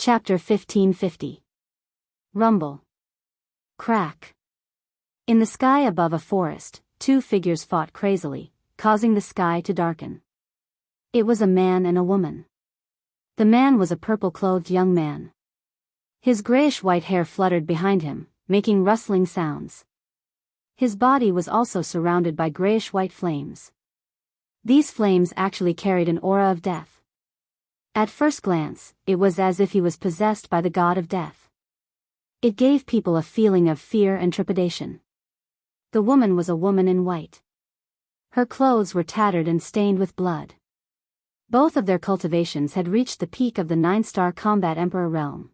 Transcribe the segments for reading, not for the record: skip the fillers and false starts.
Chapter 1550. Rumble. Crack. In the sky above a forest, two figures fought crazily, causing the sky to darken. It was a man and a woman. The man was a purple-clothed young man. His grayish-white hair fluttered behind him, making rustling sounds. His body was also surrounded by grayish-white flames. These flames actually carried an aura of death. At first glance, it was as if he was possessed by the god of death. It gave people a feeling of fear and trepidation. The woman was a woman in white. Her clothes were tattered and stained with blood. Both of their cultivations had reached the peak of the 9-star combat emperor realm.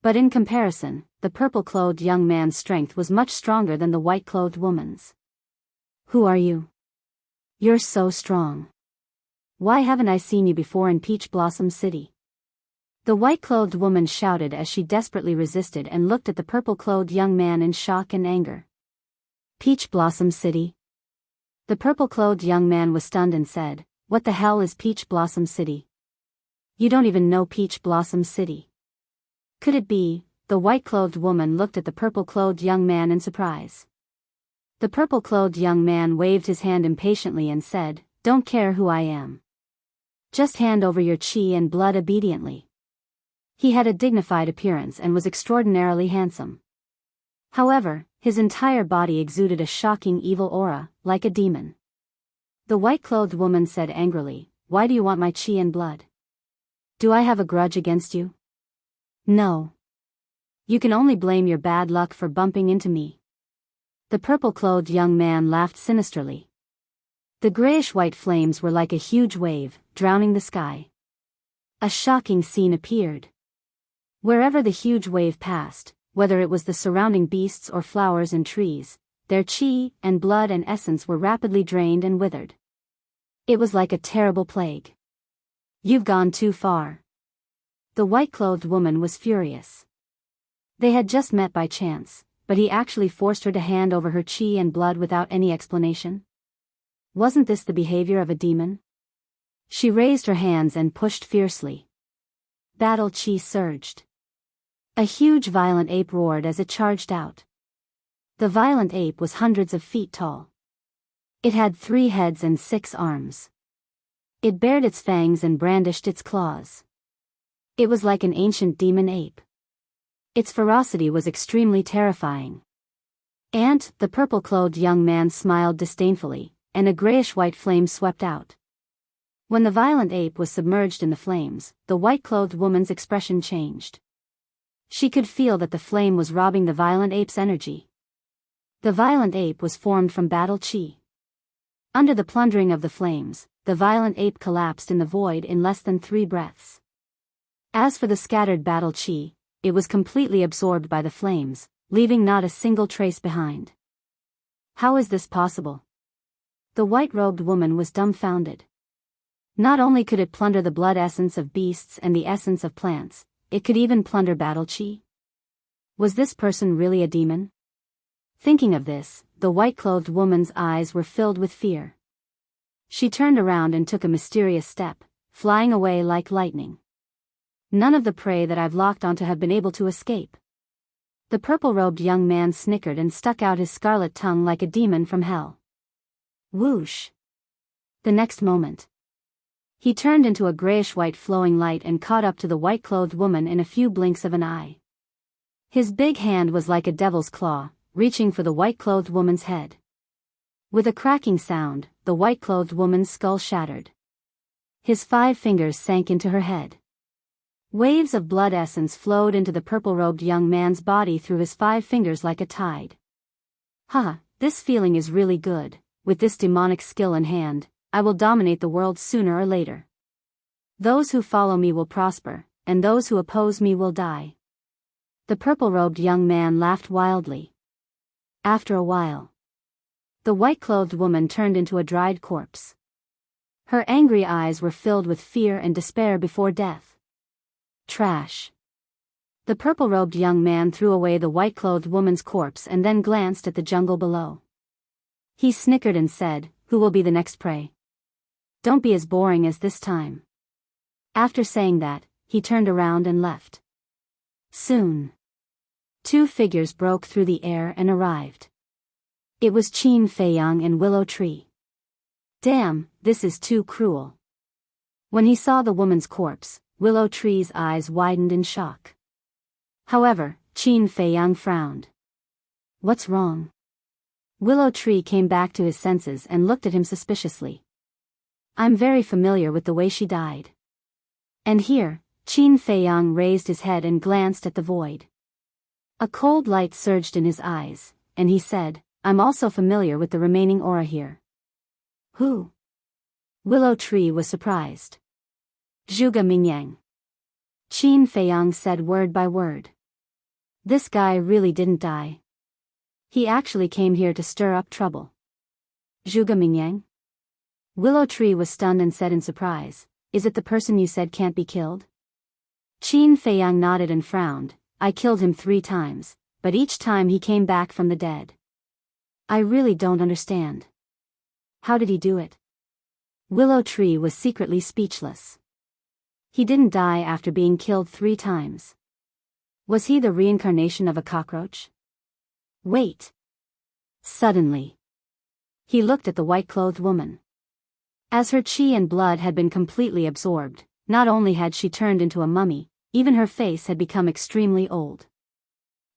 But in comparison, the purple-clothed young man's strength was much stronger than the white-clothed woman's. "Who are you? You're so strong. Why haven't I seen you before in Peach Blossom City?" The white-clothed woman shouted as she desperately resisted and looked at the purple-clothed young man in shock and anger. "Peach Blossom City?" The purple-clothed young man was stunned and said, "What the hell is Peach Blossom City? You don't even know Peach Blossom City." Could it be? The white-clothed woman looked at the purple-clothed young man in surprise. The purple-clothed young man waved his hand impatiently and said, "Don't care who I am. Just hand over your chi and blood obediently." He had a dignified appearance and was extraordinarily handsome. However, his entire body exuded a shocking evil aura, like a demon. The white-clothed woman said angrily, "Why do you want my chi and blood? Do I have a grudge against you?" "No. You can only blame your bad luck for bumping into me." The purple-clothed young man laughed sinisterly. The grayish-white flames were like a huge wave, drowning the sky. A shocking scene appeared. Wherever the huge wave passed, whether it was the surrounding beasts or flowers and trees, their chi and blood and essence were rapidly drained and withered. It was like a terrible plague. "You've gone too far." The white-clothed woman was furious. They had just met by chance, but he actually forced her to hand over her chi and blood without any explanation. Wasn't this the behavior of a demon? She raised her hands and pushed fiercely. Battle chi surged. A huge violent ape roared as it charged out. The violent ape was hundreds of feet tall. It had 3 heads and 6 arms. It bared its fangs and brandished its claws. It was like an ancient demon ape. Its ferocity was extremely terrifying. "Ant," the purple-clothed young man smiled disdainfully, and a grayish-white flame swept out. When the violent ape was submerged in the flames, the white-clothed woman's expression changed. She could feel that the flame was robbing the violent ape's energy. The violent ape was formed from battle chi. Under the plundering of the flames, the violent ape collapsed in the void in less than 3 breaths. As for the scattered battle chi, it was completely absorbed by the flames, leaving not a single trace behind. How is this possible? The white-robed woman was dumbfounded. Not only could it plunder the blood essence of beasts and the essence of plants, it could even plunder battle chi. Was this person really a demon? Thinking of this, the white-clothed woman's eyes were filled with fear. She turned around and took a mysterious step, flying away like lightning. "None of the prey that I've locked onto have been able to escape." The purple-robed young man snickered and stuck out his scarlet tongue like a demon from hell. Whoosh! The next moment, he turned into a grayish-white flowing light and caught up to the white-clothed woman in a few blinks of an eye. His big hand was like a devil's claw, reaching for the white-clothed woman's head. With a cracking sound, the white-clothed woman's skull shattered. His 5 fingers sank into her head. Waves of blood essence flowed into the purple-robed young man's body through his 5 fingers like a tide. "Ha, this feeling is really good. With this demonic skill in hand, I will dominate the world sooner or later. Those who follow me will prosper, and those who oppose me will die." The purple-robed young man laughed wildly. After a while, the white-clothed woman turned into a dried corpse. Her angry eyes were filled with fear and despair before death. Trash. The purple-robed young man threw away the white-clothed woman's corpse and then glanced at the jungle below. He snickered and said, "Who will be the next prey? Don't be as boring as this time." After saying that, he turned around and left. Soon, two figures broke through the air and arrived. It was Qin Feiyang and Willow Tree. Damn, this is too cruel. When he saw the woman's corpse, Willow Tree's eyes widened in shock. However, Qin Feiyang frowned. What's wrong? Willow Tree came back to his senses and looked at him suspiciously. I'm very familiar with the way she died. And here, Qin Feiyang raised his head and glanced at the void. A cold light surged in his eyes, and he said, I'm also familiar with the remaining aura here. Who? Willow Tree was surprised. Zhuge Mingyang. Qin Feiyang said word by word. This guy really didn't die. He actually came here to stir up trouble. Zhuge Mingyang? Willow Tree was stunned and said in surprise, is it the person you said can't be killed? Qin Feiyang nodded and frowned. I killed him 3 times, but each time he came back from the dead. I really don't understand. How did he do it? Willow Tree was secretly speechless. He didn't die after being killed 3 times. Was he the reincarnation of a cockroach? Wait. Suddenly, he looked at the white-clothed woman. As her chi and blood had been completely absorbed, not only had she turned into a mummy, even her face had become extremely old.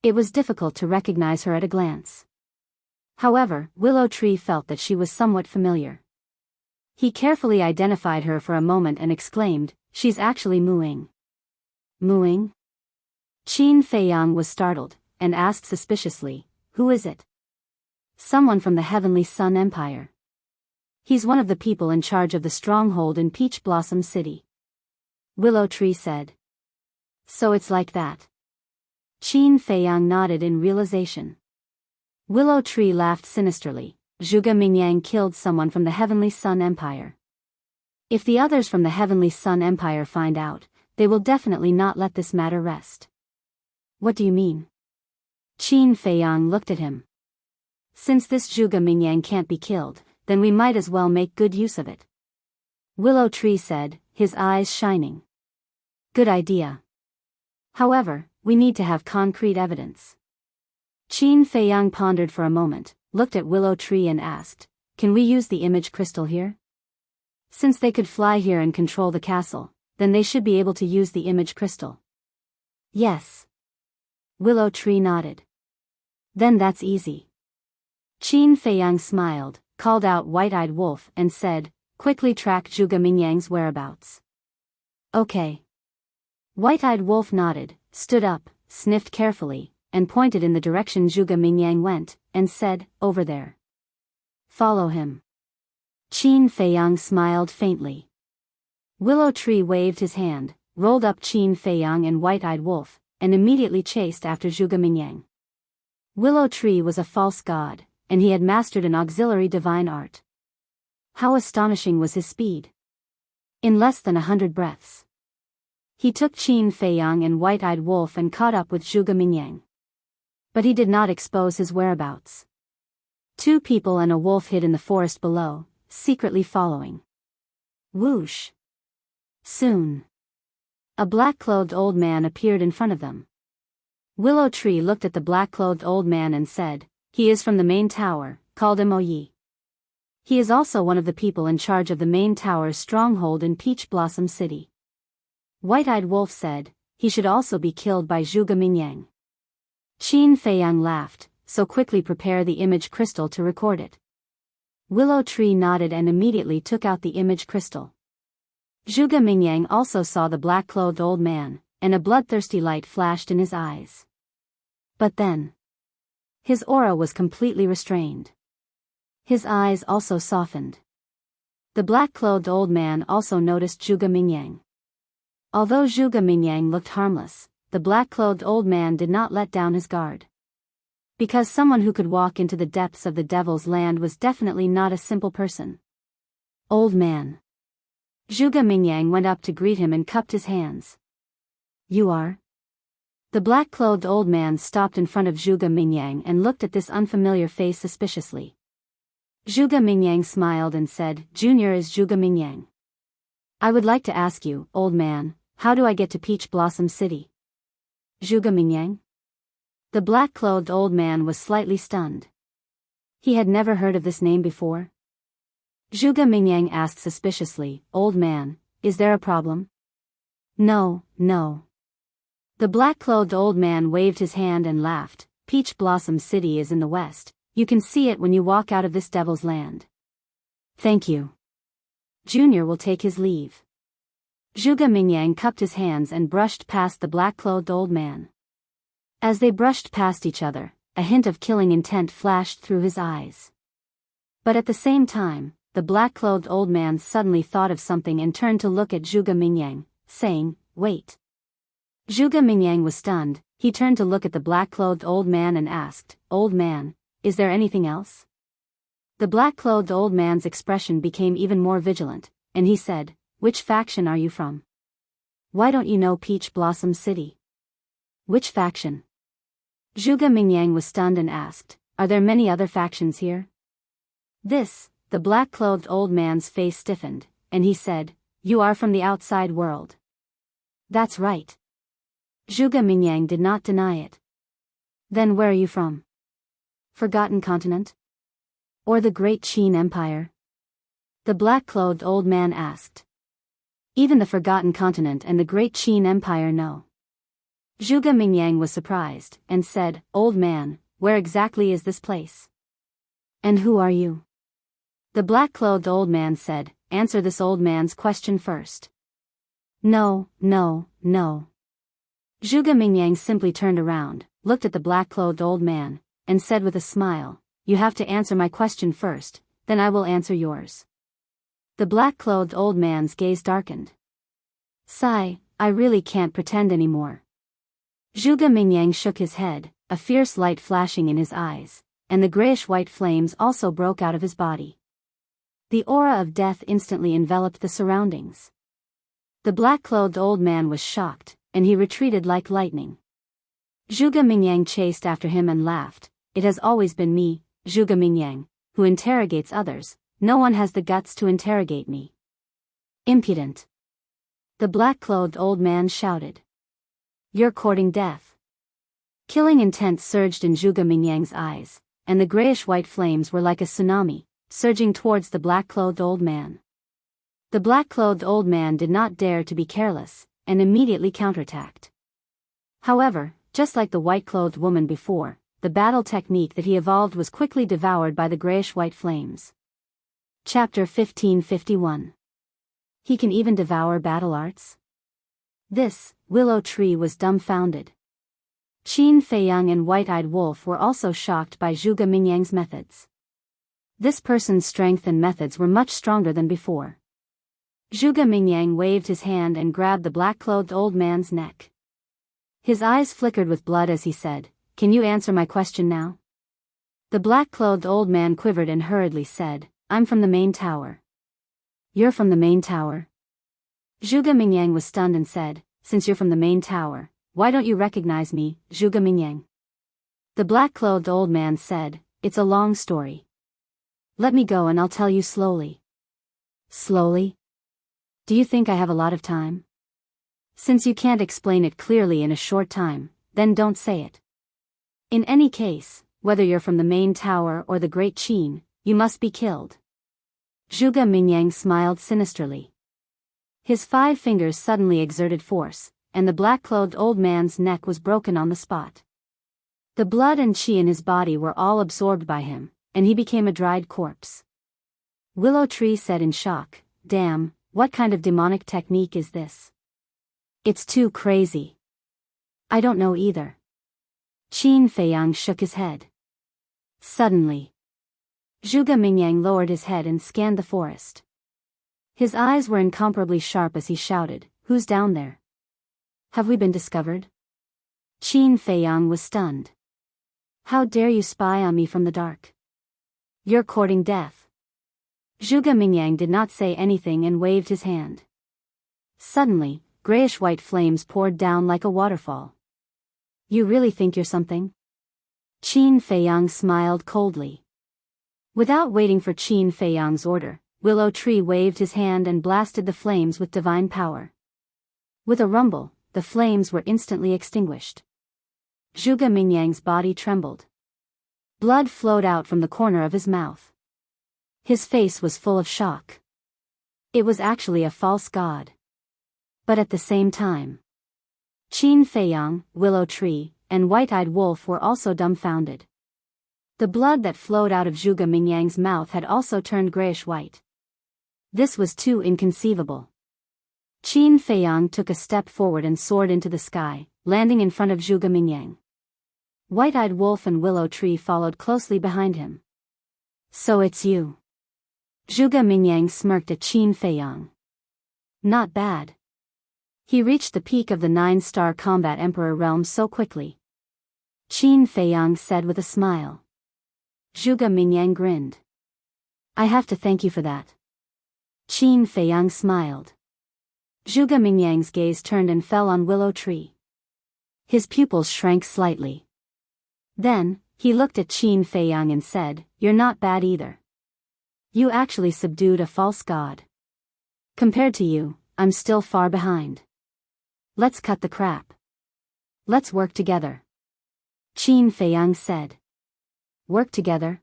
It was difficult to recognize her at a glance. However, Willow Tree felt that she was somewhat familiar. He carefully identified her for a moment and exclaimed, she's actually mooing. Mooing? Qin Feiyang was startled, and asked suspiciously, who is it? Someone from the Heavenly Sun Empire. He's one of the people in charge of the stronghold in Peach Blossom City. Willow Tree said. So it's like that. Qin Feiyang nodded in realization. Willow Tree laughed sinisterly. Zhuge Mingyang killed someone from the Heavenly Sun Empire. If the others from the Heavenly Sun Empire find out, they will definitely not let this matter rest. What do you mean? Qin Feiyang looked at him. Since this Zhuge Mingyang can't be killed, then we might as well make good use of it. Willow Tree said, his eyes shining. Good idea. However, we need to have concrete evidence. Qin Feiyang pondered for a moment, looked at Willow Tree and asked, can we use the image crystal here? Since they could fly here and control the castle, then they should be able to use the image crystal. Yes. Willow Tree nodded. Then that's easy. Qin Feiyang smiled, called out White-Eyed Wolf and said, quickly track Zhuge Mingyang's whereabouts. Okay. White-Eyed Wolf nodded, stood up, sniffed carefully, and pointed in the direction Zhuge Mingyang went, and said, over there. Follow him. Qin Feiyang smiled faintly. Willow Tree waved his hand, rolled up Qin Feiyang and White-Eyed Wolf, and immediately chased after Zhuge Mingyang. Willow Tree was a false god, and he had mastered an auxiliary divine art. How astonishing was his speed! In less than 100 breaths, he took Qin Feiyang and White-Eyed Wolf and caught up with Zhuge Mingyang. But he did not expose his whereabouts. 2 people and a wolf hid in the forest below, secretly following. Whoosh! Soon, a black-clothed old man appeared in front of them. Willow Tree looked at the black-clothed old man and said, he is from the main tower, called Immerse. He is also one of the people in charge of the main tower's stronghold in Peach Blossom City. White-Eyed Wolf said, he should also be killed by Zhuge Mingyang. Qin Feiyang laughed, so quickly prepare the image crystal to record it. Willow Tree nodded and immediately took out the image crystal. Zhuge Mingyang also saw the black-clothed old man, and a bloodthirsty light flashed in his eyes. But then, his aura was completely restrained. His eyes also softened. The black-clothed old man also noticed Zhuge Mingyang. Although Zhuge Mingyang looked harmless, the black-clothed old man did not let down his guard. Because someone who could walk into the depths of the devil's land was definitely not a simple person. Old man. Zhuge Mingyang went up to greet him and cupped his hands. You are? The black-clothed old man stopped in front of Zhuge Mingyang and looked at this unfamiliar face suspiciously. Zhuge Mingyang smiled and said, Junior is Zhuge Mingyang. I would like to ask you, old man, How do I get to Peach Blossom City? Zhuge Mingyang? The black-clothed old man was slightly stunned. He had never heard of this name before. Zhuge Mingyang asked suspiciously, "Old man, is there a problem?" "No, no." The black-clothed old man waved his hand and laughed. "Peach Blossom City is in the west. You can see it when you walk out of this devil's land." "Thank you." Junior will take his leave. Zhuge Mingyang cupped his hands and brushed past the black-clothed old man. As they brushed past each other, a hint of killing intent flashed through his eyes. But at the same time, the black-clothed old man suddenly thought of something and turned to look at Zhuge Mingyang, saying, "Wait." Zhuge Mingyang was stunned. He turned to look at the black-clothed old man and asked, "Old man, is there anything else?" The black-clothed old man's expression became even more vigilant, and he said, "Which faction are you from? Why don't you know Peach Blossom City?" "Which faction?" Zhuge Mingyang was stunned and asked, "Are there many other factions here?" The black-clothed old man's face stiffened, and he said, "You are from the outside world." "That's right." Zhuge Mingyang did not deny it. "Then where are you from? Forgotten Continent? Or the Great Qin Empire?" The black-clothed old man asked. "Even the Forgotten Continent and the Great Qin Empire know." Zhuge Mingyang was surprised, and said, "Old man, where exactly is this place? And who are you?" The black-clothed old man said, "Answer this old man's question first." "No, no, no." Zhuge Mingyang simply turned around, looked at the black-clothed old man, and said with a smile, "You have to answer my question first, then I will answer yours." The black-clothed old man's gaze darkened. "Sigh, I really can't pretend anymore." Zhuge Mingyang shook his head, a fierce light flashing in his eyes, and the grayish-white flames also broke out of his body. The aura of death instantly enveloped the surroundings. The black-clothed old man was shocked, and he retreated like lightning. Zhuge Mingyang chased after him and laughed. "It has always been me, Zhuge Mingyang, who interrogates others. No one has the guts to interrogate me." "Impudent!" the black-clothed old man shouted. "You're courting death." Killing intent surged in Zhuge Mingyang's eyes, and the grayish-white flames were like a tsunami, surging towards the black-clothed old man. The black-clothed old man did not dare to be careless, and immediately counterattacked. However, just like the white-clothed woman before, the battle technique that he evolved was quickly devoured by the grayish-white flames. Chapter 1551. He can even devour battle arts? Willow Tree was dumbfounded. Qin Feiyang and White-Eyed Wolf were also shocked by Zhuge Mingyang's methods. This person's strength and methods were much stronger than before. Zhuge Mingyang waved his hand and grabbed the black-clothed old man's neck. His eyes flickered with blood as he said, "Can you answer my question now?" The black-clothed old man quivered and hurriedly said, "I'm from the main tower." "You're from the main tower?" Zhuge Mingyang was stunned and said, "Since you're from the main tower, why don't you recognize me, Zhuge Mingyang?" The black-clothed old man said, "It's a long story. Let me go and I'll tell you slowly." "Slowly? Do you think I have a lot of time?" "Since you can't explain it clearly in a short time, then don't say it. In any case, whether you're from the main tower or the Great Qin, you must be killed." Zhuge Mingyang smiled sinisterly. His 5 fingers suddenly exerted force, and the black-clothed old man's neck was broken on the spot. The blood and qi in his body were all absorbed by him, and he became a dried corpse. Willow Tree said in shock, "Damn, what kind of demonic technique is this? It's too crazy." "I don't know either." Qin Feiyang shook his head. Suddenly, Zhuge Mingyang lowered his head and scanned the forest. His eyes were incomparably sharp as he shouted, "Who's down there? Have we been discovered?" Qin Feiyang was stunned. "How dare you spy on me from the dark? You're courting death." Zhuge Mingyang did not say anything and waved his hand. Suddenly, grayish-white flames poured down like a waterfall. "You really think you're something?" Qin Feiyang smiled coldly. Without waiting for Qin Feiyang's order, Willow Tree waved his hand and blasted the flames with divine power. With a rumble, the flames were instantly extinguished. Zhuge Mingyang's body trembled. Blood flowed out from the corner of his mouth. His face was full of shock. It was actually a false god. But at the same time, Qin Feiyang, Willow Tree, and White-Eyed Wolf were also dumbfounded. The blood that flowed out of Zhuge Mingyang's mouth had also turned grayish-white. This was too inconceivable. Qin Feiyang took a step forward and soared into the sky, landing in front of Zhuge Mingyang. White-Eyed Wolf and Willow Tree followed closely behind him. So it's you. Zhuge Mingyang smirked at Qin Feiyang. Not bad. He reached the peak of the 9-star combat emperor realm so quickly. Qin Feiyang said with a smile. Zhuge Mingyang grinned. I have to thank you for that. Qin Feiyang smiled. Zhuge Mingyang's gaze turned and fell on Willow Tree. His pupils shrank slightly. Then, he looked at Qin Feiyang and said, You're not bad either. You actually subdued a false god. Compared to you, I'm still far behind. Let's cut the crap. Let's work together. Qin Feiyang said. Work together?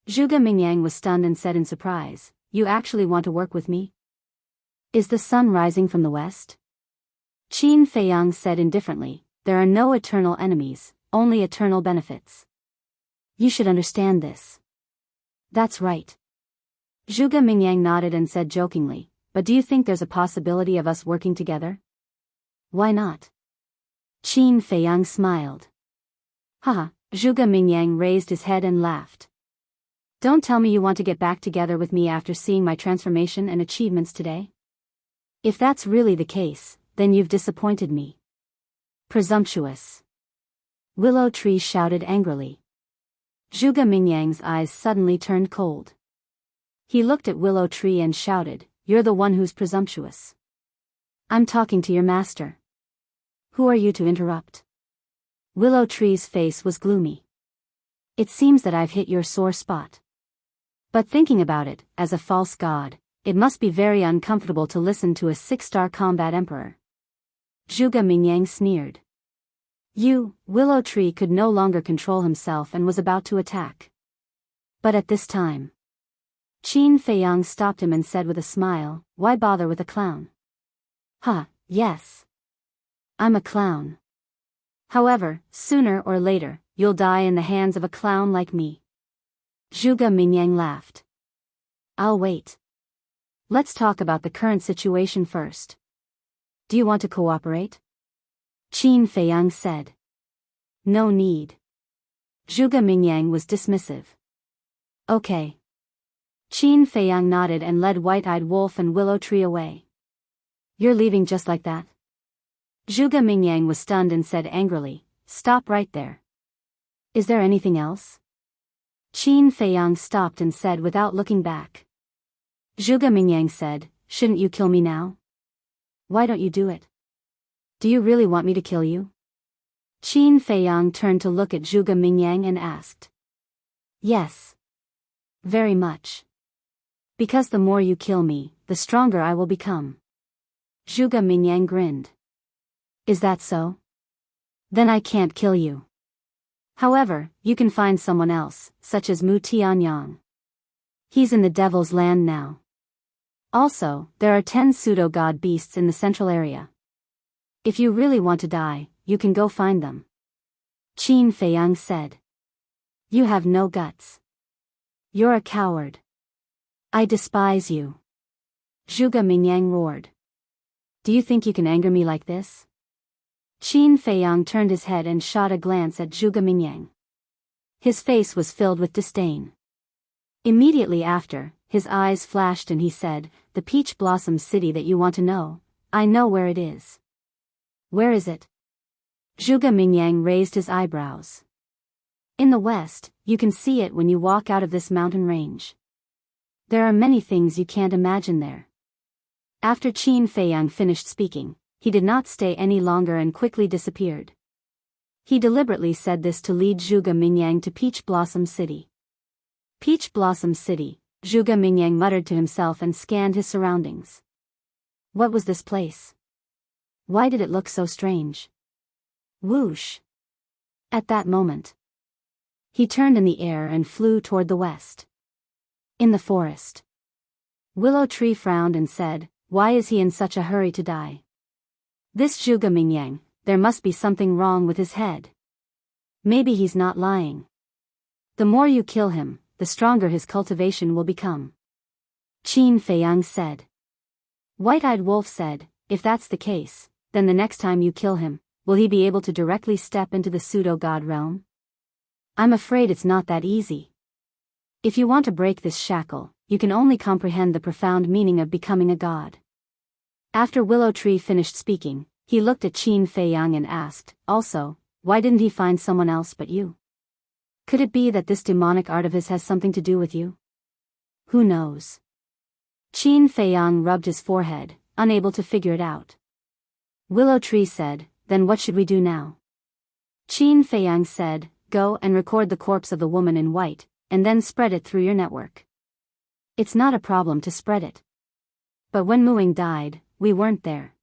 Zhuge Mingyang was stunned and said in surprise, You actually want to work with me? Is the sun rising from the west? Qin Feiyang said indifferently, There are no eternal enemies, only eternal benefits. You should understand this. That's right. Zhuge Mingyang nodded and said jokingly, But do you think there's a possibility of us working together? Why not? Qin Feiyang smiled. Haha, Zhuge Mingyang raised his head and laughed. Don't tell me you want to get back together with me after seeing my transformation and achievements today? If that's really the case, then you've disappointed me. Presumptuous. Willow Tree shouted angrily. Zhuge Mingyang's eyes suddenly turned cold. He looked at Willow Tree and shouted, You're the one who's presumptuous. I'm talking to your master. Who are you to interrupt? Willow Tree's face was gloomy. It seems that I've hit your sore spot. But thinking about it, as a false god, it must be very uncomfortable to listen to a 6-star combat emperor. Zhuge Mingyang sneered. Willow Tree could no longer control himself and was about to attack. But at this time, Qin Feiyang stopped him and said with a smile, Why bother with a clown? Yes. I'm a clown. However, sooner or later, you'll die in the hands of a clown like me. Zhuge Mingyang laughed. I'll wait. Let's talk about the current situation first. Do you want to cooperate? Qin Feiyang said. No need. Zhuge Mingyang was dismissive. Okay. Qin Feiyang nodded and led White-Eyed Wolf and Willow Tree away. You're leaving just like that? Zhuge Mingyang was stunned and said angrily, Stop right there. Is there anything else? Qin Feiyang stopped and said without looking back. Zhuge Mingyang said, Shouldn't you kill me now? Why don't you do it? Do you really want me to kill you? Qin Feiyang turned to look at Zhuge Mingyang and asked. Yes. Very much. Because the more you kill me, the stronger I will become. Zhuge Mingyang grinned. Is that so? Then I can't kill you. However, you can find someone else, such as Mu Tianyang. He's in the Devil's Land now. Also, there are 10 pseudo-god beasts in the central area. If you really want to die, you can go find them. Qin Feiyang said. You have no guts. You're a coward. I despise you. Zhuge Mingyang roared. Do you think you can anger me like this? Qin Feiyang turned his head and shot a glance at Zhuge Mingyang. His face was filled with disdain. Immediately after, his eyes flashed and he said, The Peach Blossom City that you want to know, I know where it is. Where is it? Zhuge Mingyang raised his eyebrows. In the west, you can see it when you walk out of this mountain range. There are many things you can't imagine there. After Qin Feiyang finished speaking, he did not stay any longer and quickly disappeared. He deliberately said this to lead Zhuge Mingyang to Peach Blossom City. Peach Blossom City, Zhuge Mingyang muttered to himself and scanned his surroundings. What was this place? Why did it look so strange? Whoosh! At that moment, he turned in the air and flew toward the west. In the forest, Willow Tree frowned and said, "Why is he in such a hurry to die? This Zhuge Mingyang, there must be something wrong with his head. Maybe he's not lying. The more you kill him, the stronger his cultivation will become." Qin Feiyang said. White-Eyed Wolf said, "If that's the case, then the next time you kill him, will he be able to directly step into the pseudo-god realm? I'm afraid it's not that easy. If you want to break this shackle, you can only comprehend the profound meaning of becoming a god." After Willow Tree finished speaking, he looked at Qin Feiyang and asked, "Also, why didn't he find someone else but you? Could it be that this demonic art of his has something to do with you? Who knows?" Qin Feiyang rubbed his forehead, unable to figure it out. Willow Tree said, "Then what should we do now?" Qin Feiyang said, "Go and record the corpse of the woman in white, and then spread it through your network. It's not a problem to spread it. But when Muing died, we weren't there.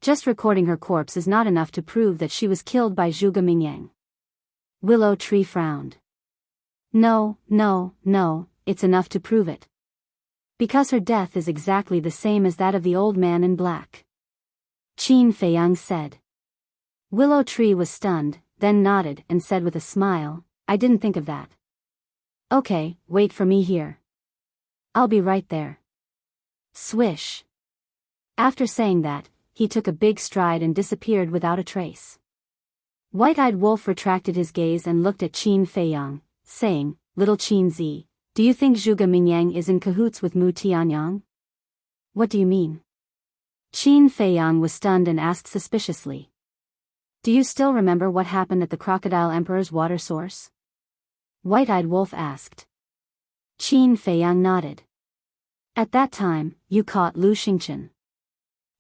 Just recording her corpse is not enough to prove that she was killed by Zhuge Mingyang." Willow Tree frowned. No, it's enough to prove it. Because her death is exactly the same as that of the old man in black," Qin Feiyang said. Willow Tree was stunned, then nodded and said with a smile, "I didn't think of that. Okay, wait for me here. I'll be right there." Swish. After saying that, he took a big stride and disappeared without a trace. White-Eyed Wolf retracted his gaze and looked at Qin Feiyang, saying, "Little Qin Zi, do you think Zhuge Mingyang is in cahoots with Mu Tianyang?" "What do you mean?" Qin Feiyang was stunned and asked suspiciously. "Do you still remember what happened at the Crocodile Emperor's water source?" White-Eyed Wolf asked. Qin Feiyang nodded. "At that time, you caught Lu Xingchen.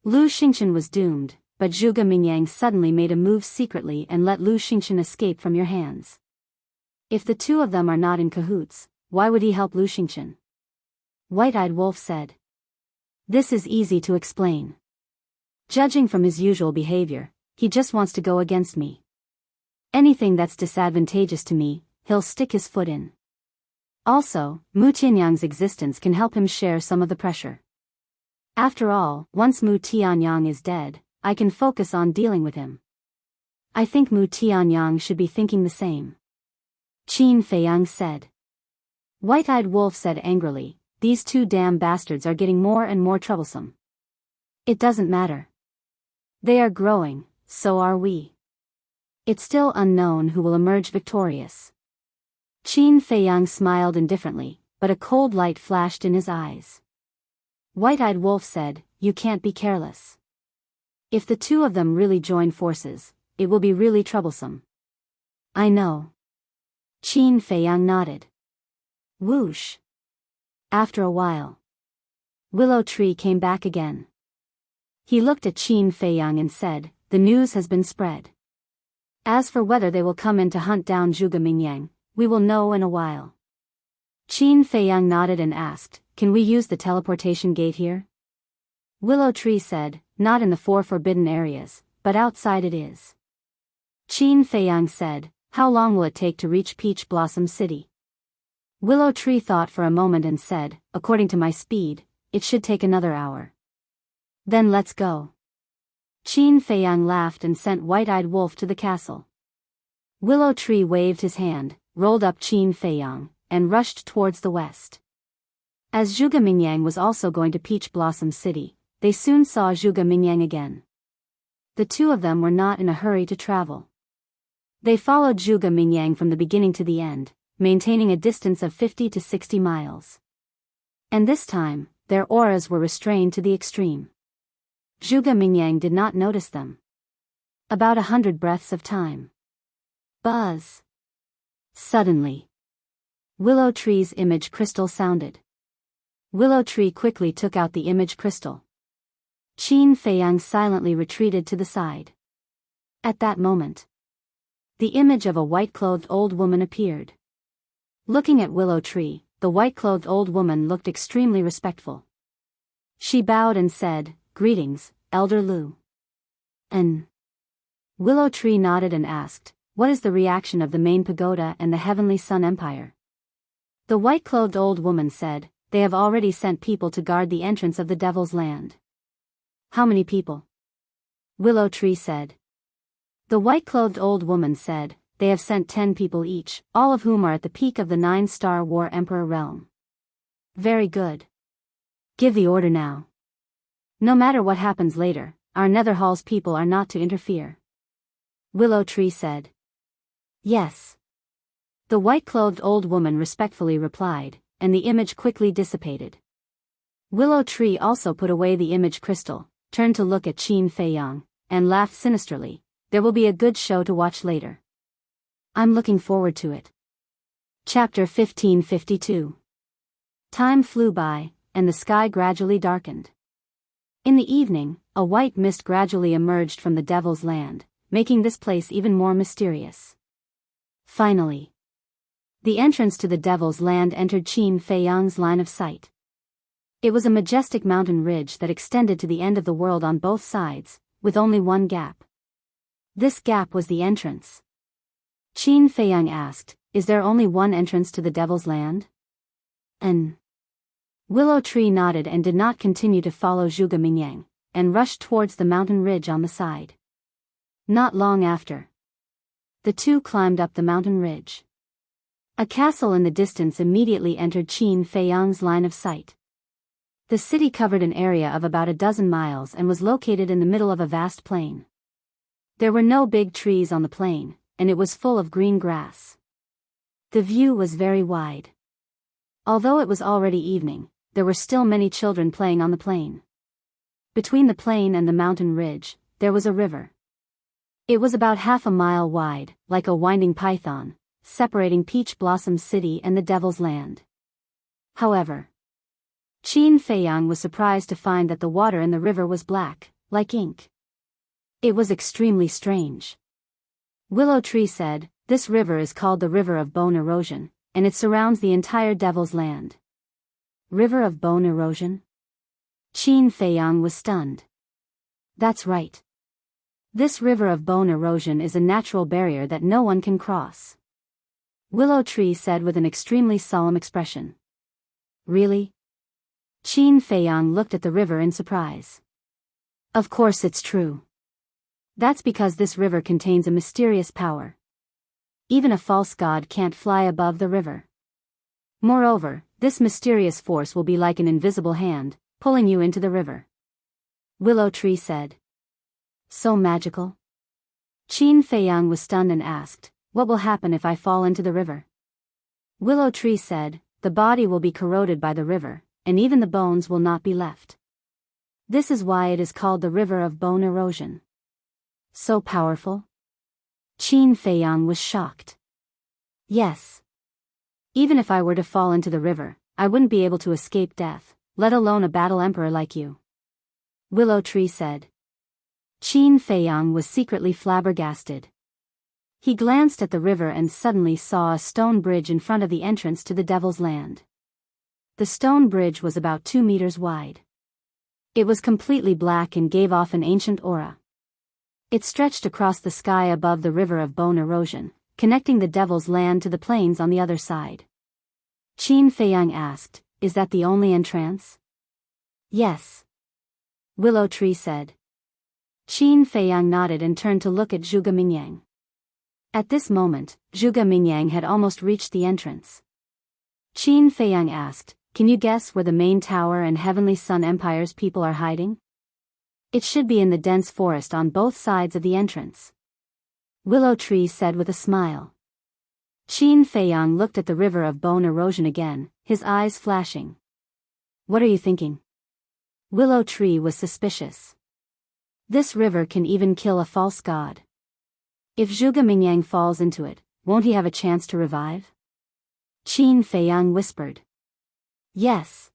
Lu Xingchen was doomed, but Zhuge Mingyang suddenly made a move secretly and let Lu Xingchen escape from your hands. If the two of them are not in cahoots, why would he help Lu Xingchen?" White-Eyed Wolf said. "This is easy to explain. Judging from his usual behavior, he just wants to go against me. Anything that's disadvantageous to me, he'll stick his foot in. Also, Mu Tianyang's existence can help him share some of the pressure. After all, once Mu Tianyang is dead, I can focus on dealing with him. I think Mu Tianyang should be thinking the same," Qin Feiyang said. White-Eyed Wolf said angrily, "These two damn bastards are getting more and more troublesome. It doesn't matter. They are growing, so are we. It's still unknown who will emerge victorious." Qin Feiyang smiled indifferently, but a cold light flashed in his eyes. White-Eyed Wolf said, "You can't be careless. If the two of them really join forces, it will be really troublesome." "I know." Qin Feiyang nodded. Whoosh. After a while, Willow Tree came back again. He looked at Qin Feiyang and said, "The news has been spread. As for whether they will come in to hunt down Zhuge Mingyang, we will know in a while." Qin Feiyang nodded and asked, "Can we use the teleportation gate here?" Willow Tree said, "Not in the 4 forbidden areas, but outside it is." Qin Feiyang said, "How long will it take to reach Peach Blossom City?" Willow Tree thought for a moment and said, "According to my speed, it should take another hour." "Then let's go." Qin Feiyang laughed and sent White-Eyed Wolf to the castle. Willow Tree waved his hand, rolled up Qin Feiyang, and rushed towards the west. As Zhuge Mingyang was also going to Peach Blossom City, they soon saw Zhuge Mingyang again. The two of them were not in a hurry to travel. They followed Zhuge Mingyang from the beginning to the end, maintaining a distance of 50 to 60 miles. And this time, their auras were restrained to the extreme. Zhuge Mingyang did not notice them. About 100 breaths of time. Buzz. Suddenly, Willow Tree's image crystal sounded. Willow Tree quickly took out the image crystal. Qin Feiyang silently retreated to the side. At that moment, the image of a white-clothed old woman appeared. Looking at Willow Tree, the white-clothed old woman looked extremely respectful. She bowed and said, "Greetings, Elder Lu. An willow tree nodded and asked, "What is the reaction of the main pagoda and the Heavenly Sun Empire?" The white-clothed old woman said, "They have already sent people to guard the entrance of the Devil's Land." "How many people?" Willow Tree said. The white-clothed old woman said, "They have sent 10 people each, all of whom are at the peak of the 9-star War Emperor realm." "Very good. Give the order now. No matter what happens later, our Netherhall's people are not to interfere." Willow Tree said. "Yes." The white-clothed old woman respectfully replied, and the image quickly dissipated. Willow Tree also put away the image crystal, turned to look at Qin Feiyang, and laughed sinisterly. "There will be a good show to watch later. I'm looking forward to it." Chapter 1552. Time flew by, and the sky gradually darkened. In the evening, a white mist gradually emerged from the Devil's Land, making this place even more mysterious. Finally, the entrance to the Devil's Land entered Qin Feiyang's line of sight. It was a majestic mountain ridge that extended to the end of the world on both sides, with only one gap. This gap was the entrance. Qin Feiyang asked, "Is there only one entrance to the Devil's Land?" An willow tree nodded and did not continue to follow Zhuge Mingyang, and rushed towards the mountain ridge on the side. Not long after, the two climbed up the mountain ridge. A castle in the distance immediately entered Qin Feiyang's line of sight. The city covered an area of about a dozen miles and was located in the middle of a vast plain. There were no big trees on the plain, and it was full of green grass. The view was very wide. Although it was already evening, there were still many children playing on the plain. Between the plain and the mountain ridge, there was a river. It was about half a mile wide, like a winding python, separating Peach Blossom City and the Devil's Land. However, Qin Feiyang was surprised to find that the water in the river was black, like ink. It was extremely strange. Willow Tree said, "This river is called the River of Bone Erosion, and it surrounds the entire Devil's Land." River of Bone Erosion? Qin Feiyang was stunned. That's right. This River of Bone Erosion is a natural barrier that no one can cross. Willow Tree said with an extremely solemn expression. Really? Qin Feiyang looked at the river in surprise. Of course it's true. That's because this river contains a mysterious power. Even a false god can't fly above the river. Moreover, this mysterious force will be like an invisible hand, pulling you into the river. Willow Tree said. So magical? Qin Feiyang was stunned and asked, "What will happen if I fall into the river?" Willow Tree said, "The body will be corroded by the river, and even the bones will not be left. This is why it is called the River of Bone Erosion." So powerful? Qin Feiyang was shocked. Yes. Even if I were to fall into the river, I wouldn't be able to escape death, let alone a battle emperor like you. Willow Tree said. Qin Feiyang was secretly flabbergasted. He glanced at the river and suddenly saw a stone bridge in front of the entrance to the Devil's Land. The stone bridge was about 2 meters wide. It was completely black and gave off an ancient aura. It stretched across the sky above the River of Bone Erosion, connecting the Devil's Land to the plains on the other side. Qin Feiyang asked, "Is that the only entrance?" Yes. Willow Tree said. Qin Feiyang nodded and turned to look at Zhuge Mingyang. At this moment, Zhuge Mingyang had almost reached the entrance. Qin Feiyang asked, "Can you guess where the main tower and Heavenly Sun Empire's people are hiding?" "It should be in the dense forest on both sides of the entrance." Willow Tree said with a smile. Qin Feiyang looked at the River of Bone Erosion again, his eyes flashing. "What are you thinking?" Willow Tree was suspicious. "This river can even kill a false god. If Zhuge Mingyang falls into it, won't he have a chance to revive?" Qin Feiyang whispered. "Yes.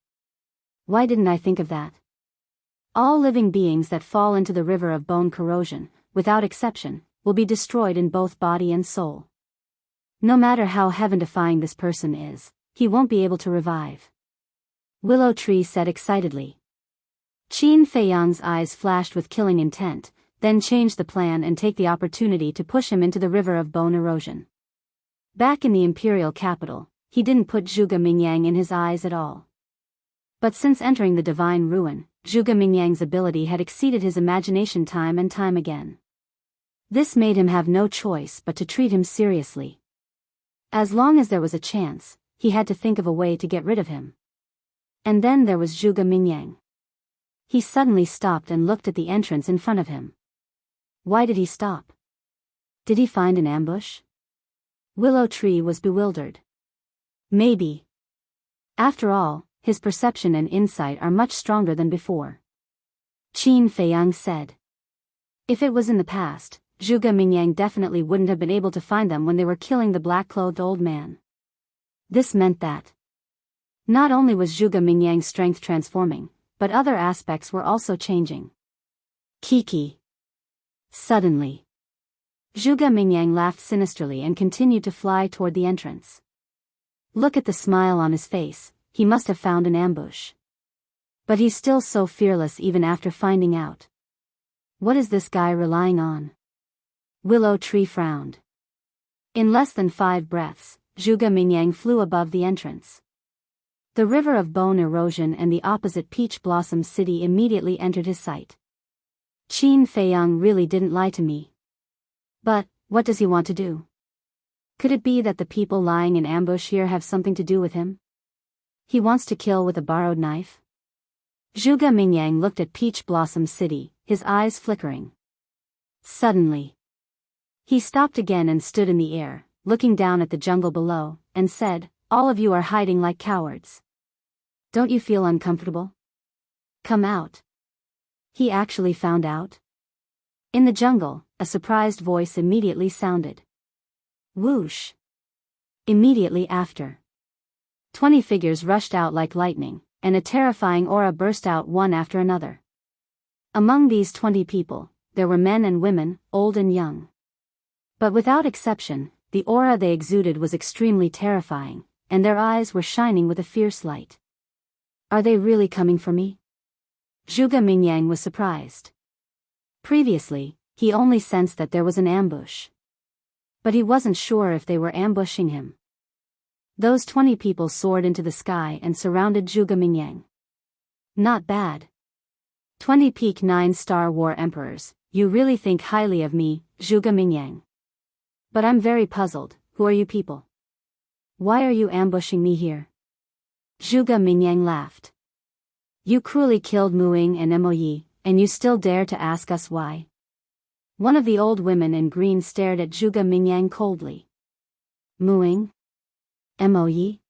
Why didn't I think of that? All living beings that fall into the River of Bone Corrosion, without exception, will be destroyed in both body and soul. No matter how heaven-defying this person is, he won't be able to revive." Willow Tree said excitedly. Qin Feiyang's eyes flashed with killing intent. then change the plan and take the opportunity to push him into the river of bone erosion. Back in the imperial capital, he didn't put Zhuge Mingyang in his eyes at all. But since entering the divine ruin, Zhuge Mingyang's ability had exceeded his imagination time and time again. This made him have no choice but to treat him seriously. As long as there was a chance, he had to think of a way to get rid of him. And then there was Zhuge Mingyang. He suddenly stopped and looked at the entrance in front of him. Why did he stop? Did he find an ambush? Willow Tree was bewildered. Maybe. After all, his perception and insight are much stronger than before. Qin Feiyang said. If it was in the past, Zhuge Mingyang definitely wouldn't have been able to find them when they were killing the black-clothed old man. This meant that not only was Zhuge Mingyang's strength transforming, but other aspects were also changing. Kiki. Suddenly, Zhuge Mingyang laughed sinisterly and continued to fly toward the entrance. Look at the smile on his face, he must have found an ambush. But he's still so fearless even after finding out. What is this guy relying on? Willow Tree frowned. In less than 5 breaths, Zhuge Mingyang flew above the entrance. The river of bone erosion and the opposite Peach Blossom City immediately entered his sight. Qin Feiyang really didn't lie to me. But, what does he want to do? Could it be that the people lying in ambush here have something to do with him? He wants to kill with a borrowed knife? Zhuge Mingyang looked at Peach Blossom City, his eyes flickering. Suddenly, he stopped again and stood in the air, looking down at the jungle below, and said, "All of you are hiding like cowards. Don't you feel uncomfortable? Come out." He actually found out? In the jungle, a surprised voice immediately sounded. Whoosh! Immediately after, 20 figures rushed out like lightning, and a terrifying aura burst out one after another. Among these 20 people, there were men and women, old and young. But without exception, the aura they exuded was extremely terrifying, and their eyes were shining with a fierce light. Are they really coming for me? Zhuge Mingyang was surprised. Previously, he only sensed that there was an ambush. But he wasn't sure if they were ambushing him. Those 20 people soared into the sky and surrounded Zhuge Mingyang. Not bad. 20 peak 9-star war emperors, you really think highly of me, Zhuge Mingyang. But I'm very puzzled, who are you people? Why are you ambushing me here? Zhuge Mingyang laughed. You cruelly killed Muing and Moyi, and you still dare to ask us why? One of the old women in green stared at Zhuge Mingyang coldly. Muing? Moyi?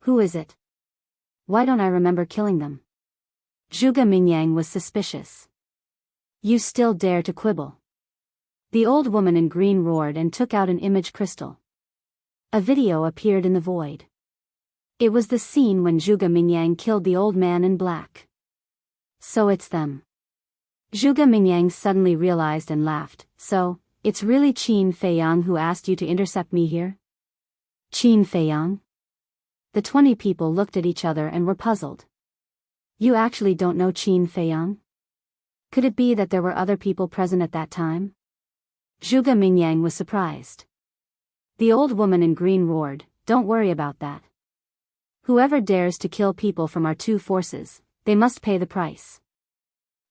Who is it? Why don't I remember killing them? Zhuge Mingyang was suspicious. You still dare to quibble? The old woman in green roared and took out an image crystal. A video appeared in the void. It was the scene when Zhuge Mingyang killed the old man in black. So it's them. Zhuge Mingyang suddenly realized and laughed. So, it's really Qin Feiyang who asked you to intercept me here? Qin Feiyang? The 20 people looked at each other and were puzzled. You actually don't know Qin Feiyang? Could it be that there were other people present at that time? Zhuge Mingyang was surprised. The old woman in green roared, don't worry about that. Whoever dares to kill people from our 2 forces, they must pay the price.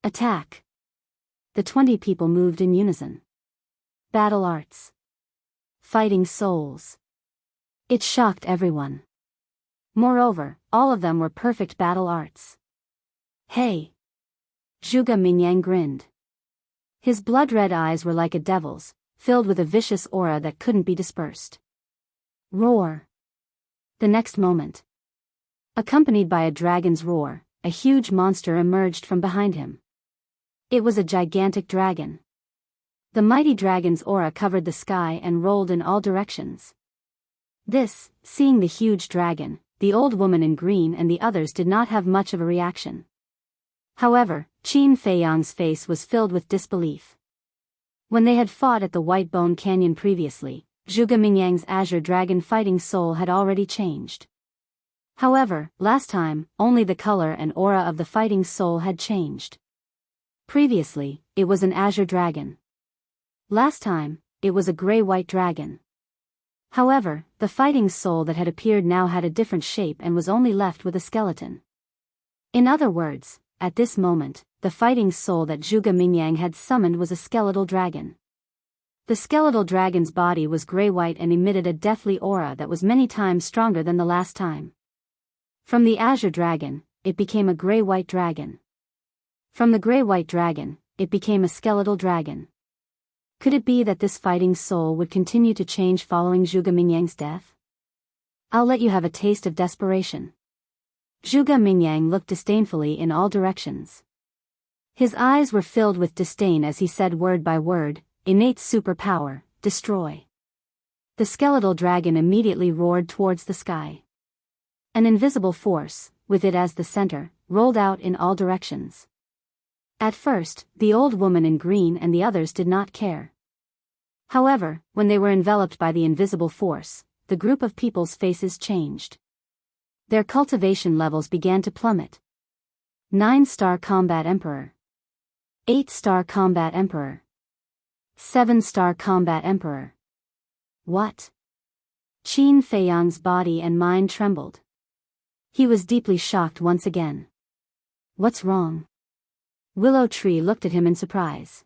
Attack. The 20 people moved in unison. Battle arts. Fighting souls. It shocked everyone. Moreover, all of them were perfect battle arts. Hey! Zhuge Mingyang grinned. His blood-red eyes were like a devil's, filled with a vicious aura that couldn't be dispersed. Roar! The next moment, accompanied by a dragon's roar, a huge monster emerged from behind him. It was a gigantic dragon. The mighty dragon's aura covered the sky and rolled in all directions. Seeing the huge dragon, the old woman in green and the others did not have much of a reaction. However, Qin Feiyang's face was filled with disbelief. When they had fought at the White Bone Canyon previously, Zhuge Mingyang's azure dragon fighting soul had already changed. However, last time, only the color and aura of the fighting soul had changed. Previously, it was an azure dragon. Last time, it was a gray-white dragon. However, the fighting soul that had appeared now had a different shape and was only left with a skeleton. In other words, at this moment, the fighting soul that Zhuge Mingyang had summoned was a skeletal dragon. The skeletal dragon's body was gray-white and emitted a deathly aura that was many times stronger than the last time. From the azure dragon, it became a gray-white dragon. From the gray-white dragon, it became a skeletal dragon. Could it be that this fighting soul would continue to change following Zhuge Mingyang's death? I'll let you have a taste of desperation. Zhuge Mingyang looked disdainfully in all directions. His eyes were filled with disdain as he said word by word, "Innate superpower, destroy." The skeletal dragon immediately roared towards the sky. An invisible force, with it as the center, rolled out in all directions. At first, the old woman in green and the others did not care. However, when they were enveloped by the invisible force, the group of people's faces changed. Their cultivation levels began to plummet. 9-star combat emperor. 8-star combat emperor. 7-star combat emperor. What? Qin Feiyang's body and mind trembled. He was deeply shocked once again. What's wrong? Willow Tree looked at him in surprise.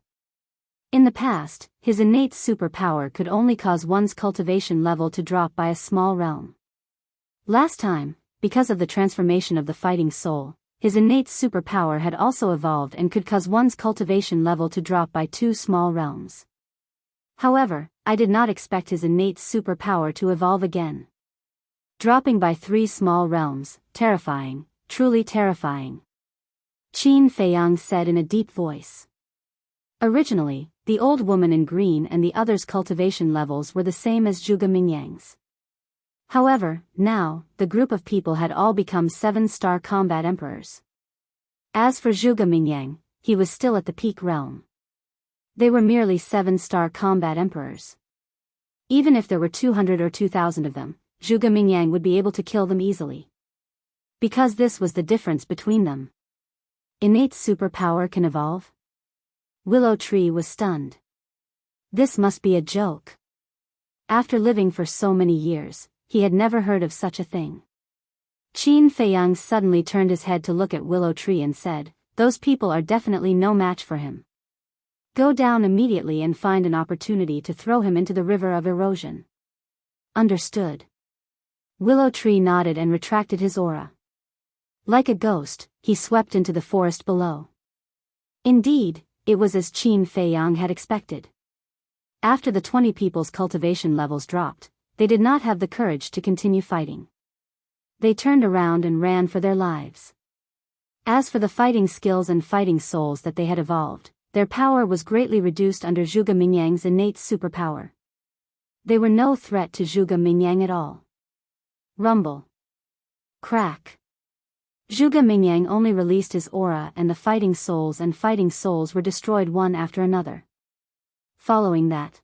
In the past, his innate superpower could only cause one's cultivation level to drop by a small realm. Last time, because of the transformation of the fighting soul, his innate superpower had also evolved and could cause one's cultivation level to drop by 2 small realms. However, I did not expect his innate superpower to evolve again. Dropping by 3 small realms, terrifying, truly terrifying. Qin Feiyang said in a deep voice. Originally, the old woman in green and the others' cultivation levels were the same as Zhuge Mingyang's. However, now, the group of people had all become 7-star combat emperors. As for Zhuge Mingyang, he was still at the peak realm. They were merely 7-star combat emperors. Even if there were 200 or 2,000 of them, Zhuge Mingyang would be able to kill them easily. Because this was the difference between them. Innate superpower can evolve? Willow Tree was stunned. This must be a joke. After living for so many years, he had never heard of such a thing. Qin Feiyang suddenly turned his head to look at Willow Tree and said, "Those people are definitely no match for him. Go down immediately and find an opportunity to throw him into the river of erosion." Understood. Willow Tree nodded and retracted his aura. Like a ghost, he swept into the forest below. Indeed, it was as Qin Feiyang had expected. After the 20 people's cultivation levels dropped, they did not have the courage to continue fighting. They turned around and ran for their lives. As for the fighting skills and fighting souls that they had evolved, their power was greatly reduced under Zhuge Mingyang's innate superpower. They were no threat to Zhuge Mingyang at all. Rumble. Crack. Zhuge Mingyang only released his aura and the fighting souls were destroyed one after another. Following that,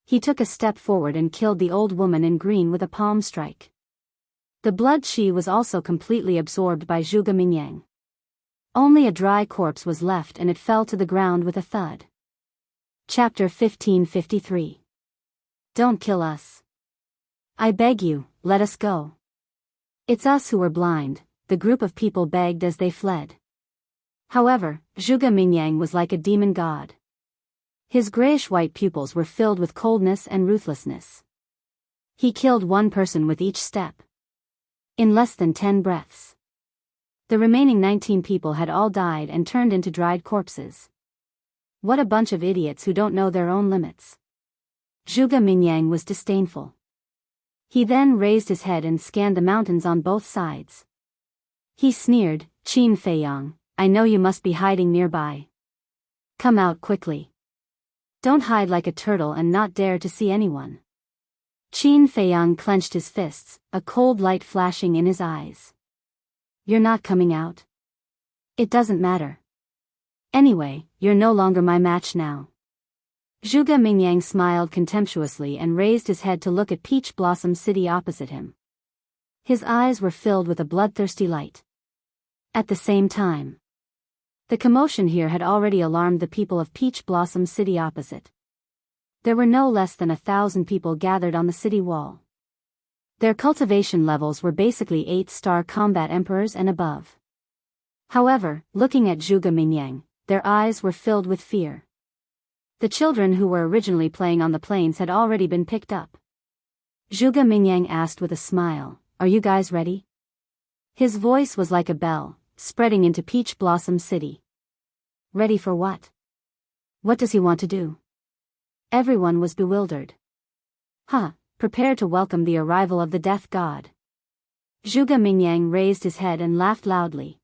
he took a step forward and killed the old woman in green with a palm strike. The blood chi was also completely absorbed by Zhuge Mingyang. Only a dry corpse was left and it fell to the ground with a thud. Chapter 1553. Don't kill us. I beg you, let us go. It's us who are blind, the group of people begged as they fled. However, Zhuge Mingyang was like a demon god. His grayish-white pupils were filled with coldness and ruthlessness. He killed one person with each step. In less than 10 breaths. The remaining 19 people had all died and turned into dried corpses. What a bunch of idiots who don't know their own limits. Zhuge Mingyang was disdainful. He then raised his head and scanned the mountains on both sides. He sneered, "Qin Feiyang, I know you must be hiding nearby. Come out quickly. Don't hide like a turtle and not dare to see anyone." Qin Feiyang clenched his fists, a cold light flashing in his eyes. "You're not coming out? It doesn't matter. Anyway, you're no longer my match now." Zhuge Mingyang smiled contemptuously and raised his head to look at Peach Blossom City opposite him. His eyes were filled with a bloodthirsty light. At the same time, The commotion here had already alarmed the people of Peach Blossom City opposite. There were no less than 1,000 people gathered on the city wall. Their cultivation levels were basically 8-star combat emperors and above. However, looking at Zhuge Mingyang, their eyes were filled with fear. The children who were originally playing on the plains had already been picked up. Zhuge Mingyang asked with a smile, "Are you guys ready?" His voice was like a bell, spreading into Peach Blossom City. Ready for what? What does he want to do? Everyone was bewildered. Prepare to welcome the arrival of the death god. Zhuge Mingyang raised his head and laughed loudly.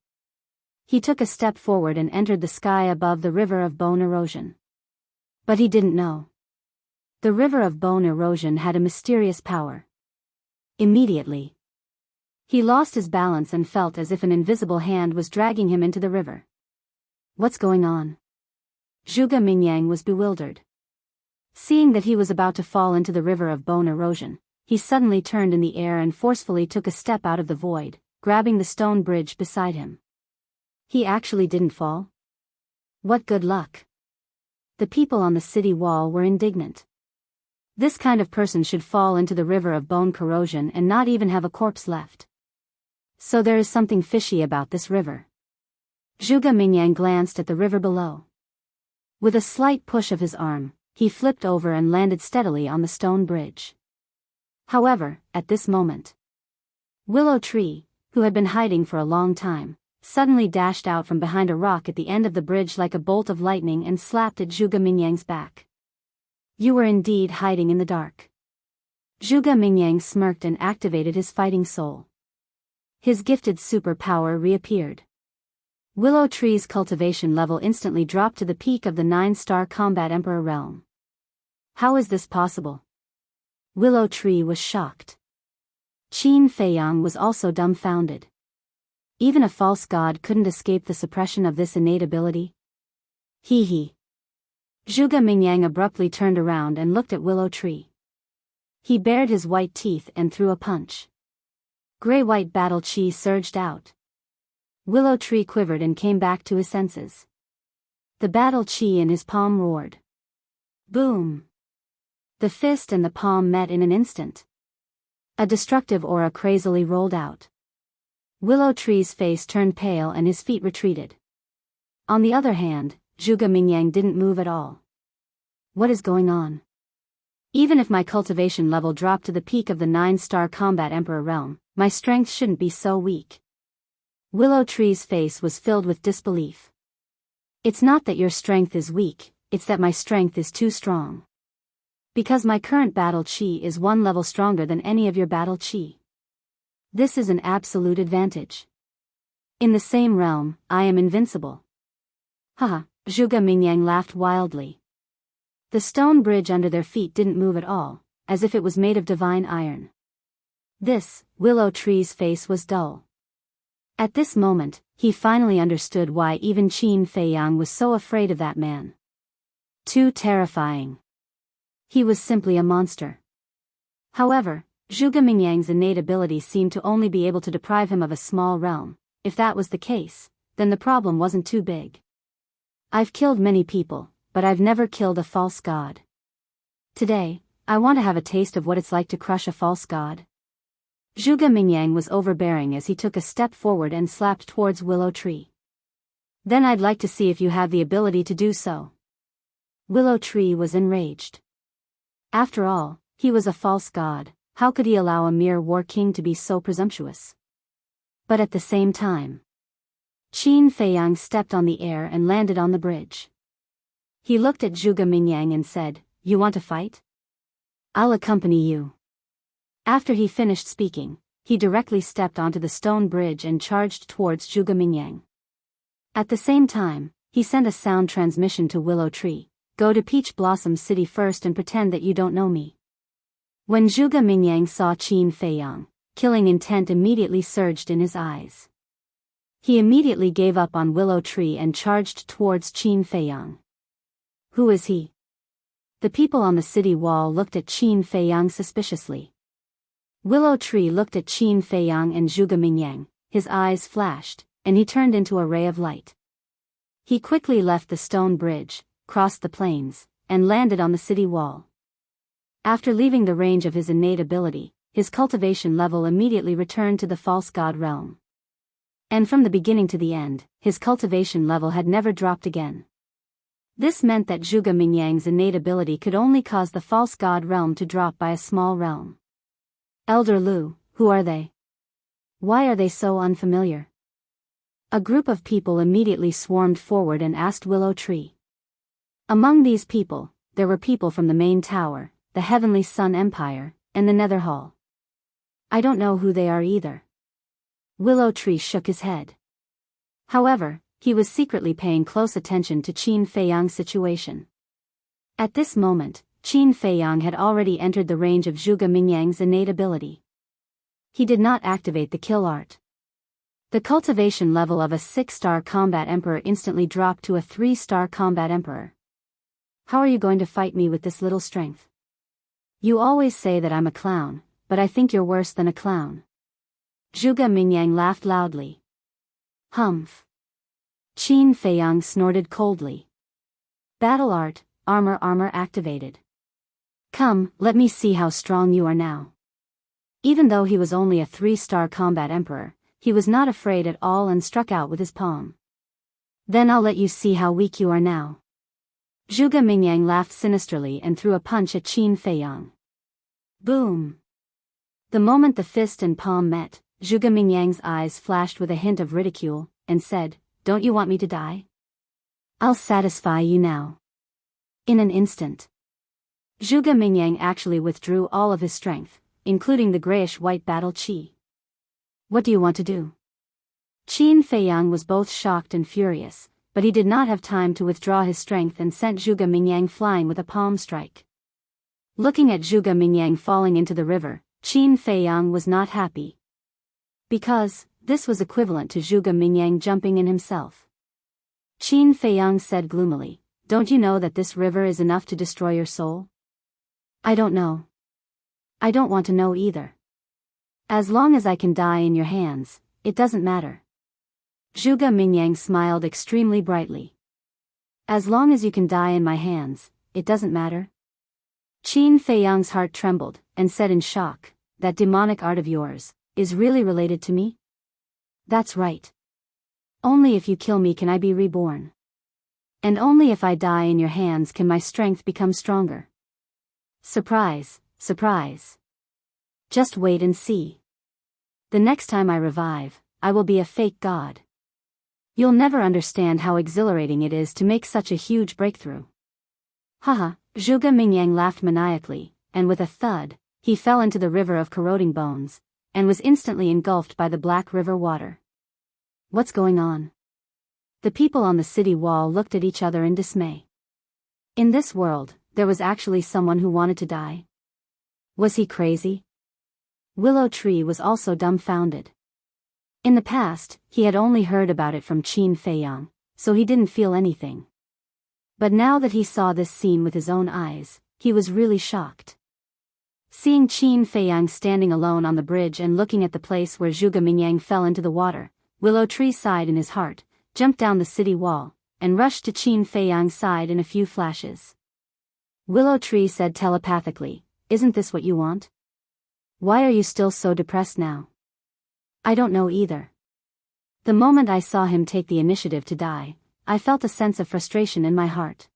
He took a step forward and entered the sky above the river of bone erosion. But he didn't know. The river of bone erosion had a mysterious power. Immediately, he lost his balance and felt as if an invisible hand was dragging him into the river. What's going on? Zhuge Mingyang was bewildered. Seeing that he was about to fall into the river of bone erosion, he suddenly turned in the air and forcefully took a step out of the void, grabbing the stone bridge beside him. He actually didn't fall? What good luck! The people on the city wall were indignant. This kind of person should fall into the river of bone corrosion and not even have a corpse left. So there is something fishy about this river. Zhuge Mingyang glanced at the river below. With a slight push of his arm, he flipped over and landed steadily on the stone bridge. However, at this moment, Willow Tree, who had been hiding for a long time, suddenly dashed out from behind a rock at the end of the bridge like a bolt of lightning and slapped at Zhuge Mingyang's back. You were indeed hiding in the dark. Zhuge Mingyang smirked and activated his fighting soul. His gifted superpower reappeared. Willow Tree's cultivation level instantly dropped to the peak of the 9-star combat emperor realm. How is this possible? Willow Tree was shocked. Qin Feiyang was also dumbfounded. Even a false god couldn't escape the suppression of this innate ability. Hee. Zhuge Mingyang abruptly turned around and looked at Willow Tree. He bared his white teeth and threw a punch. Gray-white battle chi surged out. Willow Tree quivered and came back to his senses. The battle chi in his palm roared. Boom! The fist and the palm met in an instant. A destructive aura crazily rolled out. Willow Tree's face turned pale and his feet retreated. On the other hand, Zhuge Mingyang didn't move at all. What is going on? Even if my cultivation level dropped to the peak of the 9-star combat emperor realm, my strength shouldn't be so weak. Willow Tree's face was filled with disbelief. It's not that your strength is weak, it's that my strength is too strong. Because my current battle chi is 1 level stronger than any of your battle chi. This is an absolute advantage. In the same realm, I am invincible. Zhuge Mingyang laughed wildly. The stone bridge under their feet didn't move at all, as if it was made of divine iron. Willow Tree's face was dull. At this moment, he finally understood why even Qin Feiyang was so afraid of that man. Too terrifying. He was simply a monster. However, Zhuge Mingyang's innate ability seemed to only be able to deprive him of a small realm. If that was the case, then the problem wasn't too big. I've killed many people, but I've never killed a false god. Today, I want to have a taste of what it's like to crush a false god. Zhuge Mingyang was overbearing as he took a step forward and slapped towards Willow Tree. Then I'd like to see if you have the ability to do so. Willow Tree was enraged. After all, he was a false god. How could he allow a mere war king to be so presumptuous? But at the same time, Qin Feiyang stepped on the air and landed on the bridge. He looked at Zhuge Mingyang and said, "You want to fight? I'll accompany you." After he finished speaking, he directly stepped onto the stone bridge and charged towards Zhuge Mingyang. At the same time, he sent a sound transmission to Willow Tree. Go to Peach Blossom City first and pretend that you don't know me. When Zhuge Mingyang saw Qin Feiyang, killing intent immediately surged in his eyes. He immediately gave up on Willow Tree and charged towards Qin Feiyang. Who is he? The people on the city wall looked at Qin Feiyang suspiciously. Willow Tree looked at Qin Feiyang and Zhuge Mingyang, his eyes flashed, and he turned into a ray of light. He quickly left the stone bridge, crossed the plains, and landed on the city wall. After leaving the range of his innate ability, his cultivation level immediately returned to the false god realm. And from the beginning to the end, his cultivation level had never dropped again. This meant that Zhuge Mingyang's innate ability could only cause the false god realm to drop by a small realm. Elder Lu, who are they? Why are they so unfamiliar? A group of people immediately swarmed forward and asked Willow Tree. Among these people, there were people from the main tower, the Heavenly Sun Empire, and the Nether Hall. I don't know who they are either. Willow Tree shook his head. However, he was secretly paying close attention to Qin Feiyang's situation. At this moment, Qin Feiyang had already entered the range of Zhuge Mingyang's innate ability. He did not activate the kill art. The cultivation level of a 6-star combat emperor instantly dropped to a 3-star combat emperor. How are you going to fight me with this little strength? You always say that I'm a clown, but I think you're worse than a clown. Zhuge Mingyang laughed loudly. Humph. Qin Feiyang snorted coldly. Battle art, armor activated. Come, let me see how strong you are now. Even though he was only a 3-star combat emperor, he was not afraid at all and struck out with his palm. Then I'll let you see how weak you are now. Zhuge Mingyang laughed sinisterly and threw a punch at Qin Feiyang. Boom! The moment the fist and palm met, Zhuge Mingyang's eyes flashed with a hint of ridicule, and said, "Don't you want me to die? I'll satisfy you now." In an instant, Zhuge Mingyang actually withdrew all of his strength, including the grayish-white battle chi. What do you want to do? Qin Feiyang was both shocked and furious, but he did not have time to withdraw his strength and sent Zhuge Mingyang flying with a palm strike. Looking at Zhuge Mingyang falling into the river, Qin Feiyang was not happy. Because this was equivalent to Zhuge Mingyang jumping in himself. Qin Feiyang said gloomily, "Don't you know that this river is enough to destroy your soul?" "I don't know. I don't want to know either. As long as I can die in your hands, it doesn't matter." Zhuge Mingyang smiled extremely brightly. "As long as you can die in my hands, it doesn't matter?" Qin Feiyang's heart trembled, and said in shock, "That demonic art of yours is really related to me?" "That's right. Only if you kill me can I be reborn. And only if I die in your hands can my strength become stronger." Surprise, surprise. Just wait and see. The next time I revive, I will be a fake god. You'll never understand how exhilarating it is to make such a huge breakthrough. Haha, Zhuge Mingyang laughed maniacally, and with a thud, he fell into the river of corroding bones, and was instantly engulfed by the black river water. What's going on? The people on the city wall looked at each other in dismay. In this world, there was actually someone who wanted to die. Was he crazy? Willow Tree was also dumbfounded. In the past, he had only heard about it from Qin Feiyang, so he didn't feel anything. But now that he saw this scene with his own eyes, he was really shocked. Seeing Qin Feiyang standing alone on the bridge and looking at the place where Zhuge Mingyang fell into the water, Willow Tree sighed in his heart, jumped down the city wall, and rushed to Qin Feiyang's side in a few flashes. Willow Tree said telepathically, "Isn't this what you want? Why are you still so depressed now?" "I don't know either. The moment I saw him take the initiative to die, I felt a sense of frustration in my heart.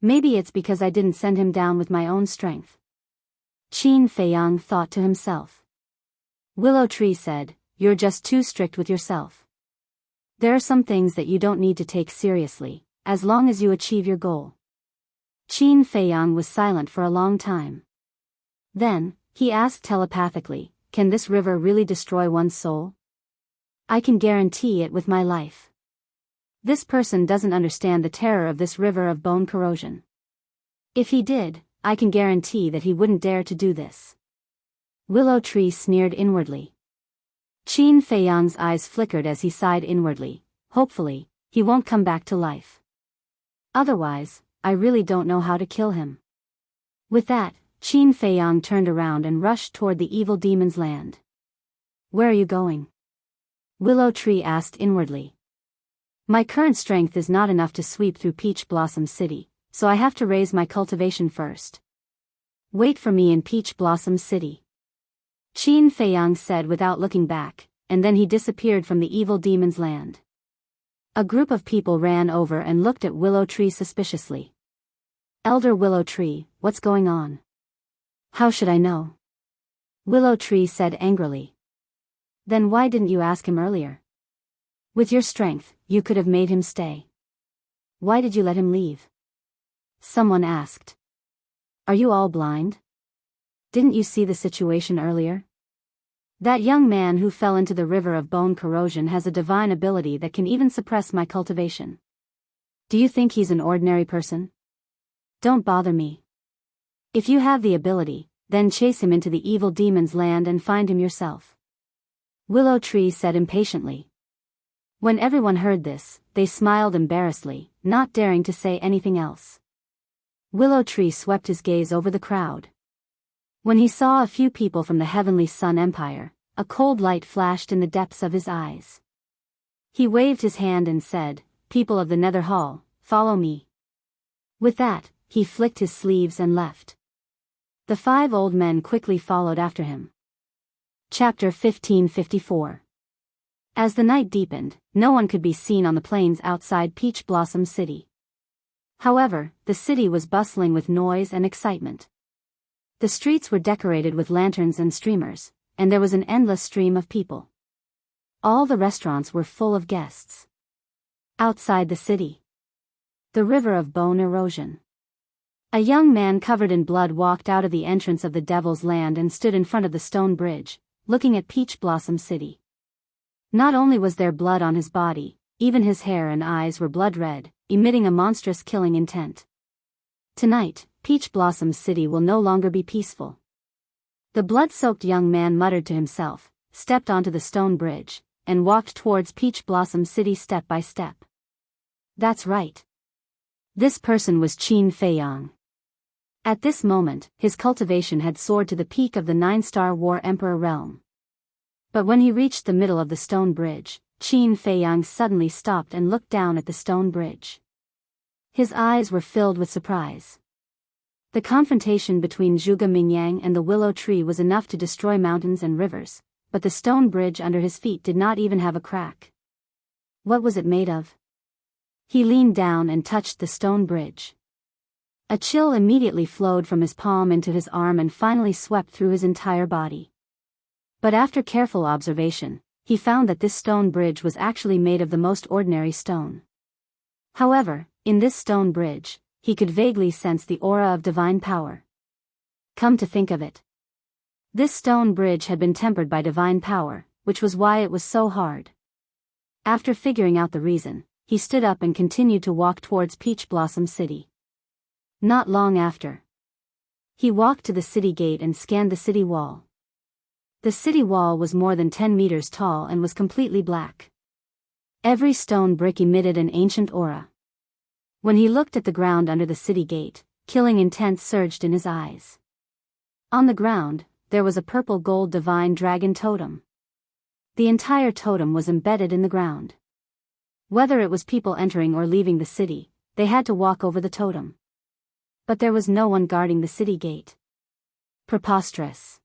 Maybe it's because I didn't send him down with my own strength." Qin Feiyang thought to himself. Willow Tree said, "You're just too strict with yourself. There are some things that you don't need to take seriously, as long as you achieve your goal." Qin Feiyang was silent for a long time. Then, he asked telepathically, "Can this river really destroy one's soul?" "I can guarantee it with my life. This person doesn't understand the terror of this river of bone corrosion. If he did, I can guarantee that he wouldn't dare to do this." Willow Tree sneered inwardly. Qin Feiyang's eyes flickered as he sighed inwardly. Hopefully, he won't come back to life. Otherwise, I really don't know how to kill him. With that, Qin Feiyang turned around and rushed toward the evil demon's land. "Where are you going?" Willow Tree asked inwardly. My current strength is not enough to sweep through Peach Blossom City, so I have to raise my cultivation first. Wait for me in Peach Blossom City. Qin Feiyang said without looking back, and then he disappeared from the evil demon's land. A group of people ran over and looked at Willow Tree suspiciously. Elder Willow Tree, what's going on? How should I know? Willow Tree said angrily. Then why didn't you ask him earlier? With your strength, you could have made him stay. Why did you let him leave? Someone asked. Are you all blind? Didn't you see the situation earlier? That young man who fell into the river of bone corrosion has a divine ability that can even suppress my cultivation. Do you think he's an ordinary person? Don't bother me. If you have the ability, then chase him into the evil demon's land and find him yourself. Willow Tree said impatiently. When everyone heard this, they smiled embarrassedly, not daring to say anything else. Willow Tree swept his gaze over the crowd. When he saw a few people from the Heavenly Sun Empire, a cold light flashed in the depths of his eyes. He waved his hand and said, "People of the Nether Hall, follow me." With that, he flicked his sleeves and left. The 5 old men quickly followed after him. Chapter 1554. As the night deepened, no one could be seen on the plains outside Peach Blossom City. However, the city was bustling with noise and excitement. The streets were decorated with lanterns and streamers, and there was an endless stream of people. All the restaurants were full of guests. Outside the city, the river of bone erosion. A young man covered in blood walked out of the entrance of the Devil's Land and stood in front of the stone bridge, looking at Peach Blossom City. Not only was there blood on his body, even his hair and eyes were blood red, emitting a monstrous killing intent. Tonight, Peach Blossom City will no longer be peaceful. The blood-soaked young man muttered to himself, stepped onto the stone bridge, and walked towards Peach Blossom City step by step. That's right. This person was Qin Feiyang. At this moment, his cultivation had soared to the peak of the 9-star War Emperor realm. But when he reached the middle of the stone bridge, Qin Feiyang suddenly stopped and looked down at the stone bridge. His eyes were filled with surprise. The confrontation between Zhuge Mingyang and the willow tree was enough to destroy mountains and rivers, but the stone bridge under his feet did not even have a crack. What was it made of? He leaned down and touched the stone bridge. A chill immediately flowed from his palm into his arm and finally swept through his entire body. But after careful observation, he found that this stone bridge was actually made of the most ordinary stone. However, in this stone bridge, he could vaguely sense the aura of divine power. Come to think of it, this stone bridge had been tempered by divine power, which was why it was so hard. After figuring out the reason, he stood up and continued to walk towards Peach Blossom City. Not long after, he walked to the city gate and scanned the city wall. The city wall was more than 10 meters tall and was completely black. Every stone brick emitted an ancient aura. When he looked at the ground under the city gate, killing intent surged in his eyes. On the ground, there was a purple gold divine dragon totem. The entire totem was embedded in the ground. Whether it was people entering or leaving the city, they had to walk over the totem. But there was no one guarding the city gate. Preposterous.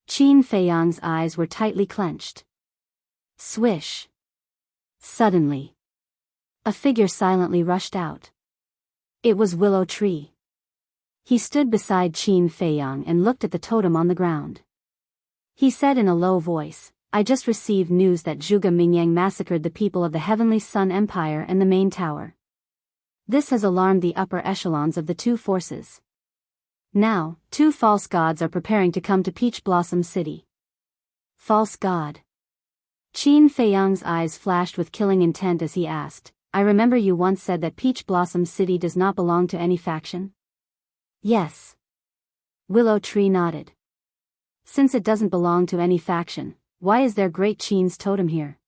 Qin Feiyang's eyes were tightly clenched. Swish. Suddenly, a figure silently rushed out. It was Willow Tree. He stood beside Qin Feiyang and looked at the totem on the ground. He said in a low voice, "I just received news that Zhuge Mingyang massacred the people of the Heavenly Sun Empire and the main tower. This has alarmed the upper echelons of the two forces. Now, 2 false gods are preparing to come to Peach Blossom City." False god. Qin Feiyang's eyes flashed with killing intent as he asked, "I remember you once said that Peach Blossom City does not belong to any faction?" "Yes." Willow Tree nodded. "Since it doesn't belong to any faction, why is there Great Qin's totem here?"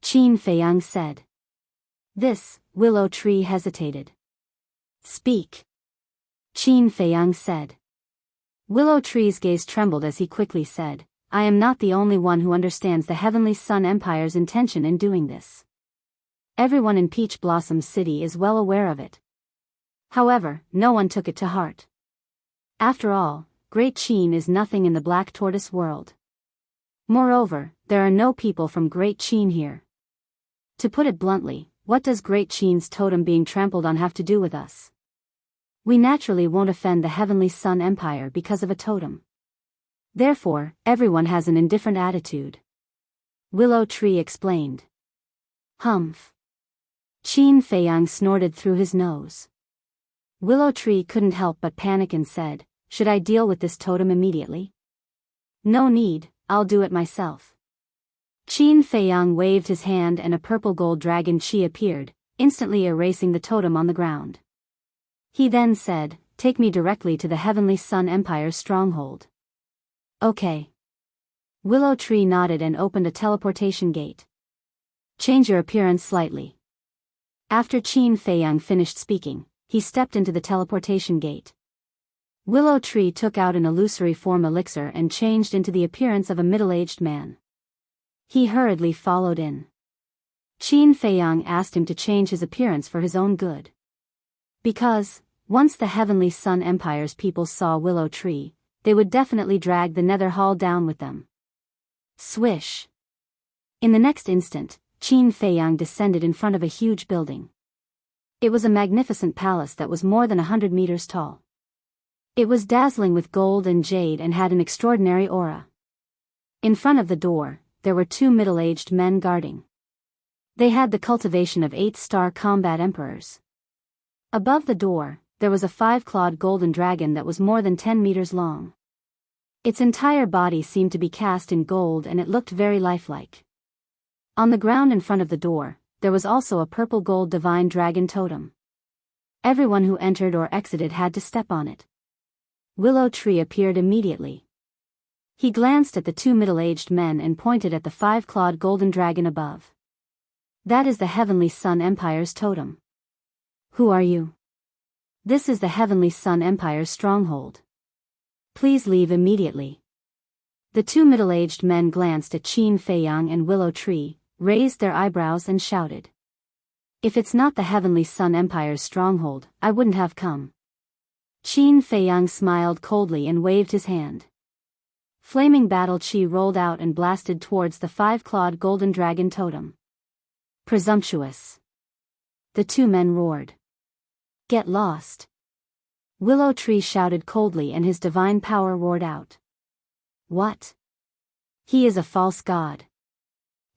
Qin Feiyang said. This, Willow Tree hesitated. "Speak." Qin Feiyang said. Willow Tree's gaze trembled as he quickly said, "I am not the only one who understands the Heavenly Sun Empire's intention in doing this. Everyone in Peach Blossom City is well aware of it. However, no one took it to heart. After all, Great Sheen is nothing in the Black Tortoise world. Moreover, there are no people from Great Sheen here. To put it bluntly, what does Great Sheen's totem being trampled on have to do with us? We naturally won't offend the Heavenly Sun Empire because of a totem. Therefore, everyone has an indifferent attitude. Willow Tree explained. Humph. Qin Feiyang snorted through his nose. Willow Tree couldn't help but panic and said, should I deal with this totem immediately? No need, I'll do it myself. Qin Feiyang waved his hand and a purple gold dragon chi appeared, instantly erasing the totem on the ground. He then said, take me directly to the Heavenly Sun Empire's stronghold. Okay. Willow Tree nodded and opened a teleportation gate. Change your appearance slightly. After Qin Feiyang finished speaking, he stepped into the teleportation gate. Willow Tree took out an illusory form elixir and changed into the appearance of a middle-aged man. He hurriedly followed in. Qin Feiyang asked him to change his appearance for his own good. Because, once the Heavenly Sun Empire's people saw Willow Tree, they would definitely drag the Nether Hall down with them. Swish. In the next instant, Qin Feiyang descended in front of a huge building. It was a magnificent palace that was more than 100 meters tall. It was dazzling with gold and jade and had an extraordinary aura. In front of the door, there were 2 middle-aged men guarding. They had the cultivation of 8-star combat emperors. Above the door, there was a 5-clawed golden dragon that was more than 10 meters long. Its entire body seemed to be cast in gold and it looked very lifelike. On the ground in front of the door, there was also a purple gold divine dragon totem. Everyone who entered or exited had to step on it. Willow Tree appeared immediately. He glanced at the 2 middle-aged men and pointed at the 5-clawed golden dragon above. That is the Heavenly Sun Empire's totem. Who are you? This is the Heavenly Sun Empire's stronghold. Please leave immediately. The 2 middle-aged men glanced at Qin Feiyang and Willow Tree, raised their eyebrows and shouted. If it's not the Heavenly Sun Empire's stronghold, I wouldn't have come. Qin Feiyang smiled coldly and waved his hand. Flaming battle chi rolled out and blasted towards the 5-clawed golden dragon totem. Presumptuous. The 2 men roared. Get lost. Willow Tree shouted coldly and his divine power roared out. What? He is a false god.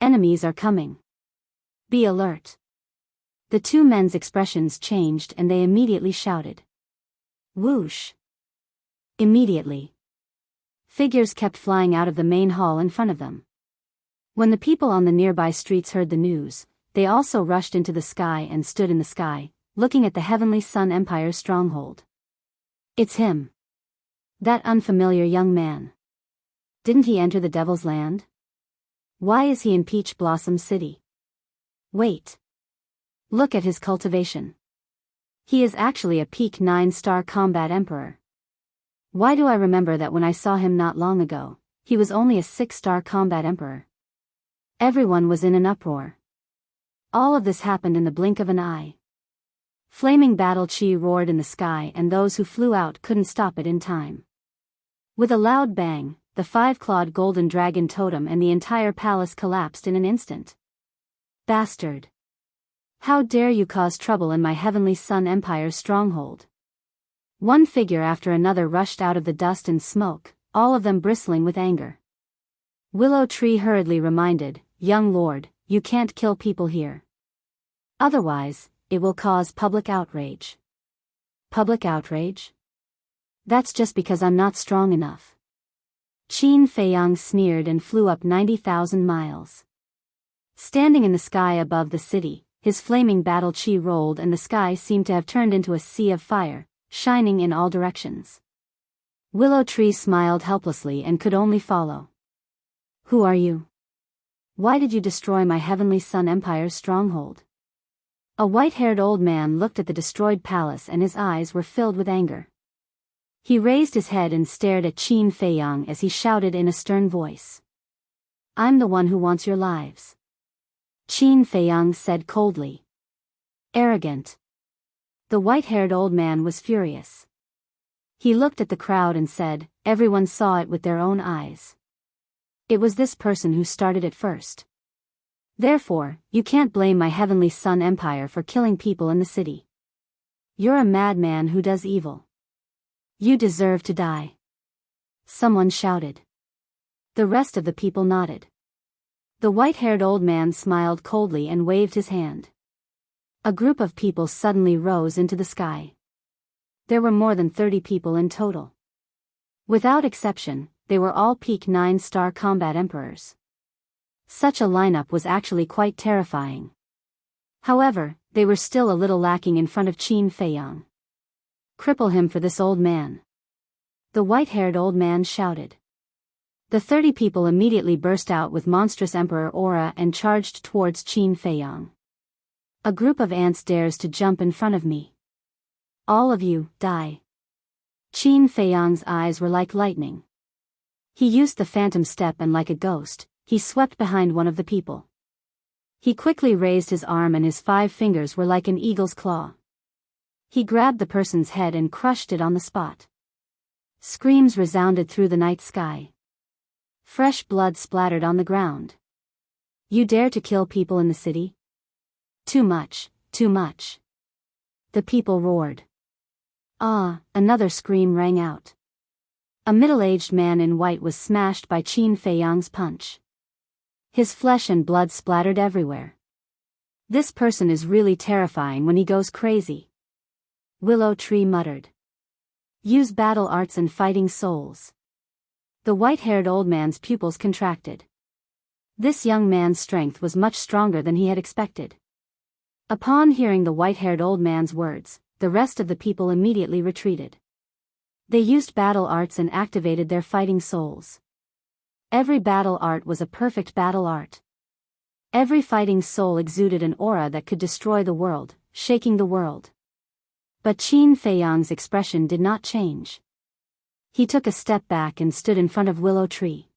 Enemies are coming. Be alert. The 2 men's expressions changed and they immediately shouted. Whoosh. Immediately. Figures kept flying out of the main hall in front of them. When the people on the nearby streets heard the news, they also rushed into the sky and stood in the sky, looking at the Heavenly Sun Empire's stronghold. It's him. That unfamiliar young man. Didn't he enter the Devil's Land? Why is he in Peach Blossom City? Wait. Look at his cultivation. He is actually a peak 9-star combat emperor. Why do I remember that when I saw him not long ago, he was only a 6-star combat emperor? Everyone was in an uproar. All of this happened in the blink of an eye. Flaming battle chi roared in the sky and those who flew out couldn't stop it in time. With a loud bang, the 5-clawed golden dragon totem and the entire palace collapsed in an instant. Bastard! How dare you cause trouble in my Heavenly Sun Empire's stronghold? One figure after another rushed out of the dust and smoke, all of them bristling with anger. Willow Tree hurriedly reminded, Young Lord, you can't kill people here. Otherwise, it will cause public outrage. Public outrage? That's just because I'm not strong enough. Qin Feiyang sneered and flew up 90,000 miles. Standing in the sky above the city, his flaming battle chi rolled and the sky seemed to have turned into a sea of fire, shining in all directions. Willow Tree smiled helplessly and could only follow. Who are you? Why did you destroy my Heavenly Sun Empire's stronghold? A white-haired old man looked at the destroyed palace and his eyes were filled with anger. He raised his head and stared at Qin Feiyang as he shouted in a stern voice. I'm the one who wants your lives. Qin Feiyang said coldly. Arrogant. The white-haired old man was furious. He looked at the crowd and said, everyone saw it with their own eyes. It was this person who started it first. Therefore, you can't blame my Heavenly Sun Empire for killing people in the city. You're a madman who does evil. You deserve to die. Someone shouted. The rest of the people nodded. The white-haired old man smiled coldly and waved his hand. A group of people suddenly rose into the sky. There were more than 30 people in total. Without exception, they were all peak 9-star combat emperors. Such a lineup was actually quite terrifying. However, they were still a little lacking in front of Qin Feiyang. Cripple him for this old man. The white-haired old man shouted. The 30 people immediately burst out with monstrous emperor aura and charged towards Qin Feiyang. A group of ants dares to jump in front of me. All of you, die. Qin Feiyang's eyes were like lightning. He used the phantom step and like a ghost, he swept behind one of the people. He quickly raised his arm and his 5 fingers were like an eagle's claw. He grabbed the person's head and crushed it on the spot. Screams resounded through the night sky. Fresh blood splattered on the ground. You dare to kill people in the city? Too much, too much. The people roared. Ah, another scream rang out. A middle-aged man in white was smashed by Qin Feiyang's punch. His flesh and blood splattered everywhere. This person is really terrifying when he goes crazy. Willow Tree muttered. Use battle arts and fighting souls. The white-haired old man's pupils contracted. This young man's strength was much stronger than he had expected. Upon hearing the white-haired old man's words, the rest of the people immediately retreated. They used battle arts and activated their fighting souls. Every battle art was a perfect battle art. Every fighting soul exuded an aura that could destroy the world, shaking the world. But Qin Feiyang's expression did not change. He took a step back and stood in front of Willow Tree.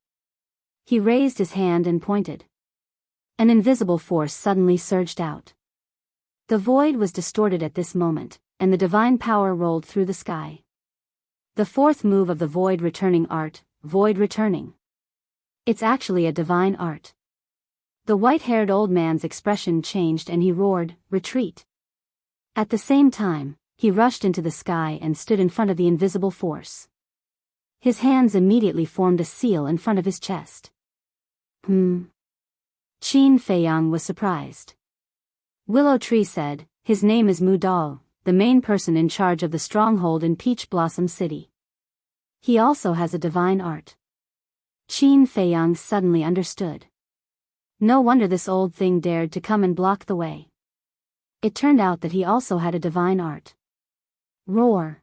He raised his hand and pointed. An invisible force suddenly surged out. The void was distorted at this moment, and the divine power rolled through the sky. The fourth move of the void returning art, void returning. It's actually a divine art. The white-haired old man's expression changed and he roared, retreat. At the same time, he rushed into the sky and stood in front of the invisible force. His hands immediately formed a seal in front of his chest. Qin Feiyang was surprised. Willow Tree said, his name is Mu Dao, the main person in charge of the stronghold in Peach Blossom City. He also has a divine art. Qin Feiyang suddenly understood. No wonder this old thing dared to come and block the way. It turned out that he also had a divine art. Roar.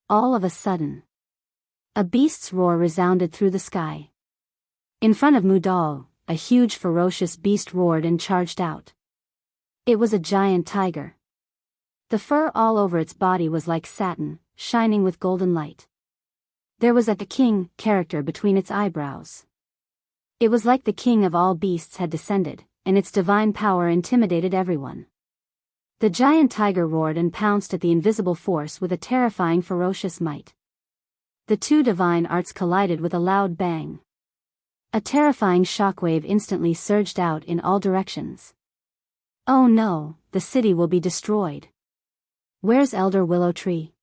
All of a sudden, a beast's roar resounded through the sky. In front of Mu Dao, a huge ferocious beast roared and charged out. It was a giant tiger. The fur all over its body was like satin, shining with golden light. There was a king character between its eyebrows. It was like the king of all beasts had descended, and its divine power intimidated everyone. The giant tiger roared and pounced at the invisible force with a terrifying ferocious might. The two divine arts collided with a loud bang. A terrifying shockwave instantly surged out in all directions. Oh no, the city will be destroyed. Where's Elder Willow Tree?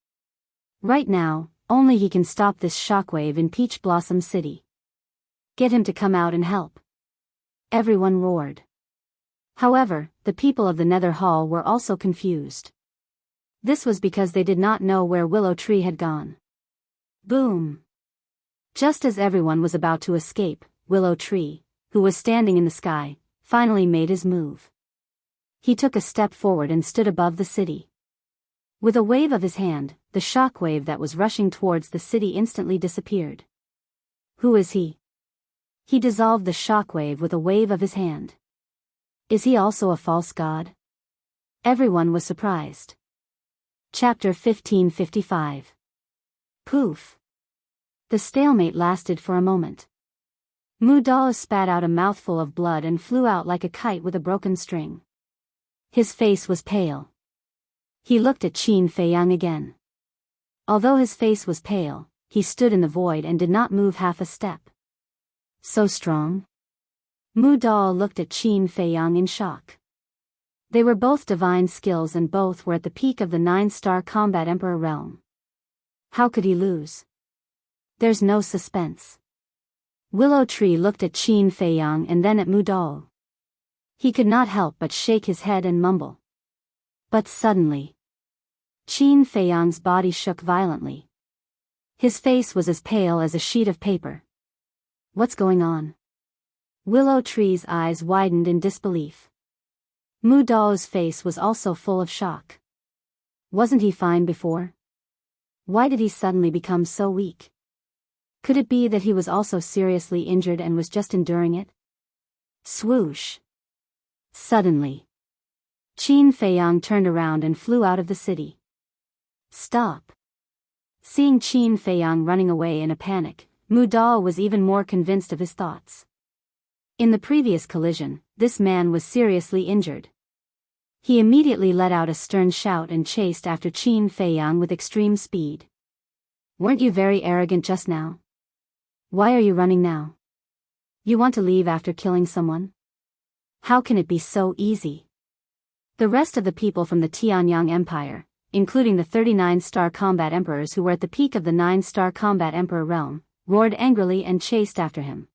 Right now, only he can stop this shockwave in Peach Blossom City. Get him to come out and help. Everyone roared. However, the people of the Nether Hall were also confused. This was because they did not know where Willow Tree had gone. Boom! Just as everyone was about to escape, Willow Tree, who was standing in the sky, finally made his move. He took a step forward and stood above the city. With a wave of his hand, the shockwave that was rushing towards the city instantly disappeared. Who is he? He dissolved the shockwave with a wave of his hand. Is he also a false god? Everyone was surprised. Chapter 1555. Poof. The stalemate lasted for a moment. Mu Dao spat out a mouthful of blood and flew out like a kite with a broken string. His face was pale. He looked at Qin Feiyang again. Although his face was pale, he stood in the void and did not move half a step. So strong? Mu Dao looked at Qin Feiyang in shock. They were both divine skills and both were at the peak of the 9-star combat emperor realm. How could he lose? There's no suspense. Willow Tree looked at Qin Feiyang and then at Mu Dao. He could not help but shake his head and mumble. But suddenly, Qin Feiyang's body shook violently. His face was as pale as a sheet of paper. What's going on? Willow Tree's eyes widened in disbelief. Mu Dao's face was also full of shock. Wasn't he fine before? Why did he suddenly become so weak? Could it be that he was also seriously injured and was just enduring it? Swoosh! Suddenly, Qin Feiyang turned around and flew out of the city. Stop! Seeing Qin Feiyang running away in a panic, Mu Dao was even more convinced of his thoughts. In the previous collision, this man was seriously injured. He immediately let out a stern shout and chased after Qin Feiyang with extreme speed. Weren't you very arrogant just now? Why are you running now? You want to leave after killing someone? How can it be so easy? The rest of the people from the Tianyang Empire, including the 39-star combat emperors who were at the peak of the 9-star combat emperor realm, roared angrily and chased after him.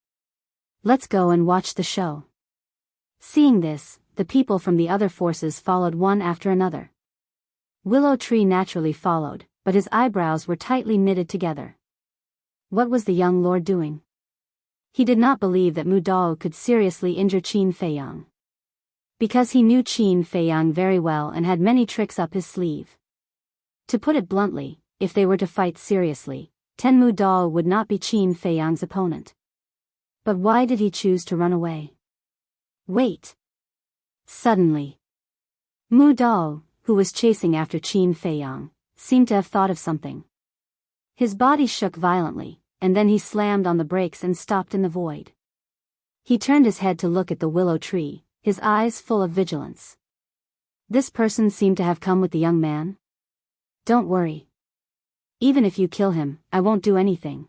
Let's go and watch the show. Seeing this, the people from the other forces followed one after another. Willow Tree naturally followed, but his eyebrows were tightly knitted together. What was the young lord doing? He did not believe that Mu Dao could seriously injure Qin Feiyang. Because he knew Qin Feiyang very well and had many tricks up his sleeve. To put it bluntly, if they were to fight seriously, Mu Dao would not be Qin Feiyang's opponent. But why did he choose to run away? Wait! Suddenly, Mu Dao, who was chasing after Qin Feiyang, seemed to have thought of something. His body shook violently, and then he slammed on the brakes and stopped in the void. He turned his head to look at the willow tree, his eyes full of vigilance. This person seemed to have come with the young man. Don't worry. Even if you kill him, I won't do anything.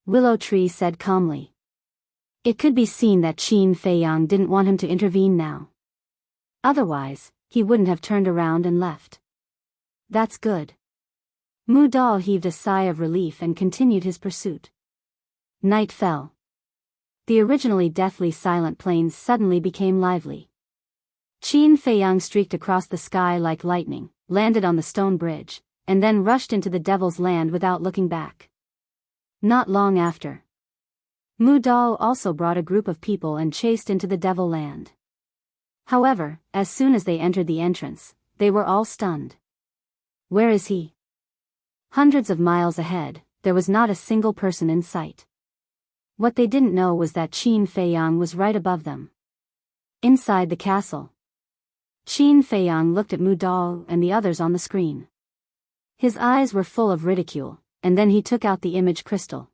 Willow Tree said calmly. It could be seen that Qin Feiyang didn't want him to intervene now. Otherwise, he wouldn't have turned around and left. That's good. Mu Dao heaved a sigh of relief and continued his pursuit. Night fell. The originally deathly silent plains suddenly became lively. Qin Feiyang streaked across the sky like lightning, landed on the stone bridge, and then rushed into the Devil's Land without looking back. Not long after, Mu Dao also brought a group of people and chased into the Devil Land. However, as soon as they entered the entrance, they were all stunned. Where is he? Hundreds of miles ahead, there was not a single person in sight. What they didn't know was that Qin Feiyang was right above them. Inside the castle, Qin Feiyang looked at Mu Dao and the others on the screen. His eyes were full of ridicule, and then he took out the image crystal.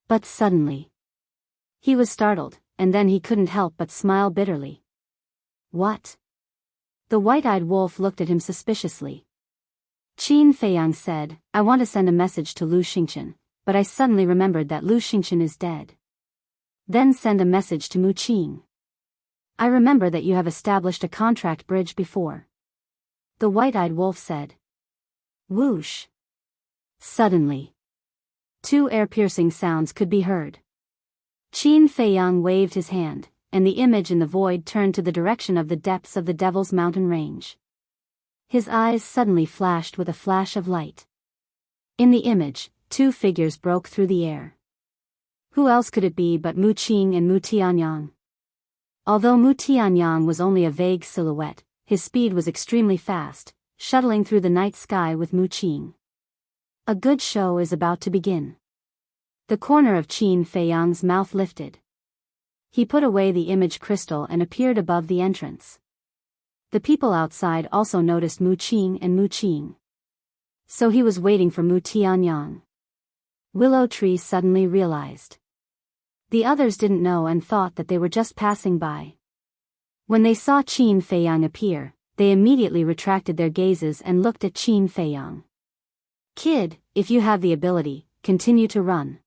But suddenly, he was startled, and then he couldn't help but smile bitterly. What? The white-eyed wolf looked at him suspiciously. Qin Feiyang said, I want to send a message to Lu Xingqian, but I suddenly remembered that Lu Xingqian is dead. Then send a message to Mu Qing. I remember that you have established a contract bridge before. The white-eyed wolf said. Whoosh! Suddenly, two air-piercing sounds could be heard. Qin Feiyang waved his hand, and the image in the void turned to the direction of the depths of the Devil's Mountain Range. His eyes suddenly flashed with a flash of light. In the image, two figures broke through the air. Who else could it be but Mu Qing and Mu Tianyang? Although Mu Tianyang was only a vague silhouette, his speed was extremely fast, shuttling through the night sky with Mu Qing. A good show is about to begin. The corner of Qin Feiyang's mouth lifted. He put away the image crystal and appeared above the entrance. The people outside also noticed Mu Qing and Mu Qing. So he was waiting for Mu Tianyang. Willow Tree suddenly realized. The others didn't know and thought that they were just passing by. When they saw Qin Feiyang appear, they immediately retracted their gazes and looked at Qin Feiyang. Kid, if you have the ability, continue to run.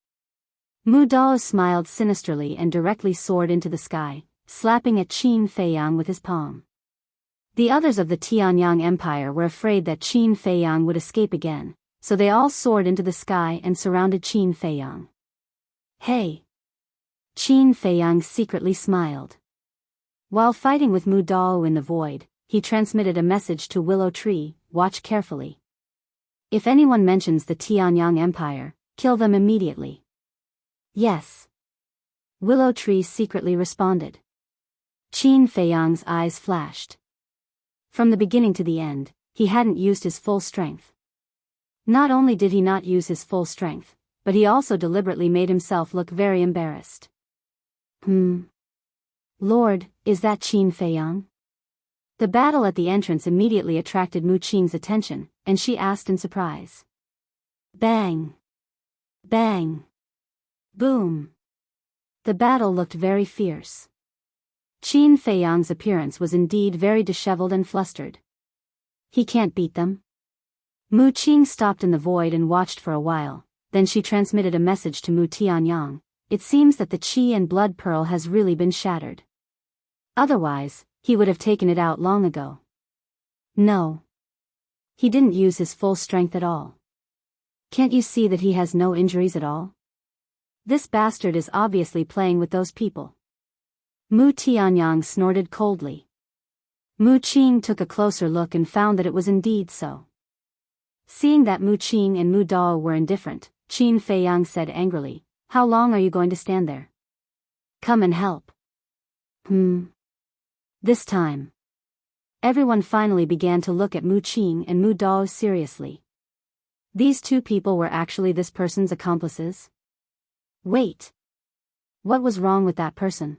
Mu Dao smiled sinisterly and directly soared into the sky, slapping at Qin Feiyang with his palm. The others of the Tianyang Empire were afraid that Qin Feiyang would escape again, so they all soared into the sky and surrounded Qin Feiyang. Hey! Qin Feiyang secretly smiled. While fighting with Mu Dao in the void, he transmitted a message to Willow Tree, watch carefully. If anyone mentions the Tianyang Empire, kill them immediately. Yes. Willow Tree secretly responded. Qin Feiyang's eyes flashed. From the beginning to the end, he hadn't used his full strength. Not only did he not use his full strength, but he also deliberately made himself look very embarrassed. Lord, is that Qin Feiyang? The battle at the entrance immediately attracted Mu Qing's attention, and she asked in surprise. Bang! Bang! Boom! The battle looked very fierce. Qin Feiyang's appearance was indeed very disheveled and flustered. He can't beat them? Mu Qing stopped in the void and watched for a while, then she transmitted a message to Mu Tianyang. It seems that the Qi and Blood Pearl has really been shattered. Otherwise, he would have taken it out long ago. No. He didn't use his full strength at all. Can't you see that he has no injuries at all? This bastard is obviously playing with those people. Mu Tianyang snorted coldly. Mu Qing took a closer look and found that it was indeed so. Seeing that Mu Qing and Mu Dao were indifferent, Qin Feiyang said angrily, how long are you going to stand there? Come and help. This time. Everyone finally began to look at Mu Qing and Mu Dao seriously. These two people were actually this person's accomplices? Wait. What was wrong with that person?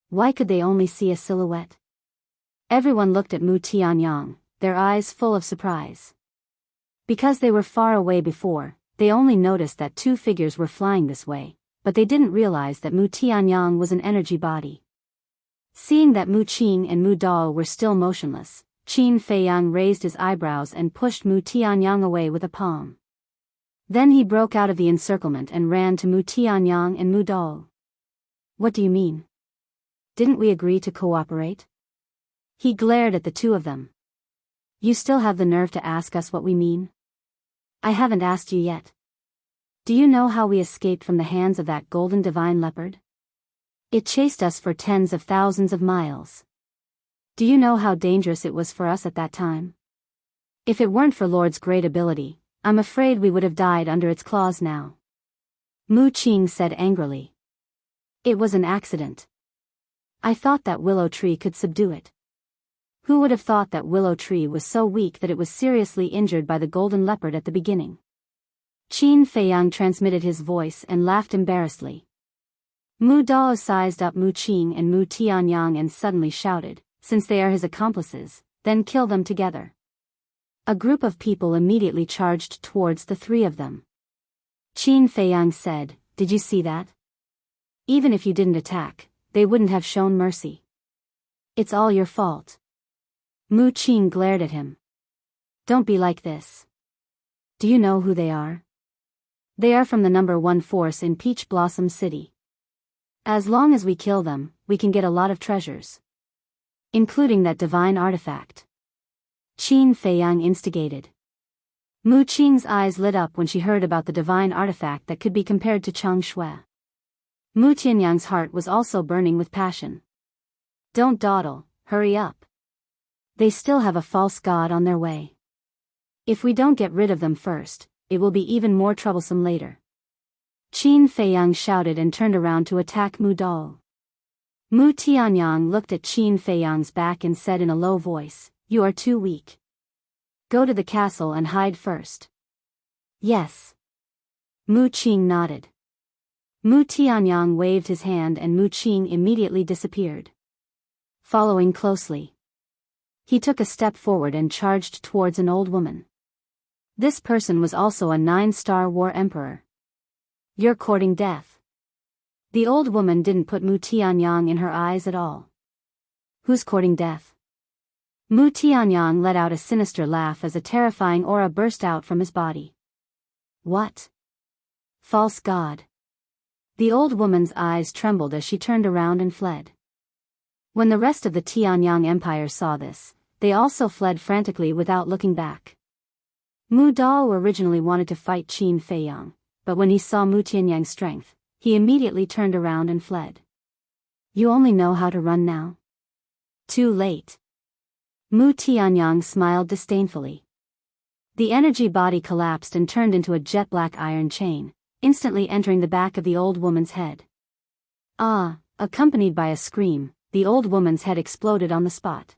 Why could they only see a silhouette? Everyone looked at Mu Tianyang, their eyes full of surprise. Because they were far away before, they only noticed that two figures were flying this way, but they didn't realize that Mu Tianyang was an energy body. Seeing that Mu Qing and Mu Dao were still motionless, Qin Feiyang raised his eyebrows and pushed Mu Tianyang away with a palm. Then he broke out of the encirclement and ran to Mu Tianyang and Mu Dao. What do you mean? Didn't we agree to cooperate? He glared at the two of them. You still have the nerve to ask us what we mean? I haven't asked you yet. Do you know how we escaped from the hands of that golden divine leopard? It chased us for tens of thousands of miles. Do you know how dangerous it was for us at that time? If it weren't for Lord's great ability, I'm afraid we would have died under its claws now. Mu Qing said angrily. It was an accident. I thought that Willow Tree could subdue it. Who would have thought that Willow Tree was so weak that it was seriously injured by the golden leopard at the beginning? Qin Feiyang transmitted his voice and laughed embarrassedly. Mu Dao sized up Mu Qing and Mu Tianyang and suddenly shouted, since they are his accomplices, then kill them together. A group of people immediately charged towards the three of them. Qin Feiyang said, did you see that? Even if you didn't attack, they wouldn't have shown mercy. It's all your fault. Mu Qing glared at him. Don't be like this. Do you know who they are? They are from the number 1 force in Peach Blossom City. As long as we kill them, we can get a lot of treasures. Including that divine artifact. Qin Feiyang instigated. Mu Qing's eyes lit up when she heard about the divine artifact that could be compared to Chang Shui. Mu Tianyang's heart was also burning with passion. Don't dawdle, hurry up. They still have a false god on their way. If we don't get rid of them first, it will be even more troublesome later. Qin Feiyang shouted and turned around to attack Mu Dao. Mu Tianyang looked at Qin Feiyang's back and said in a low voice, you are too weak. Go to the castle and hide first. Yes. Mu Qing nodded. Mu Tianyang waved his hand and Mu Qing immediately disappeared. Following closely. He took a step forward and charged towards an old woman. This person was also a 9-star war emperor. You're courting death. The old woman didn't put Mu Tianyang in her eyes at all. Who's courting death? Mu Tianyang let out a sinister laugh as a terrifying aura burst out from his body. What? False god. The old woman's eyes trembled as she turned around and fled. When the rest of the Tianyang Empire saw this, they also fled frantically without looking back. Mu Dao originally wanted to fight Qin Feiyang, but when he saw Mu Tianyang's strength, he immediately turned around and fled. You only know how to run now? Too late. Mu Tianyang smiled disdainfully. The energy body collapsed and turned into a jet-black iron chain, instantly entering the back of the old woman's head. Ah, accompanied by a scream, the old woman's head exploded on the spot.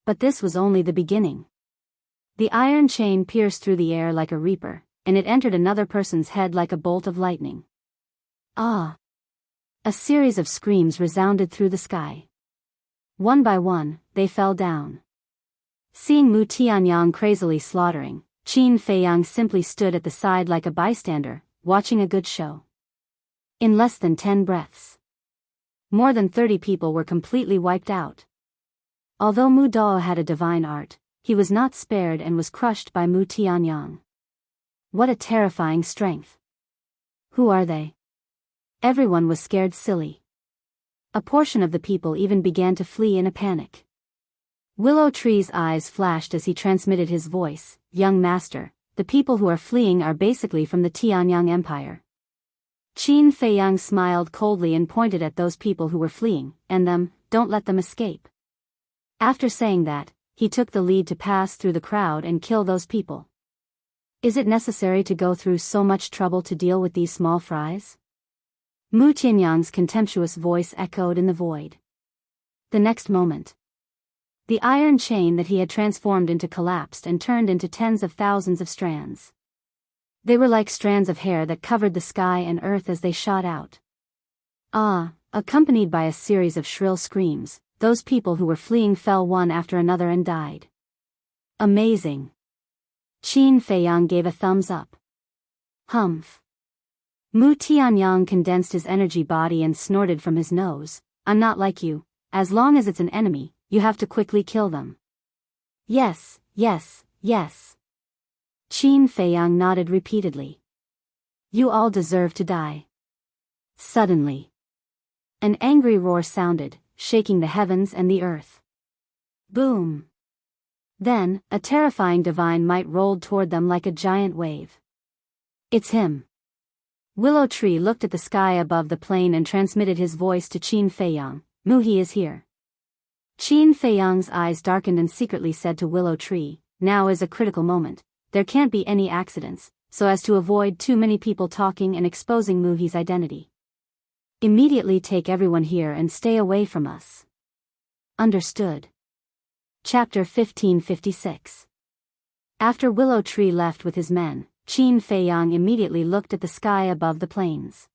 But this was only the beginning. The iron chain pierced through the air like a reaper, and it entered another person's head like a bolt of lightning. Ah! A series of screams resounded through the sky. One by one, they fell down. Seeing Mu Tianyang crazily slaughtering, Qin Feiyang simply stood at the side like a bystander, watching a good show. In less than 10 breaths, more than 30 people were completely wiped out. Although Mu Dao had a divine art, he was not spared and was crushed by Mu Tianyang. What a terrifying strength. Who are they? Everyone was scared silly. A portion of the people even began to flee in a panic. Willow Tree's eyes flashed as he transmitted his voice, "Young master, the people who are fleeing are basically from the Tianyang Empire." Qin Feiyang smiled coldly and pointed at those people who were fleeing, and don't let them escape. After saying that, he took the lead to pass through the crowd and kill those people. Is it necessary to go through so much trouble to deal with these small fries? Mu Tianyang's contemptuous voice echoed in the void. The next moment, the iron chain that he had transformed into collapsed and turned into tens of thousands of strands. They were like strands of hair that covered the sky and earth as they shot out. Ah, accompanied by a series of shrill screams, those people who were fleeing fell one after another and died. Amazing. Qin Feiyang gave a thumbs up. Humph. Mu Tianyang condensed his energy body and snorted from his nose. I'm not like you. As long as it's an enemy, you have to quickly kill them. Yes, yes, yes. Qin Feiyang nodded repeatedly. You all deserve to die. Suddenly, an angry roar sounded, shaking the heavens and the earth. Boom. Then, a terrifying divine might rolled toward them like a giant wave. It's him. Willow Tree looked at the sky above the plain and transmitted his voice to Qin Feiyang. Mu, he is here. Qin Feiyang's eyes darkened and secretly said to Willow Tree, now is a critical moment. There can't be any accidents, so as to avoid too many people talking and exposing Muhi's identity. Immediately take everyone here and stay away from us. Understood. Chapter 1556. After Willow Tree left with his men, Qin Feiyang immediately looked at the sky above the plains.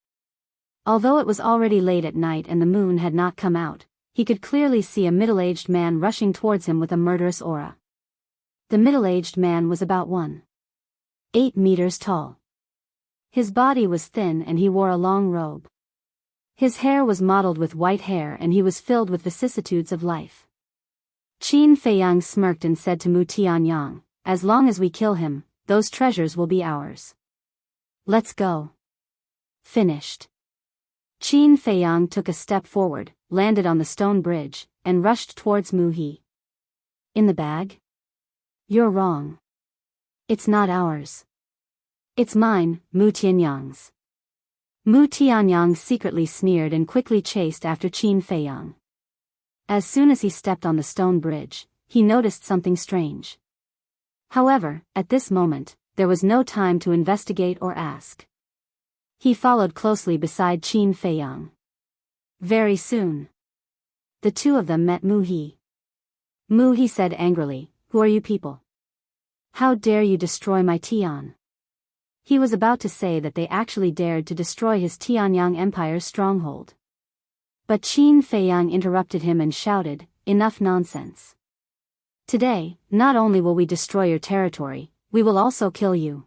Although it was already late at night and the moon had not come out, he could clearly see a middle-aged man rushing towards him with a murderous aura. The middle-aged man was about 1.8 meters tall. His body was thin and he wore a long robe. His hair was mottled with white hair and he was filled with vicissitudes of life. Qin Feiyang smirked and said to Mu Tianyang, as long as we kill him, those treasures will be ours. Let's go. Finished. Qin Feiyang took a step forward, landed on the stone bridge, and rushed towards Muhi. In the bag? You're wrong. It's not ours. It's mine, Mu Tianyang's. Mu Tianyang secretly sneered and quickly chased after Qin Feiyang. As soon as he stepped on the stone bridge, he noticed something strange. However, at this moment, there was no time to investigate or ask. He followed closely beside Qin Feiyang. Very soon, the two of them met Muhi. Muhi said angrily, who are you people? How dare you destroy my Tian? He was about to say that they actually dared to destroy his Tianyang Empire's stronghold. But Qin Feiyang interrupted him and shouted, enough nonsense. Today, not only will we destroy your territory, we will also kill you.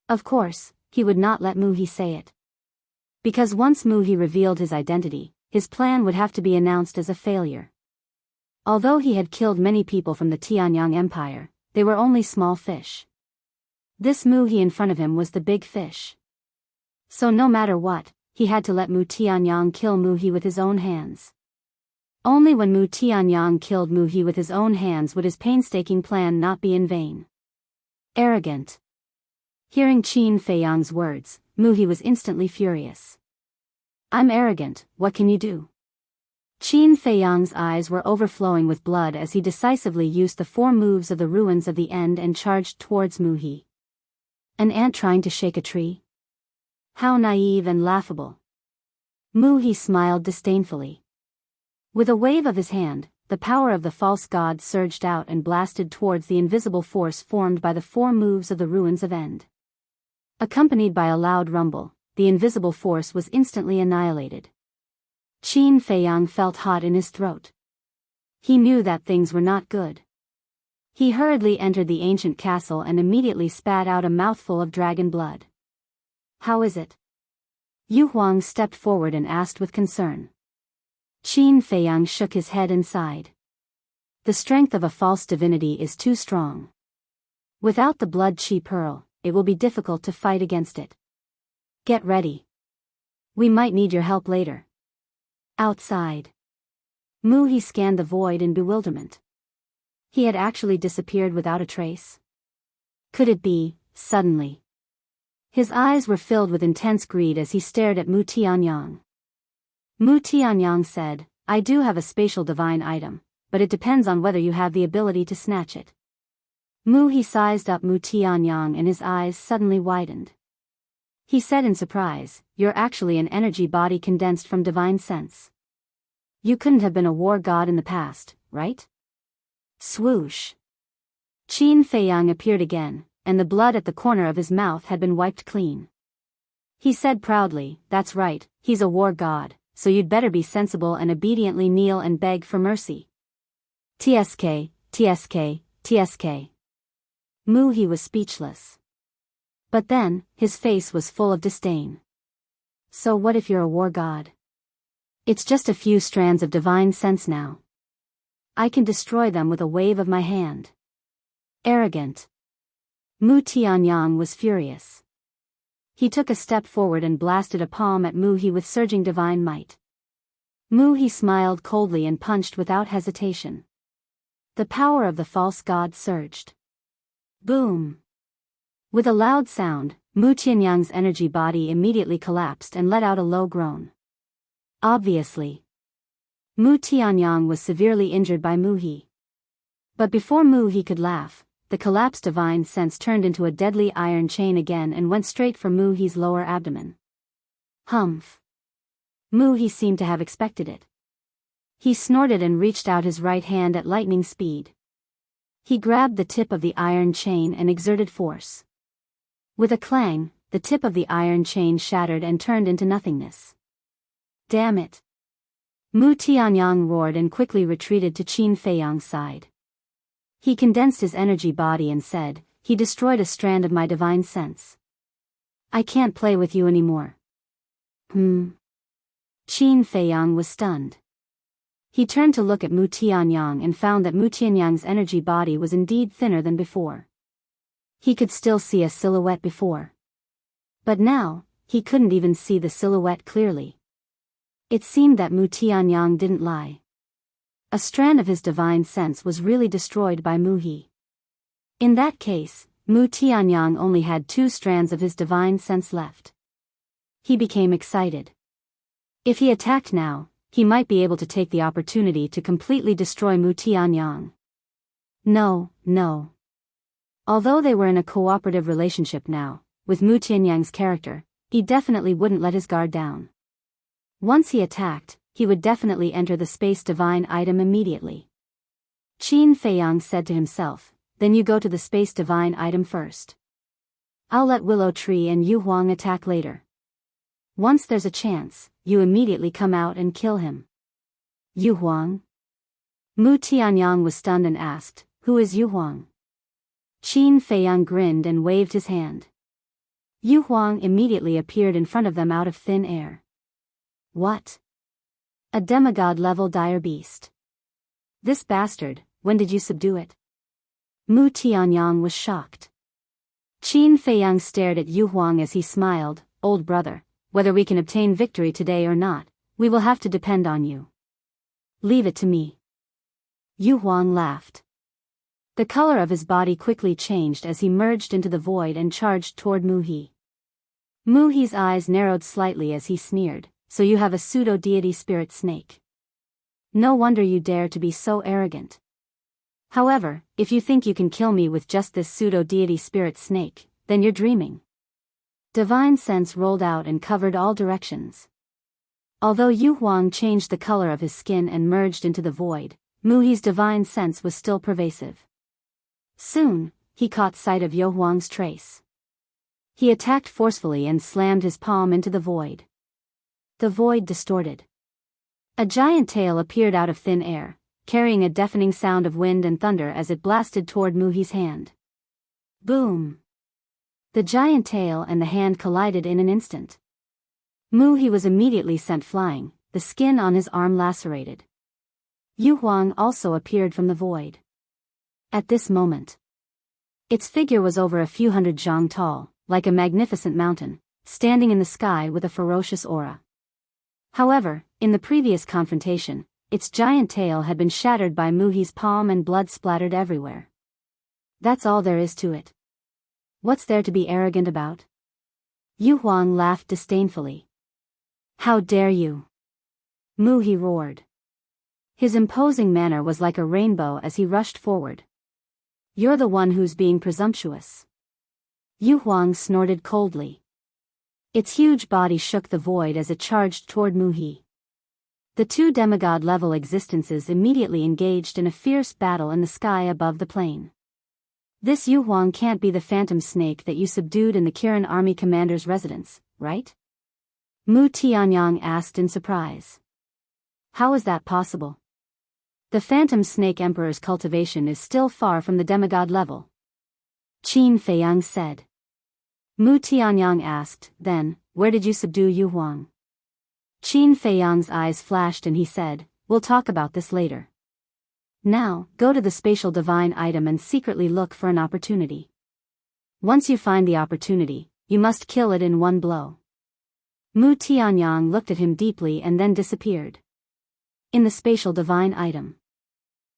Of course, he would not let Mu He say it. Because once Mu He revealed his identity, his plan would have to be announced as a failure. Although he had killed many people from the Tianyang Empire, they were only small fish. This Mu He in front of him was the big fish. So no matter what, he had to let Mu Tianyang kill Mu He with his own hands. Only when Mu Tianyang killed Mu He with his own hands would his painstaking plan not be in vain. Arrogant. Hearing Qin Feiyang's words, Mu He was instantly furious. I'm arrogant, what can you do? Qin Feiyang's eyes were overflowing with blood as he decisively used the 4 moves of the ruins of the end and charged towards Mu He. An ant trying to shake a tree? How naive and laughable. Mu He smiled disdainfully. With a wave of his hand, the power of the false god surged out and blasted towards the invisible force formed by the 4 moves of the ruins of end. Accompanied by a loud rumble, the invisible force was instantly annihilated. Qin Feiyang felt hot in his throat. He knew that things were not good. He hurriedly entered the ancient castle and immediately spat out a mouthful of dragon blood. How is it? Yu Huang stepped forward and asked with concern. Qin Feiyang shook his head and sighed. The strength of a false divinity is too strong. Without the blood chi pearl, it will be difficult to fight against it. Get ready. We might need your help later. Outside. Mu He scanned the void in bewilderment. He had actually disappeared without a trace. Could it be, suddenly? His eyes were filled with intense greed as he stared at Mu Tianyang. Mu Tianyang said, I do have a spatial divine item, but it depends on whether you have the ability to snatch it. Mu He sized up Mu Tianyang and his eyes suddenly widened. He said in surprise, You're actually an energy body condensed from divine sense. You couldn't have been a war god in the past, right? Swoosh. Qin Feiyang appeared again, and the blood at the corner of his mouth had been wiped clean. He said proudly, That's right, he's a war god, so you'd better be sensible and obediently kneel and beg for mercy. TSK, TSK, TSK. Mu He was speechless. But then, his face was full of disdain. So what if you're a war god? It's just a few strands of divine sense now. I can destroy them with a wave of my hand. Arrogant. Mu Tianyang was furious. He took a step forward and blasted a palm at Mu He with surging divine might. Mu He smiled coldly and punched without hesitation. The power of the false god surged. Boom! With a loud sound, Mu Tianyang's energy body immediately collapsed and let out a low groan. Obviously, Mu Tianyang was severely injured by Mu He. But before Mu He could laugh, the collapsed divine sense turned into a deadly iron chain again and went straight for Mu He's lower abdomen. Humph! Mu He seemed to have expected it. He snorted and reached out his right hand at lightning speed. He grabbed the tip of the iron chain and exerted force. With a clang, the tip of the iron chain shattered and turned into nothingness. Damn it! Mu Tianyang roared and quickly retreated to Qin Feiyang's side. He condensed his energy body and said, He destroyed a strand of my divine sense. I can't play with you anymore. Qin Feiyang was stunned. He turned to look at Mu Tianyang and found that Mu Tianyang's energy body was indeed thinner than before. He could still see a silhouette before. But now, he couldn't even see the silhouette clearly. It seemed that Mu Tianyang didn't lie. A strand of his divine sense was really destroyed by Mu He. In that case, Mu Tianyang only had 2 strands of his divine sense left. He became excited. If he attacked now, he might be able to take the opportunity to completely destroy Mu Tianyang. No. Although they were in a cooperative relationship now, with Mu Tianyang's character, he definitely wouldn't let his guard down. Once he attacked, he would definitely enter the space divine item immediately. Qin Feiyang said to himself, Then you go to the space divine item first. I'll let Willow Tree and Yu Huang attack later. Once there's a chance, you immediately come out and kill him. Yu Huang? Mu Tianyang was stunned and asked, Who is Yu Huang? Qin Feiyang grinned and waved his hand. Yu Huang immediately appeared in front of them out of thin air. What? A demigod-level dire beast. This bastard, when did you subdue it? Mu Tianyang was shocked. Qin Feiyang stared at Yu Huang as he smiled. Old brother, whether we can obtain victory today or not, we will have to depend on you. Leave it to me. Yu Huang laughed. The color of his body quickly changed as he merged into the void and charged toward Mu He. Mu He's eyes narrowed slightly as he sneered, so you have a pseudo-deity spirit snake. No wonder you dare to be so arrogant. However, if you think you can kill me with just this pseudo-deity spirit snake, then you're dreaming. Divine sense rolled out and covered all directions. Although Yu Huang changed the color of his skin and merged into the void, Mu He's divine sense was still pervasive. Soon, he caught sight of Yu Huang's trace. He attacked forcefully and slammed his palm into the void. The void distorted. A giant tail appeared out of thin air, carrying a deafening sound of wind and thunder as it blasted toward Mu He's hand. Boom! The giant tail and the hand collided in an instant. Mu He was immediately sent flying, the skin on his arm lacerated. Yu Huang also appeared from the void. At this moment, its figure was over a few hundred zhang tall, like a magnificent mountain, standing in the sky with a ferocious aura. However, in the previous confrontation, its giant tail had been shattered by Mu He's palm and blood splattered everywhere. That's all there is to it. What's there to be arrogant about? Yu Huang laughed disdainfully. How dare you? Mu He roared. His imposing manner was like a rainbow as he rushed forward. You're the one who's being presumptuous. Yu Huang snorted coldly. Its huge body shook the void as it charged toward Mu He. The two demigod-level existences immediately engaged in a fierce battle in the sky above the plain. This Yu Huang can't be the phantom snake that you subdued in the Kirin army commander's residence, right? Mu Tianyang asked in surprise. How is that possible? The phantom snake emperor's cultivation is still far from the demigod level. Qin Feiyang said. Mu Tianyang asked, then, where did you subdue Yu Huang? Qin Feiyang's eyes flashed and he said, we'll talk about this later. Now, go to the spatial divine item and secretly look for an opportunity. Once you find the opportunity, you must kill it in one blow. Mu Tianyang looked at him deeply and then disappeared. In the spatial divine item.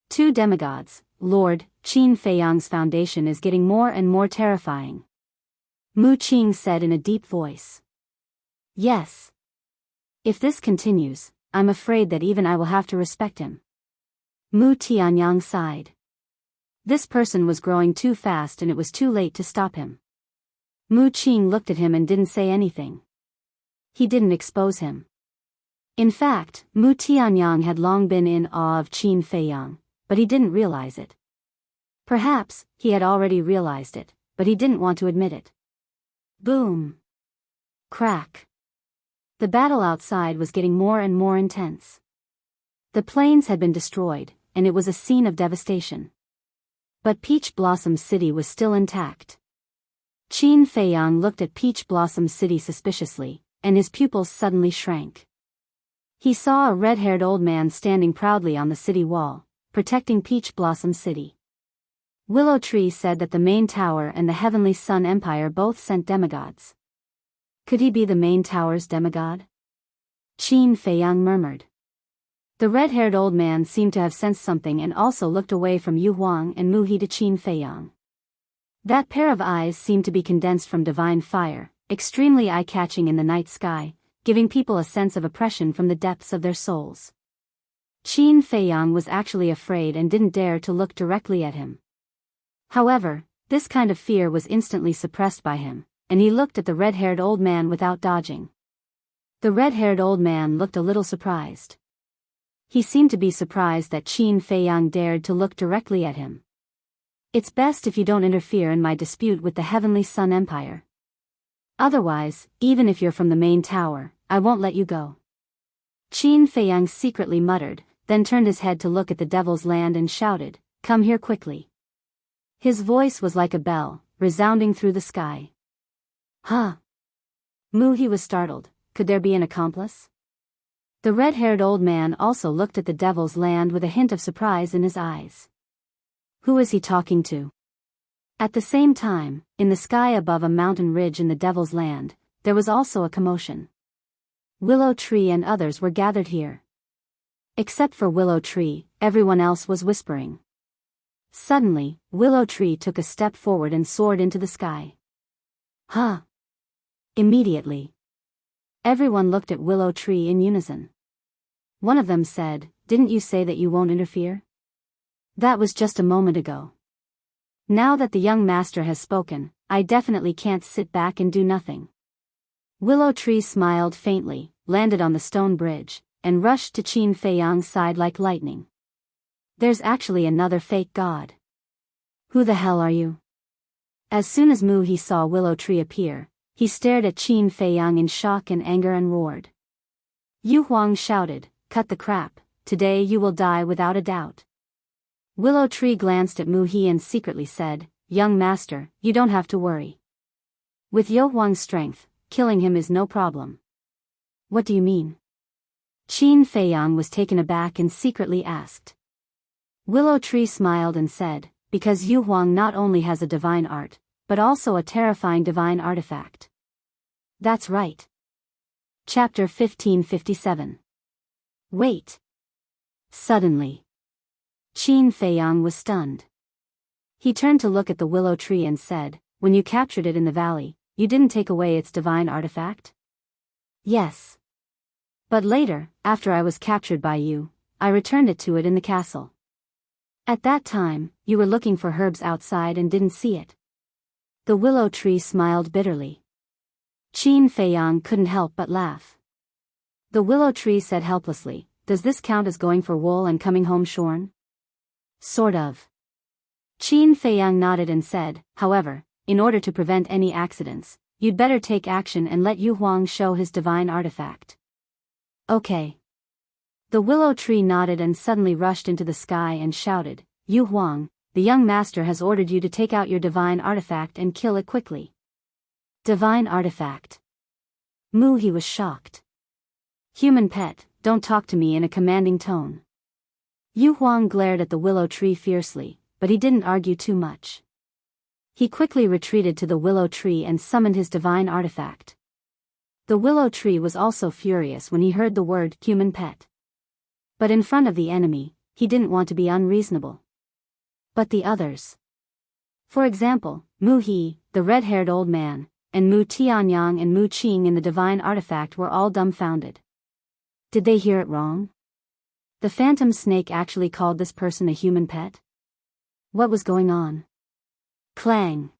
Two demigods, Lord, Qin Feiyang's foundation is getting more and more terrifying. Mu Qing said in a deep voice. Yes. If this continues, I'm afraid that even I will have to respect him. Mu Tianyang sighed. This person was growing too fast and it was too late to stop him. Mu Qing looked at him and didn't say anything. He didn't expose him. In fact, Mu Tianyang had long been in awe of Qin Feiyang, but he didn't realize it. Perhaps, he had already realized it, but he didn't want to admit it. Boom! Crack! The battle outside was getting more and more intense. The plains had been destroyed, and it was a scene of devastation. But Peach Blossom City was still intact. Qin Feiyang looked at Peach Blossom City suspiciously, and his pupils suddenly shrank. He saw a red-haired old man standing proudly on the city wall, protecting Peach Blossom City. Willow Tree said that the main tower and the Heavenly Sun Empire both sent demigods. Could he be the main tower's demigod? Qin Feiyang murmured. The red-haired old man seemed to have sensed something and also looked away from Yu Huang and Mu He to Qin Feiyang. That pair of eyes seemed to be condensed from divine fire, extremely eye-catching in the night sky, giving people a sense of oppression from the depths of their souls. Qin Feiyang was actually afraid and didn't dare to look directly at him. However, this kind of fear was instantly suppressed by him, and he looked at the red-haired old man without dodging. The red-haired old man looked a little surprised. He seemed to be surprised that Qin Feiyang dared to look directly at him. It's best if you don't interfere in my dispute with the Heavenly Sun Empire. Otherwise, even if you're from the main tower, I won't let you go. Qin Feiyang secretly muttered, then turned his head to look at the Devil's Land and shouted, "Come here quickly." His voice was like a bell, resounding through the sky. Huh? Mu-He was startled. Could there be an accomplice? The red-haired old man also looked at the Devil's Land with a hint of surprise in his eyes. Who is he talking to? At the same time, in the sky above a mountain ridge in the Devil's Land, there was also a commotion. Willow Tree and others were gathered here. Except for Willow Tree, everyone else was whispering. Suddenly, Willow Tree took a step forward and soared into the sky. Huh? Immediately, everyone looked at Willow Tree in unison. One of them said, "Didn't you say that you won't interfere? That was just a moment ago. Now that the young master has spoken, I definitely can't sit back and do nothing." Willow Tree smiled faintly, landed on the stone bridge, and rushed to Qin Fei Yang's side like lightning. There's actually another fake god. Who the hell are you? As soon as Mu-He saw Willow Tree appear, he stared at Qin Fei Yang in shock and anger and roared. Yu Huang shouted, "Cut the crap, today you will die without a doubt." Willow Tree glanced at Mu-He and secretly said, "Young master, you don't have to worry. With Yu Huang's strength, killing him is no problem." What do you mean? Qin Fei Yang was taken aback and secretly asked. Willow Tree smiled and said, "Because Yu Huang not only has a divine art, but also a terrifying divine artifact." That's right. Chapter 1557. Wait. Suddenly, Qin Fei Yang was stunned. He turned to look at the Willow Tree and said, "When you captured it in the valley, you didn't take away its divine artifact?" "Yes. But later, after I was captured by you, I returned it to it in the castle. At that time, you were looking for herbs outside and didn't see it." The Willow Tree smiled bitterly. Qin Fei Yang couldn't help but laugh. The Willow Tree said helplessly, "Does this count as going for wool and coming home shorn?" "Sort of." Qin Fei Yang nodded and said, "However, in order to prevent any accidents, you'd better take action and let Yu Huang show his divine artifact." "Okay." The Willow Tree nodded and suddenly rushed into the sky and shouted, "Yu Huang, the young master has ordered you to take out your divine artifact and kill it quickly." Divine artifact? Mu-He was shocked. "Human pet, don't talk to me in a commanding tone." Yu Huang glared at the Willow Tree fiercely, but he didn't argue too much. He quickly retreated to the Willow Tree and summoned his divine artifact. The Willow Tree was also furious when he heard the word human pet. But in front of the enemy, he didn't want to be unreasonable. But the others. For example, Mu-He, the red-haired old man, and Mu Tianyang and Mu Qing in the divine artifact were all dumbfounded. Did they hear it wrong? The phantom snake actually called this person a human pet? What was going on? Clang!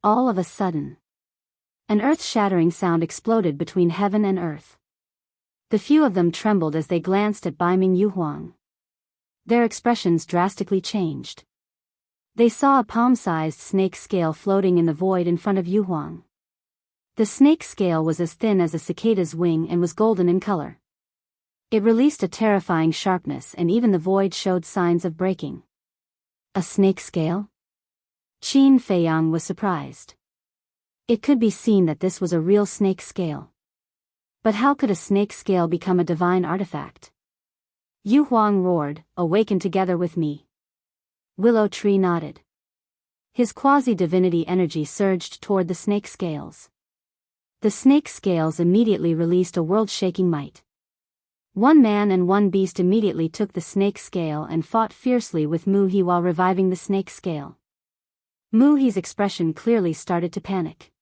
All of a sudden, an earth-shattering sound exploded between heaven and earth. The few of them trembled as they glanced at Baiming Yu Huang. Their expressions drastically changed. They saw a palm-sized snake scale floating in the void in front of Yu Huang. The snake scale was as thin as a cicada's wing and was golden in color. It released a terrifying sharpness and even the void showed signs of breaking. A snake scale? Qin Fei Yang was surprised. It could be seen that this was a real snake scale. But how could a snake scale become a divine artifact? Yu Huang roared, "Awaken together with me." Willow Tree nodded. His quasi-divinity energy surged toward the snake scales. The snake scales immediately released a world-shaking might. One man and one beast immediately took the snake scale and fought fiercely with Mu-He while reviving the snake scale. Mu-He's expression clearly started to panic.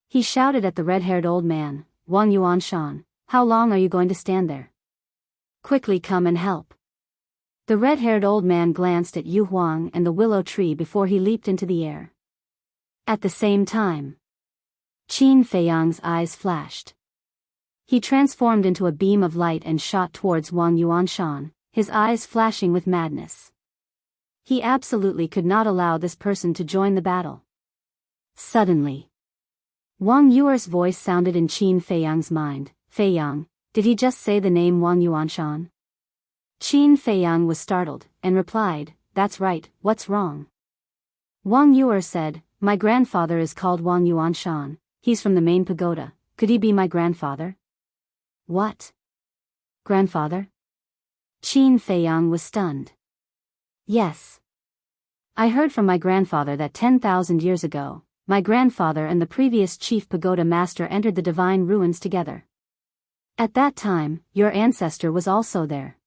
He shouted at the red-haired old man, "Wang Yuanshan, how long are you going to stand there? Quickly come and help." The red-haired old man glanced at Yu Huang and the Willow Tree before he leaped into the air. At the same time, Qin Fei Yang's eyes flashed. He transformed into a beam of light and shot towards Wang Yuanshan, his eyes flashing with madness. He absolutely could not allow this person to join the battle. Suddenly, Wang Yuer's voice sounded in Qin Fei Yang's mind. "Fei Yang, did he just say the name Wang Yuanshan?" Qin Fei Yang was startled, and replied, "That's right, what's wrong?" Wang Yuer said, "My grandfather is called Wang Yuanshan. he's from the main pagoda. Could he be my grandfather? What? Grandfather? Qin Feiyang was stunned. Yes. I heard from my grandfather that 10,000 years ago, my grandfather and the previous chief pagoda master entered the divine ruins together. At that time, your ancestor was also there.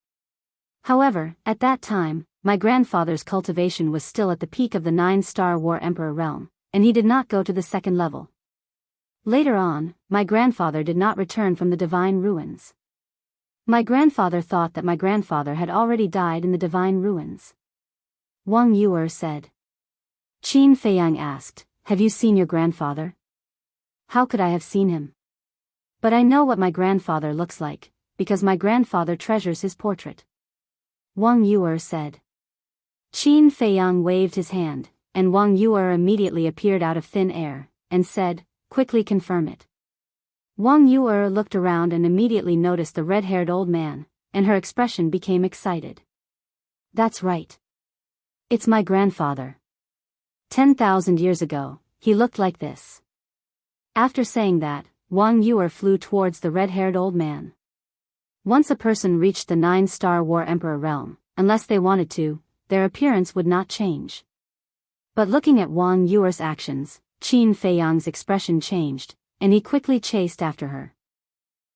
However, at that time, my grandfather's cultivation was still at the peak of the 9-star War Emperor realm, and he did not go to the second level. Later on, my grandfather did not return from the divine ruins. My grandfather thought that my grandfather had already died in the divine ruins. Wang Yuer said. Qin Feiyang asked, have you seen your grandfather? How could I have seen him? But I know what my grandfather looks like, because my grandfather treasures his portrait. Wang Yuer said. Qin Feiyang waved his hand, and Wang Yuer immediately appeared out of thin air, and said, quickly confirm it. Wang Yuer looked around and immediately noticed the red-haired old man, and her expression became excited. That's right. It's my grandfather. 10,000 years ago, he looked like this. After saying that, Wang Yuer flew towards the red-haired old man. Once a person reached the 9-star War Emperor realm, unless they wanted to, their appearance would not change. But looking at Wang Yuer's actions, Qin Feiyang's expression changed, and he quickly chased after her.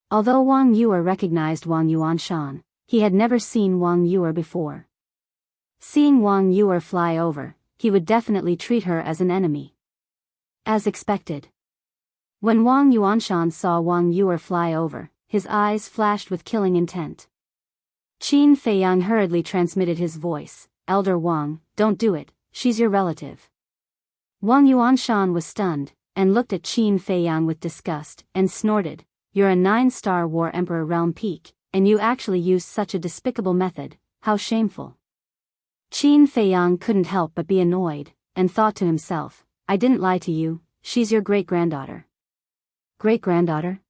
Although Wang Yuer recognized Wang Yuanshan, he had never seen Wang Yuer before. Seeing Wang Yuer fly over, he would definitely treat her as an enemy. As expected. When Wang Yuanshan saw Wang Yuer fly over, his eyes flashed with killing intent. Qin Feiyang hurriedly transmitted his voice, Elder Wang, don't do it, she's your relative. Wang Yuanshan was stunned, and looked at Qin Feiyang with disgust, and snorted, you're a 9-star War Emperor realm peak, and you actually used such a despicable method, how shameful. Qin Feiyang couldn't help but be annoyed, and thought to himself, I didn't lie to you, she's your great-granddaughter. Great-granddaughter?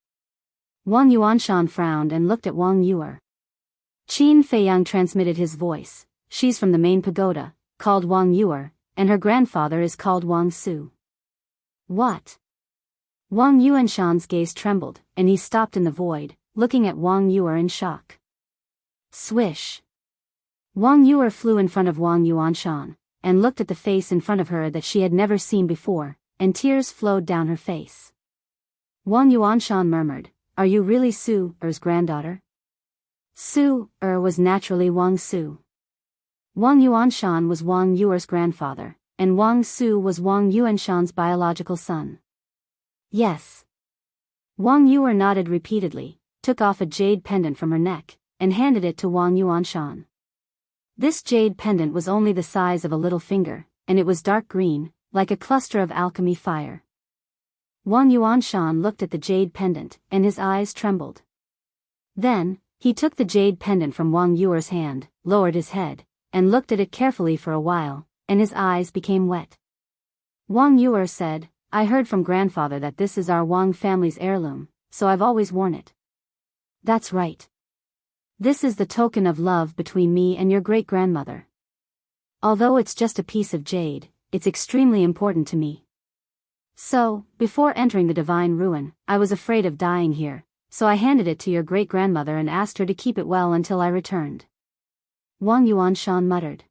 Wang Yuanshan frowned and looked at Wang Yuer. Qin Feiyang transmitted his voice, she's from the main pagoda, called Wang Yuer, and her grandfather is called Wang Su. What? Wang Yuanshan's gaze trembled, and he stopped in the void, looking at Wang Yuer in shock. Swish. Wang Yuer flew in front of Wang Yuanshan, and looked at the face in front of her that she had never seen before, and tears flowed down her face. Wang Yuanshan murmured, are you really Su-er's granddaughter? Su-er was naturally Wang Su. Wang Yuanshan was Wang Yuer's grandfather, and Wang Su was Wang Yuanshan's biological son. Yes. Wang Yuer nodded repeatedly, took off a jade pendant from her neck, and handed it to Wang Yuanshan. This jade pendant was only the size of a little finger, and it was dark green, like a cluster of alchemy fire. Wang Yuanshan looked at the jade pendant, and his eyes trembled. Then, he took the jade pendant from Wang Yuer's hand, lowered his head, and looked at it carefully for a while, and his eyes became wet. Wang Yuer said, I heard from grandfather that this is our Wang family's heirloom, so I've always worn it. That's right. This is the token of love between me and your great-grandmother. Although it's just a piece of jade, it's extremely important to me. So, before entering the divine ruin, I was afraid of dying here, so I handed it to your great-grandmother and asked her to keep it well until I returned. Wang Yuanshan muttered.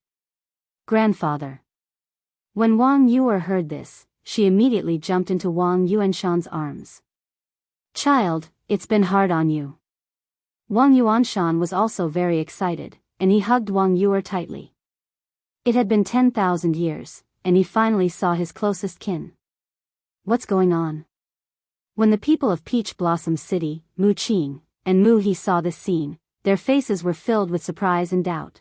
Grandfather. When Wang Yuer heard this, she immediately jumped into Wang Yuanshan's arms. Child, it's been hard on you. Wang Yuanshan was also very excited, and he hugged Wang Yuer tightly. It had been 10,000 years, and he finally saw his closest kin. What's going on? When the people of Peach Blossom City, Mu Qing, and Mu He saw this scene, their faces were filled with surprise and doubt.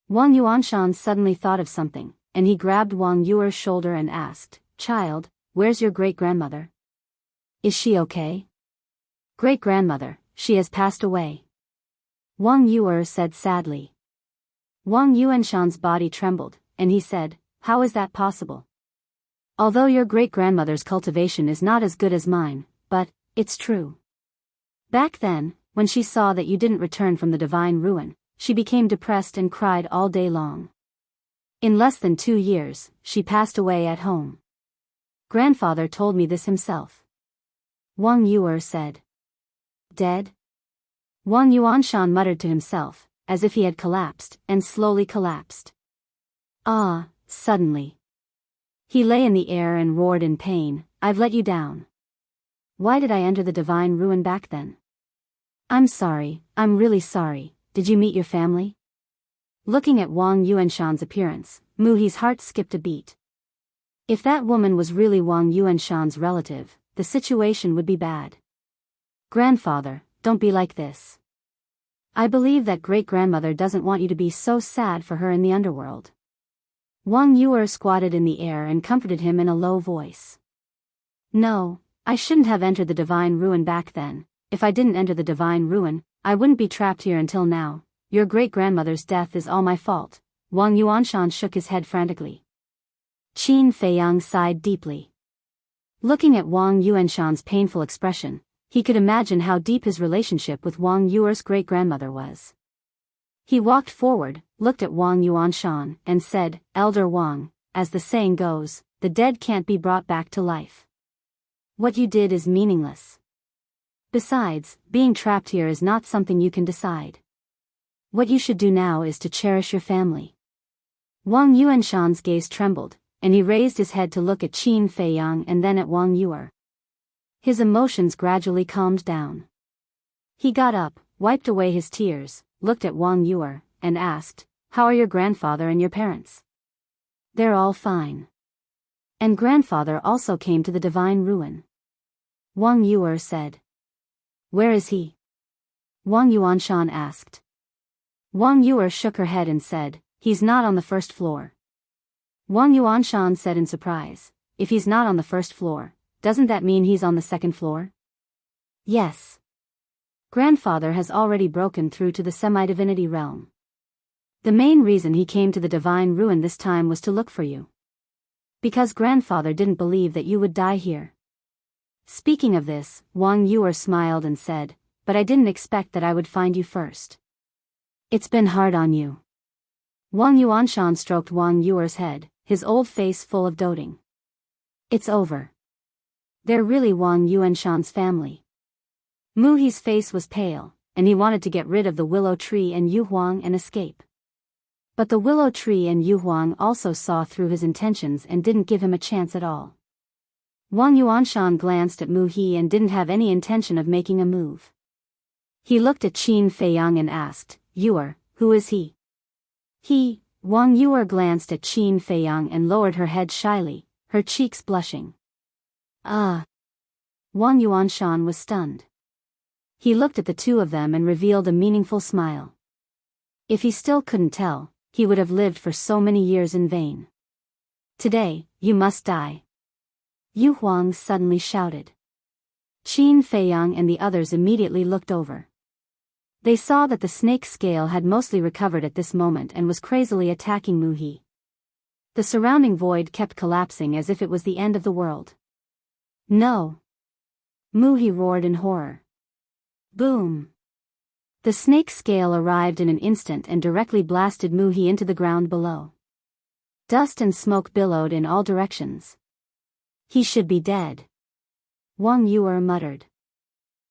Wang Yuanshan suddenly thought of something, and he grabbed Wang Yuer's shoulder and asked, Child, where's your great-grandmother? Is she okay? Great-grandmother, she has passed away. Wang Yuer said sadly. Wang Yuanshan's body trembled, and he said, How is that possible? Although your great-grandmother's cultivation is not as good as mine, but, it's true. Back then, when she saw that you didn't return from the divine ruin, she became depressed and cried all day long. In less than 2 years, she passed away at home. Grandfather told me this himself. Wang Yuer said. Dead? Wang Yuanshan muttered to himself, as if he had collapsed, and slowly collapsed. Suddenly. He lay in the air and roared in pain, I've let you down. Why did I enter the divine ruin back then? I'm sorry, I'm really sorry, did you meet your family? Looking at Wang Yuanshan's appearance, Muhi's heart skipped a beat. If that woman was really Wang Yuanshan's relative, the situation would be bad. Grandfather, don't be like this. I believe that great-grandmother doesn't want you to be so sad for her in the underworld. Wang Yuer squatted in the air and comforted him in a low voice. No, I shouldn't have entered the divine ruin back then. If I didn't enter the divine ruin, I wouldn't be trapped here until now. Your great-grandmother's death is all my fault. Wang Yuanshan shook his head frantically. Qin Feiyang sighed deeply. Looking at Wang Yuanshan's painful expression, he could imagine how deep his relationship with Wang Yuer's great-grandmother was. He walked forward, looked at Wang Yuanshan, and said, Elder Wang, as the saying goes, the dead can't be brought back to life. What you did is meaningless. Besides, being trapped here is not something you can decide. What you should do now is to cherish your family. Wang Yuanshan's gaze trembled, and he raised his head to look at Qin Feiyang and then at Wang Yuer. His emotions gradually calmed down. He got up, wiped away his tears, looked at Wang Yuer, and asked, How are your grandfather and your parents? They're all fine. And grandfather also came to the divine ruin. Wang Yuer said. Where is he? Wang Yuanshan asked. Wang Yuer shook her head and said, He's not on the first floor. Wang Yuanshan said in surprise, If he's not on the first floor, doesn't that mean he's on the second floor? Yes. Grandfather has already broken through to the semi-divinity realm. The main reason he came to the divine ruin this time was to look for you. Because grandfather didn't believe that you would die here. Speaking of this, Wang Yuer smiled and said, But I didn't expect that I would find you first. It's been hard on you. Wang Yuanshan stroked Wang Yuer's head, his old face full of doting. It's over. They're really Wang Yuanshan's family. Muhi's face was pale, and he wanted to get rid of the willow tree and Yu Huang and escape. But the willow tree and Yu Huang also saw through his intentions and didn't give him a chance at all. Wang Yuanshan glanced at Muhi and didn't have any intention of making a move. He looked at Qin Feiyang and asked, Yuer, who is he? He, Wang Yuer glanced at Qin Feiyang and lowered her head shyly, her cheeks blushing. Wang Yuanshan was stunned. He looked at the two of them and revealed a meaningful smile. If he still couldn't tell, he would have lived for so many years in vain. Today, you must die. Yu Huang suddenly shouted. Qin Feiyang and the others immediately looked over. They saw that the snake scale had mostly recovered at this moment and was crazily attacking Muhi. The surrounding void kept collapsing as if it was the end of the world. No! Muhi roared in horror. Boom! The snake scale arrived in an instant and directly blasted Muhi into the ground below. Dust and smoke billowed in all directions. He should be dead. Wang Yuer muttered.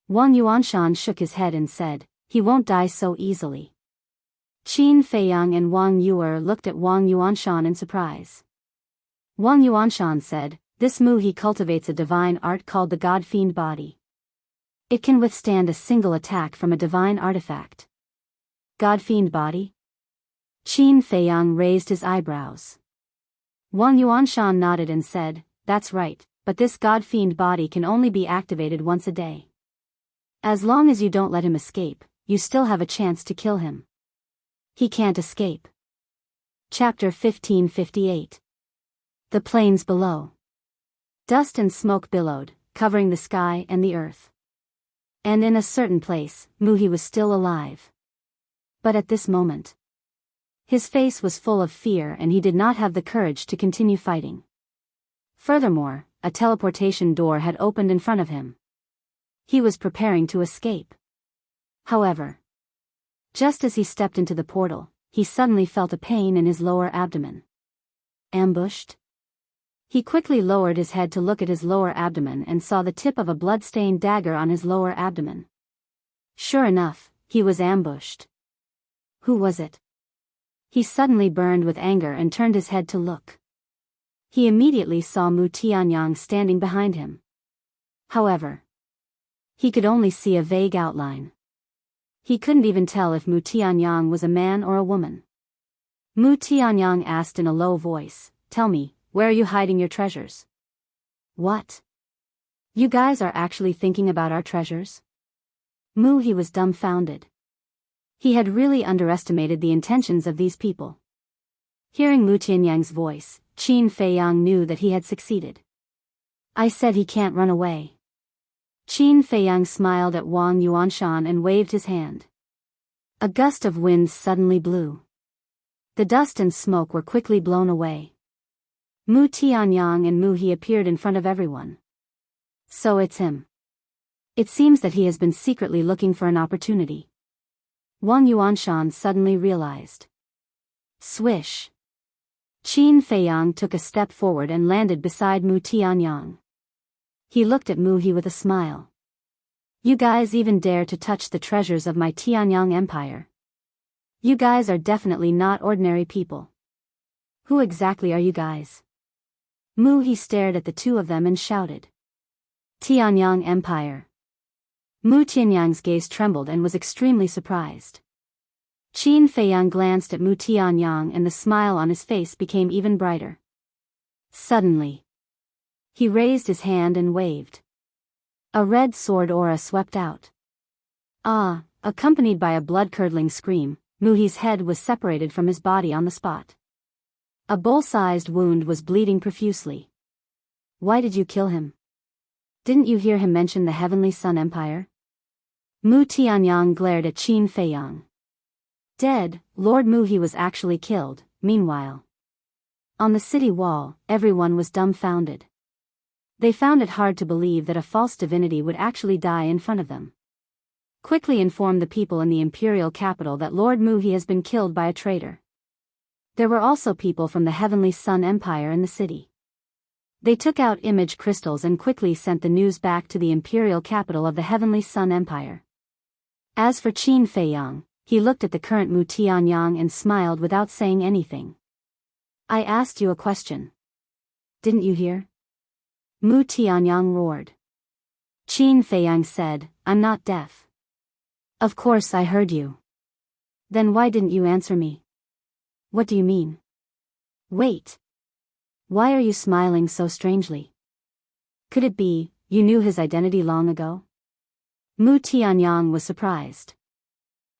Wang Yuanshan shook his head and said, He won't die so easily. Qin Feiyang and Wang Yuer looked at Wang Yuanshan in surprise. Wang Yuanshan said, This Muhi cultivates a divine art called the God-Fiend Body. It can withstand a single attack from a divine artifact. God-Fiend Body? Qin Feiyang raised his eyebrows. Wang Yuanshan nodded and said, That's right, but this God-Fiend Body can only be activated once a day. As long as you don't let him escape, you still have a chance to kill him. He can't escape. Chapter 1558. The Plains Below. Dust and smoke billowed, covering the sky and the earth. And in a certain place, Muhi was still alive. But at this moment, his face was full of fear and he did not have the courage to continue fighting. Furthermore, a teleportation door had opened in front of him. He was preparing to escape. However, just as he stepped into the portal, he suddenly felt a pain in his lower abdomen. Ambushed? He quickly lowered his head to look at his lower abdomen and saw the tip of a blood-stained dagger on his lower abdomen. Sure enough, he was ambushed. Who was it? He suddenly burned with anger and turned his head to look. He immediately saw Mu Tianyang standing behind him. However, he could only see a vague outline. He couldn't even tell if Mu Tianyang was a man or a woman. Mu Tianyang asked in a low voice, "Tell me, where are you hiding your treasures?" "What? You guys are actually thinking about our treasures?" He was dumbfounded. He had really underestimated the intentions of these people. Hearing Mu Tianyang's voice, Qin Feiyang knew that he had succeeded. "I said he can't run away." Qin Feiyang smiled at Wang Yuanshan and waved his hand. A gust of wind suddenly blew. The dust and smoke were quickly blown away. Mu Tianyang and Mu He appeared in front of everyone. "So it's him. It seems that he has been secretly looking for an opportunity." Wang Yuanshan suddenly realized. Swish! Qin Feiyang took a step forward and landed beside Mu Tianyang. He looked at Mu He with a smile. "You guys even dare to touch the treasures of my Tianyang Empire? You guys are definitely not ordinary people. Who exactly are you guys?" Mu He stared at the two of them and shouted. "Tianyang Empire." Mu Tianyang's gaze trembled and was extremely surprised. Qin Feiyang glanced at Mu Tianyang and the smile on his face became even brighter. Suddenly, he raised his hand and waved. A red sword aura swept out. "Ah!" Accompanied by a blood-curdling scream, Mu He's head was separated from his body on the spot. A bowl-sized wound was bleeding profusely. "Why did you kill him? Didn't you hear him mention the Heavenly Sun Empire?" Mu Tianyang glared at Qin Feiyang. Dead, Lord Mu He was actually killed. Meanwhile, on the city wall, everyone was dumbfounded. They found it hard to believe that a false divinity would actually die in front of them. "Quickly inform the people in the imperial capital that Lord Mu He has been killed by a traitor." There were also people from the Heavenly Sun Empire in the city. They took out image crystals and quickly sent the news back to the imperial capital of the Heavenly Sun Empire. As for Qin Feiyang, he looked at the current Mu Tianyang and smiled without saying anything. "I asked you a question. Didn't you hear?" Mu Tianyang roared. Qin Feiyang said, "I'm not deaf." "Of course I heard you. Then why didn't you answer me?" "What do you mean?" "Wait. Why are you smiling so strangely? Could it be, you knew his identity long ago?" Mu Tianyang was surprised.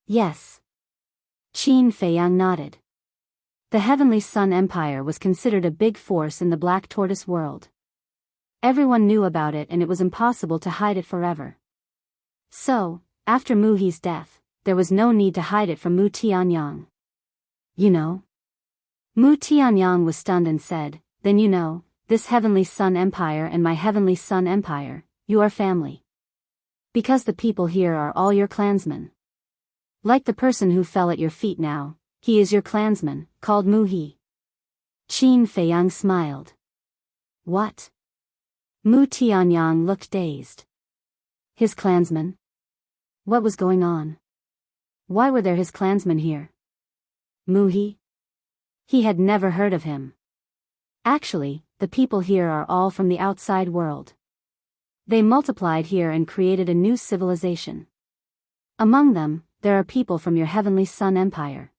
"Yes." Qin Feiyang nodded. The Heavenly Sun Empire was considered a big force in the Black Tortoise world. Everyone knew about it and it was impossible to hide it forever. So, after Mu He's death, there was no need to hide it from Mu Tianyang. "You know?" Mu Tianyang was stunned and said, "Then you know, this Heavenly Sun Empire and my Heavenly Sun Empire, you are family. Because the people here are all your clansmen. Like the person who fell at your feet now, he is your clansman, called Mu He." Qin Feiyang smiled. "What?" Mu Tianyang looked dazed. His clansmen? What was going on? Why were there his clansmen here? Mu He? He had never heard of him. Actually, the people here are all from the outside world. They multiplied here and created a new civilization. Among them, there are people from your Heavenly Sun Empire.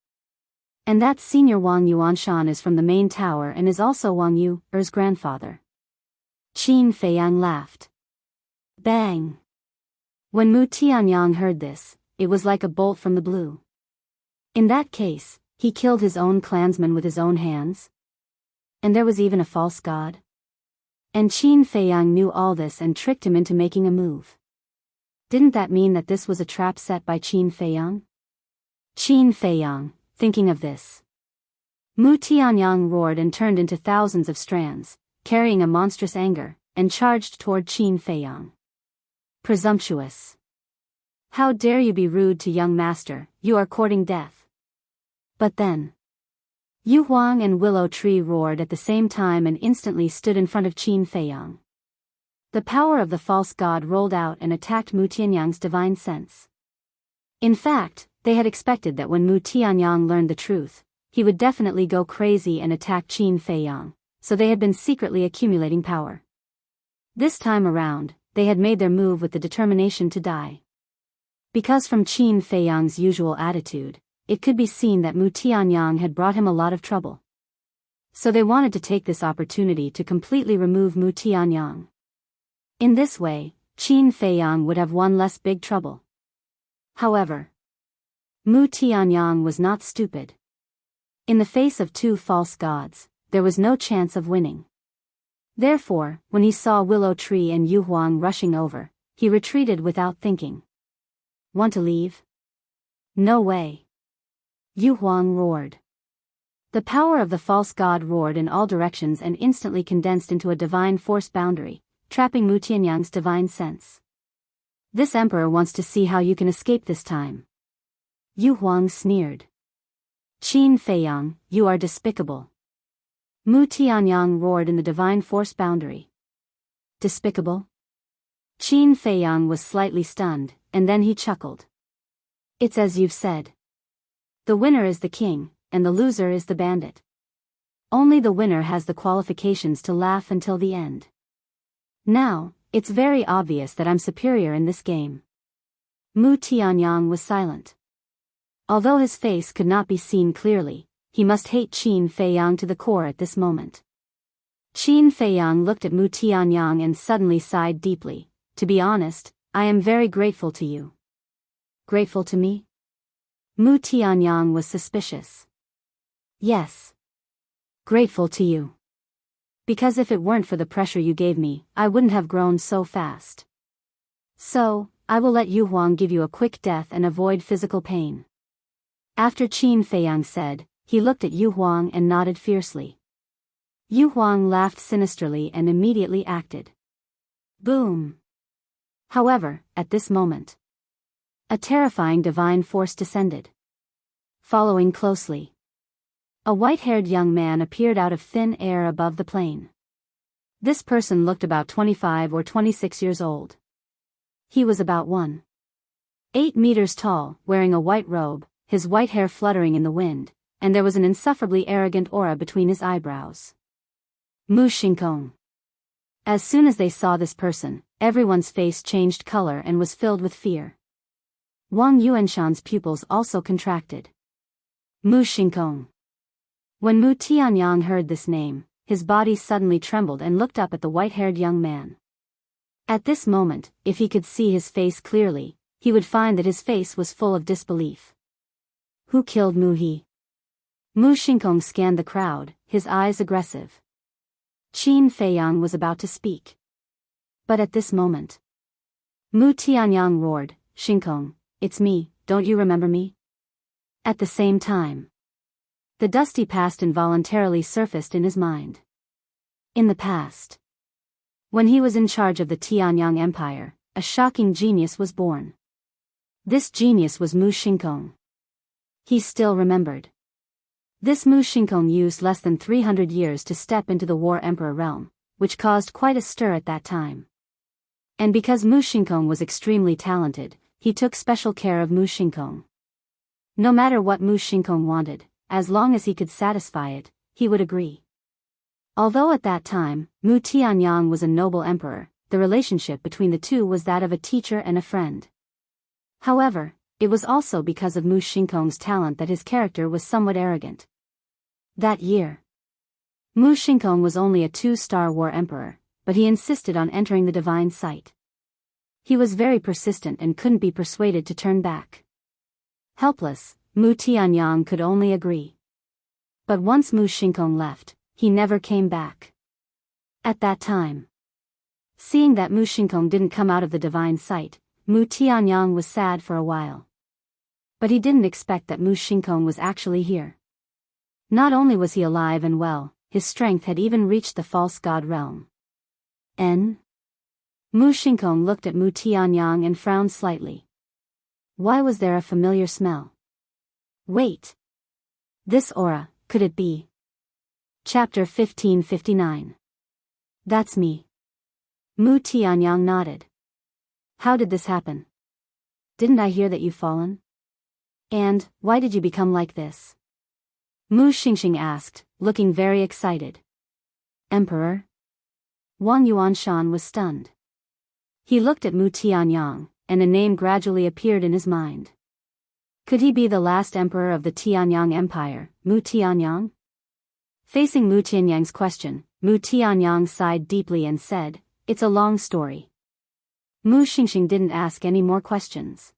And that senior Wang Yuanshan is from the main tower and is also Wang Yu's grandfather. Qin Feiyang laughed. Bang! When Mu Tianyang heard this, it was like a bolt from the blue. In that case, he killed his own clansmen with his own hands? And there was even a false god? And Qin Feiyang knew all this and tricked him into making a move. Didn't that mean that this was a trap set by Qin Feiyang? Qin Feiyang, thinking of this. Mu Tianyang roared and turned into thousands of strands, carrying a monstrous anger, and charged toward Qin Feiyang. Presumptuous. How dare you be rude to young master, you are courting death. But then, Yu Huang and Willow Tree roared at the same time and instantly stood in front of Qin Feiyang. The power of the false god rolled out and attacked Mu Tianyang's divine sense. In fact, they had expected that when Mu Tianyang learned the truth, he would definitely go crazy and attack Qin Feiyang, so they had been secretly accumulating power. This time around, they had made their move with the determination to die. Because from Qin Feiyang's usual attitude, it could be seen that Mu Tianyang had brought him a lot of trouble. So they wanted to take this opportunity to completely remove Mu Tianyang. In this way, Qin Feiyang would have one less big trouble. However, Mu Tianyang was not stupid. In the face of two false gods, there was no chance of winning. Therefore, when he saw Willow Tree and Yu Huang rushing over, he retreated without thinking. Want to leave? No way. Yu Huang roared. The power of the false god roared in all directions and instantly condensed into a divine force boundary, trapping Mu Tianyang's divine sense. This emperor wants to see how you can escape this time. Yu Huang sneered. Qin Feiyang, you are despicable. Mu Tianyang roared in the divine force boundary. Despicable? Qin Feiyang was slightly stunned, and then he chuckled. It's as you've said. The winner is the king, and the loser is the bandit. Only the winner has the qualifications to laugh until the end. Now, it's very obvious that I'm superior in this game. Mu Tianyang was silent. Although his face could not be seen clearly, he must hate Qin Feiyang to the core at this moment. Qin Feiyang looked at Mu Tianyang and suddenly sighed deeply. To be honest, I am very grateful to you. Grateful to me? Mu Tianyang was suspicious. Yes. Grateful to you. Because if it weren't for the pressure you gave me, I wouldn't have grown so fast. So, I will let Yu Huang give you a quick death and avoid physical pain. After Qin Feiyang said, he looked at Yu Huang and nodded fiercely. Yu Huang laughed sinisterly and immediately acted. Boom. However, at this moment, a terrifying divine force descended. Following closely, a white-haired young man appeared out of thin air above the plain. This person looked about 25 or 26 years old. He was about 1.8 meters tall, wearing a white robe, his white hair fluttering in the wind, and there was an insufferably arrogant aura between his eyebrows. Mu Xingkong. As soon as they saw this person, everyone's face changed color and was filled with fear. Wang Yuanshan's pupils also contracted. Mu Xingkong. When Mu Tianyang heard this name, his body suddenly trembled and looked up at the white-haired young man. At this moment, if he could see his face clearly, he would find that his face was full of disbelief. Who killed Mu He? Mu Xingkong scanned the crowd, his eyes aggressive. Qin Feiyang was about to speak. But at this moment, Mu Tianyang roared, Xingkong, it's me, don't you remember me? At the same time, the dusty past involuntarily surfaced in his mind. In the past, when he was in charge of the Tianyang Empire, a shocking genius was born. This genius was Mu Xingkong. He still remembered. This Mu Xingkong used less than 300 years to step into the War Emperor realm, which caused quite a stir at that time. And because Mu Xingkong was extremely talented, he took special care of Mu Xingkong. No matter what Mu Xingkong wanted, as long as he could satisfy it, he would agree. Although at that time, Mu Tianyang was a noble emperor, the relationship between the two was that of a teacher and a friend. However, it was also because of Mu Xingkong's talent that his character was somewhat arrogant. That year, Mu Xingkong was only a 2-star war emperor, but he insisted on entering the divine sight. He was very persistent and couldn't be persuaded to turn back. Helpless, Mu Tianyang could only agree. But once Mu Xingkong left, he never came back. At that time, seeing that Mu Xingkong didn't come out of the divine sight, Mu Tianyang was sad for a while. But he didn't expect that Mu Xingkong was actually here. Not only was he alive and well, his strength had even reached the false god realm. Mu Xingkong looked at Mu Tianyang and frowned slightly. Why was there a familiar smell? Wait. This aura, could it be? Chapter 1559. That's me. Mu Tianyang nodded. How did this happen? Didn't I hear that you've fallen? And, why did you become like this? Mu Xingxing asked, looking very excited. Emperor? Wang Yuanshan was stunned. He looked at Mu Tianyang, and a name gradually appeared in his mind. Could he be the last emperor of the Tianyang Empire, Mu Tianyang? Facing Mu Tianyang's question, Mu Tianyang sighed deeply and said, "It's a long story." Mu Xingxing didn't ask any more questions.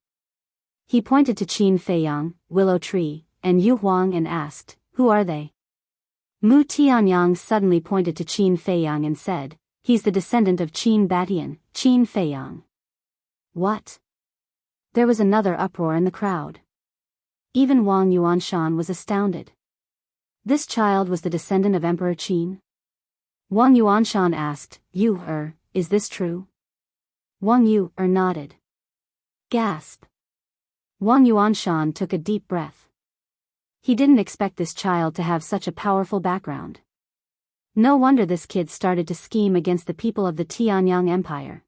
He pointed to Qin Feiyang, Willow Tree, and Yu Huang and asked, "Who are they?" Mu Tianyang suddenly pointed to Qin Feiyang and said, "He's the descendant of Qin Batian, Qin Feiyang." What? There was another uproar in the crowd. Even Wang Yuanshan was astounded. This child was the descendant of Emperor Qin? Wang Yuanshan asked, is this true? Wang Yu nodded. Gasp. Wang Yuanshan took a deep breath. He didn't expect this child to have such a powerful background. No wonder this kid started to scheme against the people of the Tianyang Empire.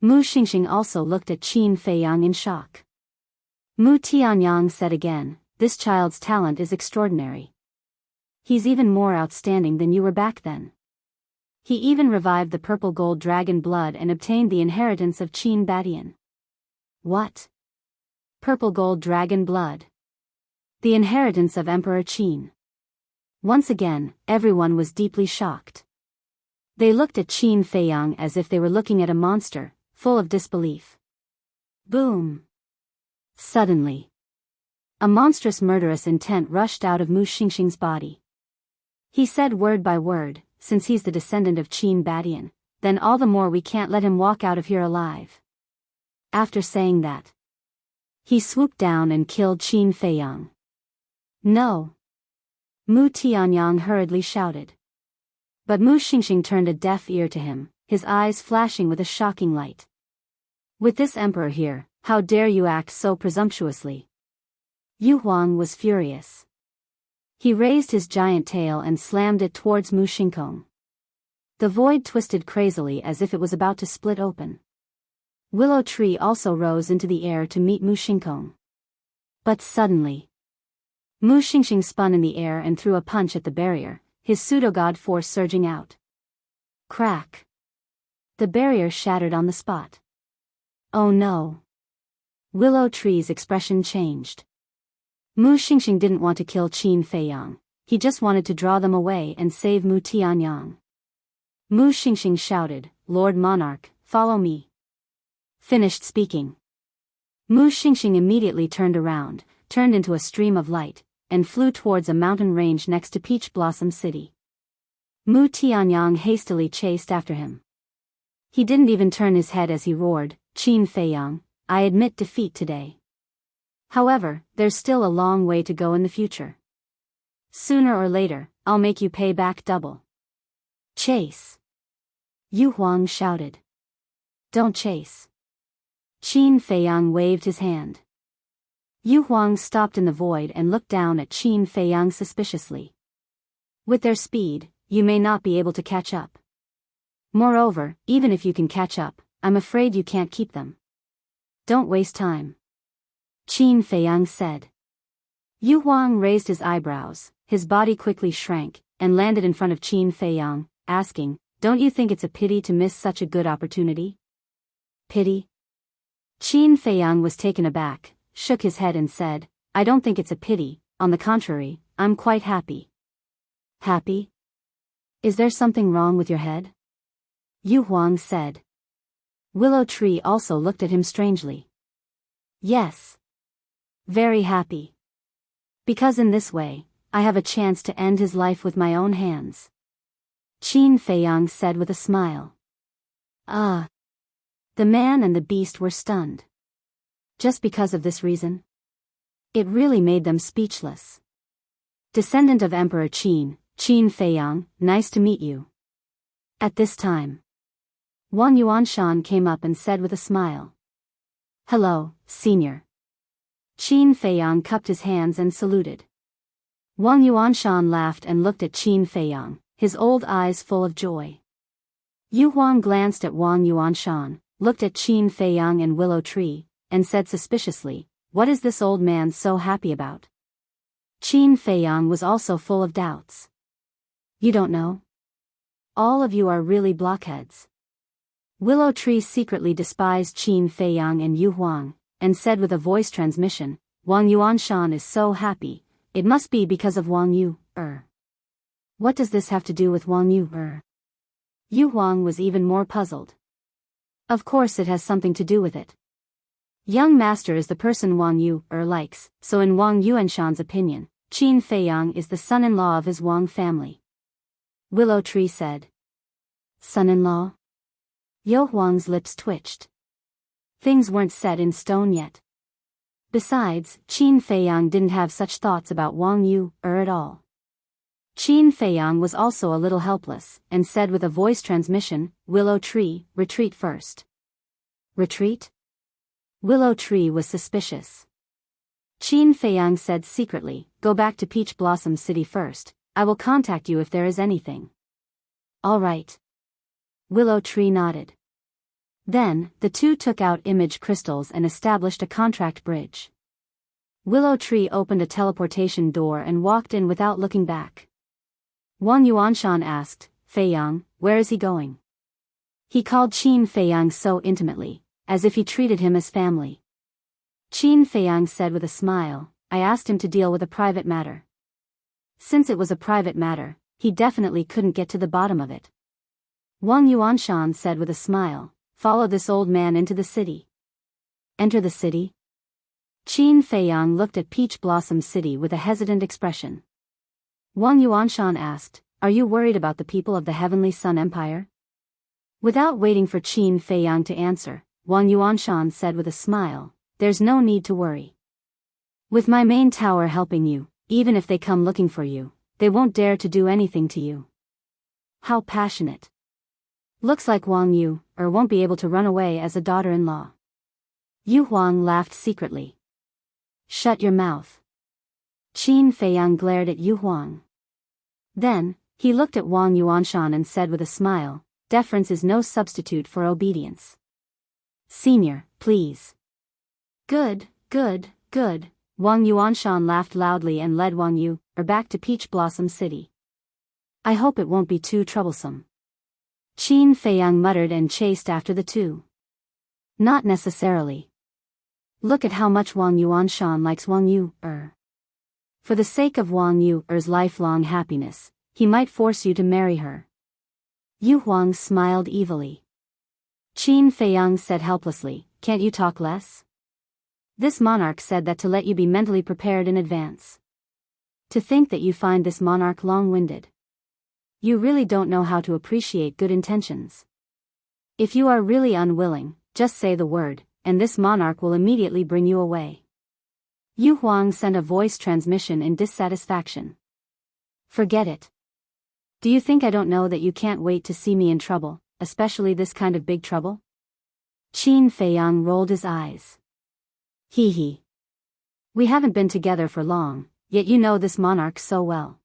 Mu Xingxing also looked at Qin Feiyang in shock. Mu Tianyang said again, "This child's talent is extraordinary. He's even more outstanding than you were back then. He even revived the purple gold dragon blood and obtained the inheritance of Qin Batian." What? Purple gold dragon blood. The inheritance of Emperor Qin. Once again, everyone was deeply shocked. They looked at Qin Feiyang as if they were looking at a monster, full of disbelief. Boom! Suddenly, a monstrous murderous intent rushed out of Mu Xingxing's body. He said word by word, "Since he's the descendant of Qin Batian, then all the more we can't let him walk out of here alive." After saying that, he swooped down and killed Qin Feiyang. No! Mu Tianyang hurriedly shouted. But Mu Xingxing turned a deaf ear to him, his eyes flashing with a shocking light. "With this emperor here, how dare you act so presumptuously?" Yu Huang was furious. He raised his giant tail and slammed it towards Mu Xingkong. The void twisted crazily as if it was about to split open. Willow Tree also rose into the air to meet Mu Xingkong. But suddenly, Mu Xingxing spun in the air and threw a punch at the barrier, his pseudo-god force surging out. Crack! The barrier shattered on the spot. Oh no! Willow Tree's expression changed. Mu Xingxing didn't want to kill Qin Feiyang, he just wanted to draw them away and save Mu Tianyang. Mu Xingxing shouted, "Lord Monarch, follow me." Finished speaking. Mu Xingxing immediately turned around, turned into a stream of light, and flew towards a mountain range next to Peach Blossom City. Mu Tianyang hastily chased after him. He didn't even turn his head as he roared, "Qin Feiyang, I admit defeat today. However, there's still a long way to go in the future. Sooner or later, I'll make you pay back double." Chase! Yu Huang shouted. Don't chase. Qin Feiyang waved his hand. Yu Huang stopped in the void and looked down at Qin Feiyang suspiciously. With their speed, you may not be able to catch up. Moreover, even if you can catch up, I'm afraid you can't keep them. Don't waste time. Qin Feiyang said. Yu Huang raised his eyebrows, his body quickly shrank, and landed in front of Qin Feiyang, asking, "Don't you think it's a pity to miss such a good opportunity?" Pity? Qin Feiyang was taken aback, shook his head and said, "I don't think it's a pity, on the contrary, I'm quite happy." Happy? Is there something wrong with your head? Yu Huang said. Willow Tree also looked at him strangely. Yes. Very happy. Because in this way, I have a chance to end his life with my own hands. Qin Feiyang said with a smile. Ah. The man and the beast were stunned. Just because of this reason? It really made them speechless. Descendant of Emperor Qin, Qin Feiyang, nice to meet you. At this time, Wang Yuanshan came up and said with a smile. Hello, senior. Qin Feiyang cupped his hands and saluted. Wang Yuanshan laughed and looked at Qin Feiyang, his old eyes full of joy. Yu Huang glanced at Wang Yuanshan, looked at Qin Feiyang and Willow Tree, and said suspiciously, "What is this old man so happy about?" Qin Feiyang was also full of doubts. "You don't know? All of you are really blockheads." Willow Tree secretly despised Qin Feiyang and Yu Huang, and said with a voice transmission, "Wang Yuanshan is so happy, it must be because of Wang Yu. What does this have to do with Wang Yu? Yu Huang was even more puzzled. "Of course it has something to do with it. Young Master is the person Wang Yu likes, so in Wang Yuanshan's opinion, Qin Feiyang is the son-in-law of his Wang family." Willow Tree said. "Son-in-law?" Yu Huang's lips twitched. Things weren't set in stone yet. Besides, Qin Feiyang didn't have such thoughts about Wang Yu at all. Qin Feiyang was also a little helpless, and said with a voice transmission, "Willow Tree, retreat first." "Retreat?" Willow Tree was suspicious. Qin Feiyang said secretly, "Go back to Peach Blossom City first, I will contact you if there is anything." "All right." Willow Tree nodded. Then, the two took out image crystals and established a contract bridge. Willow Tree opened a teleportation door and walked in without looking back. Wang Yuanshan asked, "Feiyang, where is he going?" He called Qin Feiyang so intimately, as if he treated him as family. Qin Feiyang said with a smile, "I asked him to deal with a private matter." Since it was a private matter, he definitely couldn't get to the bottom of it. Wang Yuanshan said with a smile, "Follow this old man into the city." "Enter the city?" Qin Feiyang looked at Peach Blossom City with a hesitant expression. Wang Yuanshan asked, "Are you worried about the people of the Heavenly Sun Empire?" Without waiting for Qin Feiyang to answer, Wang Yuanshan said with a smile, "There's no need to worry. With my main tower helping you, even if they come looking for you, they won't dare to do anything to you." How passionate. Looks like Wang Yu won't be able to run away as a daughter-in-law. Yu Huang laughed secretly. "Shut your mouth." Qin Feiyang glared at Yu Huang. Then, he looked at Wang Yuanshan and said with a smile, "Deference is no substitute for obedience. Senior, please." Good, good, good." Wang Yuanshan laughed loudly and led Wang Yu back to Peach Blossom City. "I hope it won't be too troublesome." Qin Feiyang muttered and chased after the two. "Not necessarily. Look at how much Wang Yuanshan likes Wang Yu. For the sake of Wang Yu's lifelong happiness, he might force you to marry her." Yu Huang smiled evilly. Qin Feiyang said helplessly, "Can't you talk less? This monarch said that to let you be mentally prepared in advance. To think that you find this monarch long-winded. You really don't know how to appreciate good intentions. If you are really unwilling, just say the word, and this monarch will immediately bring you away." Yu Huang sent a voice transmission in dissatisfaction. "Forget it. Do you think I don't know that you can't wait to see me in trouble, especially this kind of big trouble?" Qin Feiyang rolled his eyes. Hee hee. "We haven't been together for long, yet you know this monarch so well.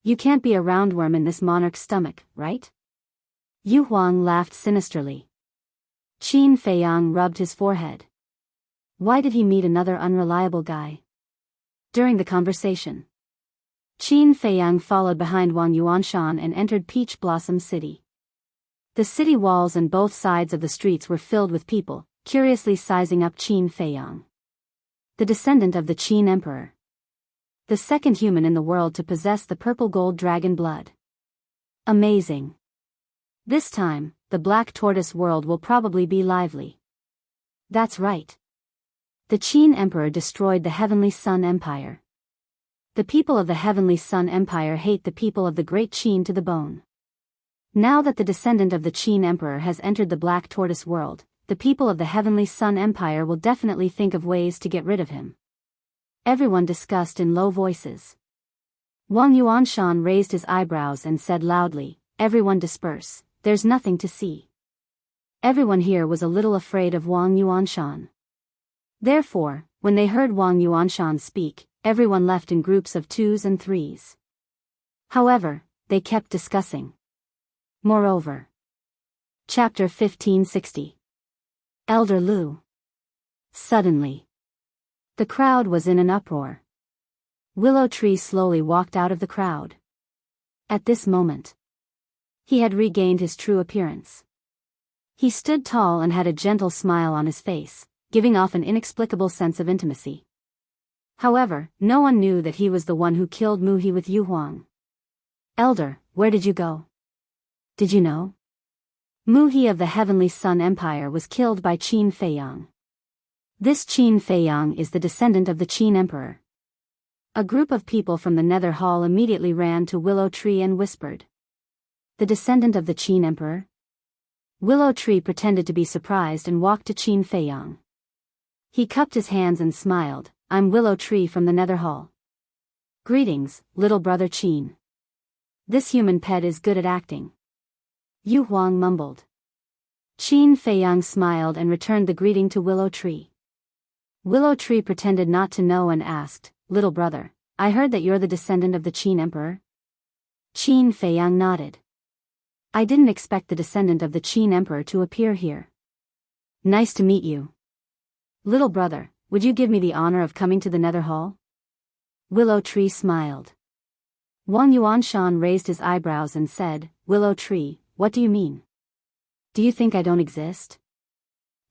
You can't be a roundworm in this monarch's stomach, right?" Yu Huang laughed sinisterly. Qin Feiyang rubbed his forehead. Why did he meet another unreliable guy? During the conversation, Qin Feiyang followed behind Wang Yuanshan and entered Peach Blossom City. The city walls and both sides of the streets were filled with people, curiously sizing up Qin Feiyang. The descendant of the Qin Emperor. The second human in the world to possess the purple gold dragon blood. Amazing. This time, the Black Tortoise world will probably be lively. That's right. The Qin Emperor destroyed the Heavenly Sun Empire. The people of the Heavenly Sun Empire hate the people of the Great Qin to the bone. Now that the descendant of the Qin Emperor has entered the Black Tortoise world, the people of the Heavenly Sun Empire will definitely think of ways to get rid of him. Everyone discussed in low voices. Wang Yuanshan raised his eyebrows and said loudly, "Everyone disperse, there's nothing to see." Everyone here was a little afraid of Wang Yuanshan. Therefore, when they heard Wang Yuanshan speak, everyone left in groups of 2s and 3s. However, they kept discussing. Moreover. Chapter 1560. Elder Lu. Suddenly. The crowd was in an uproar. Willow Tree slowly walked out of the crowd. At this moment, he had regained his true appearance. He stood tall and had a gentle smile on his face, giving off an inexplicable sense of intimacy. However, no one knew that he was the one who killed Mu He with Yu Huang. Elder, where did you go? Did you know? Mu He of the Heavenly Sun Empire was killed by Qin Feiyang. This Qin Feiyang is the descendant of the Qin Emperor. A group of people from the Nether Hall immediately ran to Willow Tree and whispered. The descendant of the Qin Emperor? Willow Tree pretended to be surprised and walked to Qin Feiyang. He cupped his hands and smiled. I'm Willow Tree from the Nether Hall. Greetings, little brother Qin. This human pet is good at acting. Yu Huang mumbled. Qin Feiyang smiled and returned the greeting to Willow Tree. Willow Tree pretended not to know and asked, Little brother, I heard that you're the descendant of the Qin Emperor? Qin Feiyang nodded. I didn't expect the descendant of the Qin Emperor to appear here. Nice to meet you. Little brother, would you give me the honor of coming to the Nether Hall? Willow Tree smiled. Wang Yuanshan raised his eyebrows and said, Willow Tree, what do you mean? Do you think I don't exist?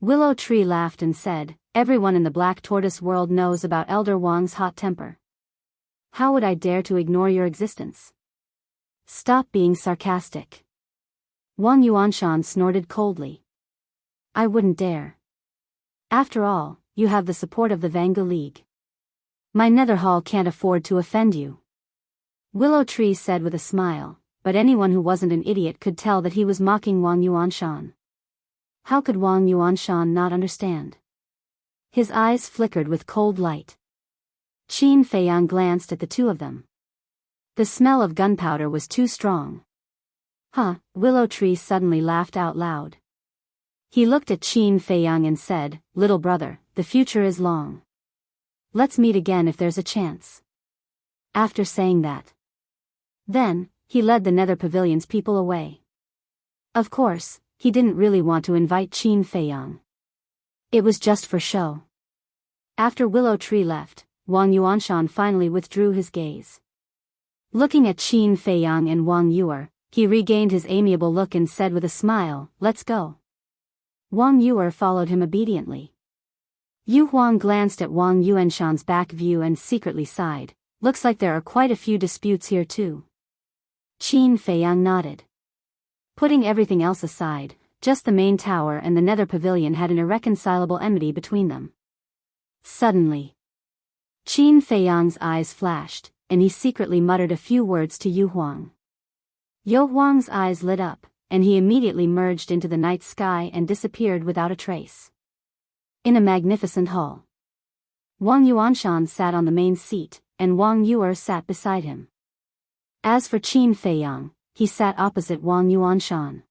Willow Tree laughed and said, everyone in the Black Tortoise world knows about Elder Wang's hot temper. How would I dare to ignore your existence? Stop being sarcastic. Wang Yuanshan snorted coldly. I wouldn't dare. After all, you have the support of the Vangu League. My Nether Hall can't afford to offend you. Willow Tree said with a smile, but anyone who wasn't an idiot could tell that he was mocking Wang Yuanshan. How could Wang Yuanshan not understand? His eyes flickered with cold light. Qin Feiyang glanced at the two of them. The smell of gunpowder was too strong. Willow Tree suddenly laughed out loud. He looked at Qin Feiyang and said, Little brother, the future is long. Let's meet again if there's a chance. After saying that. Then, he led the Nether Pavilion's people away. Of course, he didn't really want to invite Qin Feiyang. It was just for show. After Willow Tree left, Wang Yuanshan finally withdrew his gaze. Looking at Qin Feiyang and Wang Yuer, he regained his amiable look and said with a smile, Let's go. Wang Yuer followed him obediently. Yu Huang glanced at Wang Yuanshan's back view and secretly sighed. Looks like there are quite a few disputes here too. Qin Feiyang nodded. Putting everything else aside, just the main tower and the Nether Pavilion had an irreconcilable enmity between them. Suddenly, Qin Feiyang's eyes flashed, and he secretly muttered a few words to Yu Huang. Yu Huang's eyes lit up, and he immediately merged into the night sky and disappeared without a trace. In a magnificent hall, Wang Yuanshan sat on the main seat, and Wang Yuer sat beside him. As for Qin Feiyang, he sat opposite Wang Yuanshan.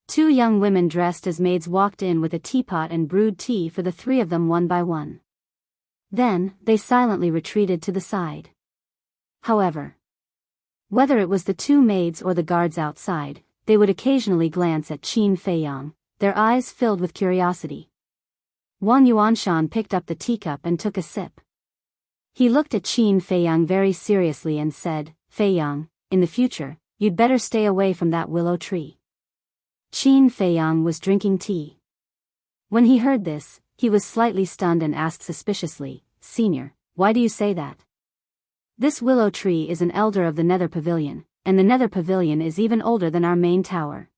Two young women dressed as maids walked in with a teapot and brewed tea for the three of them one by one. Then, they silently retreated to the side. However, whether it was the two maids or the guards outside, they would occasionally glance at Qin Feiyang, their eyes filled with curiosity. Wang Yuanshan picked up the teacup and took a sip. He looked at Qin Feiyang very seriously and said, Feiyang, in the future, you'd better stay away from that willow tree. Qin Feiyang was drinking tea. When he heard this, he was slightly stunned and asked suspiciously, Senior, why do you say that? This willow tree is an elder of the Nether Pavilion, and the Nether Pavilion is even older than our main tower.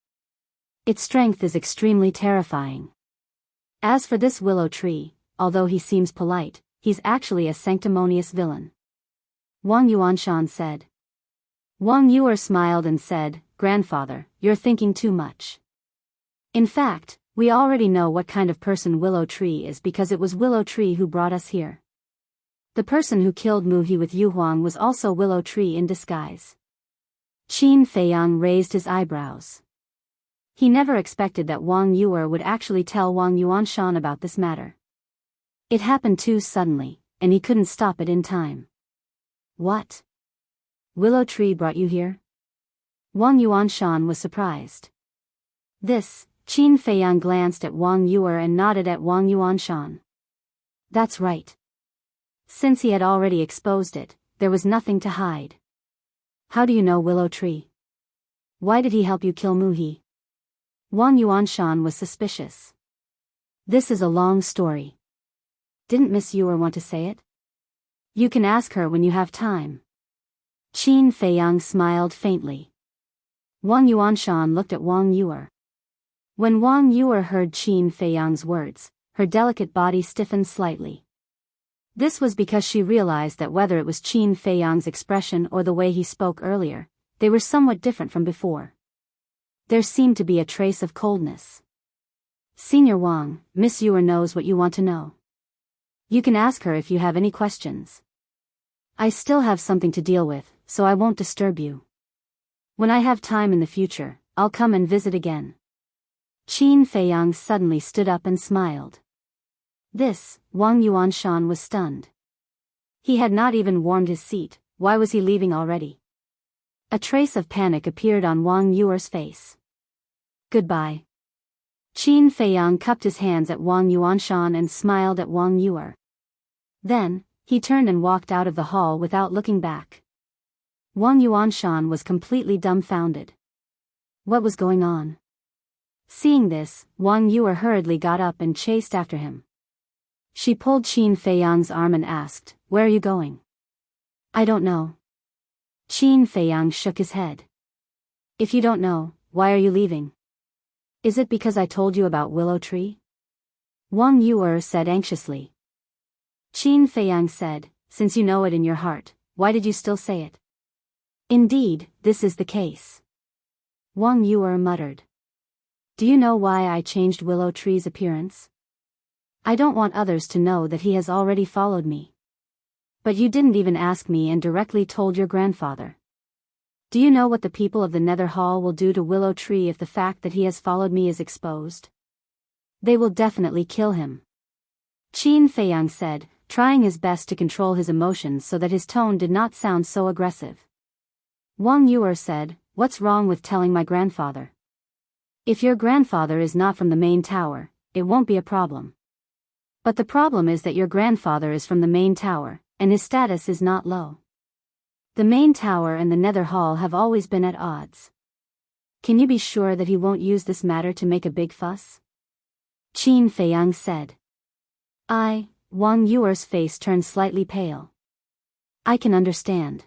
Its strength is extremely terrifying. As for this willow tree, although he seems polite, he's actually a sanctimonious villain. Wang Yuanshan said. Wang Yuer smiled and said, Grandfather, you're thinking too much. In fact, we already know what kind of person Willow Tree is because it was Willow Tree who brought us here. The person who killed Mu He with Yu Huang was also Willow Tree in disguise. Qin Feiyang raised his eyebrows. He never expected that Wang Yuer would actually tell Wang Yuanshan about this matter. It happened too suddenly, and he couldn't stop it in time. What? Willow Tree brought you here? Wang Yuanshan was surprised. This, Qin Feiyang glanced at Wang Yuer and nodded at Wang Yuanshan. That's right. Since he had already exposed it, there was nothing to hide. How do you know Willow Tree? Why did he help you kill Muhi? Wang Yuanshan was suspicious. This is a long story. Didn't Miss Yuer want to say it? You can ask her when you have time. Qin Feiyang smiled faintly. Wang Yuanshan looked at Wang Yuer. When Wang Yuer heard Qin Feiyang's words, her delicate body stiffened slightly. This was because she realized that whether it was Qin Feiyang's expression or the way he spoke earlier, they were somewhat different from before. There seemed to be a trace of coldness. Senior Wang, Miss Yuer knows what you want to know. You can ask her if you have any questions. I still have something to deal with, so I won't disturb you. When I have time in the future, I'll come and visit again. Qin Feiyang suddenly stood up and smiled. This, Wang Yuanshan was stunned. He had not even warmed his seat, why was he leaving already? A trace of panic appeared on Wang Yuer's face. Goodbye. Qin Feiyang cupped his hands at Wang Yuanshan and smiled at Wang Yuer. Then, he turned and walked out of the hall without looking back. Wang Yuanshan was completely dumbfounded. What was going on? Seeing this, Wang Yuer hurriedly got up and chased after him. She pulled Qin Feiyang's arm and asked, "Where are you going?" "I don't know." Qin Feiyang shook his head. "If you don't know, why are you leaving? Is it because I told you about Willow Tree?" Wang Yuer said anxiously. Qin Feiyang said, "Since you know it in your heart, why did you still say it?" "Indeed, this is the case." Wang Yuer muttered. "Do you know why I changed Willow Tree's appearance? I don't want others to know that he has already followed me. But you didn't even ask me and directly told your grandfather. Do you know what the people of the Nether Hall will do to Willow Tree if the fact that he has followed me is exposed? They will definitely kill him." Qin Feiyang said, trying his best to control his emotions so that his tone did not sound so aggressive. Wang Yuer said, "What's wrong with telling my grandfather? If your grandfather is not from the main tower, it won't be a problem. But the problem is that your grandfather is from the main tower, and his status is not low. The main tower and the Nether Hall have always been at odds. Can you be sure that he won't use this matter to make a big fuss?" Qin Feiyang said. Wang Yuer's face turned slightly pale. "I can understand.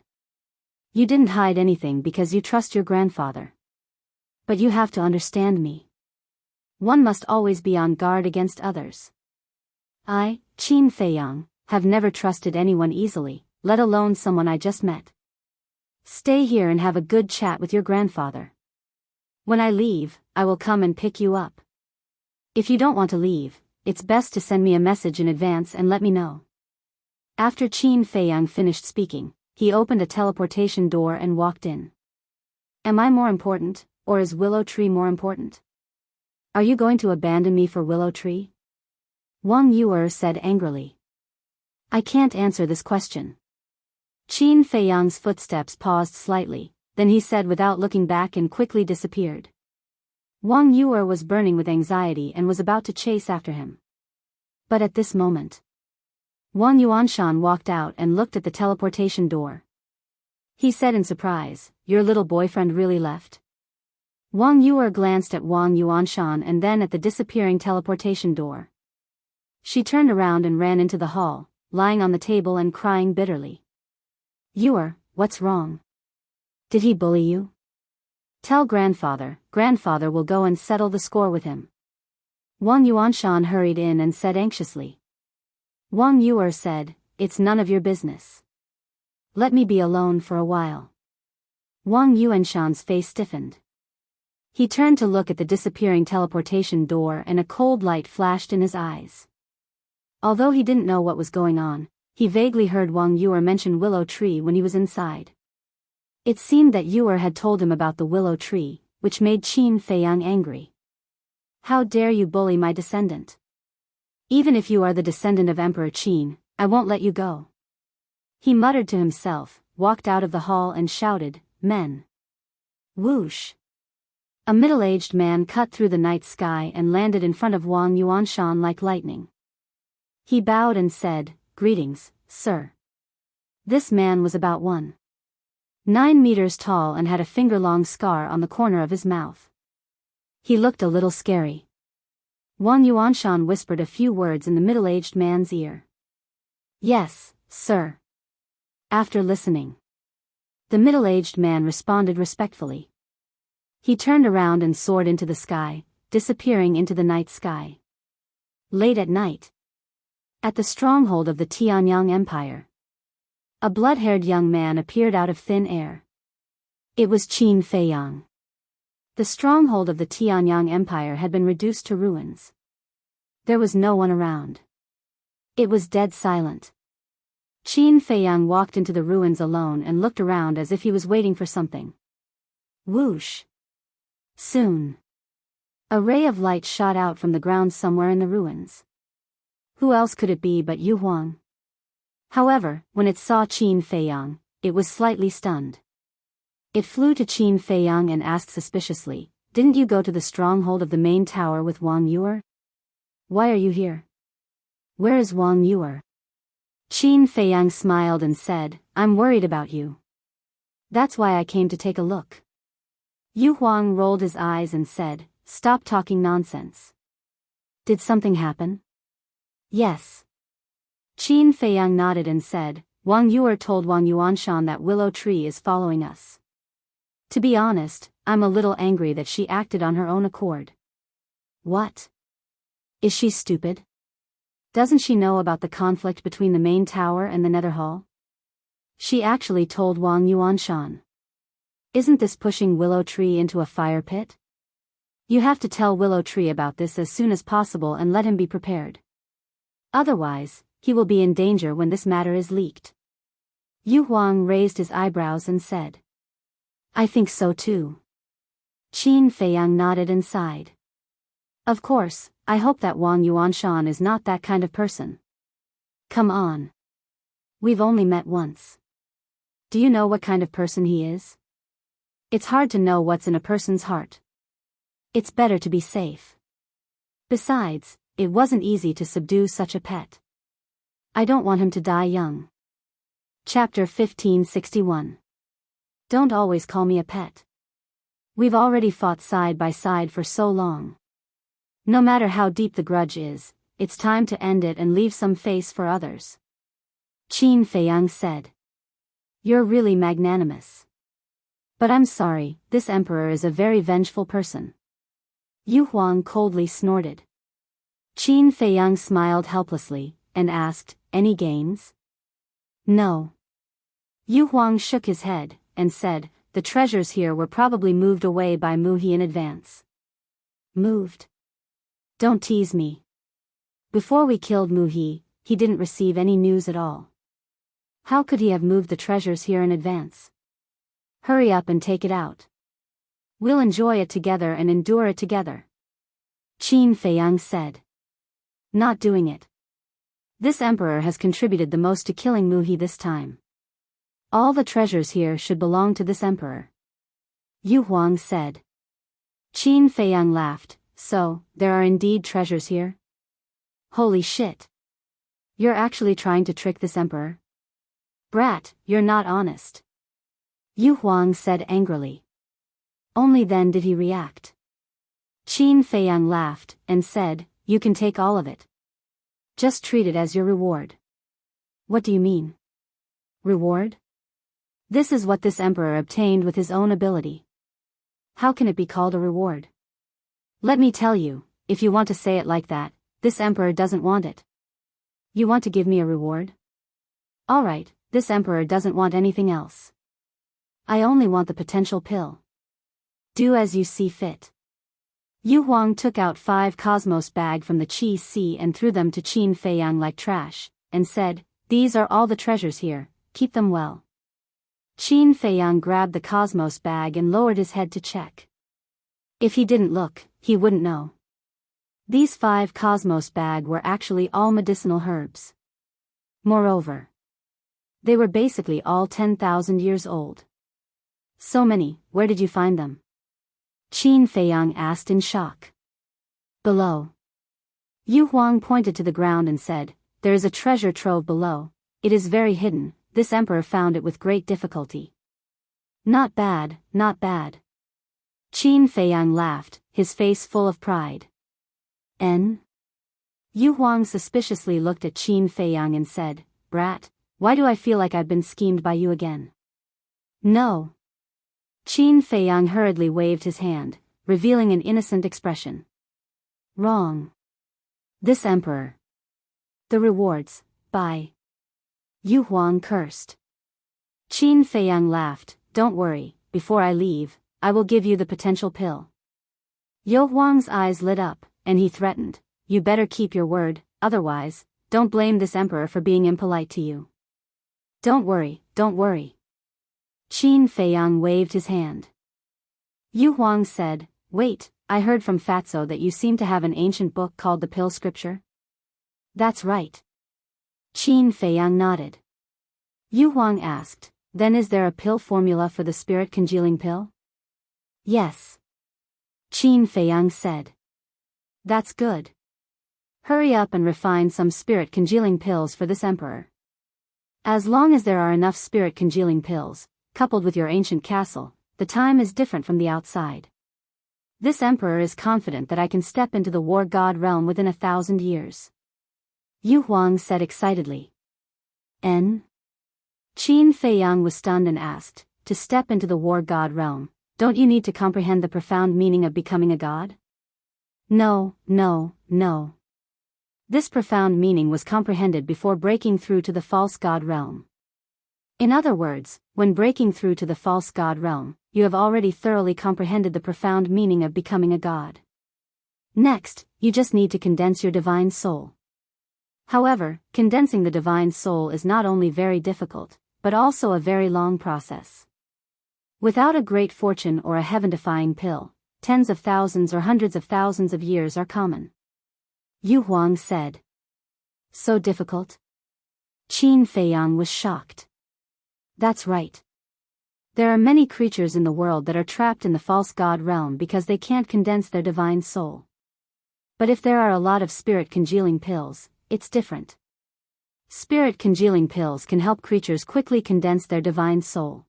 You didn't hide anything because you trust your grandfather. But you have to understand me. One must always be on guard against others. I, Qin Feiyang, have never trusted anyone easily, let alone someone I just met. Stay here and have a good chat with your grandfather. When I leave, I will come and pick you up. If you don't want to leave, it's best to send me a message in advance and let me know." After Qin Feiyang finished speaking, he opened a teleportation door and walked in. "Am I more important, or is Willow Tree more important? Are you going to abandon me for Willow Tree?" Wang Yuer said angrily. "I can't answer this question." Qin Feiyang's footsteps paused slightly, then he said without looking back and quickly disappeared. Wang Yuer was burning with anxiety and was about to chase after him. But at this moment, Wang Yuanshan walked out and looked at the teleportation door. He said in surprise, "Your little boyfriend really left?" Wang Yuer glanced at Wang Yuanshan and then at the disappearing teleportation door. She turned around and ran into the hall, lying on the table and crying bitterly. "Yuer, what's wrong? Did he bully you? Tell grandfather will go and settle the score with him." Wang Yuanshan hurried in and said anxiously. Wang Yuer said, "It's none of your business. Let me be alone for a while." Wang Yuanshan's face stiffened. He turned to look at the disappearing teleportation door and a cold light flashed in his eyes. Although he didn't know what was going on, he vaguely heard Wang Yuer mention Willow Tree when he was inside. It seemed that Yuer had told him about the Willow Tree, which made Qin Feiyang angry. "How dare you bully my descendant? Even if you are the descendant of Emperor Qin, I won't let you go. He muttered to himself, walked out of the hall and shouted, Men! Whoosh! A middle-aged man cut through the night sky and landed in front of Wang Yuanshan like lightning. He bowed and said, Greetings, sir. This man was about 1.9 meters tall and had a finger-long scar on the corner of his mouth. He looked a little scary. Wang Yuanshan whispered a few words in the middle-aged man's ear. Yes, sir. After listening, the middle-aged man responded respectfully. He turned around and soared into the sky, disappearing into the night sky. Late at night, at the stronghold of the Tianyang Empire, a blood-haired young man appeared out of thin air. It was Qin Feiyang. The stronghold of the Tianyang Empire had been reduced to ruins. There was no one around. It was dead silent. Qin Feiyang walked into the ruins alone and looked around as if he was waiting for something. Whoosh! Soon, a ray of light shot out from the ground somewhere in the ruins. Who else could it be but Yu Huang? However, when it saw Qin Feiyang, it was slightly stunned. It flew to Qin Feiyang and asked suspiciously, Didn't you go to the stronghold of the main tower with Wang Yuer? Why are you here? Where is Wang Yuer? Qin Feiyang smiled and said, I'm worried about you. That's why I came to take a look. Yu Huang rolled his eyes and said, Stop talking nonsense. Did something happen? Yes. Qin Feiyang nodded and said, Wang Yuer told Wang Yuanshan that Willow Tree is following us. To be honest, I'm a little angry that she acted on her own accord. What? Is she stupid? Doesn't she know about the conflict between the main tower and the Nether Hall? She actually told Wang Yuanshan. Isn't this pushing Willow Tree into a fire pit? You have to tell Willow Tree about this as soon as possible and let him be prepared. Otherwise, he will be in danger when this matter is leaked. Yu Huang raised his eyebrows and said, I think so too. Qin Feiyang nodded and sighed. Of course, I hope that Wang Yuanshan is not that kind of person. Come on. We've only met once. Do you know what kind of person he is? It's hard to know what's in a person's heart. It's better to be safe. Besides, it wasn't easy to subdue such a pet. I don't want him to die young. Chapter 1561. Don't always call me a pet. We've already fought side by side for so long. No matter how deep the grudge is, it's time to end it and leave some face for others. Qin Feiyang said. You're really magnanimous. But I'm sorry, this emperor is a very vengeful person. Yu Huang coldly snorted. Qin Feiyang smiled helplessly, and asked, Any gains? No. Yu Huang shook his head, and said, The treasures here were probably moved away by Mu He in advance. Moved? Don't tease me. Before we killed Mu He didn't receive any news at all. How could he have moved the treasures here in advance? Hurry up and take it out. We'll enjoy it together and endure it together. Qin Feiyang said. Not doing it. This emperor has contributed the most to killing Mu He this time. All the treasures here should belong to this emperor. Yu Huang said. Qin Feiyang laughed. So, there are indeed treasures here? Holy shit. You're actually trying to trick this emperor? Brat, you're not honest. Yu Huang said angrily. Only then did he react. Qin Feiyang laughed, and said, You can take all of it. Just treat it as your reward. What do you mean? Reward? This is what this emperor obtained with his own ability. How can it be called a reward? Let me tell you, if you want to say it like that, this emperor doesn't want it. You want to give me a reward? Alright, this emperor doesn't want anything else. I only want the potential pill. Do as you see fit. Yu Huang took out 5 cosmos bag from the Qi Sea and threw them to Qin Feiyang like trash, and said, These are all the treasures here, keep them well. Qin Feiyang grabbed the cosmos bag and lowered his head to check. If he didn't look, he wouldn't know. These 5 cosmos bag were actually all medicinal herbs. Moreover, they were basically all 10,000 years old. So many, where did you find them? Qin Feiyang asked in shock. Below. Yu Huang pointed to the ground and said, there is a treasure trove below. It is very hidden. This emperor found it with great difficulty. Not bad, not bad. Qin Feiyang laughed, his face full of pride. Yu Huang suspiciously looked at Qin Feiyang and said, brat, why do I feel like I've been schemed by you again? No. Qin Feiyang hurriedly waved his hand, revealing an innocent expression. Wrong. This emperor. The rewards, by. Yu Huang cursed. Qin Feiyang laughed, don't worry, before I leave, I will give you the potential pill. Yu Huang's eyes lit up, and he threatened, you better keep your word, otherwise, don't blame this emperor for being impolite to you. Don't worry, don't worry. Qin Feiyang waved his hand. Yu Huang said, wait, I heard from Fatso that you seem to have an ancient book called the Pill Scripture? That's right. Qin Feiyang nodded. Yu Huang asked, then is there a pill formula for the spirit congealing pill? Yes. Qin Feiyang said. That's good. Hurry up and refine some spirit congealing pills for this emperor. As long as there are enough spirit congealing pills, coupled with your ancient castle, the time is different from the outside. This emperor is confident that I can step into the war god realm within 1,000 years. Yu Huang said excitedly. Qin Feiyang was stunned and asked, to step into the war god realm, don't you need to comprehend the profound meaning of becoming a god? No, no, no. This profound meaning was comprehended before breaking through to the false god realm. In other words, when breaking through to the false god realm, you have already thoroughly comprehended the profound meaning of becoming a god. Next, you just need to condense your divine soul. However, condensing the divine soul is not only very difficult, but also a very long process. Without a great fortune or a heaven-defying pill, tens of thousands or hundreds of thousands of years are common. Yu Huang said. So difficult? Qin Feiyang was shocked. That's right. There are many creatures in the world that are trapped in the false god realm because they can't condense their divine soul. But if there are a lot of spirit congealing pills, it's different. Spirit congealing pills can help creatures quickly condense their divine soul.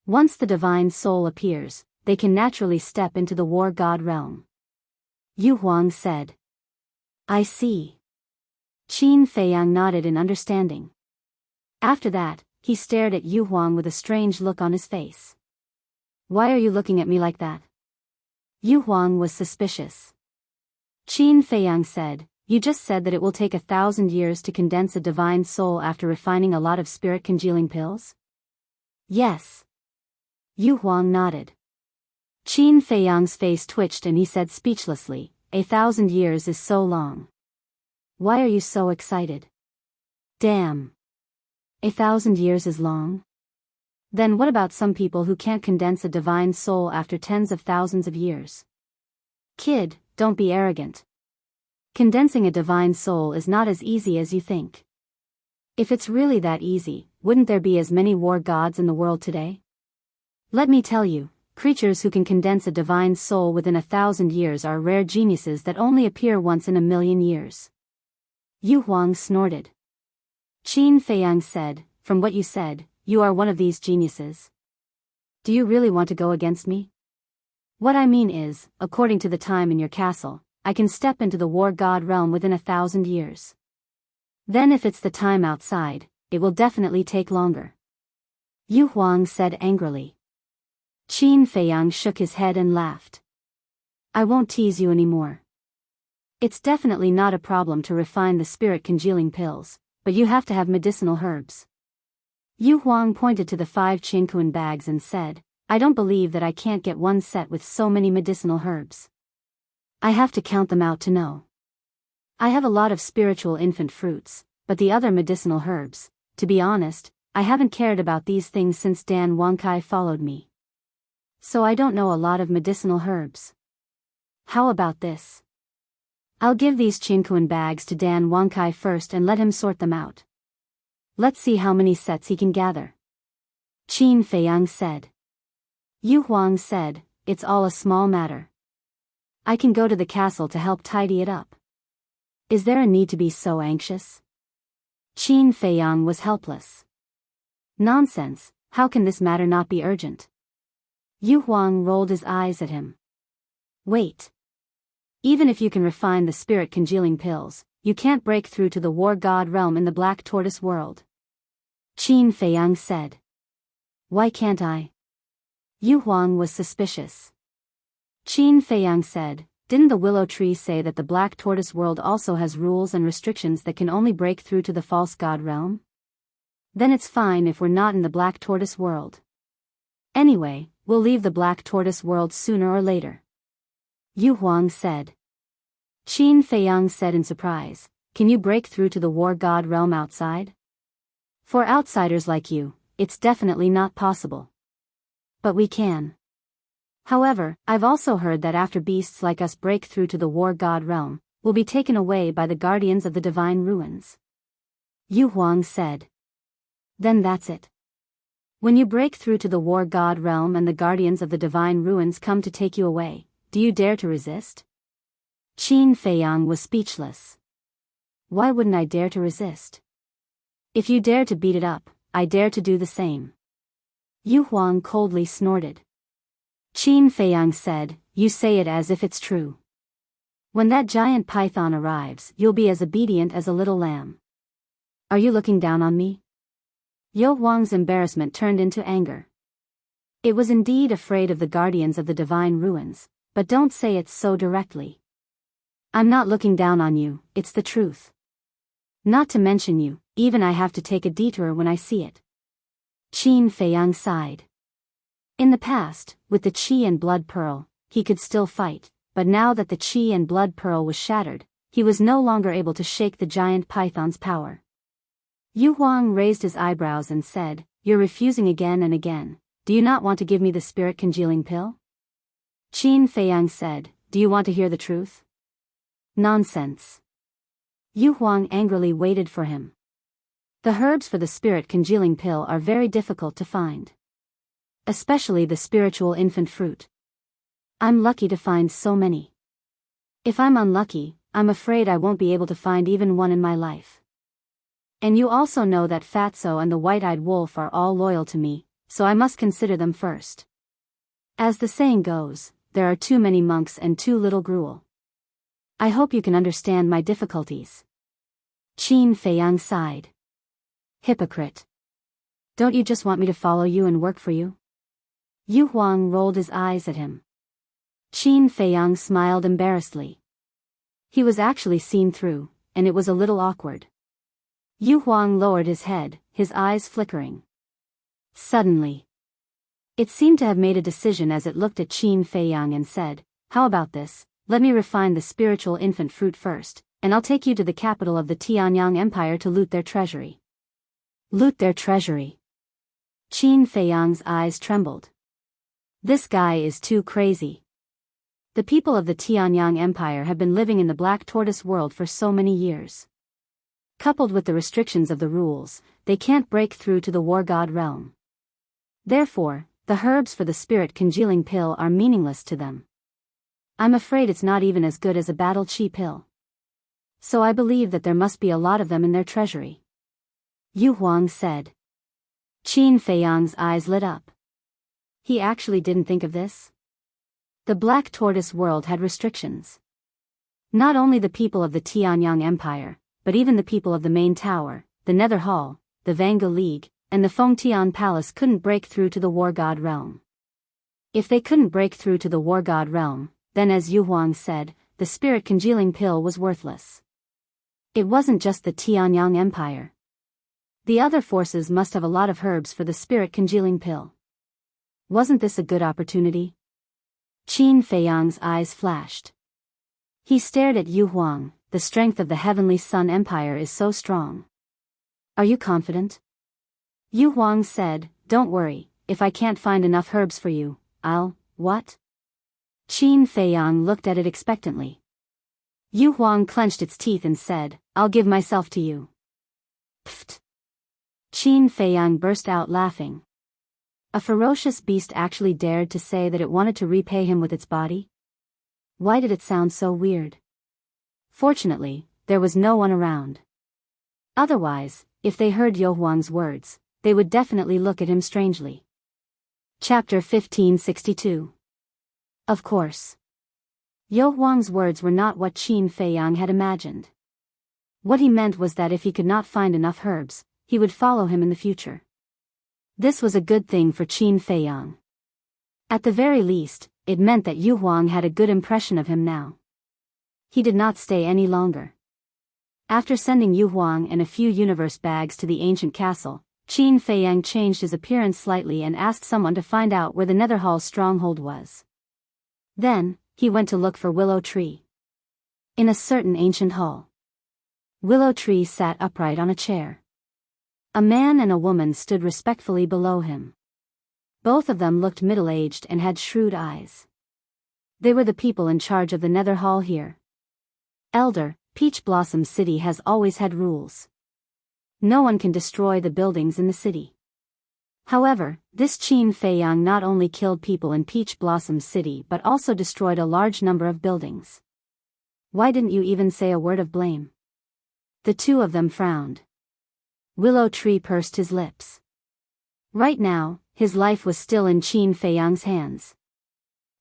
Once the divine soul appears, they can naturally step into the war god realm. Yu Huang said. I see. Qin Feiyang nodded in understanding. After that, he stared at Yu Huang with a strange look on his face. Why are you looking at me like that? Yu Huang was suspicious. Qin Feiyang said, you just said that it will take 1,000 years to condense a divine soul after refining a lot of spirit congealing pills? Yes. Yu Huang nodded. Qin Feiyang's face twitched and he said speechlessly, 1,000 years is so long. Why are you so excited? Damn. 1,000 years is long? Then what about some people who can't condense a divine soul after tens of thousands of years? Kid, don't be arrogant. Condensing a divine soul is not as easy as you think. If it's really that easy, wouldn't there be as many war gods in the world today? Let me tell you, creatures who can condense a divine soul within 1,000 years are rare geniuses that only appear once in a million years. Yu Huang snorted. Qin Feiyang said, from what you said, you are one of these geniuses. Do you really want to go against me? What I mean is, according to the time in your castle, I can step into the war god realm within 1,000 years. Then if it's the time outside, it will definitely take longer. Yu Huang said angrily. Qin Feiyang shook his head and laughed. I won't tease you anymore. It's definitely not a problem to refine the spirit congealing pills, but you have to have medicinal herbs. Yu Huang pointed to the 5 Qinkuan bags and said, I don't believe that I can't get one set with so many medicinal herbs. I have to count them out to know. I have a lot of spiritual infant fruits, but the other medicinal herbs, to be honest, I haven't cared about these things since Dan Wangkai followed me. So I don't know a lot of medicinal herbs. How about this? I'll give these Qinkuan bags to Dan Wangkai first and let him sort them out. Let's see how many sets he can gather. Qin Feiyang said. Yu Huang said, it's all a small matter. I can go to the castle to help tidy it up. Is there a need to be so anxious? Qin Feiyang was helpless. Nonsense, how can this matter not be urgent? Yu Huang rolled his eyes at him. Wait. Even if you can refine the spirit congealing pills, you can't break through to the war god realm in the Black Tortoise world. Qin Feiyang said. Why can't I? Yu Huang was suspicious. Qin Feiyang said, didn't the willow tree say that the Black Tortoise world also has rules and restrictions that can only break through to the false god realm? Then it's fine if we're not in the Black Tortoise world. Anyway, we'll leave the Black Tortoise world sooner or later. Yu Huang said. Qin Feiyang said in surprise, can you break through to the war god realm outside? For outsiders like you, it's definitely not possible. But we can. However, I've also heard that after beasts like us break through to the war god realm, we'll be taken away by the guardians of the divine ruins. Yu Huang said. Then that's it. When you break through to the war god realm and the guardians of the divine ruins come to take you away, do you dare to resist? Qin Feiyang was speechless. Why wouldn't I dare to resist? If you dare to beat it up, I dare to do the same. Yu Huang coldly snorted. Qin Feiyang said, you say it as if it's true. When that giant python arrives, you'll be as obedient as a little lamb. Are you looking down on me? Yu Huang's embarrassment turned into anger. It was indeed afraid of the guardians of the divine ruins, but don't say it so directly. I'm not looking down on you, it's the truth. Not to mention you, even I have to take a detour when I see it. Qin Feiyang sighed. In the past, with the Qi and Blood Pearl, he could still fight, but now that the Qi and Blood Pearl was shattered, he was no longer able to shake the giant python's power. Yu Huang raised his eyebrows and said, you're refusing again and again. Do you not want to give me the spirit congealing pill? Qin Feiyang said, do you want to hear the truth? Nonsense. Yu Huang angrily waited for him. The herbs for the spirit congealing pill are very difficult to find. Especially the spiritual infant fruit. I'm lucky to find so many. If I'm unlucky, I'm afraid I won't be able to find even one in my life. And you also know that Fatso and the white-eyed wolf are all loyal to me, so I must consider them first. As the saying goes, there are too many monks and too little gruel. I hope you can understand my difficulties. Qin Feiyang sighed. Hypocrite. Don't you just want me to follow you and work for you? Yu Huang rolled his eyes at him. Qin Feiyang smiled embarrassedly. He was actually seen through, and it was a little awkward. Yu Huang lowered his head, his eyes flickering. Suddenly, it seemed to have made a decision as it looked at Qin Feiyang and said, how about this, let me refine the spiritual infant fruit first, and I'll take you to the capital of the Tianyang Empire to loot their treasury. Loot their treasury. Qin Feiyang's eyes trembled. This guy is too crazy. The people of the Tianyang Empire have been living in the Black Tortoise world for so many years. Coupled with the restrictions of the rules, they can't break through to the war god realm. Therefore, the herbs for the spirit congealing pill are meaningless to them. I'm afraid it's not even as good as a battle chi pill. So I believe that there must be a lot of them in their treasury. Yu Huang said. Qin Feiyang's eyes lit up. He actually didn't think of this. The Black Tortoise world had restrictions. Not only the people of the Tianyang Empire, but even the people of the Main Tower, the Nether Hall, the Vanga League, and the Fengtian Palace couldn't break through to the war god realm. If they couldn't break through to the war god realm, then as Yu Huang said, the spirit congealing pill was worthless. It wasn't just the Tianyang Empire. The other forces must have a lot of herbs for the spirit congealing pill. Wasn't this a good opportunity? Qin Feiyang's eyes flashed. He stared at Yu Huang. The strength of the Heavenly Sun Empire is so strong. Are you confident? Yu Huang said, don't worry, if I can't find enough herbs for you, what? Qin Feiyang looked at it expectantly. Yu Huang clenched its teeth and said, I'll give myself to you. Pfft. Qin Feiyang burst out laughing. A ferocious beast actually dared to say that it wanted to repay him with its body? Why did it sound so weird? Fortunately, there was no one around. Otherwise, if they heard Yu Huang's words, they would definitely look at him strangely. Chapter 1562. Of course. Yu Huang's words were not what Qin Feiyang had imagined. What he meant was that if he could not find enough herbs, he would follow him in the future. This was a good thing for Qin Feiyang. At the very least, it meant that Yu Huang had a good impression of him now. He did not stay any longer. After sending Yu Huang and a few universe bags to the ancient castle, Qin Feiyang changed his appearance slightly and asked someone to find out where the Netherhall's stronghold was. Then, he went to look for Willow Tree. In a certain ancient hall, Willow Tree sat upright on a chair. A man and a woman stood respectfully below him. Both of them looked middle-aged and had shrewd eyes. They were the people in charge of the Nether Hall here. Elder, Peach Blossom City has always had rules. No one can destroy the buildings in the city. However, this Qin Feiyang not only killed people in Peach Blossom City but also destroyed a large number of buildings. Why didn't you even say a word of blame? The two of them frowned. Willow Tree pursed his lips. Right now, his life was still in Qin Feiyang's hands.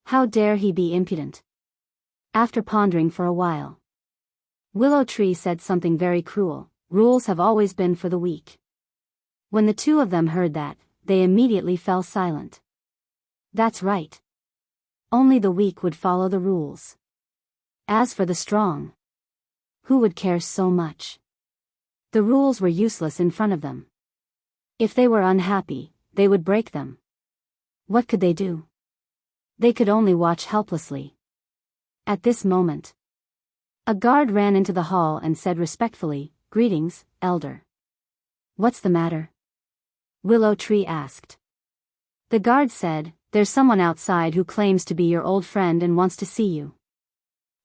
How dare he be impudent? After pondering for a while, Willow Tree said something very cruel: rules have always been for the weak. When the two of them heard that, they immediately fell silent. That's right. Only the weak would follow the rules. As for the strong, who would care so much? The rules were useless in front of them. If they were unhappy, they would break them. What could they do? They could only watch helplessly. At this moment, a guard ran into the hall and said respectfully, "Greetings, Elder." "What's the matter?" Willow Tree asked. The guard said, "There's someone outside who claims to be your old friend and wants to see you."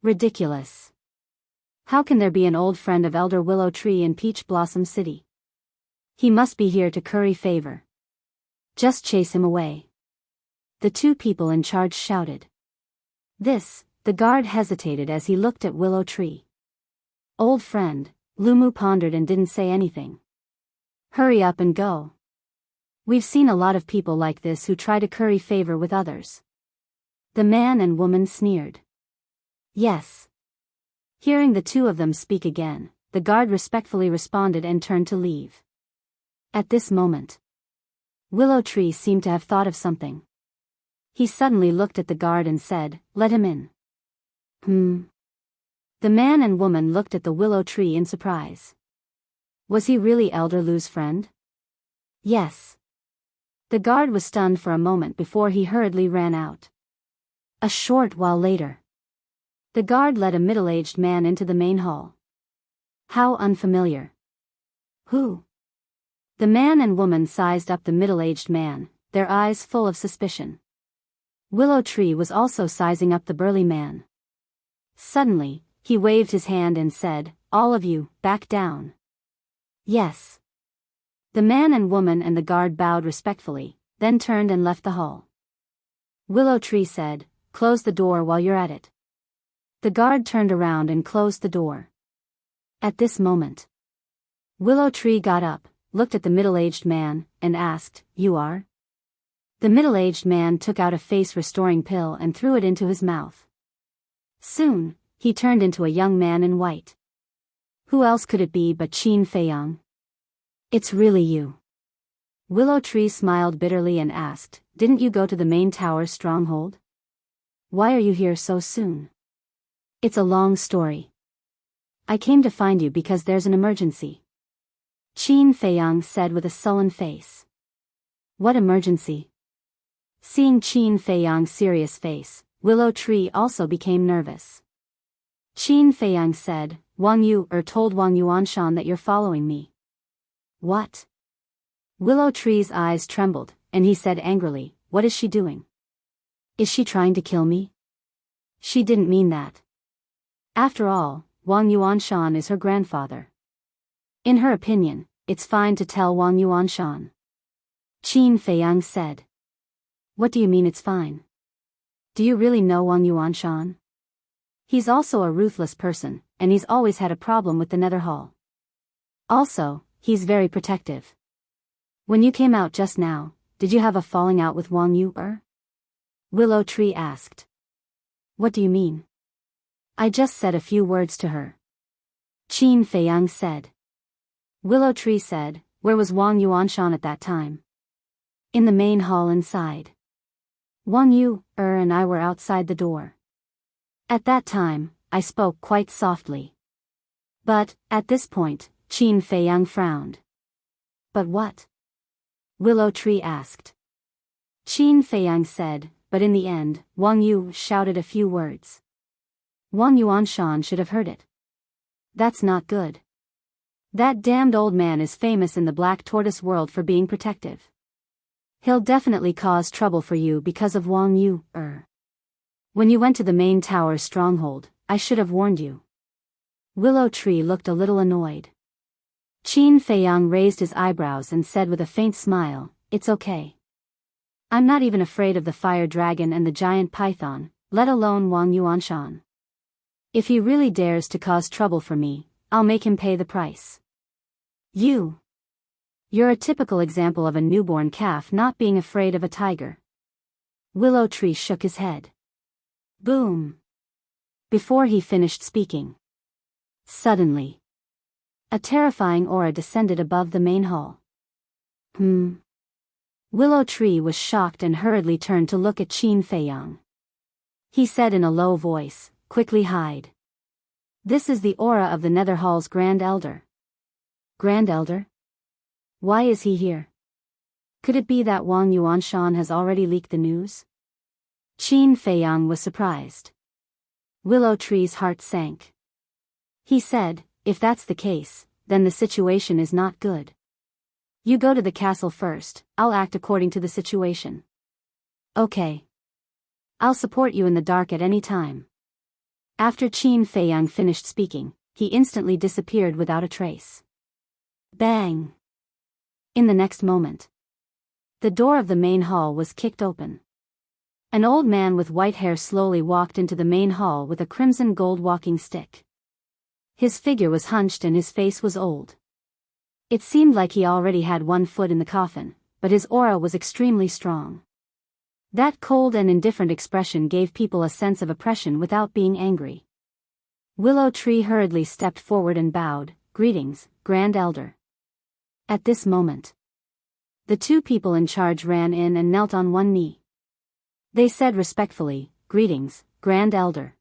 Ridiculous. How can there be an old friend of Elder Willow Tree in Peach Blossom City? He must be here to curry favor. Just chase him away. The two people in charge shouted. The guard hesitated as he looked at Willow Tree. Old friend, Lumu pondered and didn't say anything. Hurry up and go. We've seen a lot of people like this who try to curry favor with others. The man and woman sneered. Yes. Hearing the two of them speak again, the guard respectfully responded and turned to leave. At this moment, Willow Tree seemed to have thought of something. He suddenly looked at the guard and said, "Let him in." The man and woman looked at the Willow Tree in surprise. Was he really Elder Lu's friend? Yes. The guard was stunned for a moment before he hurriedly ran out. A short while later, the guard led a middle-aged man into the main hall. How unfamiliar. Who? The man and woman sized up the middle-aged man, their eyes full of suspicion. Willow Tree was also sizing up the burly man. Suddenly, he waved his hand and said, "All of you, back down." Yes. The man and woman and the guard bowed respectfully, then turned and left the hall. Willow Tree said, "Close the door while you're at it." The guard turned around and closed the door. At this moment, Willow Tree got up, looked at the middle-aged man, and asked, "You are?" The middle-aged man took out a face-restoring pill and threw it into his mouth. Soon, he turned into a young man in white. Who else could it be but Qin Feiyang? "It's really you." Willow Tree smiled bitterly and asked, "Didn't you go to the main tower's stronghold? Why are you here so soon?" "It's a long story. I came to find you because there's an emergency," Qin Feiyang said with a sullen face. "What emergency?" Seeing Qin Feiyang's serious face, Willow Tree also became nervous. Qin Feiyang said, told Wang Yuanshan that you're following me." "What?" Willow Tree's eyes trembled, and he said angrily, "What is she doing? Is she trying to kill me?" "She didn't mean that. After all, Wang Yuanshan is her grandfather. In her opinion, it's fine to tell Wang Yuanshan. Qin Feiyang said. What do you mean it's fine? Do you really know Wang Yuanshan? He's also a ruthless person, and he's always had a problem with the Nether Hall. Also, he's very protective. When you came out just now, did you have a falling out with Wang Yu? Willow Tree asked. What do you mean? I just said a few words to her. Qin Feiyang said. Willow Tree said, where was Wang Yuanshan at that time? In the main hall inside. Wang Yu, and I were outside the door. At that time, I spoke quite softly. But, at this point, Qin Feiyang frowned. But what? Willow Tree asked. Qin Feiyang said, but in the end, Wang Yu shouted a few words. Wang Yuanshan should have heard it. That's not good. That damned old man is famous in the Black Tortoise world for being protective. He'll definitely cause trouble for you because of Wang Yu. When you went to the main tower's stronghold, I should have warned you. Willow Tree looked a little annoyed. Qin Feiyang raised his eyebrows and said with a faint smile, it's okay. I'm not even afraid of the fire dragon and the giant python, let alone Wang Yuanshan. If he really dares to cause trouble for me, I'll make him pay the price. You're a typical example of a newborn calf not being afraid of a tiger. Willow Tree shook his head. Boom. Before he finished speaking. Suddenly, a terrifying aura descended above the main hall. Willow Tree was shocked and hurriedly turned to look at Qin Feiyang. He said in a low voice, quickly hide. This is the aura of the Nether Hall's Grand Elder. Grand Elder? Why is he here? Could it be that Wang Yuanshan has already leaked the news? Qin Feiyang was surprised. Willow Tree's heart sank. He said, if that's the case, then the situation is not good. You go to the castle first, I'll act according to the situation. Okay. I'll support you in the dark at any time. After Qin Feiyang finished speaking, he instantly disappeared without a trace. Bang! In the next moment, the door of the main hall was kicked open. An old man with white hair slowly walked into the main hall with a crimson gold walking stick. His figure was hunched and his face was old. It seemed like he already had one foot in the coffin, but his aura was extremely strong. That cold and indifferent expression gave people a sense of oppression without being angry. Willow Tree hurriedly stepped forward and bowed, greetings, Grand Elder. At this moment, the two people in charge ran in and knelt on one knee. They said respectfully, greetings, Grand Elder.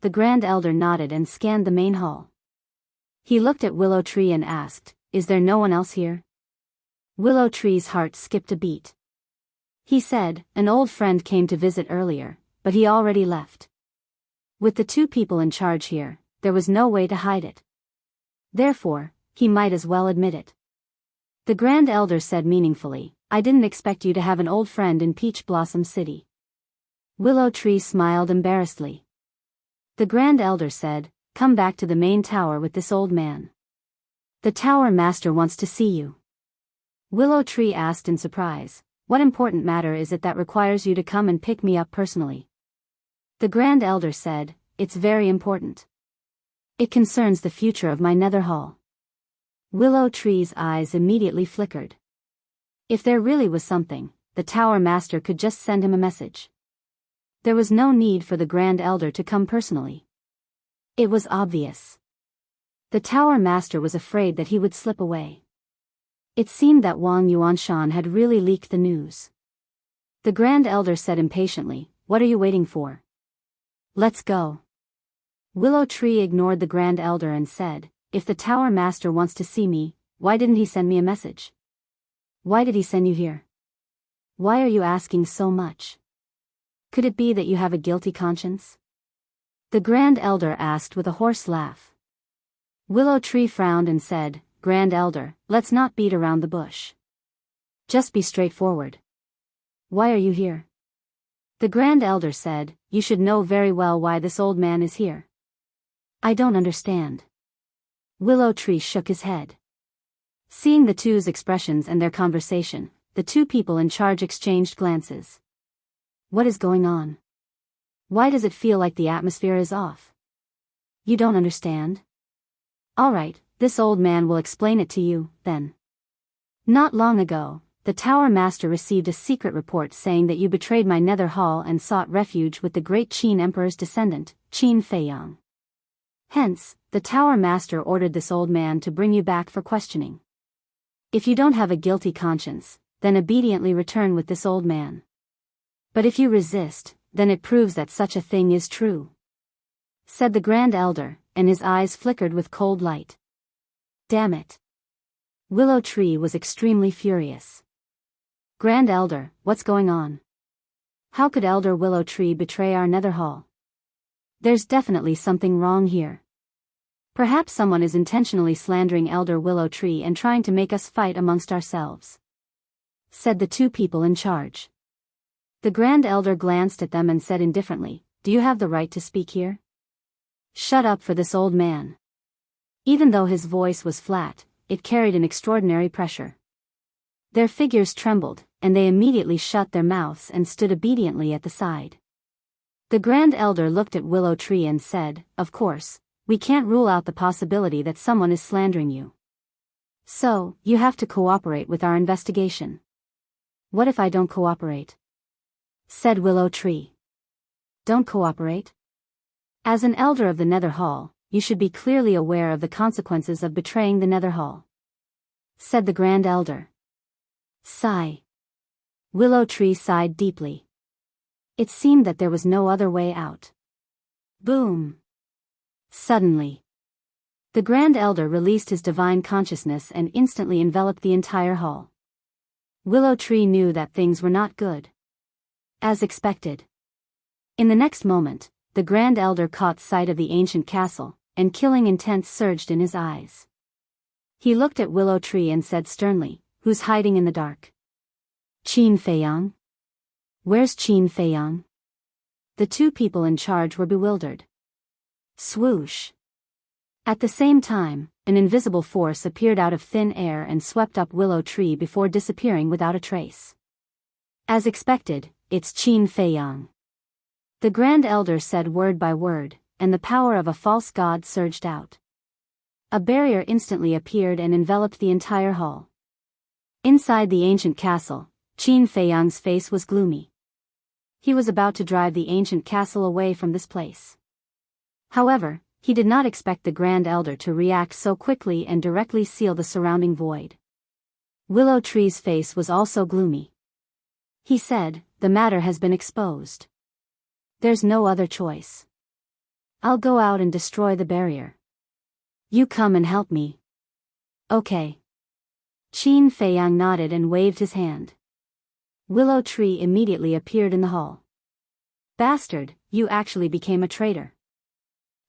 The Grand Elder nodded and scanned the main hall. He looked at Willow Tree and asked, is there no one else here? Willow Tree's heart skipped a beat. He said, an old friend came to visit earlier, but he already left. With the two people in charge here, there was no way to hide it. Therefore, he might as well admit it. The Grand Elder said meaningfully, I didn't expect you to have an old friend in Peach Blossom City. Willow Tree smiled embarrassedly. The Grand Elder said, come back to the main tower with this old man. The tower master wants to see you. Willow Tree asked in surprise, what important matter is it that requires you to come and pick me up personally? The Grand Elder said, it's very important. It concerns the future of my Nether Hall. Willow Tree's eyes immediately flickered. If there really was something, the tower master could just send him a message. There was no need for the Grand Elder to come personally. It was obvious. The tower master was afraid that he would slip away. It seemed that Wang Yuanshan had really leaked the news. The Grand Elder said impatiently, what are you waiting for? Let's go. Willow Tree ignored the Grand Elder and said, if the tower master wants to see me, why didn't he send me a message? Why did he send you here? Why are you asking so much? Could it be that you have a guilty conscience? The Grand Elder asked with a hoarse laugh. Willow Tree frowned and said, Grand Elder, let's not beat around the bush. Just be straightforward. Why are you here? The Grand Elder said, you should know very well why this old man is here. I don't understand. Willow Tree shook his head. Seeing the two's expressions and their conversation, the two people in charge exchanged glances. What is going on? Why does it feel like the atmosphere is off? You don't understand? All right, this old man will explain it to you, then. Not long ago, the Tower Master received a secret report saying that you betrayed my nether hall and sought refuge with the great Qin Emperor's descendant, Qin Feiyang. Hence, the Tower Master ordered this old man to bring you back for questioning. If you don't have a guilty conscience, then obediently return with this old man. But if you resist, then it proves that such a thing is true," said the Grand Elder, and his eyes flickered with cold light. Damn it. Willow Tree was extremely furious. Grand Elder, what's going on? How could Elder Willow Tree betray our nether hall? There's definitely something wrong here. Perhaps someone is intentionally slandering Elder Willow Tree and trying to make us fight amongst ourselves," said the two people in charge. The Grand Elder glanced at them and said indifferently, "Do you have the right to speak here?" Shut up for this old man. Even though his voice was flat, it carried an extraordinary pressure. Their figures trembled, and they immediately shut their mouths and stood obediently at the side. The Grand Elder looked at Willow Tree and said, "Of course, we can't rule out the possibility that someone is slandering you. So, you have to cooperate with our investigation." "What if I don't cooperate?" said Willow Tree. "Don't cooperate? As an elder of the Nether Hall, you should be clearly aware of the consequences of betraying the Nether Hall," said the Grand Elder. Sigh. Willow Tree sighed deeply. It seemed that there was no other way out. Boom. Suddenly, the Grand Elder released his divine consciousness and instantly enveloped the entire hall. Willow Tree knew that things were not good. As expected. In the next moment, the Grand Elder caught sight of the ancient castle, and killing intent surged in his eyes. He looked at Willow Tree and said sternly, "Who's hiding in the dark?" "Qin Feiyang." "Where's Qin Feiyang?" The two people in charge were bewildered. Swoosh. At the same time, an invisible force appeared out of thin air and swept up Willow Tree before disappearing without a trace. As expected, "It's Qin Feiyang," the Grand Elder said word by word, and the power of a false god surged out. A barrier instantly appeared and enveloped the entire hall. Inside the ancient castle, Qin Feiyang's face was gloomy. He was about to drive the ancient castle away from this place. However, he did not expect the Grand Elder to react so quickly and directly seal the surrounding void. Willow Tree's face was also gloomy. He said, "The matter has been exposed. There's no other choice. I'll go out and destroy the barrier. You come and help me." "Okay." Qin Feiyang nodded and waved his hand. Willow Tree immediately appeared in the hall. "Bastard, you actually became a traitor."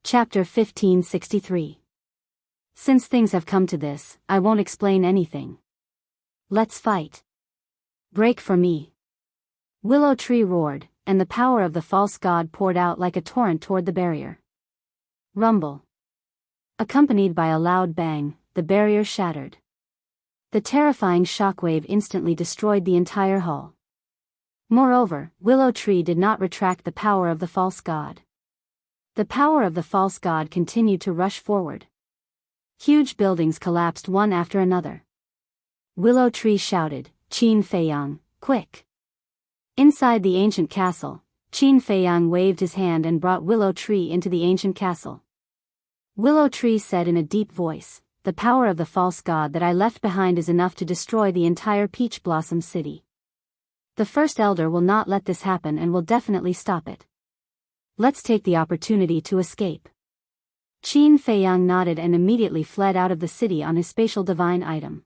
Chapter 1563. Since things have come to this, I won't explain anything. Let's fight. Break for me. Willow Tree roared, and the power of the false god poured out like a torrent toward the barrier. Rumble. Accompanied by a loud bang, the barrier shattered. The terrifying shockwave instantly destroyed the entire hall. Moreover, Willow Tree did not retract the power of the false god. The power of the false god continued to rush forward. Huge buildings collapsed one after another. Willow Tree shouted, "Qin Feiyang, quick!" Inside the ancient castle, Qin Feiyang waved his hand and brought Willow Tree into the ancient castle. Willow Tree said in a deep voice, "The power of the false god that I left behind is enough to destroy the entire Peach Blossom City. The First Elder will not let this happen and will definitely stop it. Let's take the opportunity to escape." Qin Feiyang nodded and immediately fled out of the city on his spatial divine item.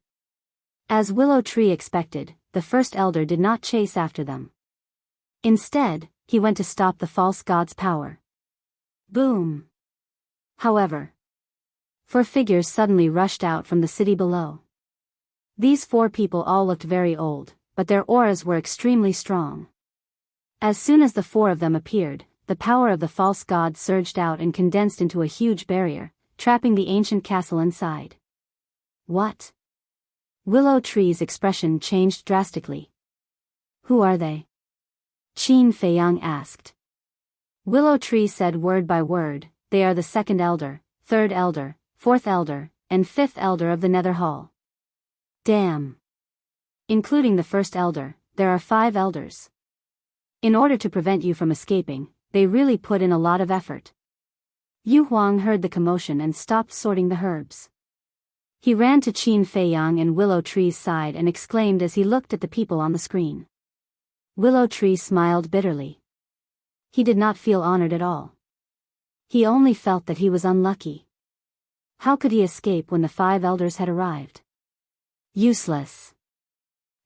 As Willow Tree expected, the First Elder did not chase after them. Instead, he went to stop the false god's power. Boom. However, four figures suddenly rushed out from the city below. These four people all looked very old, but their auras were extremely strong. As soon as the four of them appeared, the power of the false god surged out and condensed into a huge barrier, trapping the ancient castle inside. What? Willow Tree's expression changed drastically. Who are they? Qin Feiyang asked. Willow Tree said word by word, they are the second elder, third elder, fourth elder, and fifth elder of the Nether Hall. Damn. Including the first elder, there are 5 elders. In order to prevent you from escaping, they really put in a lot of effort. Yu Huang heard the commotion and stopped sorting the herbs. He ran to Qin Feiyang and Willow Tree's side and exclaimed as he looked at the people on the screen. Willow Tree smiled bitterly. He did not feel honored at all. He only felt that he was unlucky. How could he escape when the 5 elders had arrived? Useless.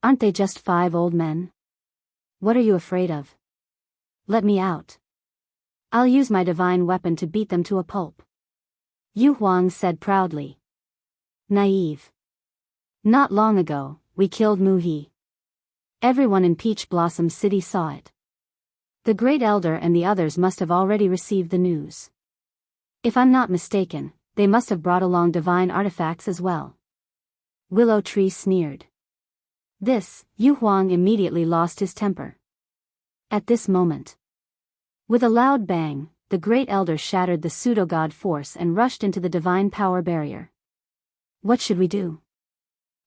Aren't they just 5 old men? What are you afraid of? Let me out. I'll use my divine weapon to beat them to a pulp. Yu Huang said proudly. Naive. Not long ago, we killed Mu He. Everyone in Peach Blossom City saw it. The Great Elder and the others must have already received the news. If I'm not mistaken, they must have brought along divine artifacts as well. Willow Tree sneered. This, Yu Huang immediately lost his temper. At this moment, with a loud bang, the Great Elder shattered the pseudo-god force and rushed into the divine power barrier. What should we do?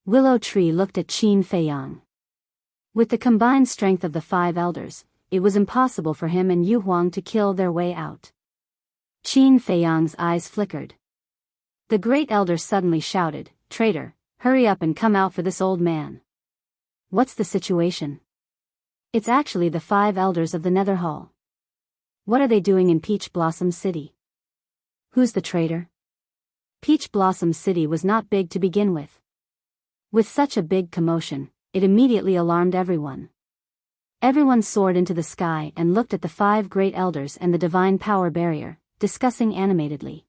Willow Tree looked at Qin Feiyang. With the combined strength of the 5 elders, it was impossible for him and Yu Huang to kill their way out. Qin Feiyang's eyes flickered. The Great Elder suddenly shouted, "Traitor, hurry up and come out for this old man." What's the situation? It's actually the 5 elders of the Nether Hall. What are they doing in Peach Blossom City? Who's the traitor? Peach Blossom City was not big to begin with. With such a big commotion, it immediately alarmed everyone. Everyone soared into the sky and looked at the 5 great elders and the divine power barrier, discussing animatedly.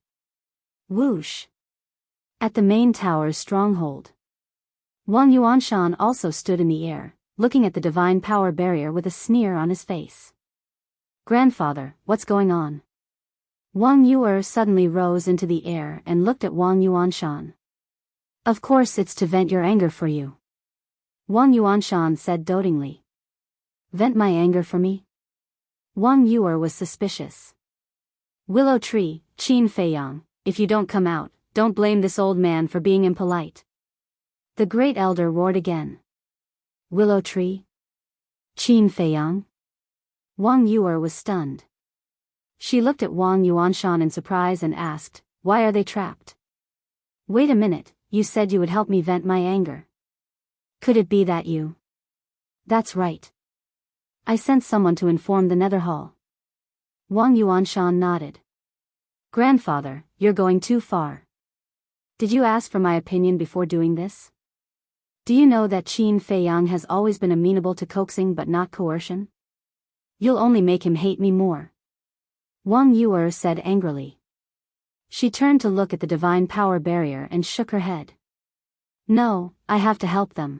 Whoosh! At the main tower's stronghold, Wang Yuanshan also stood in the air, looking at the divine power barrier with a sneer on his face. Grandfather, what's going on? Wang Yuer suddenly rose into the air and looked at Wang Yuanshan. Of course it's to vent your anger for you. Wang Yuanshan said dotingly. Vent my anger for me? Wang Yuer was suspicious. Willow Tree, Qin Feiyang, if you don't come out, don't blame this old man for being impolite. The Great Elder roared again. Willow Tree? Qin Feiyang? Wang Yuer was stunned. She looked at Wang Yuanshan in surprise and asked, why are they trapped? Wait a minute, you said you would help me vent my anger. Could it be that you? That's right. I sent someone to inform the Nether Hall. Wang Yuanshan nodded. Grandfather, you're going too far. Did you ask for my opinion before doing this? Do you know that Qin Feiyang has always been amenable to coaxing but not coercion? You'll only make him hate me more. Wang Yuer said angrily. She turned to look at the divine power barrier and shook her head. No, I have to help them.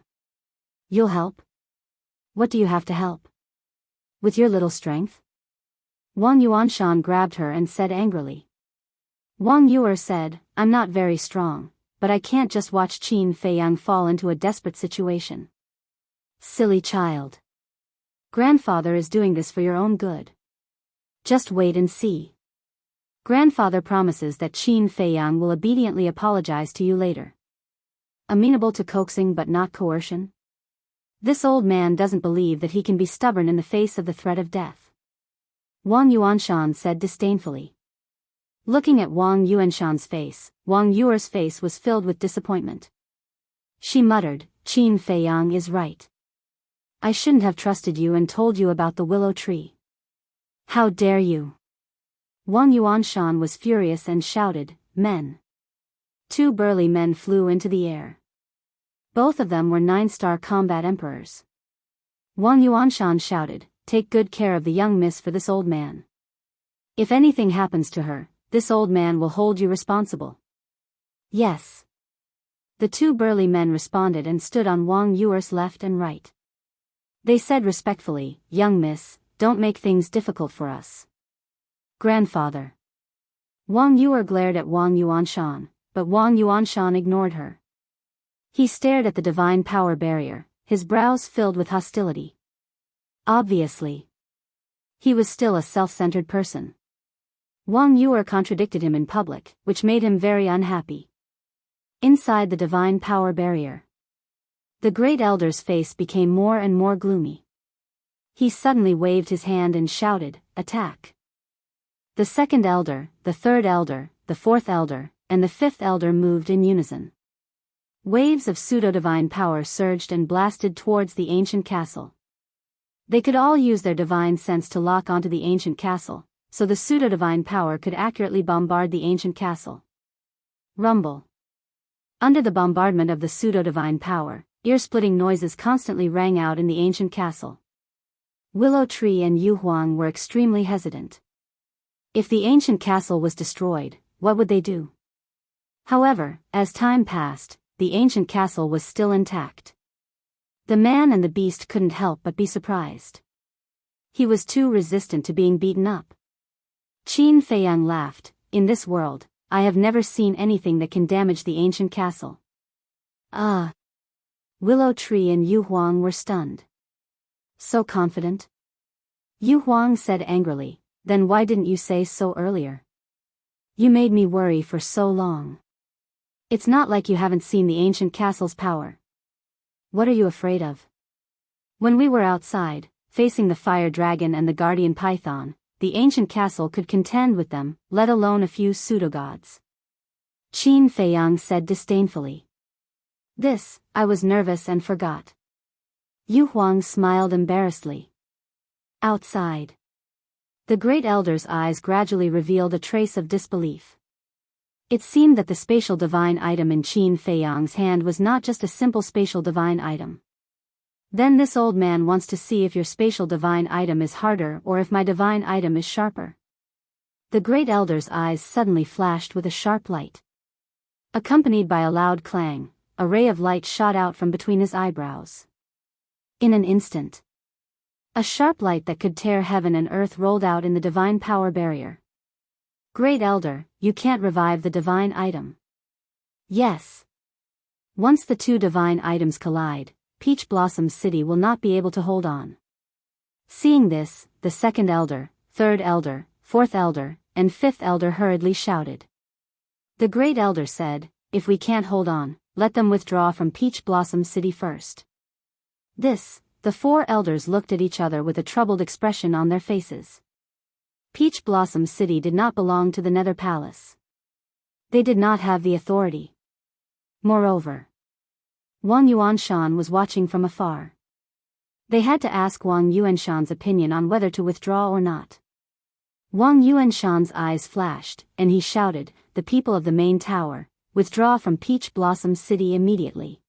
You'll help? What do you have to help? With your little strength? Wang Yuanshan grabbed her and said angrily. Wang Yuer said, I'm not very strong, but I can't just watch Qin Feiyang fall into a desperate situation. Silly child. Grandfather is doing this for your own good. Just wait and see. Grandfather promises that Qin Feiyang will obediently apologize to you later. Amenable to coaxing but not coercion? This old man doesn't believe that he can be stubborn in the face of the threat of death. Wang Yuanshan said disdainfully. Looking at Wang Yuanshan's face, Wang Yuer's face was filled with disappointment. She muttered, Qin Feiyang is right. I shouldn't have trusted you and told you about the willow tree. How dare you? Wang Yuanshan was furious and shouted, Men. 2 burly men flew into the air. Both of them were 9-star combat emperors. Wang Yuanshan shouted, Take good care of the young miss for this old man. If anything happens to her, this old man will hold you responsible. Yes. The 2 burly men responded and stood on Wang Yuer's left and right. They said respectfully, Young miss, don't make things difficult for us. Grandfather. Wang Yuer glared at Wang Yuanshan, but Wang Yuanshan ignored her. He stared at the divine power barrier, his brows filled with hostility. Obviously, he was still a self-centered person. Wang Yuer contradicted him in public, which made him very unhappy. Inside the divine power barrier, the great elder's face became more and more gloomy. He suddenly waved his hand and shouted, "Attack!" The second elder, the third elder, the fourth elder, and the fifth elder moved in unison. Waves of pseudo-divine power surged and blasted towards the ancient castle. They could all use their divine sense to lock onto the ancient castle, so the pseudo-divine power could accurately bombard the ancient castle. Rumble. Under the bombardment of the pseudo-divine power, ear-splitting noises constantly rang out in the ancient castle. Willow Tree and Yu Huang were extremely hesitant. If the ancient castle was destroyed, what would they do? However, as time passed, the ancient castle was still intact. The man and the beast couldn't help but be surprised. He was too resistant to being beaten up. Qin Feiyang laughed, "In this world, I have never seen anything that can damage the ancient castle." Willow Tree and Yu Huang were stunned. So confident? Yu Huang said angrily, "Then why didn't you say so earlier? You made me worry for so long. It's not like you haven't seen the ancient castle's power. What are you afraid of?" When we were outside, facing the fire dragon and the guardian python, the ancient castle could contend with them, let alone a few pseudo-gods. Qin Feiyang said disdainfully. "This, I was nervous and forgot." Yu Huang smiled embarrassedly. Outside, the great elder's eyes gradually revealed a trace of disbelief. It seemed that the spatial divine item in Qin Feiyang's hand was not just a simple spatial divine item. "Then this old man wants to see if your spatial divine item is harder or if my divine item is sharper." The great elder's eyes suddenly flashed with a sharp light. Accompanied by a loud clang, a ray of light shot out from between his eyebrows. In an instant, a sharp light that could tear heaven and earth rolled out in the divine power barrier. "Great Elder, you can't revive the divine item." "Yes. Once the two divine items collide, Peach Blossom City will not be able to hold on." Seeing this, the second elder, third elder, fourth elder, and fifth elder hurriedly shouted. The great elder said, "If we can't hold on, let them withdraw from Peach Blossom City first." The four elders looked at each other with a troubled expression on their faces. Peach Blossom City did not belong to the Nether Palace. They did not have the authority. Moreover, Wang Yuanshan was watching from afar. They had to ask Wang Yuanshan's opinion on whether to withdraw or not. Wang Yuanshan's eyes flashed, and he shouted, "The people of the main tower, withdraw from Peach Blossom City immediately."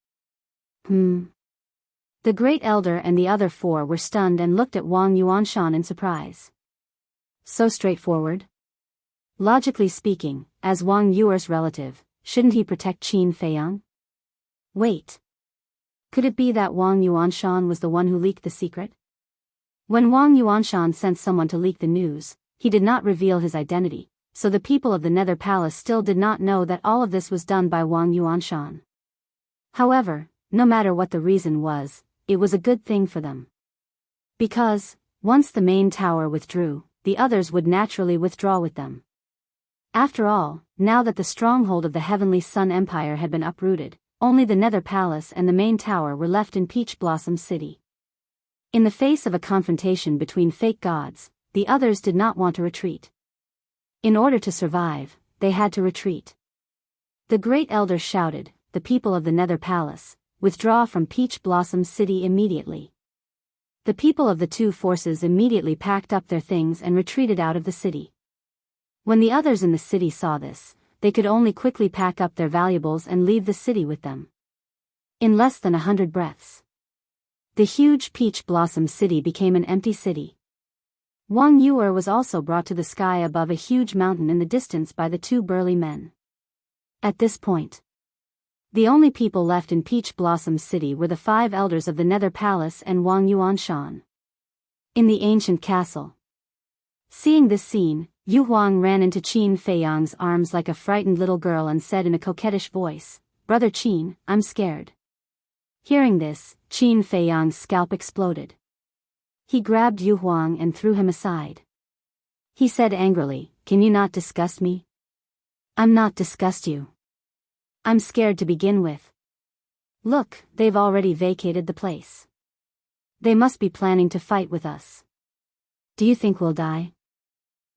The great elder and the other four were stunned and looked at Wang Yuanshan in surprise. So straightforward? Logically speaking, as Wang Yuer's relative, shouldn't he protect Qin Feiyang? Wait. Could it be that Wang Yuanshan was the one who leaked the secret? When Wang Yuanshan sent someone to leak the news, he did not reveal his identity, so the people of the Nether Palace still did not know that all of this was done by Wang Yuanshan. However, no matter what the reason was, it was a good thing for them. Because, once the main tower withdrew, the others would naturally withdraw with them. After all, now that the stronghold of the Heavenly Sun Empire had been uprooted, only the Nether Palace and the main tower were left in Peach Blossom City. In the face of a confrontation between fake gods, the others did not want to retreat. In order to survive, they had to retreat. The great elder shouted, "The people of the Nether Palace, withdraw from Peach Blossom City immediately." The people of the two forces immediately packed up their things and retreated out of the city. When the others in the city saw this, they could only quickly pack up their valuables and leave the city with them. In less than 100 breaths, the huge Peach Blossom City became an empty city. Wang Yuer was also brought to the sky above a huge mountain in the distance by the two burly men. At this point, the only people left in Peach Blossom City were the 5 elders of the Nether Palace and Wang Yuanshan. In the ancient castle. Seeing this scene, Yu Huang ran into Qin Feiyang's arms like a frightened little girl and said in a coquettish voice, Brother Qin, I'm scared." Hearing this, Qin Feiyang's scalp exploded. He grabbed Yu Huang and threw him aside. He said angrily, "Can you not disgust me?" "I'm not disgust you. I'm scared to begin with. Look, they've already vacated the place. They must be planning to fight with us. Do you think we'll die?"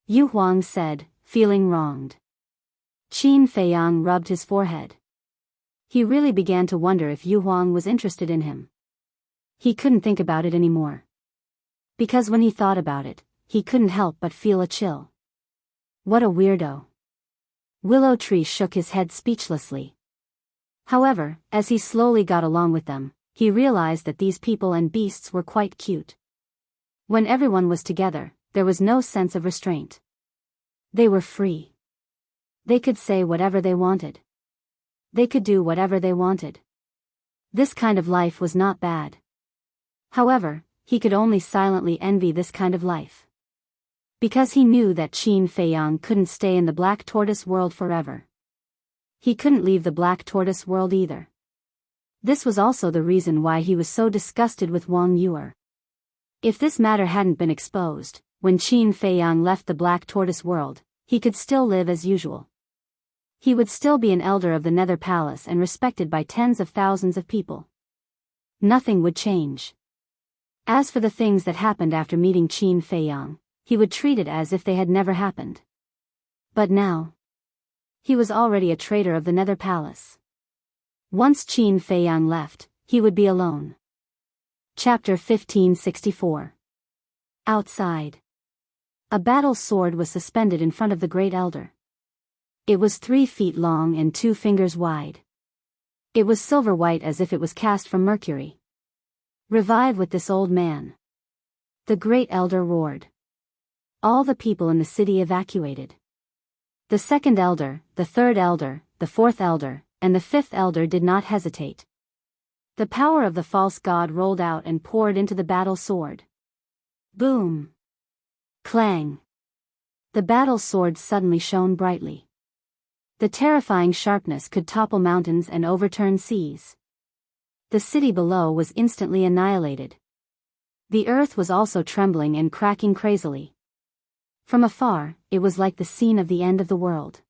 Yu Huang said, feeling wronged. Qin Feiyang rubbed his forehead. He really began to wonder if Yu Huang was interested in him. He couldn't think about it anymore. Because when he thought about it, he couldn't help but feel a chill. What a weirdo. Willow Tree shook his head speechlessly. However, as he slowly got along with them, he realized that these people and beasts were quite cute. When everyone was together, there was no sense of restraint. They were free. They could say whatever they wanted. They could do whatever they wanted. This kind of life was not bad. However, he could only silently envy this kind of life. Because he knew that Qin Feiyang couldn't stay in the Black Tortoise world forever. He couldn't leave the Black Tortoise world either. This was also the reason why he was so disgusted with Wang Yuer. If this matter hadn't been exposed, when Qin Feiyang left the Black Tortoise world, he could still live as usual. He would still be an elder of the Nether Palace and respected by tens of thousands of people. Nothing would change. As for the things that happened after meeting Qin Feiyang, he would treat it as if they had never happened. But now, he was already a traitor of the Nether Palace. Once Qin Feiyang left, he would be alone. Chapter 1564. Outside. A battle sword was suspended in front of the Great Elder. It was 3 feet long and 2 fingers wide. It was silver white as if it was cast from mercury. "Revive with this old man," the Great Elder roared. All the people in the city evacuated. The 2nd Elder, the 3rd Elder, the 4th Elder, and the 5th Elder did not hesitate. The power of the false god rolled out and poured into the battle sword. Boom! Clang! The battle sword suddenly shone brightly. The terrifying sharpness could topple mountains and overturn seas. The city below was instantly annihilated. The earth was also trembling and cracking crazily. From afar, it was like the scene of the end of the world.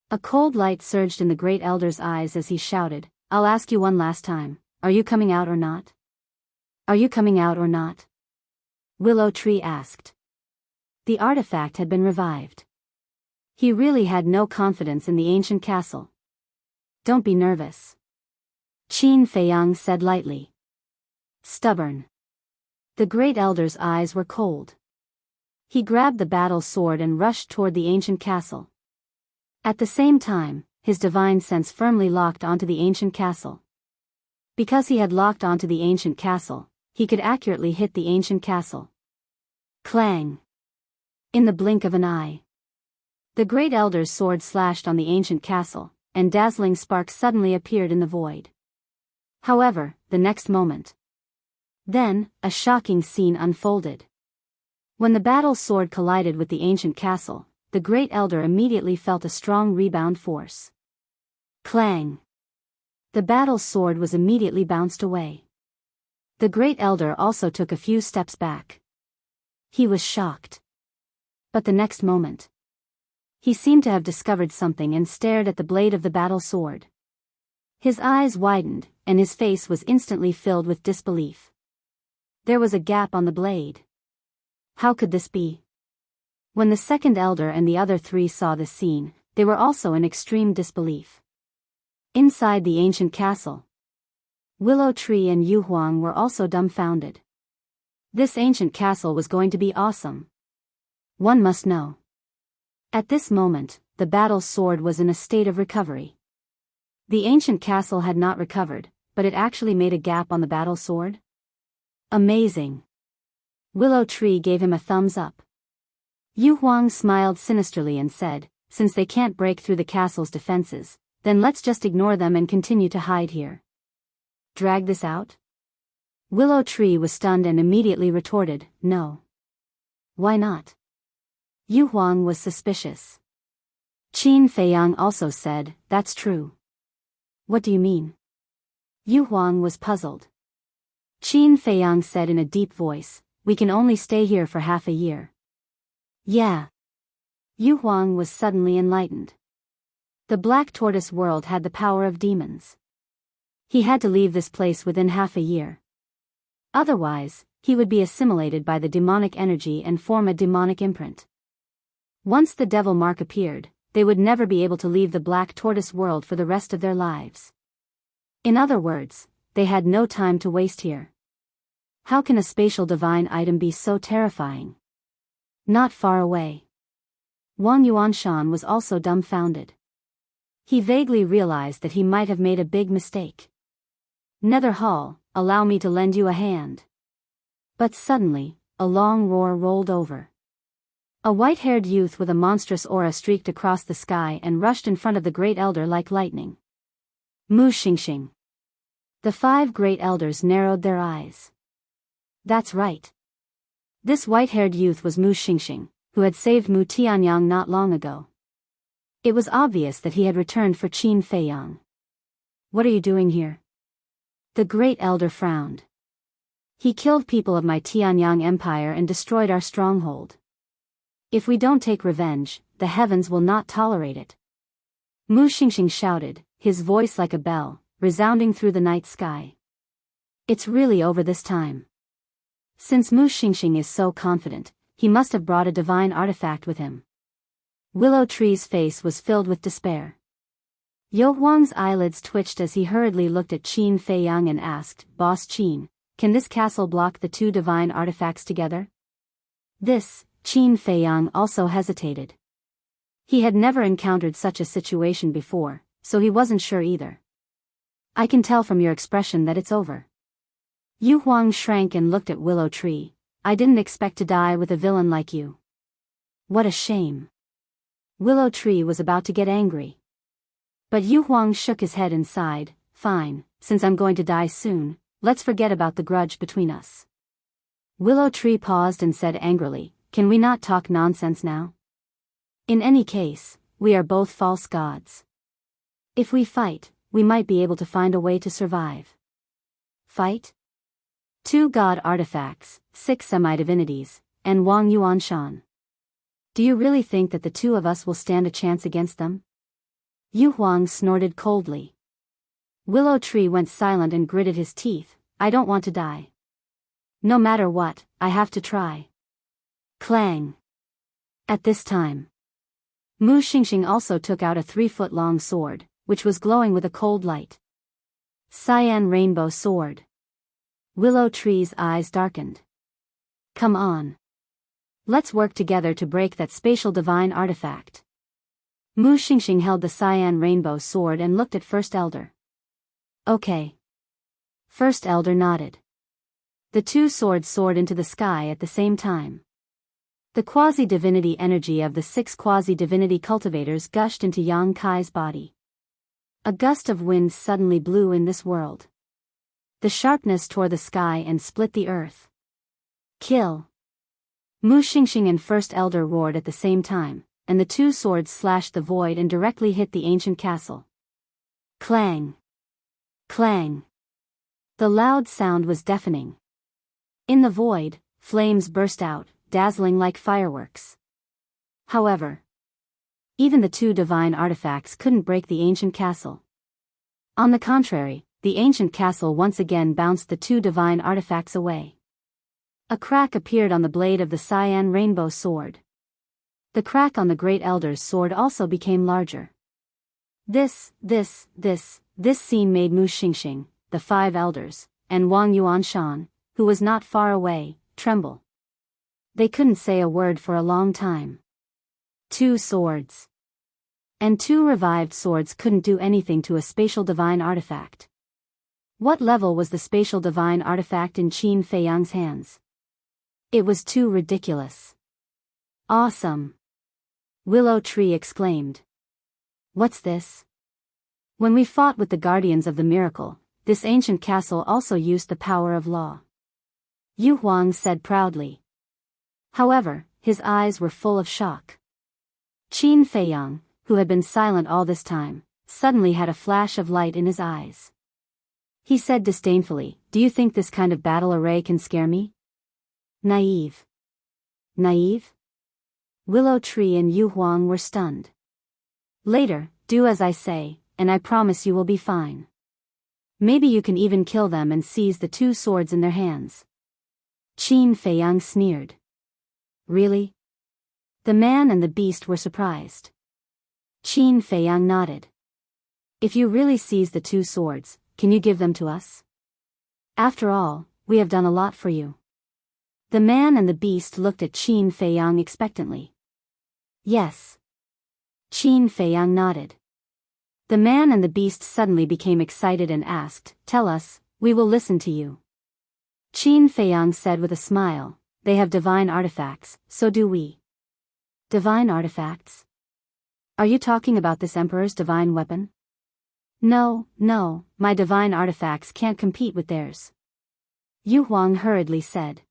A cold light surged in the Great Elder's eyes as he shouted, "I'll ask you one last time, are you coming out or not? Are you coming out or not?" Willow Tree asked. The artifact had been revived. He really had no confidence in the ancient castle. "Don't be nervous," Qin Feiyang said lightly. "Stubborn." The Great Elder's eyes were cold. He grabbed the battle sword and rushed toward the ancient castle. At the same time, his divine sense firmly locked onto the ancient castle. Because he had locked onto the ancient castle, he could accurately hit the ancient castle. Clang! In the blink of an eye, the Great Elder's sword slashed on the ancient castle, and dazzling sparks suddenly appeared in the void. However, the next moment, then, a shocking scene unfolded. When the battle sword collided with the ancient castle, the Great Elder immediately felt a strong rebound force. Clang! The battle sword was immediately bounced away. The Great Elder also took a few steps back. He was shocked. But the next moment, he seemed to have discovered something and stared at the blade of the battle sword. His eyes widened, and his face was instantly filled with disbelief. There was a gap on the blade. How could this be? When the 2nd Elder and the other 3 saw this scene, they were also in extreme disbelief. Inside the ancient castle, Willow Tree and Yu Huang were also dumbfounded. This ancient castle was going to be awesome. One must know. At this moment, the battle sword was in a state of recovery. The ancient castle had not recovered, but it actually made a gap on the battle sword? Amazing! Willow Tree gave him a thumbs up. Yu Huang smiled sinisterly and said, "Since they can't break through the castle's defenses, then let's just ignore them and continue to hide here." Drag this out? Willow Tree was stunned and immediately retorted, "No." Why not? Yu Huang was suspicious. Qin Feiyang also said, "That's true. What do you mean? Yu Huang was puzzled. Qin Feiyang said in a deep voice, we can only stay here for half a year. Yeah. Yu Huang was suddenly enlightened. The Black Tortoise world had the power of demons. He had to leave this place within half a year. Otherwise, he would be assimilated by the demonic energy and form a demonic imprint. Once the devil mark appeared, they would never be able to leave the Black Tortoise world for the rest of their lives. In other words, they had no time to waste here. How can a spatial divine item be so terrifying? Not far away. Wang Yuanshan was also dumbfounded. He vaguely realized that he might have made a big mistake. Nether Hall, allow me to lend you a hand. But suddenly, a long roar rolled over. A white-haired youth with a monstrous aura streaked across the sky and rushed in front of the Great Elder like lightning. Mu Xingxing. The 5 Great Elders narrowed their eyes. That's right. This white-haired youth was Mu Xingxing, who had saved Mu Tianyang not long ago. It was obvious that he had returned for Qin Feiyang. What are you doing here? The Great Elder frowned. He killed people of my Tianyang Empire and destroyed our stronghold. If we don't take revenge, the heavens will not tolerate it. Mu Xingxing shouted, his voice like a bell, resounding through the night sky. It's really over this time. Since Mu Xingxing is so confident, he must have brought a divine artifact with him. Willow Tree's face was filled with despair. Yu Huang's eyelids twitched as he hurriedly looked at Qin Feiyang and asked, Boss Qin, can this castle block the 2 divine artifacts together? Qin Feiyang also hesitated. He had never encountered such a situation before, so he wasn't sure either. I can tell from your expression that it's over. Yu Huang shrank and looked at Willow Tree. I didn't expect to die with a villain like you. What a shame. Willow Tree was about to get angry. But Yu Huang shook his head and sighed, fine, since I'm going to die soon, let's forget about the grudge between us. Willow Tree paused and said angrily, can we not talk nonsense now? In any case, we are both false gods. If we fight, we might be able to find a way to survive. Fight? 2 god artifacts, 6 semi-divinities, and Wang Yuanshan. Do you really think that the 2 of us will stand a chance against them? Yu Huang snorted coldly. Willow Tree went silent and gritted his teeth. I don't want to die. No matter what, I have to try. Clang. At this time, Mu Xingxing also took out a 3-foot-long sword, which was glowing with a cold light. Cyan Rainbow Sword. Willow Tree's eyes darkened. Come on. Let's work together to break that spatial divine artifact. Mu Xingxing held the Cyan Rainbow Sword and looked at First Elder. Okay. First Elder nodded. The 2 swords soared into the sky at the same time. The quasi-divinity energy of the 6 quasi-divinity cultivators gushed into Yang Kai's body. A gust of wind suddenly blew in this world. The sharpness tore the sky and split the earth. Kill! Mu Xingxing and First Elder roared at the same time, and the 2 swords slashed the void and directly hit the ancient castle. Clang! Clang! The loud sound was deafening. In the void, flames burst out, dazzling like fireworks. However, even the 2 divine artifacts couldn't break the ancient castle. On the contrary, the ancient castle once again bounced the 2 divine artifacts away. A crack appeared on the blade of the Cyan Rainbow Sword. The crack on the Great Elder's sword also became larger. This scene made Mu Xingxing, the 5 elders, and Wang Yuanshan, who was not far away, tremble. They couldn't say a word for a long time. 2 swords. And 2 revived swords couldn't do anything to a spatial divine artifact. What level was the spatial divine artifact in Qin Feiyang's hands? It was too ridiculous. Awesome! Willow Tree exclaimed. What's this? When we fought with the Guardians of the Miracle, this ancient castle also used the power of law. Yu Huang said proudly. However, his eyes were full of shock. Qin Feiyang, who had been silent all this time, suddenly had a flash of light in his eyes. He said disdainfully, "Do you think this kind of battle array can scare me? Naive." Naive? Willow Tree and Yu Huang were stunned. "Later, do as I say, and I promise you will be fine. Maybe you can even kill them and seize the 2 swords in their hands." Qin Feiyang sneered. "Really?" The man and the beast were surprised. Qin Feiyang nodded. "If you really seize the 2 swords, can you give them to us? After all, we have done a lot for you." The man and the beast looked at Qin Feiyang expectantly. "Yes." Qin Feiyang nodded. The man and the beast suddenly became excited and asked, "Tell us, we will listen to you." Qin Feiyang said with a smile, "They have divine artifacts, so do we." Divine artifacts? Are you talking about this emperor's divine weapon? No, my divine artifacts can't compete with theirs. Yu Huang hurriedly said.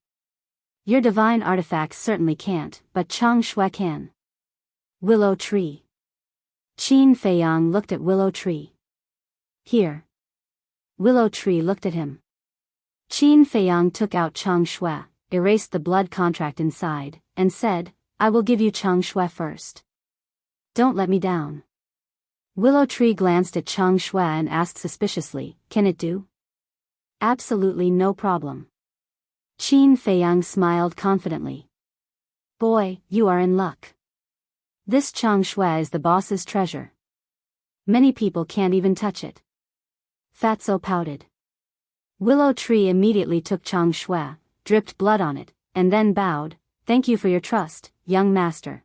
Your divine artifacts certainly can't, but Chang Shui can. Willow Tree. Qin Feiyang looked at Willow Tree. Here. Willow Tree looked at him. Qin Feiyang took out Chang Shui, erased the blood contract inside, and said, "I will give you Chang Shui first. Don't let me down." Willow Tree glanced at Chang Shui and asked suspiciously, "Can it do?" "Absolutely no problem." Qin Feiyang smiled confidently. "Boy, you are in luck. This Chang Shui is the boss's treasure. Many people can't even touch it." Fatso pouted. Willow Tree immediately took Chang Shui, dripped blood on it, and then bowed, "Thank you for your trust, young master."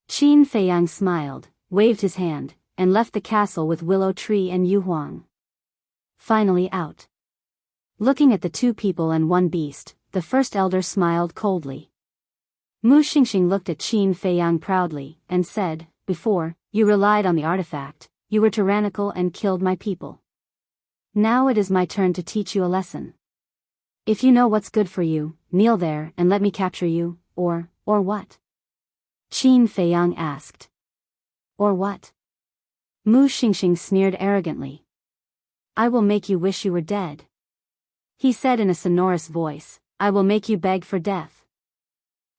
Qin Feiyang smiled, waved his hand, and left the castle with Willow Tree and Yu Huang. Finally out. Looking at the 2 people and 1 beast, the first elder smiled coldly. Mu Xingxing looked at Qin Feiyang proudly, and said, "Before, you relied on the artifact, you were tyrannical and killed my people. Now it is my turn to teach you a lesson. If you know what's good for you, kneel there and let me capture you, or what?" Qin Feiyang asked. "Or what?" Mu Xingxing sneered arrogantly. "I will make you wish you were dead." He said in a sonorous voice, "I will make you beg for death."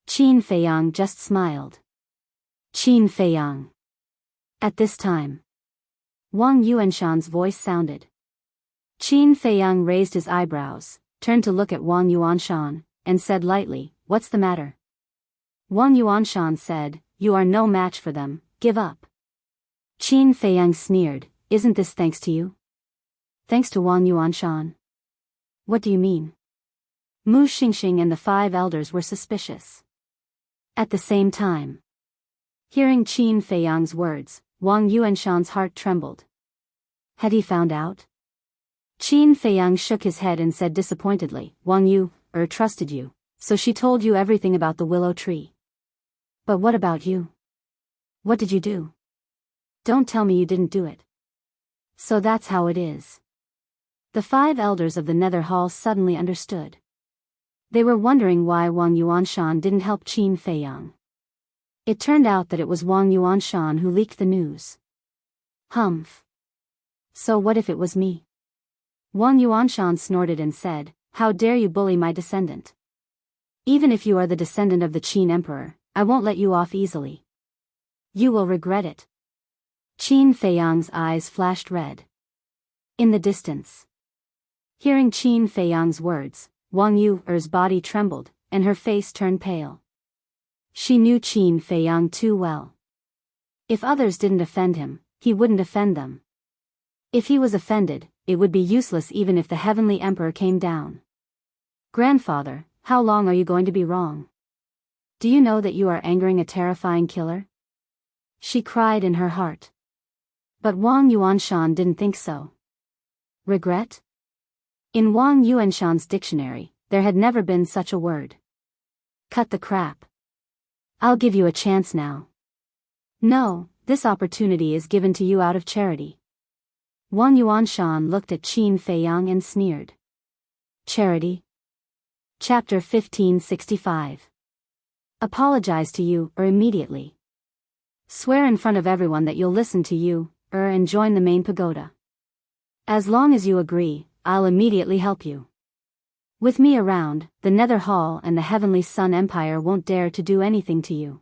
Qin Feiyang just smiled. Qin Feiyang. At this time, Wang Yuanshan's voice sounded. Qin Feiyang raised his eyebrows, turned to look at Wang Yuanshan, and said lightly, "What's the matter?" Wang Yuanshan said, "You are no match for them, give up." Qin Feiyang sneered, "Isn't this thanks to you?" "Thanks to Wang Yuanshan? What do you mean?" Mu Xingxing and the 5 elders were suspicious. At the same time, hearing Qin Feiyang's words, Wang Yuanshan's heart trembled. Had he found out? Qin Feiyang shook his head and said disappointedly, "Wang Yu, trusted you, so she told you everything about the Willow Tree. But what about you? What did you do? Don't tell me you didn't do it." So that's how it is. The 5 elders of the Nether Hall suddenly understood. They were wondering why Wang Yuanshan didn't help Qin Feiyang. It turned out that it was Wang Yuanshan who leaked the news. Humph. So what if it was me? Wang Yuanshan snorted and said, "How dare you bully my descendant? Even if you are the descendant of the Qin Emperor, I won't let you off easily. You will regret it." Qin Feiyang's eyes flashed red. In the distance, hearing Qin Feiyang's words, Wang Yu's body trembled, and her face turned pale. She knew Qin Feiyang too well. If others didn't offend him, he wouldn't offend them. If he was offended, it would be useless even if the heavenly emperor came down. "Grandfather, how long are you going to be wrong? Do you know that you are angering a terrifying killer?" She cried in her heart. But Wang Yuanshan didn't think so. Regret? In Wang Yuanshan's dictionary, there had never been such a word. Cut the crap. I'll give you a chance now. No, this opportunity is given to you out of charity. Wang Yuanshan looked at Qin Feiyang and sneered. Charity? Chapter 1565. Apologize to you, or immediately. Swear in front of everyone that you'll listen to you, and join the main pagoda. As long as you agree, I'll immediately help you. With me around, the Nether Hall and the Heavenly Sun Empire won't dare to do anything to you,"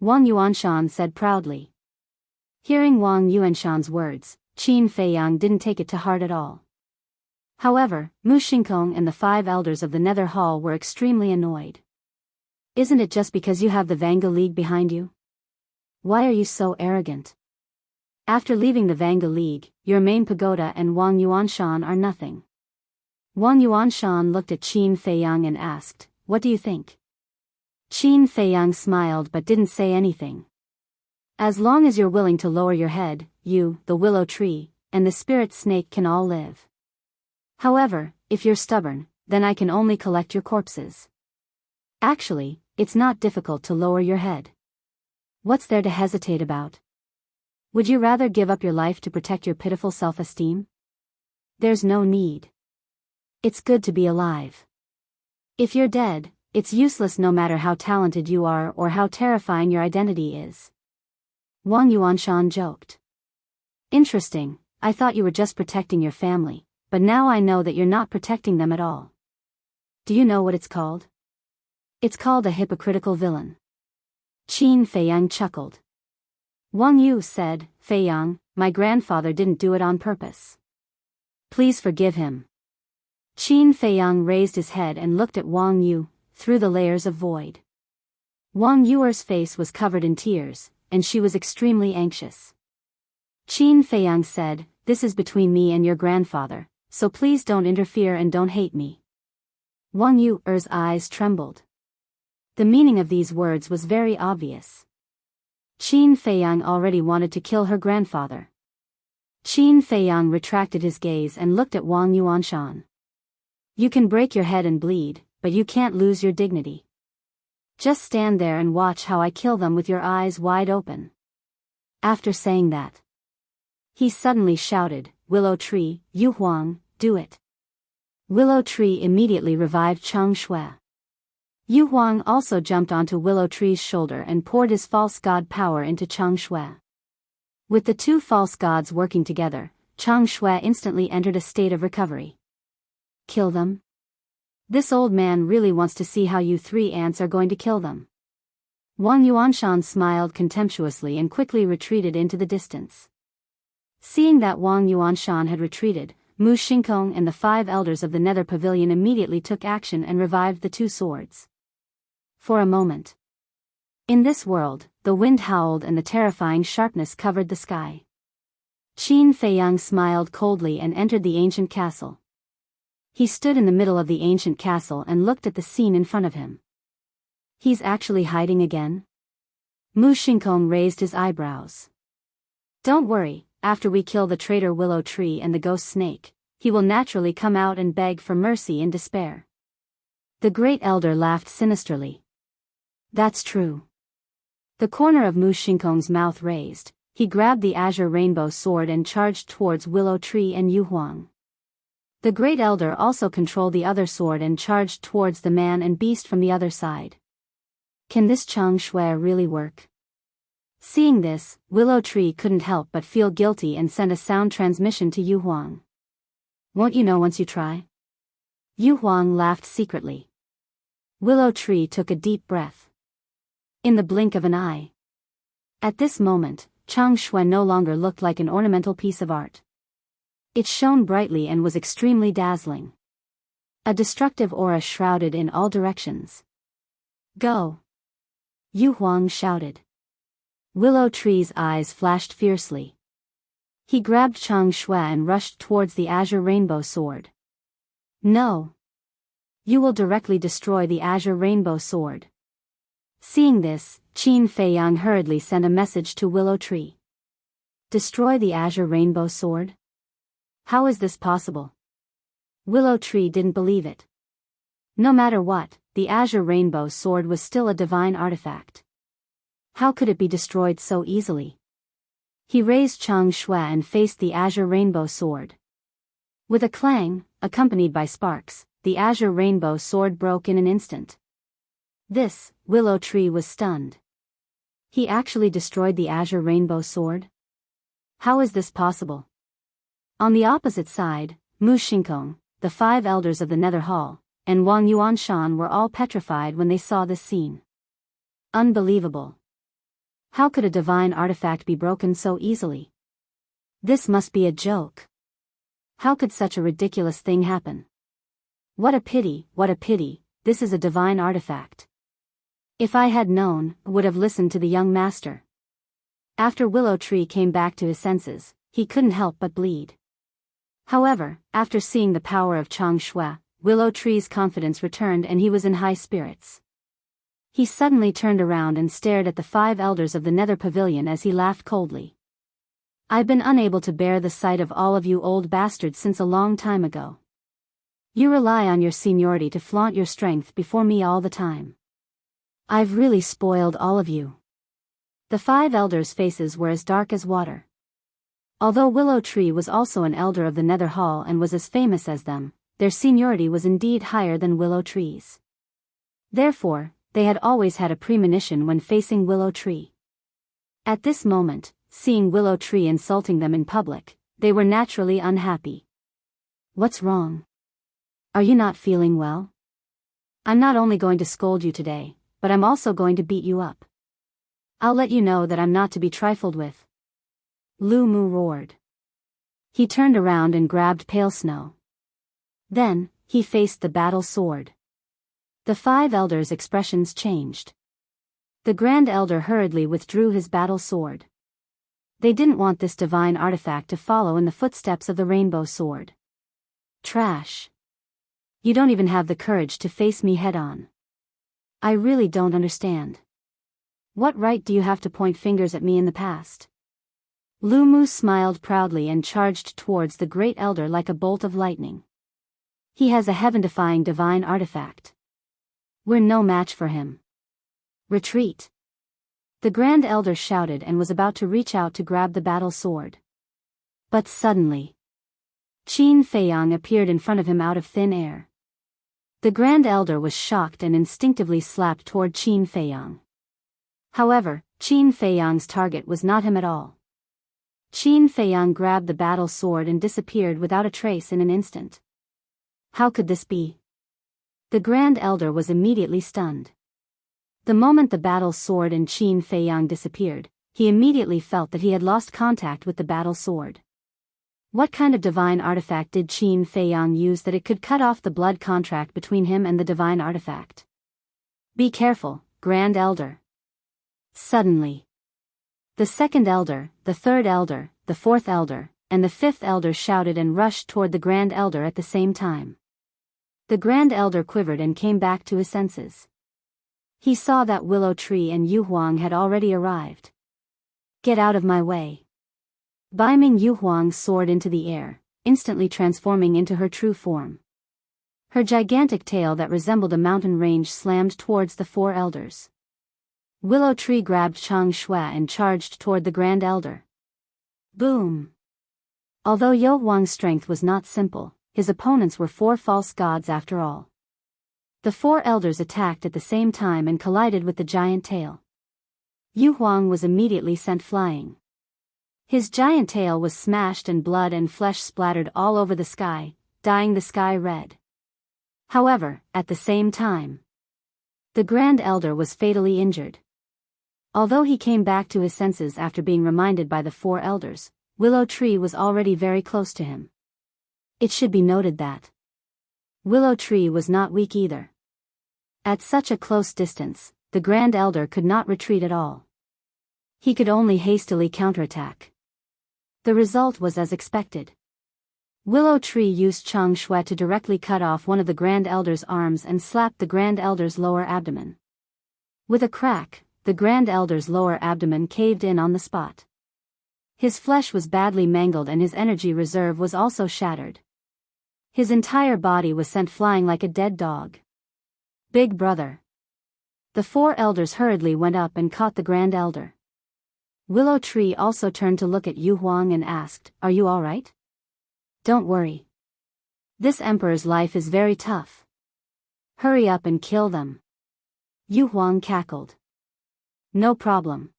Wang Yuanshan said proudly. Hearing Wang Yuanshan's words, Qin Feiyang didn't take it to heart at all. However, Mu Xingkong and the 5 elders of the Nether Hall were extremely annoyed. "Isn't it just because you have the Vanga League behind you? Why are you so arrogant? After leaving the Vanga League, your main pagoda and Wang Yuanshan are nothing." Wang Yuanshan looked at Qin Feiyang and asked, "What do you think?" Qin Feiyang smiled but didn't say anything. "As long as you're willing to lower your head, you, the willow tree, and the spirit snake can all live. However, if you're stubborn, then I can only collect your corpses. Actually, it's not difficult to lower your head. What's there to hesitate about? Would you rather give up your life to protect your pitiful self-esteem? There's no need. It's good to be alive. If you're dead, it's useless no matter how talented you are or how terrifying your identity is." Wang Yuanshan joked. "Interesting, I thought you were just protecting your family, but now I know that you're not protecting them at all. Do you know what it's called? It's called a hypocritical villain." Qin Feiyang chuckled. Wang Yu said, "Feiyang, my grandfather didn't do it on purpose. Please forgive him." Qin Feiyang raised his head and looked at Wang Yu, through the layers of void. Wang Yuer's face was covered in tears, and she was extremely anxious. Qin Feiyang said, "This is between me and your grandfather, so please don't interfere and don't hate me." Wang Yuer's eyes trembled. The meaning of these words was very obvious. Qin Feiyang already wanted to kill her grandfather. Qin Feiyang retracted his gaze and looked at Wang Yuanshan. "You can break your head and bleed, but you can't lose your dignity. Just stand there and watch how I kill them with your eyes wide open." After saying that, he suddenly shouted, "Willow Tree, Yu Huang, do it." Willow Tree immediately revived Chang Shui. Yu Huang also jumped onto Willow Tree's shoulder and poured his false god power into Chang Shui. With the 2 false gods working together, Chang Shui instantly entered a state of recovery. "Kill them? This old man really wants to see how you 3 ants are going to kill them." Wang Yuanshan smiled contemptuously and quickly retreated into the distance. Seeing that Wang Yuanshan had retreated, Mu Xingkong and the 5 elders of the Nether Pavilion immediately took action and revived the 2 swords. For a moment. In this world, the wind howled and the terrifying sharpness covered the sky. Qin Feiyang smiled coldly and entered the ancient castle. He stood in the middle of the ancient castle and looked at the scene in front of him. He's actually hiding again? Mu Xingkong raised his eyebrows. "Don't worry, after we kill the traitor Willow Tree and the ghost snake, he will naturally come out and beg for mercy in despair." The great elder laughed sinisterly. "That's true." The corner of Mu Xingkong's mouth raised, he grabbed the azure rainbow sword and charged towards Willow Tree and Yu Huang. The great elder also controlled the other sword and charged towards the man and beast from the other side. Can this Chang Shui really work? Seeing this, Willow Tree couldn't help but feel guilty and sent a sound transmission to Yu Huang. "Won't you know once you try?" Yu Huang laughed secretly. Willow Tree took a deep breath. In the blink of an eye. At this moment, Chang Shui no longer looked like an ornamental piece of art. It shone brightly and was extremely dazzling. A destructive aura shrouded in all directions. "Go!" Yu Huang shouted. Willow Tree's eyes flashed fiercely. He grabbed Chang Shui and rushed towards the azure rainbow sword. "No! You will directly destroy the azure rainbow sword." Seeing this, Qin Feiyang hurriedly sent a message to Willow Tree. "Destroy the azure rainbow sword? How is this possible?" Willow Tree didn't believe it. No matter what, the azure rainbow sword was still a divine artifact. How could it be destroyed so easily? He raised Chang Shui and faced the azure rainbow sword. With a clang, accompanied by sparks, the azure rainbow sword broke in an instant. This, Willow Tree was stunned. He actually destroyed the azure rainbow sword? How is this possible? On the opposite side, Mu Shinkong, the 5 elders of the Nether Hall, and Wang Yuanshan were all petrified when they saw this scene. Unbelievable. How could a divine artifact be broken so easily? This must be a joke. How could such a ridiculous thing happen? What a pity, this is a divine artifact. If I had known, I would have listened to the young master. After Willow Tree came back to his senses, he couldn't help but bleed. However, after seeing the power of Chang Shui, Willow Tree's confidence returned and he was in high spirits. He suddenly turned around and stared at the 5 elders of the Nether Pavilion as he laughed coldly. I've been unable to bear the sight of all of you old bastards since a long time ago. You rely on your seniority to flaunt your strength before me all the time. I've really spoiled all of you. The 5 elders' faces were as dark as water. Although Willow Tree was also an elder of the Nether Hall and was as famous as them, their seniority was indeed higher than Willow Tree's. Therefore, they had always had a premonition when facing Willow Tree. At this moment, seeing Willow Tree insulting them in public, they were naturally unhappy. What's wrong? Are you not feeling well? I'm not only going to scold you today, but I'm also going to beat you up. I'll let you know that I'm not to be trifled with. Lu Mu roared. He turned around and grabbed Pale Snow. Then, he faced the battle sword. The 5 elders' expressions changed. The Grand Elder hurriedly withdrew his battle sword. They didn't want this divine artifact to follow in the footsteps of the Rainbow Sword. Trash. You don't even have the courage to face me head-on. I really don't understand. What right do you have to point fingers at me in the past? Lu Mu smiled proudly and charged towards the Great Elder like a bolt of lightning. He has a heaven-defying divine artifact. We're no match for him. Retreat. The Grand Elder shouted and was about to reach out to grab the battle sword. But suddenly, Qin Feiyang appeared in front of him out of thin air. The Grand Elder was shocked and instinctively slapped toward Qin Feiyang. However, Qin Feiyang's target was not him at all. Qin Feiyang grabbed the battle sword and disappeared without a trace in an instant. How could this be? The Grand Elder was immediately stunned. The moment the battle sword and Qin Feiyang disappeared, he immediately felt that he had lost contact with the battle sword. What kind of divine artifact did Qin Feiyang use that it could cut off the blood contract between him and the divine artifact? Be careful, Grand Elder. Suddenly, the 2nd Elder, the 3rd Elder, the 4th Elder, and the 5th Elder shouted and rushed toward the Grand Elder at the same time. The Grand Elder quivered and came back to his senses. He saw that Willow Tree and Yu Huang had already arrived. Get out of my way. Beaming Yu Huang soared into the air, instantly transforming into her true form. Her gigantic tail that resembled a mountain range slammed towards the 4 elders. Willow Tree grabbed Chang Shui and charged toward the Grand Elder. Boom! Although Yu Huang's strength was not simple, his opponents were 4 false gods after all. The 4 elders attacked at the same time and collided with the giant tail. Yu Huang was immediately sent flying. His giant tail was smashed and blood and flesh splattered all over the sky, dyeing the sky red. However, at the same time, the Grand Elder was fatally injured. Although he came back to his senses after being reminded by the 4 elders, Willow Tree was already very close to him. It should be noted that Willow Tree was not weak either. At such a close distance, the Grand Elder could not retreat at all. He could only hastily counterattack. The result was as expected. Willow Tree used Chang Shui to directly cut off one of the Grand Elder's arms and slapped the Grand Elder's lower abdomen. With a crack, the Grand Elder's lower abdomen caved in on the spot. His flesh was badly mangled and his energy reserve was also shattered. His entire body was sent flying like a dead dog. Big brother. The 4 elders hurriedly went up and caught the Grand Elder. Willow Tree also turned to look at Yu Huang and asked, "Are you all right?" "Don't worry. This emperor's life is very tough. Hurry up and kill them." Yu Huang cackled. "No problem."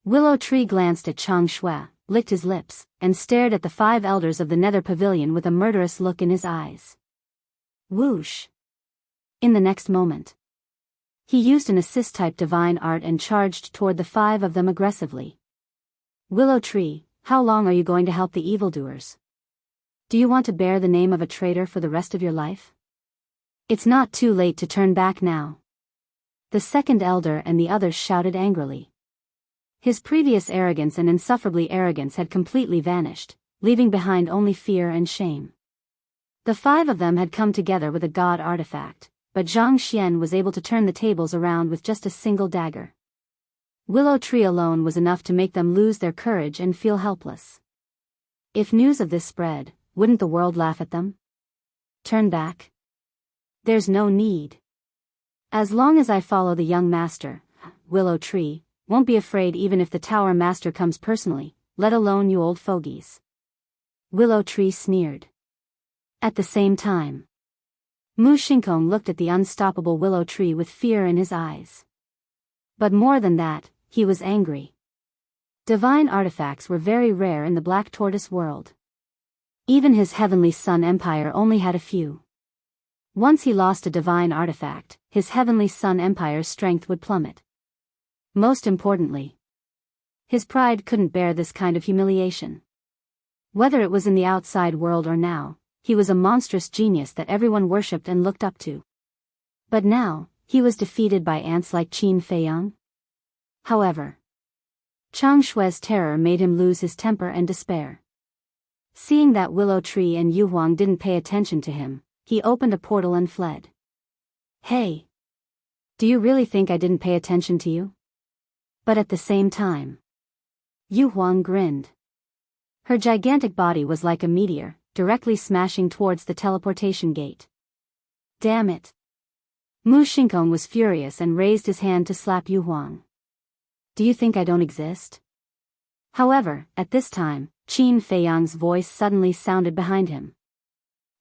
Willow Tree glanced at Chang Shui, licked his lips, and stared at the 5 elders of the nether pavilion with a murderous look in his eyes. Whoosh! In the next moment, he used an assist-type divine art and charged toward the 5 of them aggressively. Willow Tree, how long are you going to help the evildoers? Do you want to bear the name of a traitor for the rest of your life? It's not too late to turn back now. The 2nd elder and the others shouted angrily. His previous arrogance and insufferably arrogance had completely vanished, leaving behind only fear and shame. The 5 of them had come together with a god artifact, but Zhang Xian was able to turn the tables around with just a single dagger. Willow Tree alone was enough to make them lose their courage and feel helpless. If news of this spread, wouldn't the world laugh at them? Turn back? There's no need. As long as I follow the young master, Willow Tree won't be afraid even if the tower master comes personally, let alone you old fogies. Willow Tree sneered. At the same time, Mu Xingkong looked at the unstoppable Willow Tree with fear in his eyes. But more than that, he was angry. Divine artifacts were very rare in the Black Tortoise world. Even his Heavenly Sun Empire only had a few. Once he lost a divine artifact, his Heavenly Sun Empire's strength would plummet. Most importantly, his pride couldn't bear this kind of humiliation. Whether it was in the outside world or now, he was a monstrous genius that everyone worshipped and looked up to. But now, he was defeated by ants like Qin Feiyang. However, Chang Shui's terror made him lose his temper and despair. Seeing that Willow Tree and Yu Huang didn't pay attention to him, he opened a portal and fled. Hey! Do you really think I didn't pay attention to you? But at the same time, Yu Huang grinned. Her gigantic body was like a meteor, directly smashing towards the teleportation gate. Damn it! Mu Xingkong was furious and raised his hand to slap Yu Huang. Do you think I don't exist? However, at this time, Qin Feiyang's voice suddenly sounded behind him.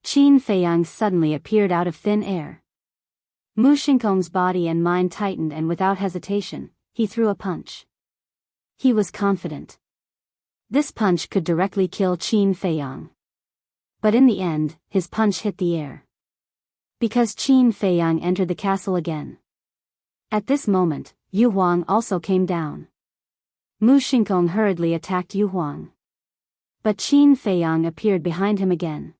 Qin Feiyang suddenly appeared out of thin air. Mu Xingkong's body and mind tightened and without hesitation, he threw a punch. He was confident. This punch could directly kill Qin Feiyang. But in the end, his punch hit the air. Because Qin Feiyang entered the castle again. At this moment, Yu Huang also came down. Mu Xingkong hurriedly attacked Yu Huang. But Qin Feiyang appeared behind him again.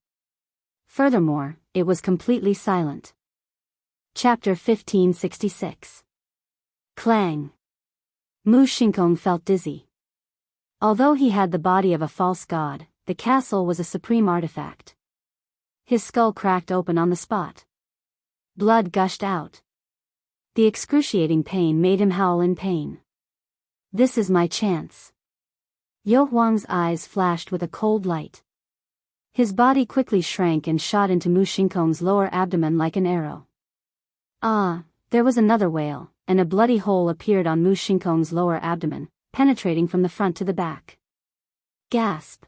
Furthermore, it was completely silent. Chapter 1566. Clang. Mu Xingkong felt dizzy. Although he had the body of a false god, the castle was a supreme artifact. His skull cracked open on the spot. Blood gushed out. The excruciating pain made him howl in pain. This is my chance. Yu Huang's eyes flashed with a cold light. His body quickly shrank and shot into Mu Xingkong's lower abdomen like an arrow. Ah, there was another wail, and a bloody hole appeared on Mu Xingkong's lower abdomen, penetrating from the front to the back. Gasp!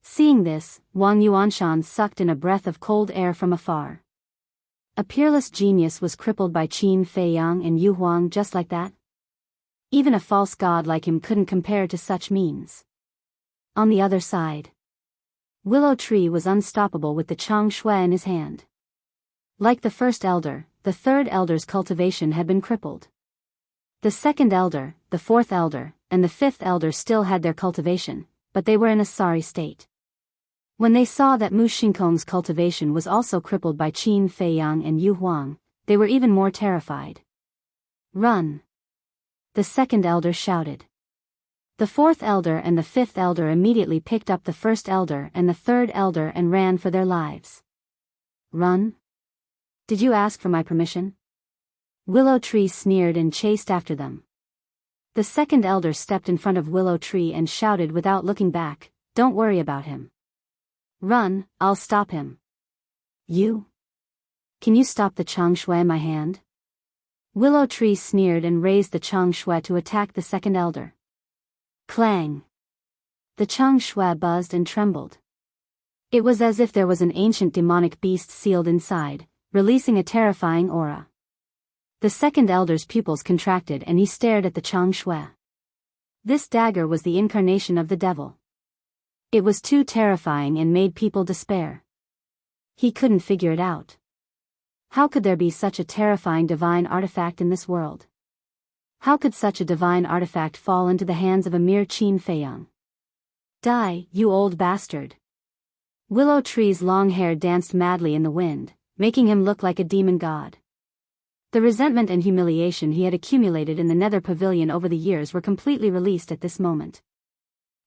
Seeing this, Wang Yuanshan sucked in a breath of cold air from afar. A peerless genius was crippled by Qin Feiyang and Yu Huang just like that? Even a false god like him couldn't compare to such means. On the other side, Willow Tree was unstoppable with the Chang Shui in his hand. Like the first elder, the third elder's cultivation had been crippled. The second elder, the fourth elder, and the fifth elder still had their cultivation, but they were in a sorry state. When they saw that Mu Xingkong's cultivation was also crippled by Qin Feiyang and Yu Huang, they were even more terrified. Run! The second elder shouted. The fourth elder and the fifth elder immediately picked up the first elder and the third elder and ran for their lives. Run? Did you ask for my permission? Willow Tree sneered and chased after them. The second elder stepped in front of Willow Tree and shouted without looking back, "Don't worry about him. Run, I'll stop him." You? Can you stop the Chang Shui in my hand? Willow Tree sneered and raised the Chang Shui to attack the second elder. Clang! The Chang Shui buzzed and trembled. It was as if there was an ancient demonic beast sealed inside, releasing a terrifying aura. The second elder's pupils contracted and he stared at the Chang Shui. This dagger was the incarnation of the devil. It was too terrifying and made people despair. He couldn't figure it out. How could there be such a terrifying divine artifact in this world? How could such a divine artifact fall into the hands of a mere Qin Feiyang? Die, you old bastard! Willow Tree's long hair danced madly in the wind, making him look like a demon god. The resentment and humiliation he had accumulated in the Nether Pavilion over the years were completely released at this moment.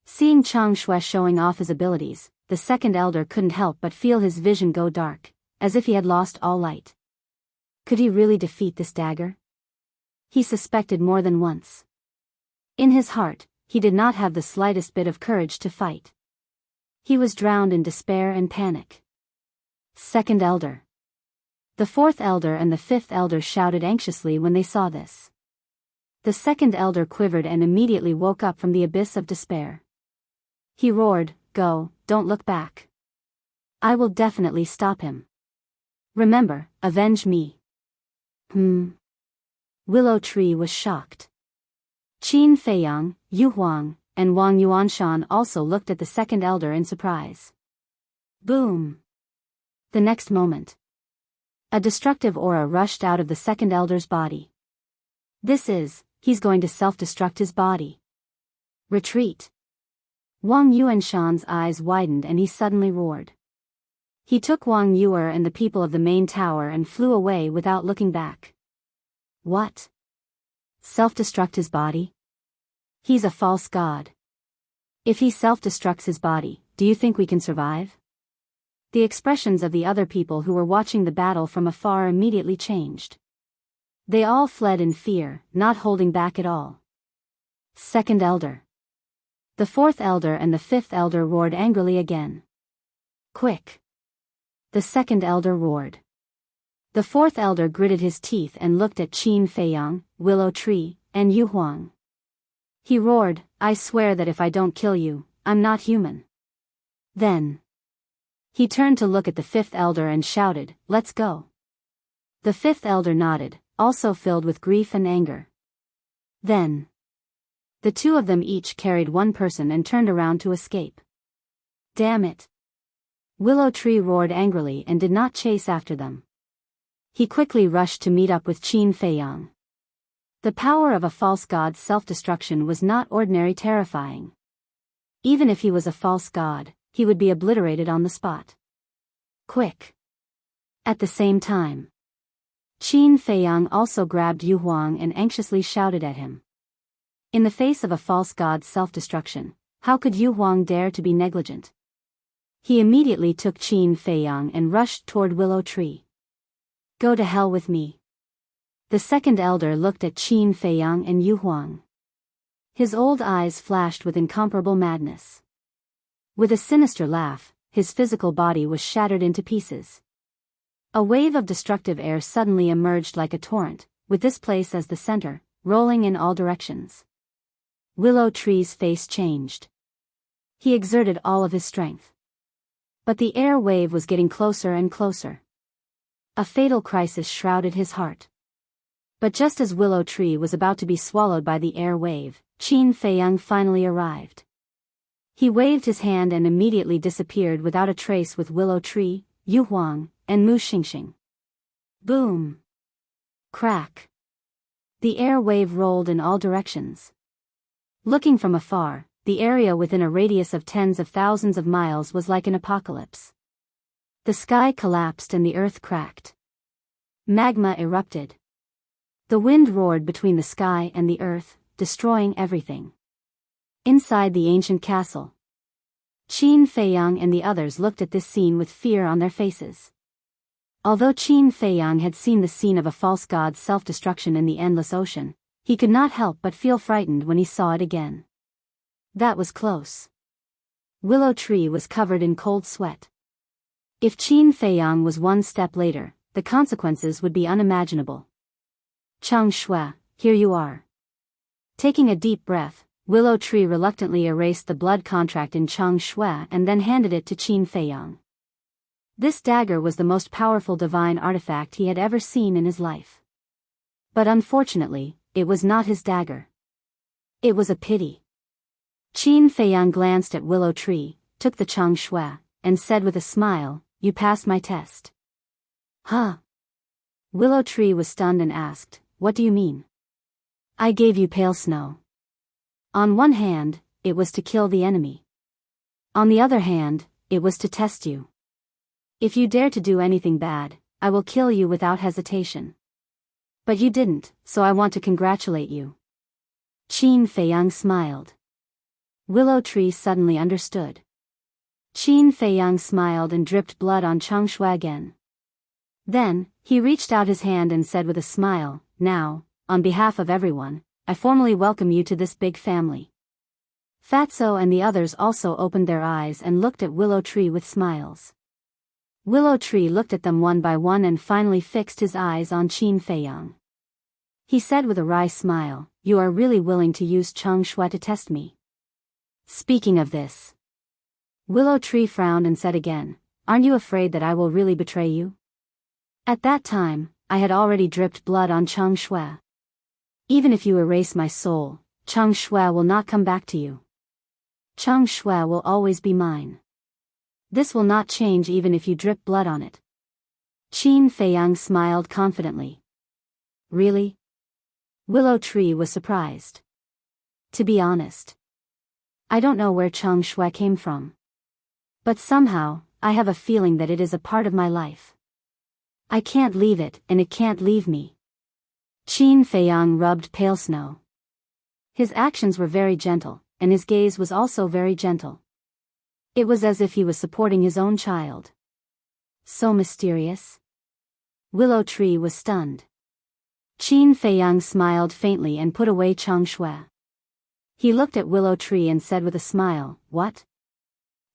Seeing Chang Shui showing off his abilities, the second elder couldn't help but feel his vision go dark, as if he had lost all light. Could he really defeat this dagger? He suspected more than once. In his heart, he did not have the slightest bit of courage to fight. He was drowned in despair and panic. Second elder. The fourth elder and the fifth elder shouted anxiously when they saw this. The second elder quivered and immediately woke up from the abyss of despair. He roared, "Go, don't look back. I will definitely stop him. Remember, avenge me." Willow Tree was shocked. Qin Feiyang, Yu Huang, and Wang Yuanshan also looked at the second elder in surprise. Boom! The next moment, a destructive aura rushed out of the second elder's body. He's going to self-destruct his body. Retreat! Wang Yuanshan's eyes widened and he suddenly roared. He took Wang Yuer and the people of the main tower and flew away without looking back. What? Self-destruct his body? He's a false god. If he self-destructs his body, do you think we can survive? The expressions of the other people who were watching the battle from afar immediately changed. They all fled in fear, not holding back at all. Second elder. The fourth elder and the fifth elder roared angrily again. Quick! The second elder roared. The fourth elder gritted his teeth and looked at Qin Feiyang, Willow Tree, and Yu Huang. He roared, "I swear that if I don't kill you, I'm not human." Then he turned to look at the fifth elder and shouted, "Let's go." The fifth elder nodded, also filled with grief and anger. Then the two of them each carried one person and turned around to escape. Damn it! Willow Tree roared angrily and did not chase after them. He quickly rushed to meet up with Qin Feiyang. The power of a false god's self-destruction was not ordinary terrifying. Even if he was a false god, he would be obliterated on the spot. Quick! At the same time, Qin Feiyang also grabbed Yu Huang and anxiously shouted at him. In the face of a false god's self-destruction, how could Yu Huang dare to be negligent? He immediately took Qin Feiyang and rushed toward Willow Tree. Go to hell with me. The second elder looked at Qin Feiyang and Yu Huang. His old eyes flashed with incomparable madness. With a sinister laugh, his physical body was shattered into pieces. A wave of destructive air suddenly emerged like a torrent, with this place as the center, rolling in all directions. Willow Tree's face changed. He exerted all of his strength. But the air wave was getting closer and closer. A fatal crisis shrouded his heart. But just as Willow Tree was about to be swallowed by the air wave, Qin Feiyang finally arrived. He waved his hand and immediately disappeared without a trace with Willow Tree, Yu Huang, and Mu Xingxing. Boom! Crack! The air wave rolled in all directions. Looking from afar, the area within a radius of tens of thousands of miles was like an apocalypse. The sky collapsed and the earth cracked. Magma erupted. The wind roared between the sky and the earth, destroying everything. Inside the ancient castle, Qin Feiyang and the others looked at this scene with fear on their faces. Although Qin Feiyang had seen the scene of a false god's self-destruction in the endless ocean, he could not help but feel frightened when he saw it again. That was close. Willow Tree was covered in cold sweat. If Qin Feiyang was one step later, the consequences would be unimaginable. Chang Shui, here you are. Taking a deep breath, Willow Tree reluctantly erased the blood contract in Chang Shui and then handed it to Qin Feiyang. This dagger was the most powerful divine artifact he had ever seen in his life. But unfortunately, it was not his dagger. It was a pity. Qin Feiyang glanced at Willow Tree, took the Chang Shui, and said with a smile, "You passed my test." Huh? Willow Tree was stunned and asked, "What do you mean?" "I gave you pale snow. On one hand, it was to kill the enemy. On the other hand, it was to test you. If you dare to do anything bad, I will kill you without hesitation. But you didn't, so I want to congratulate you." Qin Feiyang smiled. Willow Tree suddenly understood. Qin Feiyang smiled and dripped blood on Chang Shui again. Then, he reached out his hand and said with a smile, "Now, on behalf of everyone, I formally welcome you to this big family." Fatso and the others also opened their eyes and looked at Willow Tree with smiles. Willow Tree looked at them one by one and finally fixed his eyes on Qin Feiyang. He said with a wry smile, "You are really willing to use Chang Shui to test me?" Speaking of this, Willow Tree frowned and said again, "Aren't you afraid that I will really betray you?" At that time, I had already dripped blood on Chang Shui. "Even if you erase my soul, Chang Shui will not come back to you. Chang Shui will always be mine. This will not change even if you drip blood on it." Qin Feiyang smiled confidently. "Really?" Willow Tree was surprised. "To be honest, I don't know where Chang Shui came from. But somehow, I have a feeling that it is a part of my life. I can't leave it, and it can't leave me." Qin Feiyang rubbed pale snow. His actions were very gentle, and his gaze was also very gentle. It was as if he was supporting his own child. So mysterious. Willow Tree was stunned. Qin Feiyang smiled faintly and put away Chang Shui. He looked at Willow Tree and said with a smile, "What?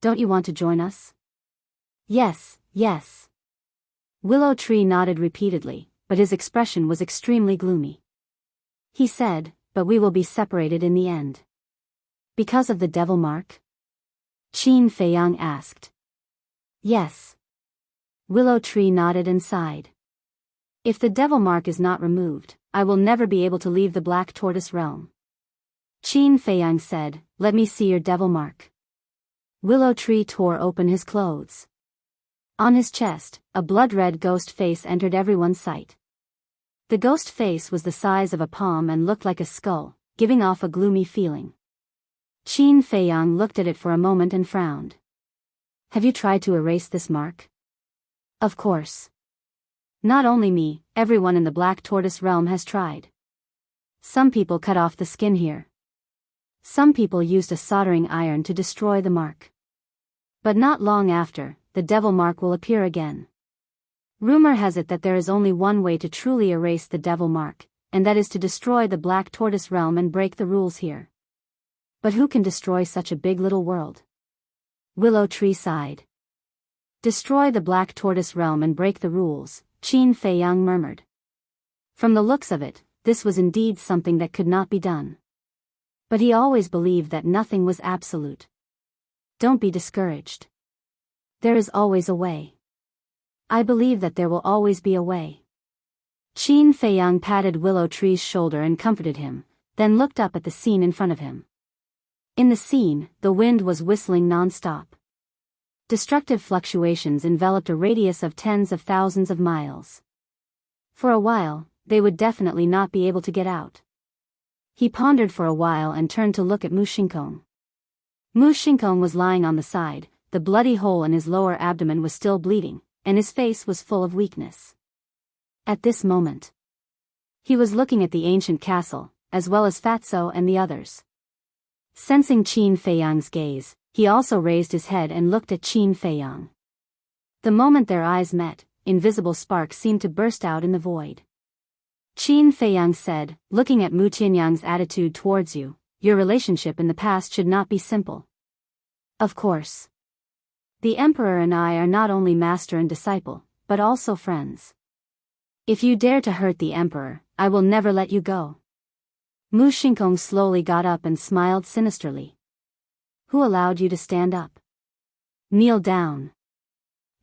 Don't you want to join us?" "Yes, yes." Willow Tree nodded repeatedly, but his expression was extremely gloomy. He said, "But we will be separated in the end." "Because of the devil mark?" Qin Feiyang asked. "Yes." Willow Tree nodded and sighed. "If the devil mark is not removed, I will never be able to leave the Black Tortoise realm." Qin Feiyang said, "Let me see your devil mark." Willow Tree tore open his clothes. On his chest, a blood-red ghost face entered everyone's sight. The ghost face was the size of a palm and looked like a skull, giving off a gloomy feeling. Qin Feiyang looked at it for a moment and frowned. "Have you tried to erase this mark?" "Of course. Not only me, everyone in the Black Tortoise realm has tried. Some people cut off the skin here. Some people used a soldering iron to destroy the mark. But not long after, the devil mark will appear again. Rumor has it that there is only one way to truly erase the devil mark, and that is to destroy the Black Tortoise realm and break the rules here. But who can destroy such a big little world?" Willow Tree sighed. "Destroy the Black Tortoise realm and break the rules," Qin Feiyang murmured. From the looks of it, this was indeed something that could not be done. But he always believed that nothing was absolute. Don't be discouraged. There is always a way. I believe that there will always be a way. Qin Feiyang patted Willow Tree's shoulder and comforted him, then looked up at the scene in front of him. In the scene, the wind was whistling non-stop. Destructive fluctuations enveloped a radius of tens of thousands of miles. For a while, they would definitely not be able to get out. He pondered for a while and turned to look at Mu Shinkong. Mu Shinkong was lying on the side, the bloody hole in his lower abdomen was still bleeding, and his face was full of weakness. At this moment, he was looking at the ancient castle, as well as Fatso and the others. Sensing Qin Feiyang's gaze, he also raised his head and looked at Qin Feiyang. The moment their eyes met, invisible sparks seemed to burst out in the void. Qin Feiyang said, looking at Mu Tianyang's attitude towards you, "Your relationship in the past should not be simple." "Of course. The Emperor and I are not only master and disciple, but also friends. If you dare to hurt the Emperor, I will never let you go." Mu Shinkong slowly got up and smiled sinisterly. "Who allowed you to stand up? Kneel down."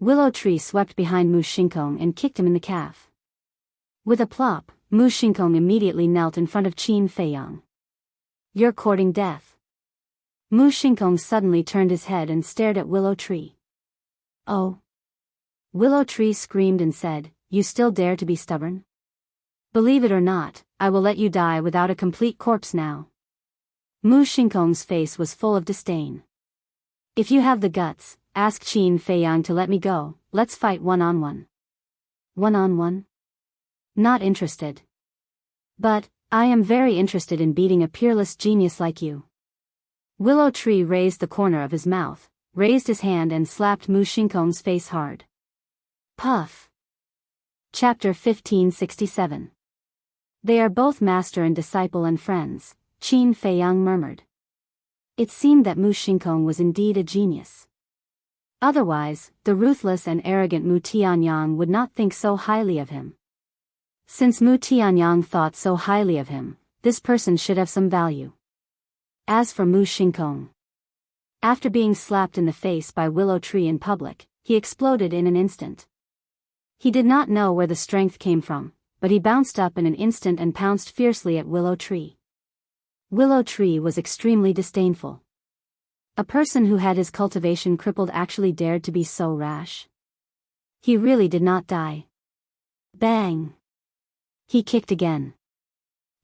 Willow Tree swept behind Mu Shinkong and kicked him in the calf. With a plop, Mu Shinkong immediately knelt in front of Qin Feiyang. "You're courting death." Mu Xingkong suddenly turned his head and stared at Willow Tree. Oh! Willow Tree screamed and said, "You still dare to be stubborn? Believe it or not, I will let you die without a complete corpse now." Mu Xingkong's face was full of disdain. "If you have the guts, ask Qin Feiyang to let me go, let's fight one-on-one." "One-on-one? Not interested. But, I am very interested in beating a peerless genius like you." Willow Tree raised the corner of his mouth, raised his hand and slapped Mu Xingkong's face hard. Puff. Chapter 1567. They are both master and disciple and friends, Qin Feiyang murmured. It seemed that Mu Xingkong was indeed a genius. Otherwise, the ruthless and arrogant Mu Tianyang would not think so highly of him. Since Mu Tianyang thought so highly of him, this person should have some value. As for Mu Xingkong, after being slapped in the face by Willow Tree in public, he exploded in an instant. He did not know where the strength came from, but he bounced up in an instant and pounced fiercely at Willow Tree. Willow Tree was extremely disdainful. A person who had his cultivation crippled actually dared to be so rash. He really did not die. Bang! He kicked again.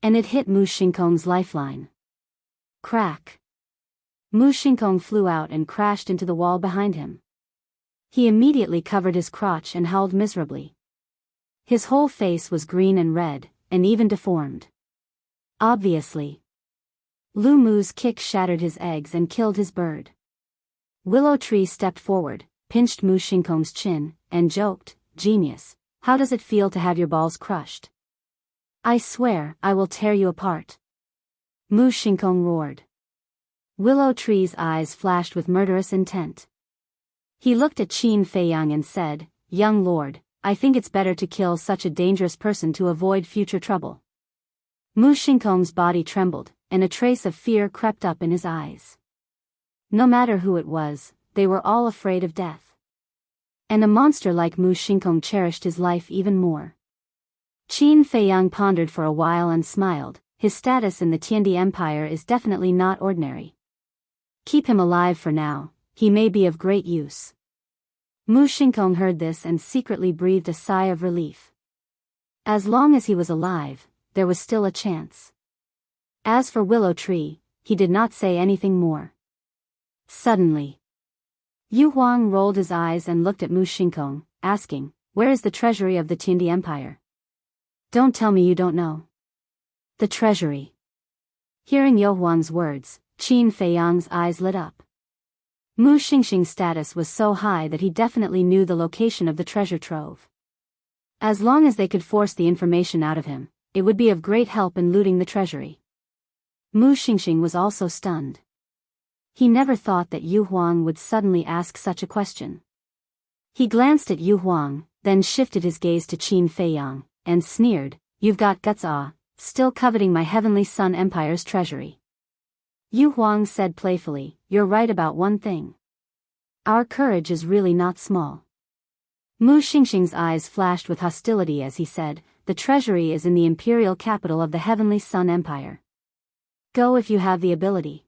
And it hit Mu Xingkong's lifeline. Crack! Mu Xingkong flew out and crashed into the wall behind him. He immediately covered his crotch and howled miserably. His whole face was green and red, and even deformed. Obviously. Lu Mu's kick shattered his eggs and killed his bird. Willow Tree stepped forward, pinched Mu Xingkong's chin, and joked, "Genius, how does it feel to have your balls crushed? I swear, I will tear you apart." Mu Xingkong roared. Willow Tree's eyes flashed with murderous intent. He looked at Qin Feiyang and said, "Young lord, I think it's better to kill such a dangerous person to avoid future trouble." Mu Xingkong's body trembled, and a trace of fear crept up in his eyes. No matter who it was, they were all afraid of death. And a monster like Mu Xingkong cherished his life even more. Qin Feiyang pondered for a while and smiled. His status in the Tiandi Empire is definitely not ordinary. Keep him alive for now, he may be of great use. Mu Xingkong heard this and secretly breathed a sigh of relief. As long as he was alive, there was still a chance. As for Willow Tree, he did not say anything more. Suddenly, Yu Huang rolled his eyes and looked at Mu Xingkong, asking, "Where is the treasury of the Tiandi Empire? Don't tell me you don't know." "The treasury." Hearing Yu Huang's words, Qin Feiyang's eyes lit up. Mu Xingxing's status was so high that he definitely knew the location of the treasure trove. As long as they could force the information out of him, it would be of great help in looting the treasury. Mu Xingxing was also stunned. He never thought that Yu Huang would suddenly ask such a question. He glanced at Yu Huang, then shifted his gaze to Qin Feiyang, and sneered, "You've got guts, still coveting my Heavenly Sun Empire's treasury." Yu Huang said playfully, "You're right about one thing. Our courage is really not small." Mu Xingxing's eyes flashed with hostility as he said, "The treasury is in the imperial capital of the Heavenly Sun Empire. Go if you have the ability."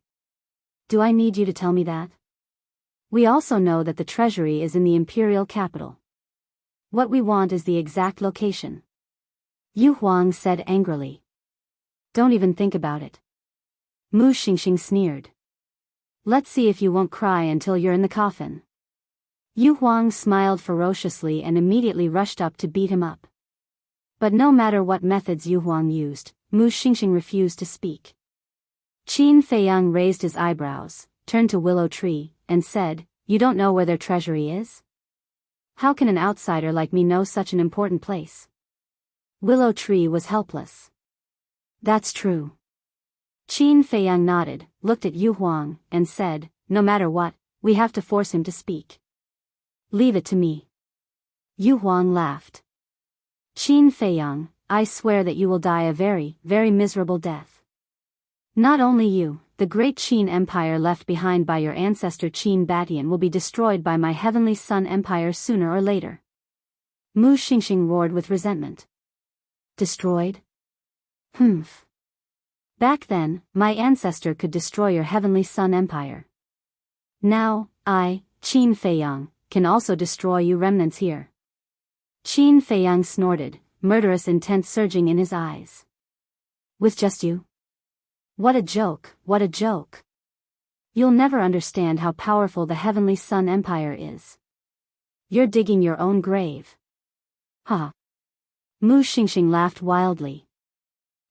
"Do I need you to tell me that? We also know that the treasury is in the imperial capital. What we want is the exact location." Yu Huang said angrily. "Don't even think about it." Mu Xingxing sneered. "Let's see if you won't cry until you're in the coffin." Yu Huang smiled ferociously and immediately rushed up to beat him up. But no matter what methods Yu Huang used, Mu Xingxing refused to speak. Qin Feiyang raised his eyebrows, turned to Willow Tree, and said, "You don't know where their treasury is? How can an outsider like me know such an important place?" Willow Tree was helpless. "That's true." Qin Feiyang nodded, looked at Yu Huang, and said, "No matter what, we have to force him to speak. Leave it to me." Yu Huang laughed. "Qin Feiyang, I swear that you will die a very, very miserable death. Not only you, the great Qin Empire left behind by your ancestor Qin Batian will be destroyed by my Heavenly Sun Empire sooner or later." Mu Xingxing roared with resentment. "Destroyed? Humph. Back then, my ancestor could destroy your heavenly sun empire. Now, I, Qin Feiyang, can also destroy you remnants here. Qin Feiyang snorted, murderous intent surging in his eyes. With just you? What a joke, what a joke. You'll never understand how powerful the heavenly sun empire is. You're digging your own grave. Ha. Mu Xingxing laughed wildly.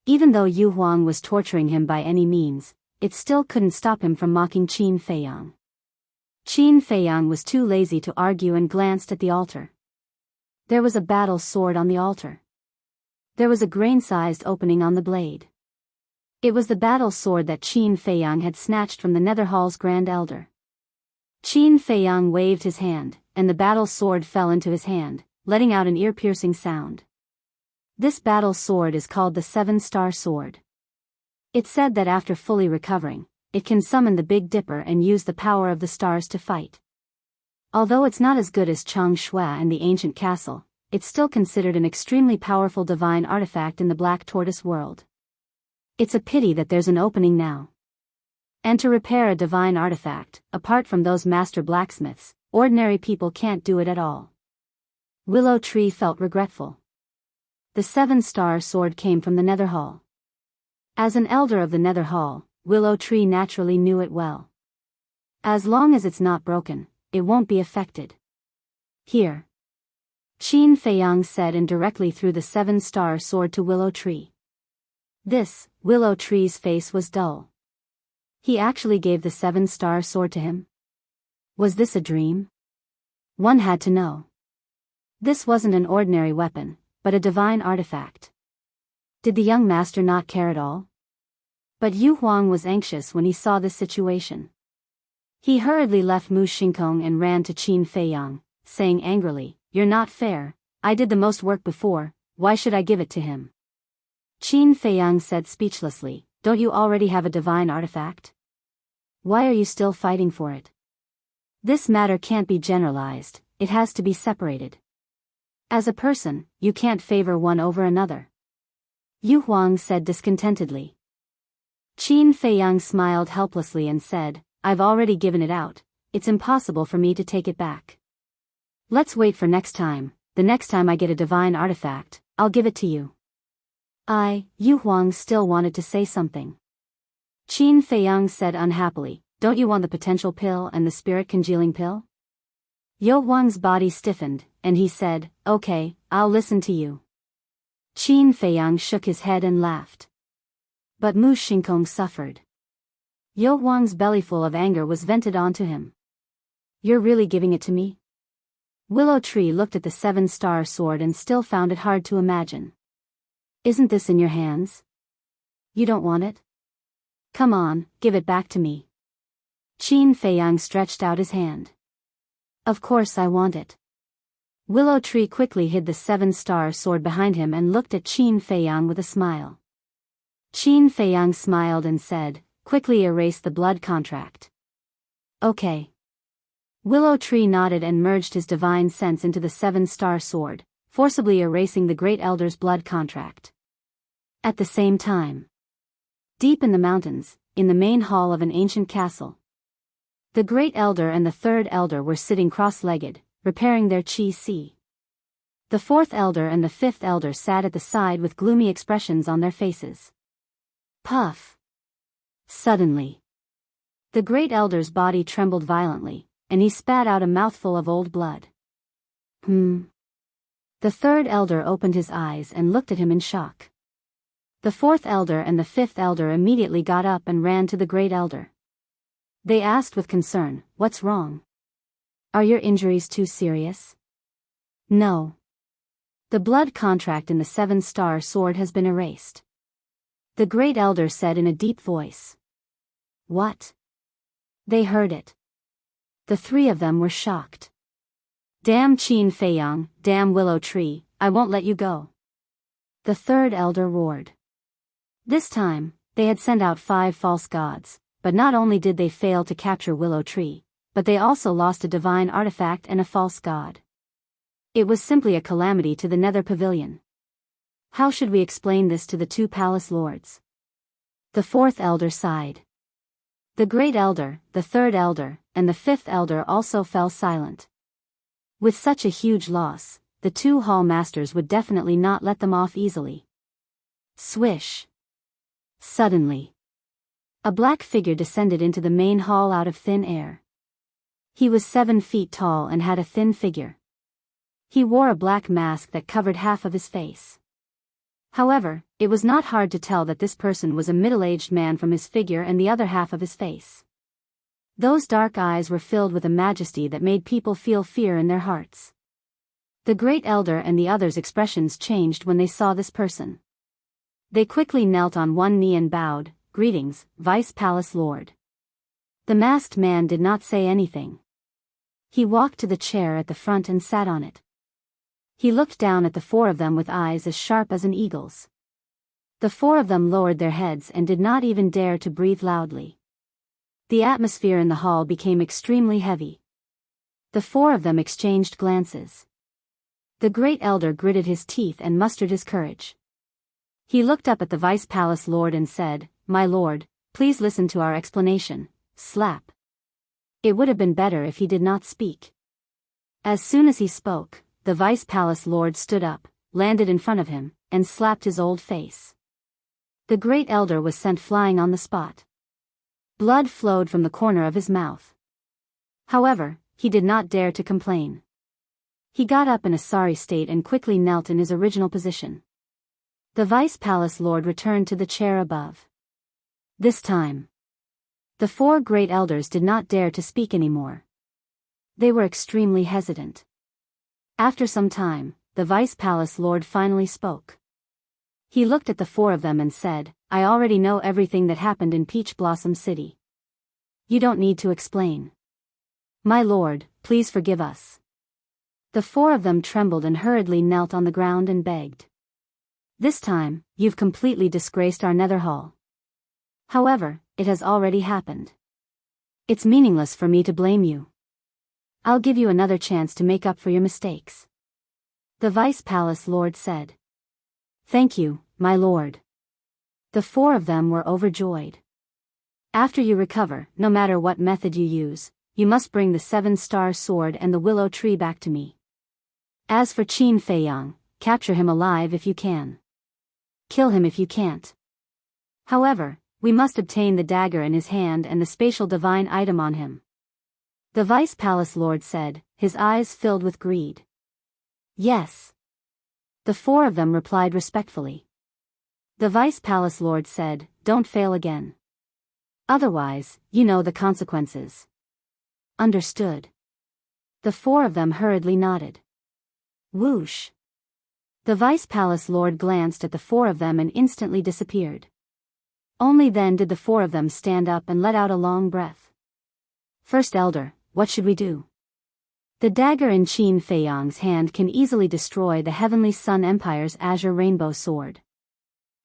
Even though Yu Huang was torturing him by any means, it still couldn't stop him from mocking Qin Feiyang. Qin Feiyang was too lazy to argue and glanced at the altar. There was a battle sword on the altar. There was a grain-sized opening on the blade. It was the battle sword that Qin Feiyang had snatched from the Netherhall's Grand Elder. Qin Feiyang waved his hand, and the battle sword fell into his hand, letting out an ear-piercing sound. This battle sword is called the Seven-Star Sword. It's said that after fully recovering, it can summon the Big Dipper and use the power of the stars to fight. Although it's not as good as Chang Shui and the ancient castle, it's still considered an extremely powerful divine artifact in the Black Tortoise world. It's a pity that there's an opening now. And to repair a divine artifact, apart from those master blacksmiths, ordinary people can't do it at all. Willow Tree felt regretful. The Seven-Star Sword came from the Netherhall. As an elder of the Netherhall, Willow Tree naturally knew it well. As long as it's not broken, it won't be affected. Here. Qin Feiyang said and directly threw the Seven-Star Sword to Willow Tree. Willow Tree's face was dull. He actually gave the Seven-Star Sword to him? Was this a dream? One had to know. This wasn't an ordinary weapon, but a divine artifact. Did the young master not care at all? But Yu Huang was anxious when he saw this situation. He hurriedly left Mu Xingkong and ran to Qin Feiyang, saying angrily, "You're not fair, I did the most work before, why should I give it to him?" Qin Feiyang said speechlessly, "Don't you already have a divine artifact? Why are you still fighting for it? This matter can't be generalized, it has to be separated. As a person, you can't favor one over another." Yu Huang said discontentedly. Qin Feiyang smiled helplessly and said, "I've already given it out, it's impossible for me to take it back. Let's wait for next time, the next time I get a divine artifact, I'll give it to you." Yu Huang still wanted to say something. Qin Feiyang said unhappily, "Don't you want the potential pill and the spirit congealing pill?" Yu Huang's body stiffened, and he said, "Okay, I'll listen to you." Qin Feiyang shook his head and laughed. But Mu Xingkong suffered. Yu Huang's bellyful of anger was vented onto him. "You're really giving it to me?" Willow Tree looked at the Seven-Star Sword and still found it hard to imagine. "Isn't this in your hands? You don't want it? Come on, give it back to me." Qin Feiyang stretched out his hand. "Of course I want it." Willow Tree quickly hid the Seven-Star Sword behind him and looked at Qin Feiyang with a smile. Qin Feiyang smiled and said, "Quickly erase the blood contract." "Okay." Willow Tree nodded and merged his divine sense into the Seven-Star Sword, forcibly erasing the Great Elder's blood contract. At the same time, deep in the mountains, in the main hall of an ancient castle, the Great Elder and the Third Elder were sitting cross-legged, repairing their qi. The Fourth Elder and the Fifth Elder sat at the side with gloomy expressions on their faces. Puff! Suddenly, the Great Elder's body trembled violently, and he spat out a mouthful of old blood. The Third Elder opened his eyes and looked at him in shock. The Fourth Elder and the Fifth Elder immediately got up and ran to the Great Elder. They asked with concern, "What's wrong? Are your injuries too serious?" "No. The blood contract in the Seven-Star Sword has been erased," the Great Elder said in a deep voice. "What?" They heard it. The three of them were shocked. "Damn Qin Feiyang, damn Willow Tree, I won't let you go," the Third Elder roared. This time, they had sent out 5 false gods, but not only did they fail to capture Willow Tree, but they also lost a divine artifact and a false god. It was simply a calamity to the Nether Pavilion. How should we explain this to the 2 palace lords? The fourth elder sighed. The great elder, the third elder, and the fifth elder also fell silent. With such a huge loss, the two hall masters would definitely not let them off easily. Swish! Suddenly, a black figure descended into the main hall out of thin air. He was 7 feet tall and had a thin figure. He wore a black mask that covered half of his face. However, it was not hard to tell that this person was a middle-aged man from his figure and the other half of his face. Those dark eyes were filled with a majesty that made people feel fear in their hearts. The great elder and the others' expressions changed when they saw this person. They quickly knelt on one knee and bowed, "Greetings, Vice Palace Lord." The masked man did not say anything. He walked to the chair at the front and sat on it. He looked down at the four of them with eyes as sharp as an eagle's. The four of them lowered their heads and did not even dare to breathe loudly. The atmosphere in the hall became extremely heavy. The four of them exchanged glances. The great elder gritted his teeth and mustered his courage. He looked up at the Vice Palace Lord and said, "My lord, please listen to our explanation." Slap. It would have been better if he did not speak. As soon as he spoke, the Vice Palace Lord stood up, landed in front of him, and slapped his old face. The great elder was sent flying on the spot. Blood flowed from the corner of his mouth. However, he did not dare to complain. He got up in a sorry state and quickly knelt in his original position. The Vice Palace Lord returned to the chair above. This time, the four great elders did not dare to speak anymore. They were extremely hesitant. After some time, the Vice Palace Lord finally spoke. He looked at the four of them and said, "I already know everything that happened in Peach Blossom City. You don't need to explain. My lord, please forgive us." The four of them trembled and hurriedly knelt on the ground and begged. "This time, you've completely disgraced our nether hall. However, it has already happened. It's meaningless for me to blame you. I'll give you another chance to make up for your mistakes," the Vice Palace Lord said. "Thank you, my lord." The four of them were overjoyed. "After you recover, no matter what method you use, you must bring the 7-star sword and the willow tree back to me. As for Qin Feiyang, capture him alive if you can. Kill him if you can't. However, we must obtain the dagger in his hand and the spatial divine item on him," the Vice Palace Lord said, his eyes filled with greed. "Yes." The four of them replied respectfully. The Vice Palace Lord said, "Don't fail again. Otherwise, you know the consequences." "Understood." The four of them hurriedly nodded. Whoosh! The Vice Palace Lord glanced at the four of them and instantly disappeared. Only then did the four of them stand up and let out a long breath. "First Elder, what should we do?" "The dagger in Qin Feiyang's hand can easily destroy the Heavenly Sun Empire's Azure Rainbow Sword.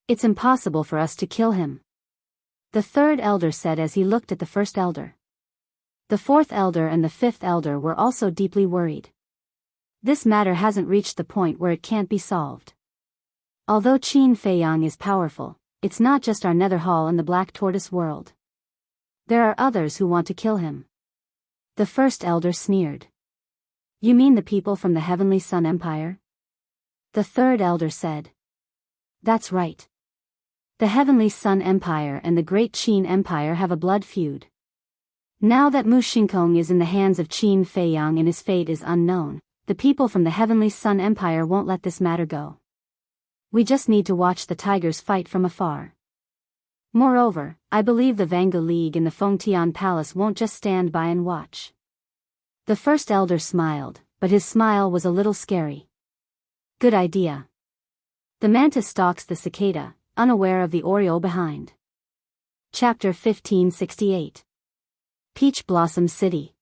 It's impossible for us to kill him," the third elder said as he looked at the first elder. The fourth elder and the fifth elder were also deeply worried. This matter hasn't reached the point where it can't be solved. Although Qin Feiyang is powerful, it's not just our nether hall and the Black Tortoise world. There are others who want to kill him. The first elder sneered. "You mean the people from the Heavenly Sun Empire?" The third elder said. "That's right. The Heavenly Sun Empire and the Great Qin Empire have a blood feud. Now that Mu Xingkong is in the hands of Qin Feiyang and his fate is unknown, the people from the Heavenly Sun Empire won't let this matter go. We just need to watch the tigers fight from afar. Moreover, I believe the Vanga League and the Fengtian Palace won't just stand by and watch." The first elder smiled, but his smile was a little scary. "Good idea." The mantis stalks the cicada, unaware of the oriole behind. Chapter 1568. Peach Blossom City.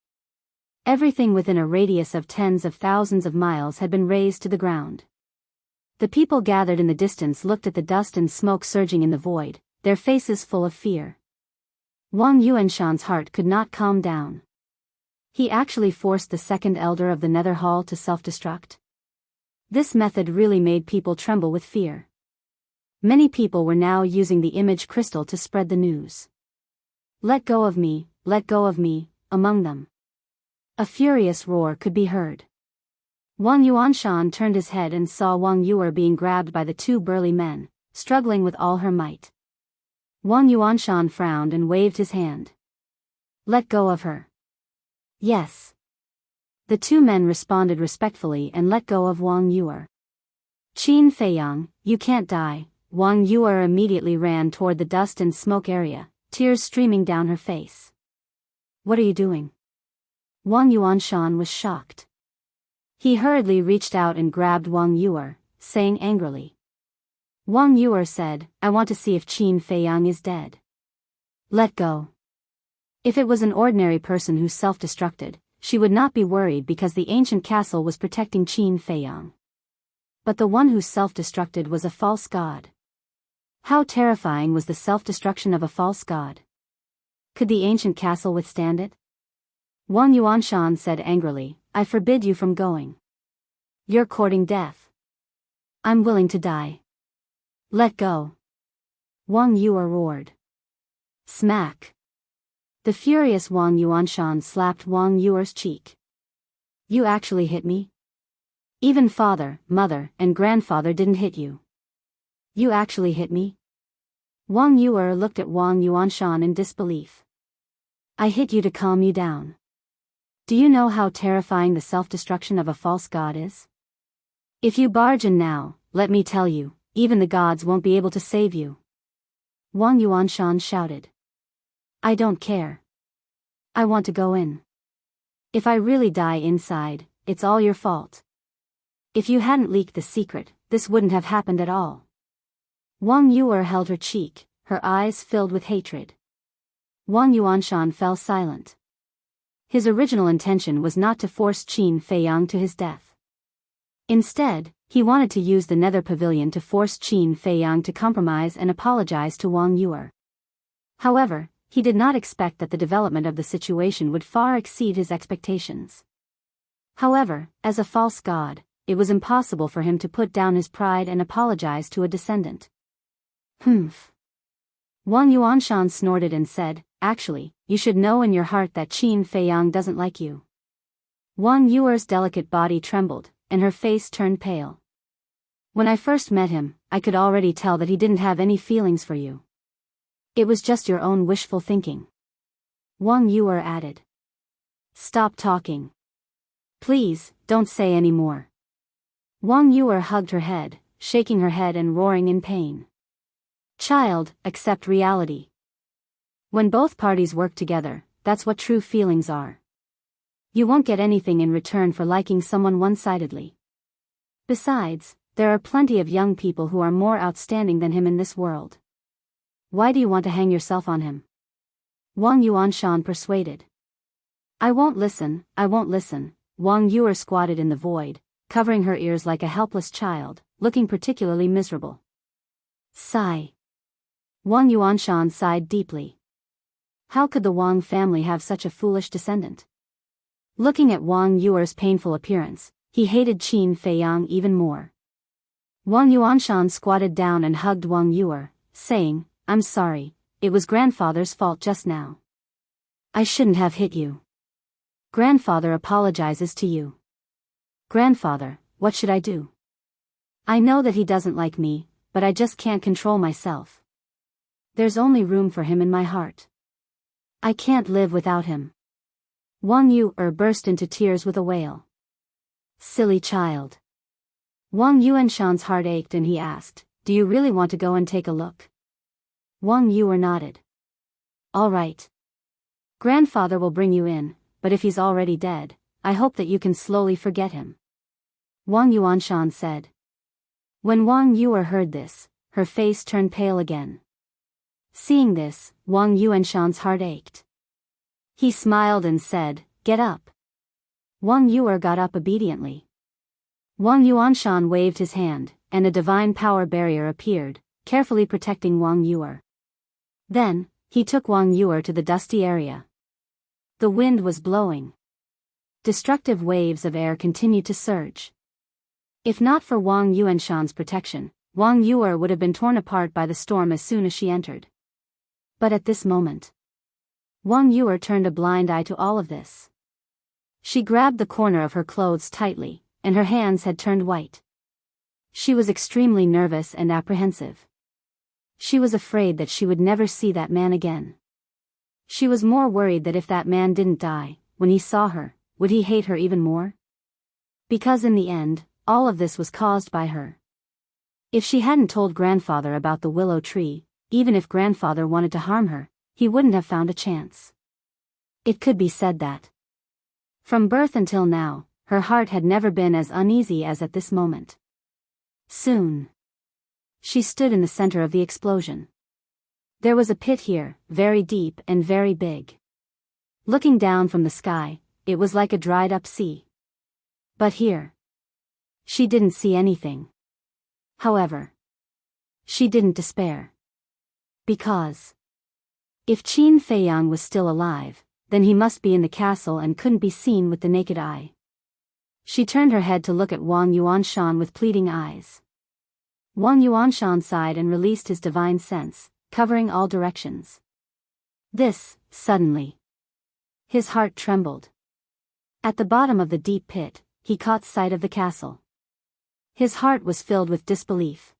Everything within a radius of tens of thousands of miles had been razed to the ground. The people gathered in the distance looked at the dust and smoke surging in the void, their faces full of fear. Wang Yuanshan's heart could not calm down. He actually forced the second elder of the Nether Hall to self-destruct. This method really made people tremble with fear. Many people were now using the image crystal to spread the news. Let go of me, among them. A furious roar could be heard. Wang Yuanshan turned his head and saw Wang Yuer being grabbed by the two burly men, struggling with all her might. Wang Yuanshan frowned and waved his hand. Let go of her. Yes. The two men responded respectfully and let go of Wang Yuer. Qin Feiyang, you can't die. Wang Yuer immediately ran toward the dust and smoke area, tears streaming down her face. What are you doing? Wang Yuanshan was shocked. He hurriedly reached out and grabbed Wang Yuer, saying angrily. Wang Yuer said, I want to see if Qin Feiyang is dead. Let go. If it was an ordinary person who self-destructed, she would not be worried because the ancient castle was protecting Qin Feiyang. But the one who self-destructed was a false god. How terrifying was the self-destruction of a false god? Could the ancient castle withstand it? Wang Yuanshan said angrily, I forbid you from going. You're courting death. I'm willing to die. Let go. Wang Yuer roared. Smack. The furious Wang Yuanshan slapped Wang Yuer's cheek. You actually hit me? Even father, mother, and grandfather didn't hit you. You actually hit me? Wang Yuer looked at Wang Yuanshan in disbelief. I hit you to calm you down. Do you know how terrifying the self-destruction of a false god is? If you barge in now, let me tell you, even the gods won't be able to save you. Wang Yuanshan shouted. I don't care. I want to go in. If I really die inside, it's all your fault. If you hadn't leaked the secret, this wouldn't have happened at all. Wang Yuer held her cheek, her eyes filled with hatred. Wang Yuanshan fell silent. His original intention was not to force Qin Feiyang to his death. Instead, he wanted to use the Nether Pavilion to force Qin Feiyang to compromise and apologize to Wang Yuer. However, he did not expect that the development of the situation would far exceed his expectations. However, as a false god, it was impossible for him to put down his pride and apologize to a descendant. Humph. Wang Yuanshan snorted and said, actually, you should know in your heart that Qin Feiyang doesn't like you. Wang Yuer's delicate body trembled, and her face turned pale. When I first met him, I could already tell that he didn't have any feelings for you. It was just your own wishful thinking. Wang Yuer added. Stop talking. Please, don't say any more. Wang Yuer hugged her head, shaking her head and roaring in pain. Child, accept reality. When both parties work together, that's what true feelings are. You won't get anything in return for liking someone one-sidedly. Besides, there are plenty of young people who are more outstanding than him in this world. Why do you want to hang yourself on him? Wang Yuanshan persuaded. I won't listen. Wang Yuer squatted in the void, covering her ears like a helpless child, looking particularly miserable. Sigh. Wang Yuanshan sighed deeply. How could the Wang family have such a foolish descendant? Looking at Wang Yuer's painful appearance, he hated Qin Feiyang even more. Wang Yuanshan squatted down and hugged Wang Yuer, saying, I'm sorry, it was grandfather's fault just now. I shouldn't have hit you. Grandfather apologizes to you. Grandfather, what should I do? I know that he doesn't like me, but I just can't control myself. There's only room for him in my heart. I can't live without him. Wang Yuer burst into tears with a wail. Silly child. Wang Yuanshan's heart ached and he asked, do you really want to go and take a look? Wang Yuer nodded. All right. Grandfather will bring you in, but if he's already dead, I hope that you can slowly forget him. Wang Yuanshan said. When Wang Yuer heard this, her face turned pale again. Seeing this, Wang Yuanshan's heart ached. He smiled and said, get up. Wang Yuer got up obediently. Wang Yuanshan waved his hand, and a divine power barrier appeared, carefully protecting Wang Yuer. Then, he took Wang Yuer to the dusty area. The wind was blowing. Destructive waves of air continued to surge. If not for Wang Yuanshan's protection, Wang Yuer would have been torn apart by the storm as soon as she entered. But at this moment, Wang Yuer turned a blind eye to all of this. She grabbed the corner of her clothes tightly, and her hands had turned white. She was extremely nervous and apprehensive. She was afraid that she would never see that man again. She was more worried that if that man didn't die, when he saw her, would he hate her even more? Because in the end, all of this was caused by her. If she hadn't told grandfather about the willow tree, even if grandfather wanted to harm her, he wouldn't have found a chance. It could be said that, from birth until now, her heart had never been as uneasy as at this moment. Soon, she stood in the center of the explosion. There was a pit here, very deep and very big. Looking down from the sky, it was like a dried-up sea. But here, she didn't see anything. However, she didn't despair. Because if Qin Feiyang was still alive, then he must be in the castle and couldn't be seen with the naked eye. She turned her head to look at Wang Yuanshan with pleading eyes. Wang Yuanshan sighed and released his divine sense, covering all directions. Suddenly, his heart trembled. At the bottom of the deep pit, he caught sight of the castle. His heart was filled with disbelief.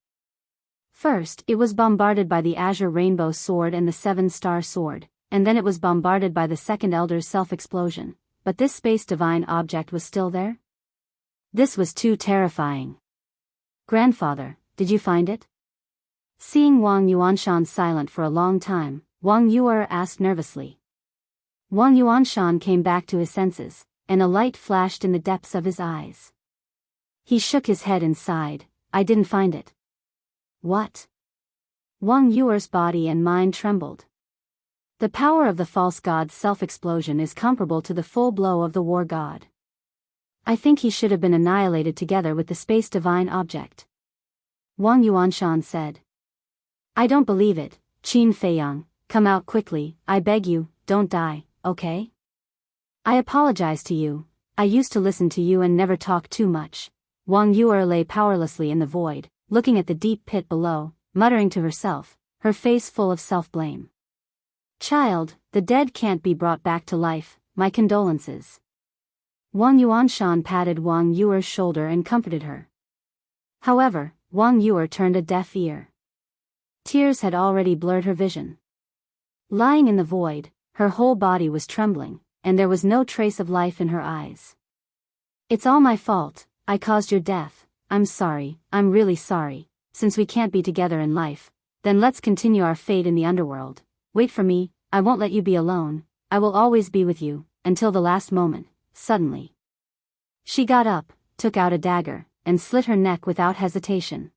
First, it was bombarded by the azure rainbow sword and the seven-star sword, and then it was bombarded by the second elder's self-explosion, but this space divine object was still there? This was too terrifying. Grandfather, did you find it? Seeing Wang Yuanshan silent for a long time, Wang Yuer asked nervously. Wang Yuanshan came back to his senses, and a light flashed in the depths of his eyes. He shook his head and sighed, I didn't find it. What? Wang Yuer's body and mind trembled. The power of the false god's self-explosion is comparable to the full blow of the war god. I think he should have been annihilated together with the space divine object. Wang Yuanshan said. I don't believe it, Qin Feiyang, come out quickly, I beg you, don't die, okay? I apologize to you, I used to listen to you and never talk too much. Wang Yuer lay powerlessly in the void, looking at the deep pit below, muttering to herself, her face full of self-blame. Child, the dead can't be brought back to life, my condolences. Wang Yuanshan patted Wang Yuer's shoulder and comforted her. However, Wang Yuer turned a deaf ear. Tears had already blurred her vision. Lying in the void, her whole body was trembling, and there was no trace of life in her eyes. It's all my fault, I caused your death, I'm sorry, I'm really sorry, since we can't be together in life, then let's continue our fate in the underworld. Wait for me, I won't let you be alone, I will always be with you, until the last moment. Suddenly, she got up, took out a dagger, and slit her neck without hesitation.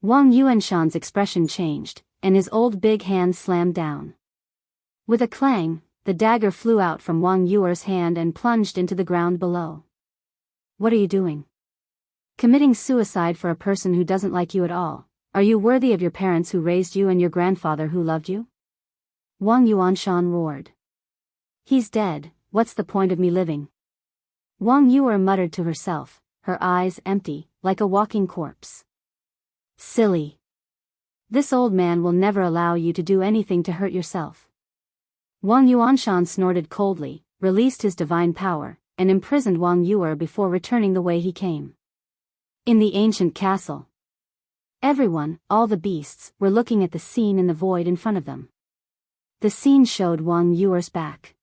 Wang Yuanshan's expression changed, and his old big hand slammed down. With a clang, the dagger flew out from Wang Yuer's hand and plunged into the ground below. What are you doing? Committing suicide for a person who doesn't like you at all. Are you worthy of your parents who raised you and your grandfather who loved you? Wang Yuanshan roared. He's dead, what's the point of me living? Wang Yuer muttered to herself, her eyes empty, like a walking corpse. Silly. This old man will never allow you to do anything to hurt yourself. Wang Yuanshan snorted coldly, released his divine power, and imprisoned Wang Yuer before returning the way he came. In the ancient castle, everyone, all the beasts, were looking at the scene in the void in front of them. The scene showed Wang Yuer's back.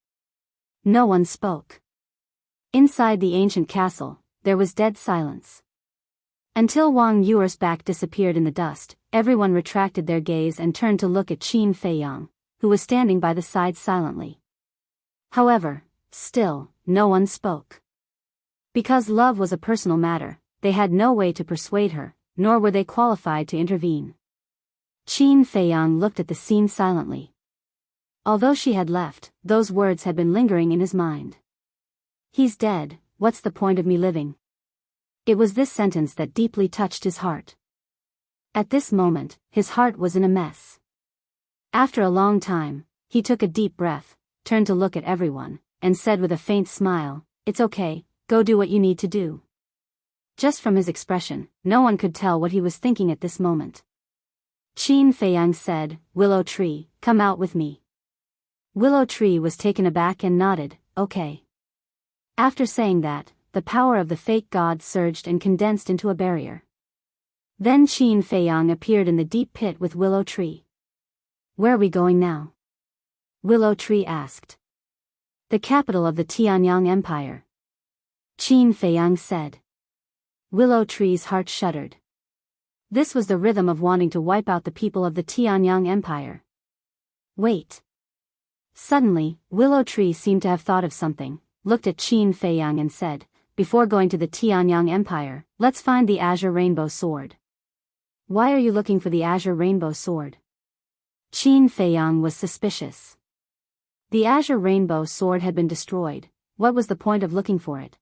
No one spoke. Inside the ancient castle, there was dead silence. Until Wang Yuer's back disappeared in the dust, everyone retracted their gaze and turned to look at Qin Feiyang, who was standing by the side silently. However, still, no one spoke. Because love was a personal matter, they had no way to persuade her, nor were they qualified to intervene. Qin Feiyang looked at the scene silently. Although she had left, those words had been lingering in his mind. He's dead, what's the point of me living? It was this sentence that deeply touched his heart. At this moment, his heart was in a mess. After a long time, he took a deep breath, turned to look at everyone, and said with a faint smile, "It's okay, go do what you need to do." Just from his expression, no one could tell what he was thinking at this moment. Qin Feiyang said, "Willow Tree, come out with me." Willow Tree was taken aback and nodded, "Okay." After saying that, the power of the fake god surged and condensed into a barrier. Then Qin Feiyang appeared in the deep pit with Willow Tree. "Where are we going now?" Willow Tree asked. "The capital of the Tianyang Empire," Qin Feiyang said. Willow Tree's heart shuddered. This was the rhythm of wanting to wipe out the people of the Tianyang Empire. Wait. Suddenly, Willow Tree seemed to have thought of something, looked at Qin Feiyang and said, "Before going to the Tianyang Empire, let's find the Azure Rainbow Sword." "Why are you looking for the Azure Rainbow Sword?" Qin Feiyang was suspicious. The Azure Rainbow Sword had been destroyed. What was the point of looking for it?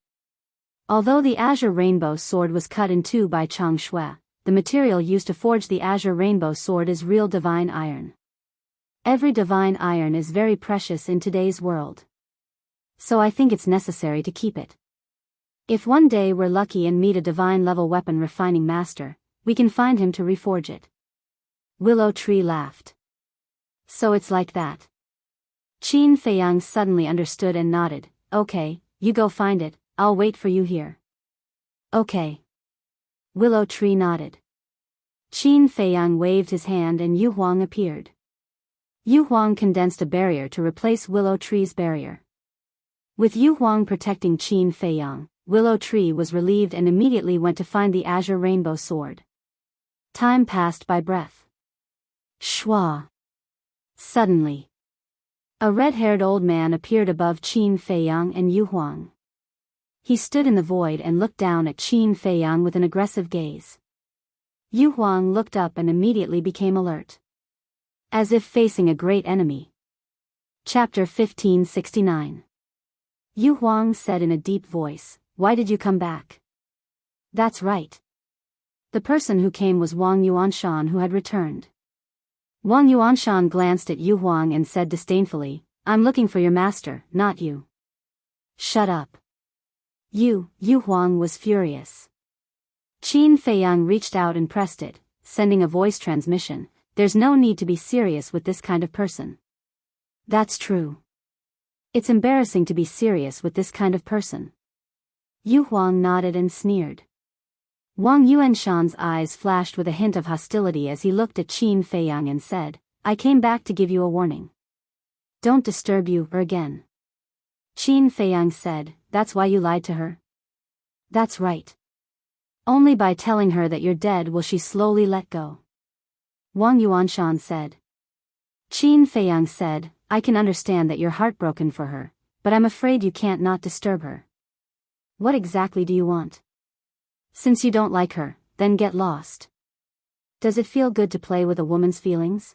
Although the Azure Rainbow Sword was cut in two by Chang Shui, the material used to forge the Azure Rainbow Sword is real divine iron. Every divine iron is very precious in today's world. So I think it's necessary to keep it. If one day we're lucky and meet a divine level weapon refining master, we can find him to reforge it. Willow Tree laughed. So it's like that. Qin Feiyang suddenly understood and nodded. "Okay, you go find it, I'll wait for you here." "Okay." Willow Tree nodded. Qin Feiyang waved his hand and Yu Huang appeared. Yu Huang condensed a barrier to replace Willow Tree's barrier. With Yu Huang protecting Qin Feiyang, Willow Tree was relieved and immediately went to find the Azure Rainbow Sword. Time passed by breath. Shwa. Suddenly, a red-haired old man appeared above Qin Feiyang and Yu Huang. He stood in the void and looked down at Qin Feiyang with an aggressive gaze. Yu Huang looked up and immediately became alert, as if facing a great enemy. Chapter 1569. Yu Huang said in a deep voice, "Why did you come back?" "That's right." The person who came was Wang Yuanshan, who had returned. Wang Yuanshan glanced at Yu Huang and said disdainfully, "I'm looking for your master, not you." "Shut up." Yu Huang was furious. Qin Feiyang reached out and pressed it, sending a voice transmission. "There's no need to be serious with this kind of person." "That's true. It's embarrassing to be serious with this kind of person." Yu Huang nodded and sneered. Wang Yuanshan's eyes flashed with a hint of hostility as he looked at Qin Feiyang and said, "I came back to give you a warning. Don't disturb you again." Qin Feiyang said, "That's why you lied to her?" "That's right. Only by telling her that you're dead will she slowly let go," Wang Yuanshan said. Qin Feiyang said, "I can understand that you're heartbroken for her, but I'm afraid you can't not disturb her." "What exactly do you want?" "Since you don't like her, then get lost." "Does it feel good to play with a woman's feelings?"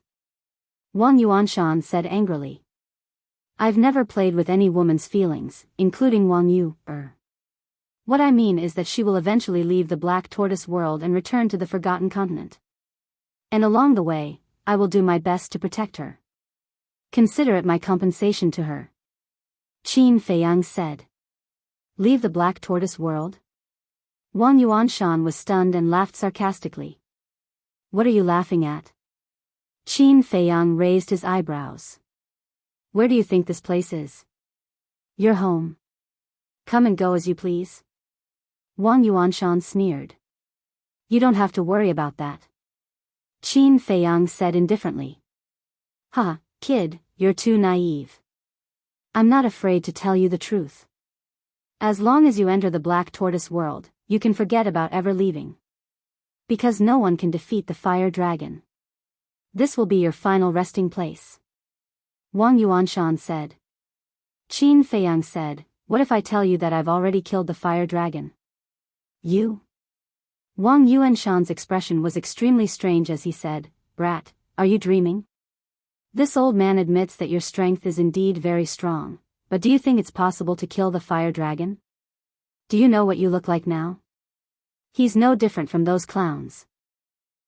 Wang Yuanshan said angrily. "I've never played with any woman's feelings, including Wang Yu. What I mean is that she will eventually leave the Black Tortoise world and return to the Forgotten Continent. And along the way, I will do my best to protect her. Consider it my compensation to her," Qin Feiyang said. "Leave the Black Tortoise world?" Wang Yuanshan was stunned and laughed sarcastically. "What are you laughing at?" Qin Feiyang raised his eyebrows. "Where do you think this place is?" "Your home. Come and go as you please." Wang Yuanshan sneered. "You don't have to worry about that," Qin Feiyang said indifferently. "Ha, kid, you're too naive. I'm not afraid to tell you the truth. As long as you enter the Black Tortoise world, you can forget about ever leaving. Because no one can defeat the fire dragon. This will be your final resting place," Wang Yuanshan said. Qin Feiyang said, "What if I tell you that I've already killed the fire dragon?" "You?" Wang Yuanshan's expression was extremely strange as he said, "Brat, are you dreaming? This old man admits that your strength is indeed very strong, but do you think it's possible to kill the fire dragon? Do you know what you look like now? He's no different from those clowns,"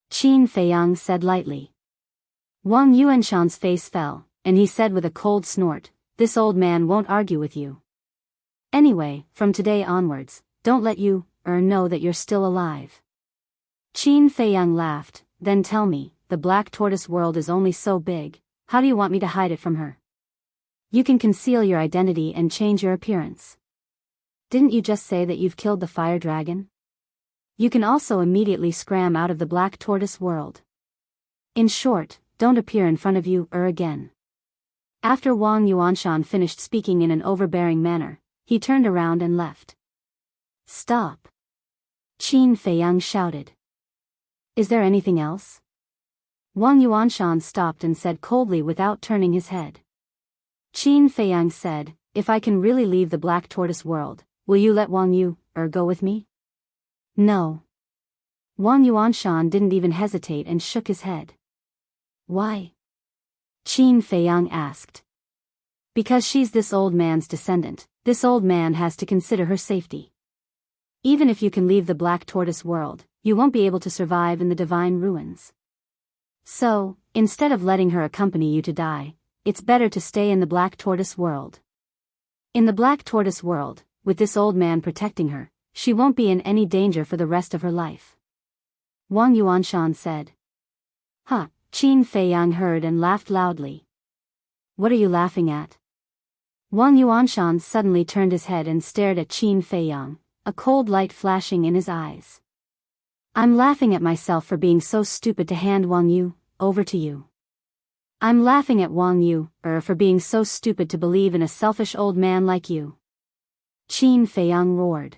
Qin Feiyang said lightly. Wang Yuanshan's face fell, and he said with a cold snort, "This old man won't argue with you. Anyway, from today onwards, don't let you know that you're still alive. Qin Feiyang laughed. Then tell me, the black tortoise world is only so big, how do you want me to hide it from her? You can conceal your identity and change your appearance. Didn't you just say that you've killed the fire dragon? You can also immediately scram out of the black tortoise world. In short, don't appear in front of you again. After Wang Yuanshan finished speaking in an overbearing manner, he turned around and left. Stop! Qin Feiyang shouted. Is there anything else? Wang Yuanshan stopped and said coldly without turning his head. Qin Feiyang said, if I can really leave the black tortoise world, will you let Wang Yu go with me? No. Wang Yuanshan didn't even hesitate and shook his head. Why? Qin Feiyang asked. Because she's this old man's descendant, this old man has to consider her safety. Even if you can leave the black tortoise world, you won't be able to survive in the divine ruins. So, instead of letting her accompany you to die, it's better to stay in the black tortoise world. In the black tortoise world, with this old man protecting her, she won't be in any danger for the rest of her life. Wang Yuanshan said. Huh, Qin Feiyang heard and laughed loudly. What are you laughing at? Wang Yuanshan suddenly turned his head and stared at Qin Feiyang, a cold light flashing in his eyes. I'm laughing at myself for being so stupid to hand Wang Yu over to you. I'm laughing at Wang Yu for being so stupid to believe in a selfish old man like you. Qin Feiyang roared.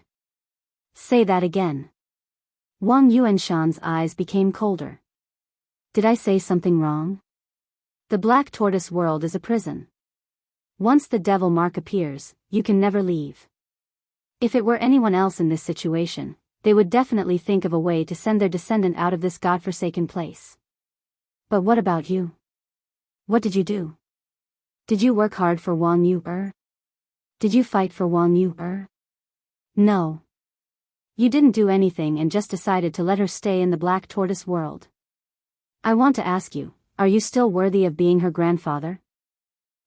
Say that again. Wang Yuanshan's eyes became colder. Did I say something wrong? The black tortoise world is a prison. Once the devil mark appears, you can never leave. If it were anyone else in this situation, they would definitely think of a way to send their descendant out of this godforsaken place. But what about you? What did you do? Did you work hard for Wang Yu? Did you fight for Wang Yu? No. You didn't do anything and just decided to let her stay in the black tortoise world. I want to ask you, are you still worthy of being her grandfather?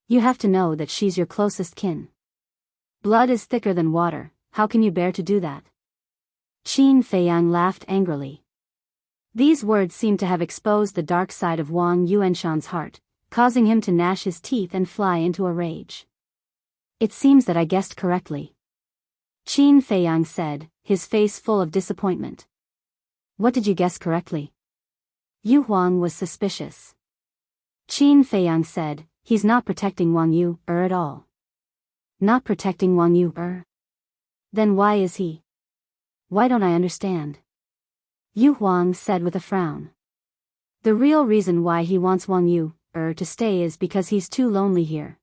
You have to know that she's your closest kin. Blood is thicker than water, how can you bear to do that? Qin Feiyang laughed angrily. These words seemed to have exposed the dark side of Wang Yuanshan's heart, causing him to gnash his teeth and fly into a rage. It seems that I guessed correctly. Qin Feiyang said, his face full of disappointment. What did you guess correctly? Yu Huang was suspicious. Qin Feiyang said, he's not protecting Wang Yu at all. Not protecting Wang Yu Then why is he? Why don't I understand? Yu Huang said with a frown. The real reason why he wants Wang Yu to stay is because he's too lonely here.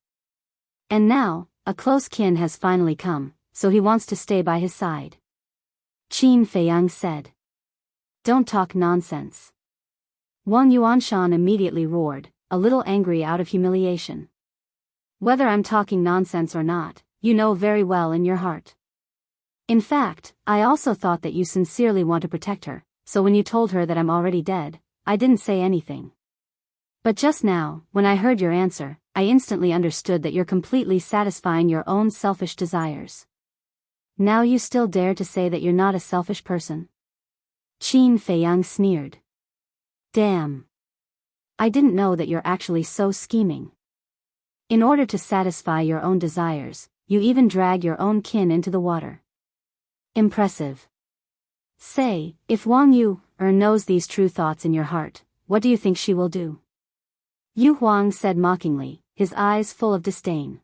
And now, a close kin has finally come, so he wants to stay by his side. Qin Feiyang said. Don't talk nonsense. Wang Yuanshan immediately roared, a little angry out of humiliation. Whether I'm talking nonsense or not, you know very well in your heart. In fact, I also thought that you sincerely want to protect her, so when you told her that I'm already dead, I didn't say anything. But just now, when I heard your answer, I instantly understood that you're completely satisfying your own selfish desires. Now you still dare to say that you're not a selfish person? Qin Feiyang sneered. Damn. I didn't know that you're actually so scheming. In order to satisfy your own desires, you even drag your own kin into the water. Impressive. Say, if Wang Yu knows these true thoughts in your heart, what do you think she will do? Yu Huang said mockingly, his eyes full of disdain.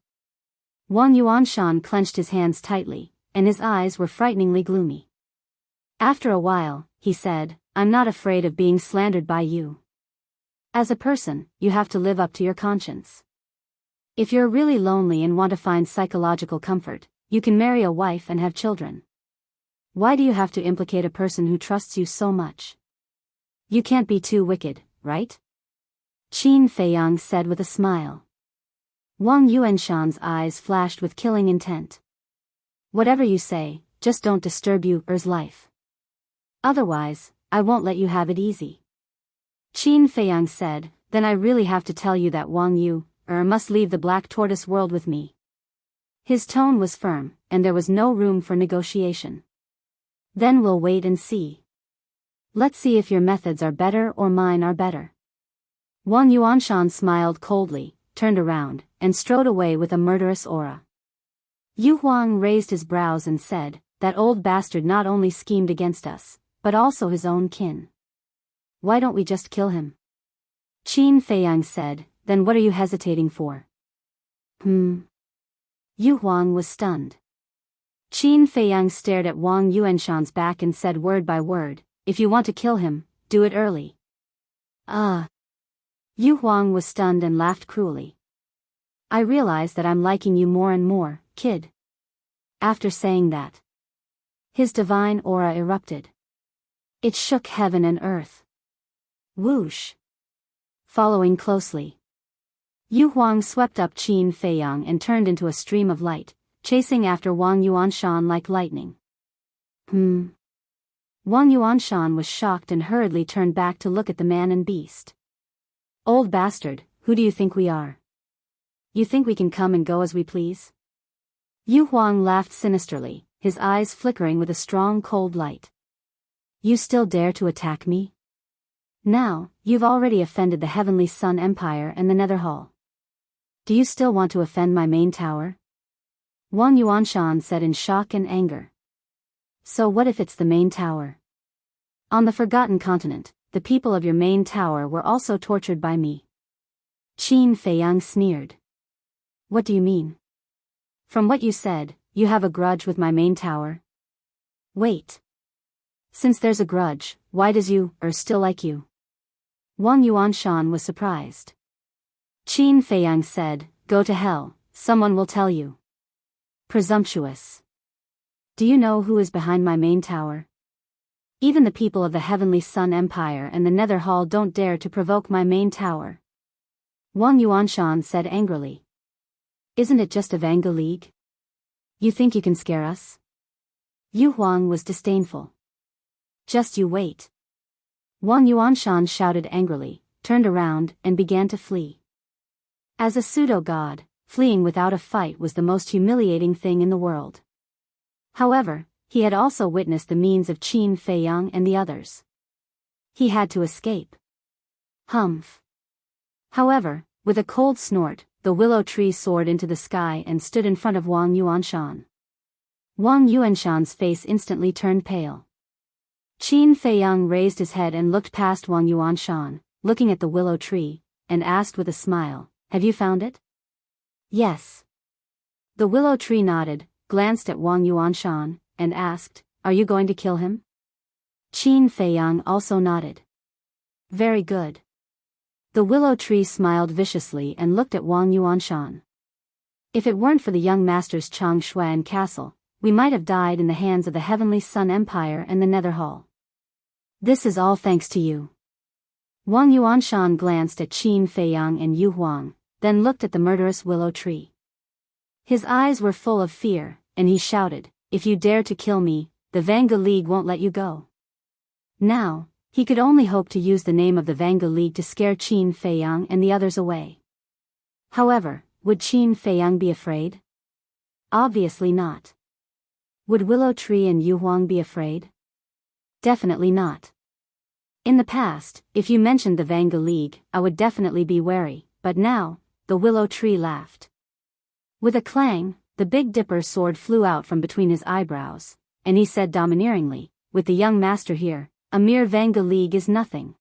Wang Yuanshan clenched his hands tightly, and his eyes were frighteningly gloomy. After a while, he said, I'm not afraid of being slandered by you. As a person, you have to live up to your conscience. If you're really lonely and want to find psychological comfort, you can marry a wife and have children. Why do you have to implicate a person who trusts you so much? You can't be too wicked, right? Qin Feiyang said with a smile. Wang Yuanshan's eyes flashed with killing intent. Whatever you say, just don't disturb Yu's life. Otherwise, I won't let you have it easy. Qin Feiyang said, then I really have to tell you that Wang Yu must leave the black tortoise world with me. His tone was firm, and there was no room for negotiation. Then we'll wait and see. Let's see if your methods are better or mine are better. Wang Yuanshan smiled coldly, turned around, and strode away with a murderous aura. Yu Huang raised his brows and said, that old bastard not only schemed against us, but also his own kin. Why don't we just kill him? Qin Feiyang said, then what are you hesitating for? Yu Huang was stunned. Qin Feiyang stared at Wang Yuanshan's back and said word by word, if you want to kill him, do it early. Yu Huang was stunned and laughed cruelly. I realize that I'm liking you more and more, kid. After saying that, his divine aura erupted. It shook heaven and earth. Whoosh. Following closely, Yu Huang swept up Qin Feiyang and turned into a stream of light, chasing after Wang Yuanshan like lightning. Wang Yuanshan was shocked and hurriedly turned back to look at the man and beast. Old bastard, who do you think we are? You think we can come and go as we please? Yu Huang laughed sinisterly, his eyes flickering with a strong cold light. You still dare to attack me? Now, you've already offended the Heavenly Sun Empire and the Nether Hall. Do you still want to offend my main tower? Wang Yuanshan said in shock and anger. So what if it's the main tower? On the Forgotten Continent, the people of your main tower were also tortured by me. Qin Feiyang sneered. What do you mean? From what you said, you have a grudge with my main tower? Wait. Since there's a grudge, why does still like you? Wang Yuanshan was surprised. Qin Feiyang said, go to hell, someone will tell you. Presumptuous. Do you know who is behind my main tower? Even the people of the Heavenly Sun Empire and the Nether Hall don't dare to provoke my main tower. Wang Yuanshan said angrily. Isn't it just a Vanga League? You think you can scare us? Yu Huang was disdainful. Just you wait. Wang Yuanshan shouted angrily, turned around, and began to flee. As a pseudo-god, fleeing without a fight was the most humiliating thing in the world. However, he had also witnessed the means of Qin Feiyang and the others. He had to escape. Humph. However, with a cold snort, the willow tree soared into the sky and stood in front of Wang Yuanshan. Wang Yuanshan's face instantly turned pale. Qin Feiyang raised his head and looked past Wang Yuanshan, looking at the willow tree, and asked with a smile, have you found it? Yes. The willow tree nodded, glanced at Wang Yuanshan, and asked, are you going to kill him? Qin Feiyang also nodded. Very good. The willow tree smiled viciously and looked at Wang Yuanshan. If it weren't for the young master's Changshuan castle, we might have died in the hands of the Heavenly Sun Empire and the Nether Hall. This is all thanks to you. Wang Yuanshan glanced at Qin Feiyang and Yu Huang, then looked at the murderous willow tree. His eyes were full of fear, and he shouted, if you dare to kill me, the Vanga League won't let you go. Now, he could only hope to use the name of the Vanga League to scare Qin Feiyang and the others away. However, would Qin Feiyang be afraid? Obviously not. Would Willow Tree and Yu Huang be afraid? Definitely not. In the past, if you mentioned the Vanga League, I would definitely be wary, but now, the Willow Tree laughed. With a clang, the Big Dipper sword flew out from between his eyebrows, and he said domineeringly, with the young master here, a mere Vanga League is nothing.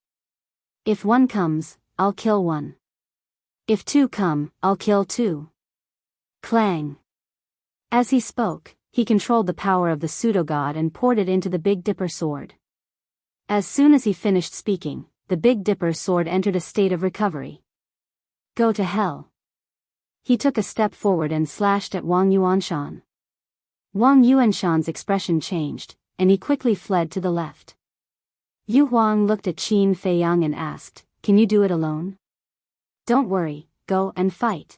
If one comes, I'll kill one. If two come, I'll kill two. Clang. As he spoke, he controlled the power of the pseudo-god and poured it into the Big Dipper sword. As soon as he finished speaking, the Big Dipper sword entered a state of recovery. Go to hell. He took a step forward and slashed at Wang Yuanshan. Wang Yuanshan's expression changed, and he quickly fled to the left. Yu Huang looked at Qin Feiyang and asked, can you do it alone? Don't worry, go and fight.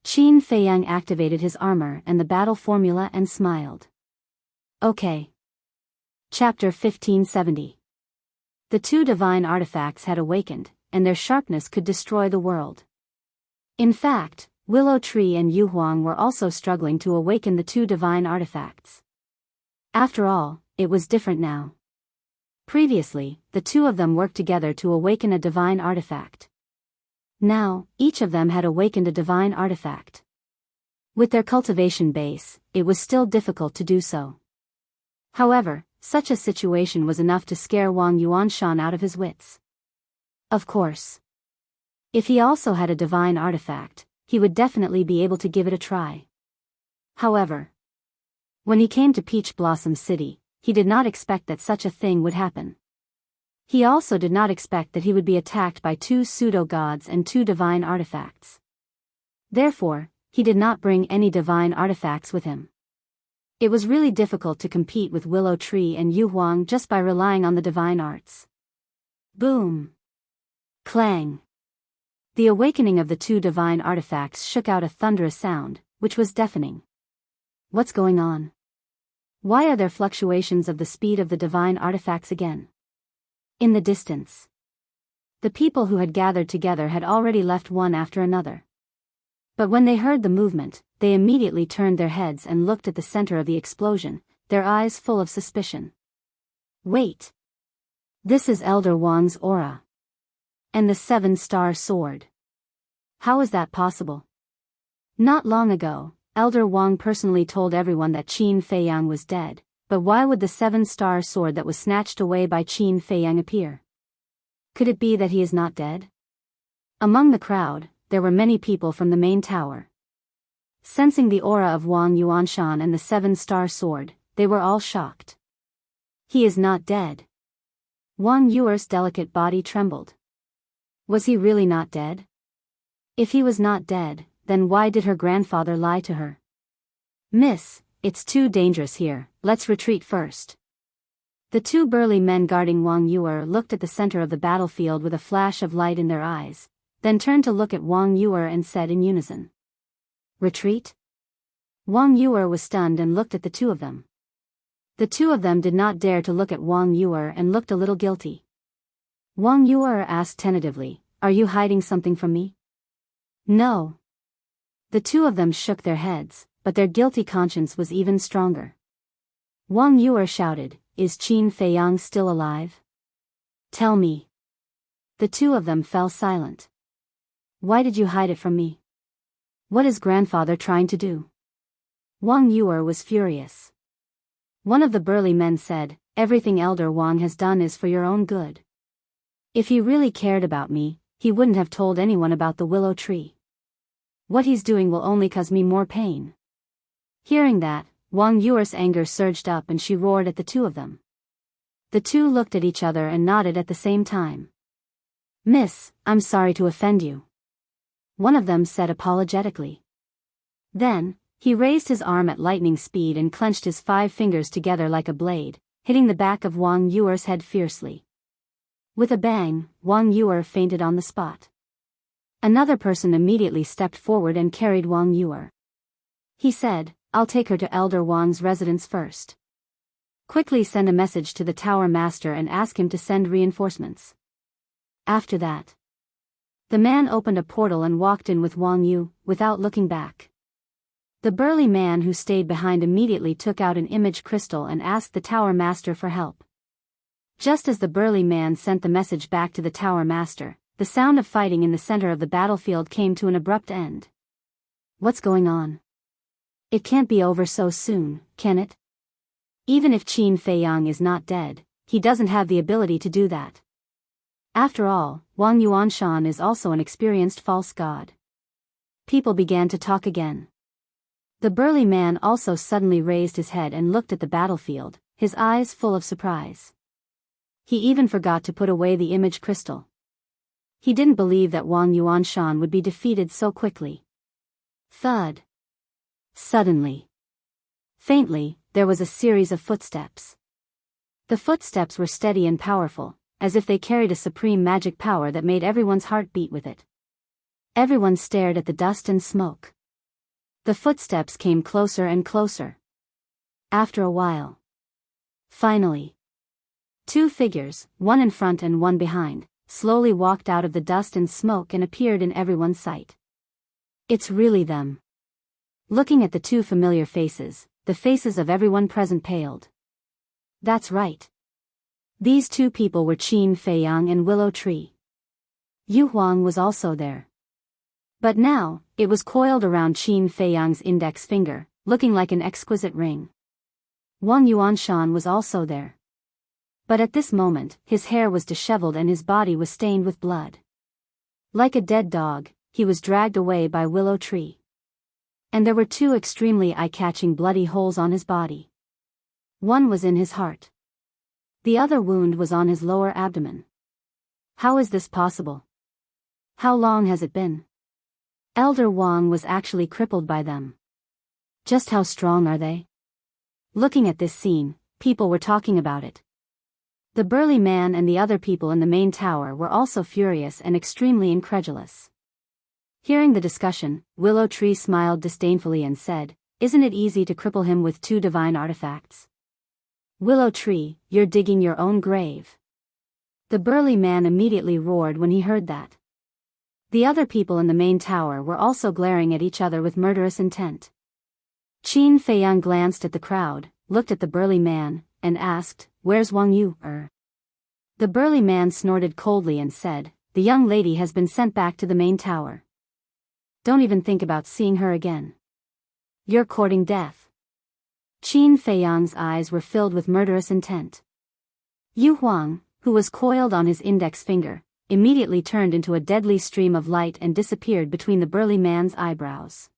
Qin Feiyang activated his armor and the battle formula and smiled. Okay. Chapter 1570. The two divine artifacts had awakened, and their sharpness could destroy the world. In fact, Willow Tree and Yu Huang were also struggling to awaken the two divine artifacts. After all, it was different now. Previously, the two of them worked together to awaken a divine artifact. Now, each of them had awakened a divine artifact. With their cultivation base, it was still difficult to do so. However, such a situation was enough to scare Wang Yuanshan out of his wits. Of course. If he also had a divine artifact, he would definitely be able to give it a try. However, when he came to Peach Blossom City, he did not expect that such a thing would happen. He also did not expect that he would be attacked by two pseudo-gods and two divine artifacts. Therefore, he did not bring any divine artifacts with him. It was really difficult to compete with Willow Tree and Yu Huang just by relying on the divine arts. Boom! Clang! The awakening of the two divine artifacts shook out a thunderous sound, which was deafening. What's going on? Why are there fluctuations of the speed of the divine artifacts again? In the distance, the people who had gathered together had already left one after another. But when they heard the movement, they immediately turned their heads and looked at the center of the explosion, their eyes full of suspicion. Wait! This is Elder Wang's aura. And the 7-star sword. How is that possible? Not long ago, Elder Wang personally told everyone that Qin Feiyang was dead, but why would the 7-star sword that was snatched away by Qin Feiyang appear? Could it be that he is not dead? Among the crowd, there were many people from the main tower. Sensing the aura of Wang Yuanshan and the 7-star sword, they were all shocked. He is not dead. Wang Yuer's delicate body trembled. Was he really not dead? If he was not dead, then why did her grandfather lie to her? Miss, it's too dangerous here, let's retreat first. The two burly men guarding Wang Yuer looked at the center of the battlefield with a flash of light in their eyes, then turned to look at Wang Yuer and said in unison. Retreat? Wang Yuer was stunned and looked at the two of them. The two of them did not dare to look at Wang Yuer and looked a little guilty. Wang Yuer asked tentatively, "Are you hiding something from me?" No. The two of them shook their heads, but their guilty conscience was even stronger. Wang Yuer shouted, "Is Qin Feiyang still alive? Tell me." The two of them fell silent. Why did you hide it from me? What is grandfather trying to do? Wang Yuer was furious. One of the burly men said, "Everything Elder Wang has done is for your own good. If he really cared about me, he wouldn't have told anyone about the willow tree. What he's doing will only cause me more pain." Hearing that, Wang Yuer's anger surged up and she roared at the two of them. The two looked at each other and nodded at the same time. "Miss, I'm sorry to offend you," one of them said apologetically. Then, he raised his arm at lightning speed and clenched his 5 fingers together like a blade, hitting the back of Wang Yuer's head fiercely. With a bang, Wang Yuer fainted on the spot. Another person immediately stepped forward and carried Wang Yuer. He said, "I'll take her to Elder Wang's residence first. Quickly send a message to the tower master and ask him to send reinforcements." After that, the man opened a portal and walked in with Wang Yu, without looking back. The burly man who stayed behind immediately took out an image crystal and asked the tower master for help. Just as the burly man sent the message back to the tower master, the sound of fighting in the center of the battlefield came to an abrupt end. What's going on? It can't be over so soon, can it? Even if Qin Feiyang is not dead, he doesn't have the ability to do that. After all, Wang Yuanshan is also an experienced false god. People began to talk again. The burly man also suddenly raised his head and looked at the battlefield, his eyes full of surprise. He even forgot to put away the image crystal. He didn't believe that Wang Yuanshan would be defeated so quickly. Thud. Suddenly, faintly, there was a series of footsteps. The footsteps were steady and powerful, as if they carried a supreme magic power that made everyone's heart beat with it. Everyone stared at the dust and smoke. The footsteps came closer and closer. After a while, finally, 2 figures, one in front and one behind, slowly walked out of the dust and smoke and appeared in everyone's sight. It's really them. Looking at the 2 familiar faces, the faces of everyone present paled. That's right. These two people were Qin Feiyang and Willow Tree. Yu Huang was also there. But now, it was coiled around Qin Feiyang's index finger, looking like an exquisite ring. Wang Yuanshan was also there. But at this moment, his hair was disheveled and his body was stained with blood. Like a dead dog, he was dragged away by Willow Tree. And there were two extremely eye-catching bloody holes on his body. One was in his heart. The other wound was on his lower abdomen. How is this possible? How long has it been? Elder Wang was actually crippled by them. Just how strong are they? Looking at this scene, people were talking about it. The burly man and the other people in the main tower were also furious and extremely incredulous. Hearing the discussion, Willow Tree smiled disdainfully and said, "Isn't it easy to cripple him with two divine artifacts?" "Willow Tree, you're digging your own grave." The burly man immediately roared when he heard that. The other people in the main tower were also glaring at each other with murderous intent. Qin Feiyang glanced at the crowd, looked at the burly man, and asked, "Where's Wang Yu?" The burly man snorted coldly and said, "The young lady has been sent back to the main tower. Don't even think about seeing her again. You're courting death." Qin Feiyang's eyes were filled with murderous intent. Yu Huang, who was coiled on his index finger, immediately turned into a deadly stream of light and disappeared between the burly man's eyebrows.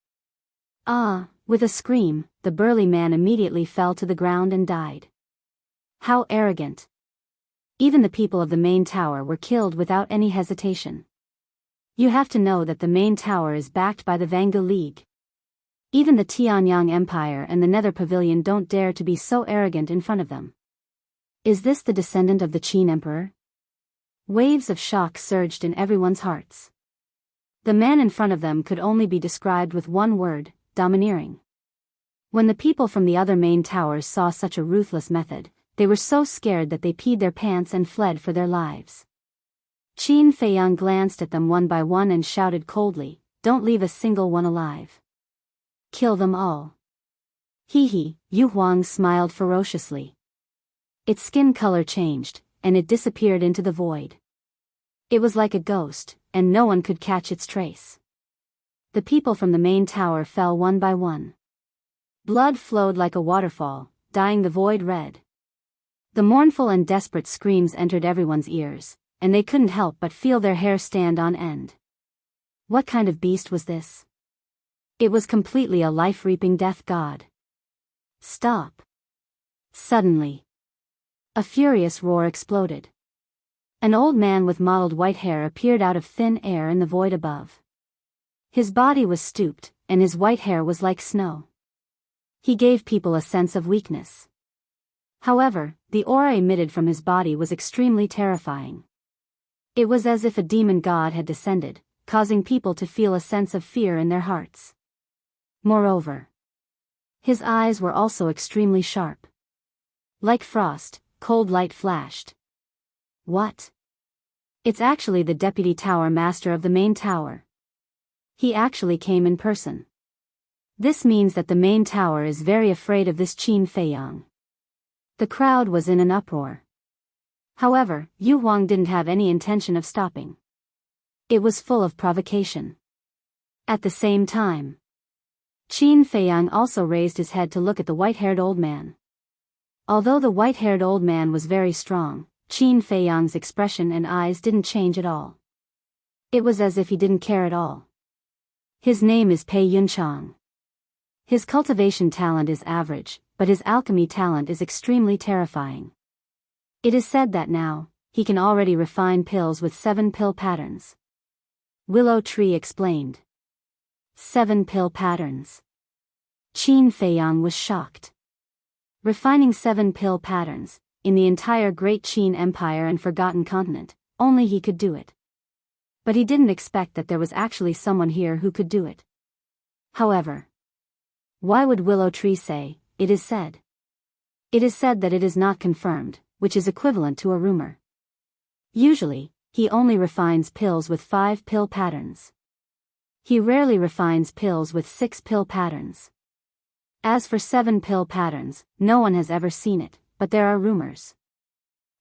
Ah! With a scream, the burly man immediately fell to the ground and died. How arrogant! Even the people of the main tower were killed without any hesitation. You have to know that the main tower is backed by the Vanga League. Even the Tianyang Empire and the Nether Pavilion don't dare to be so arrogant in front of them. Is this the descendant of the Qin Emperor? Waves of shock surged in everyone's hearts. The man in front of them could only be described with one word: domineering. When the people from the other main towers saw such a ruthless method, they were so scared that they peed their pants and fled for their lives. Qin Feiyang glanced at them one by one and shouted coldly, "Don't leave a single one alive. Kill them all." Hee. Yu Huang smiled ferociously. Its skin color changed, and it disappeared into the void. It was like a ghost, and no one could catch its trace. The people from the main tower fell one by one. Blood flowed like a waterfall, dyeing the void red. The mournful and desperate screams entered everyone's ears, and they couldn't help but feel their hair stand on end. What kind of beast was this? It was completely a life-reaping death god. Stop! Suddenly, a furious roar exploded. An old man with mottled white hair appeared out of thin air in the void above. His body was stooped, and his white hair was like snow. He gave people a sense of weakness. However, the aura emitted from his body was extremely terrifying. It was as if a demon god had descended, causing people to feel a sense of fear in their hearts. Moreover, his eyes were also extremely sharp. Like frost, cold light flashed. What? It's actually the deputy tower master of the main tower. He actually came in person. This means that the main tower is very afraid of this Qin Feiyang. The crowd was in an uproar. However, Yu Huang didn't have any intention of stopping. It was full of provocation. At the same time, Qin Feiyang also raised his head to look at the white-haired old man. Although the white-haired old man was very strong, Qin Feiyang's expression and eyes didn't change at all. It was as if he didn't care at all. His name is Pei Yunchang. His cultivation talent is average, but his alchemy talent is extremely terrifying. It is said that now, he can already refine pills with 7 pill patterns. Willow Tree explained. 7 pill patterns. Qin Feiyang was shocked. Refining 7 pill patterns, in the entire Great Qin Empire and Forgotten Continent, only he could do it. But he didn't expect that there was actually someone here who could do it. However, why would Willow Tree say, "It is said"? It is said that it is not confirmed, which is equivalent to a rumor. Usually, he only refines pills with 5 pill patterns. He rarely refines pills with 6 pill patterns. As for 7 pill patterns, no one has ever seen it, but there are rumors.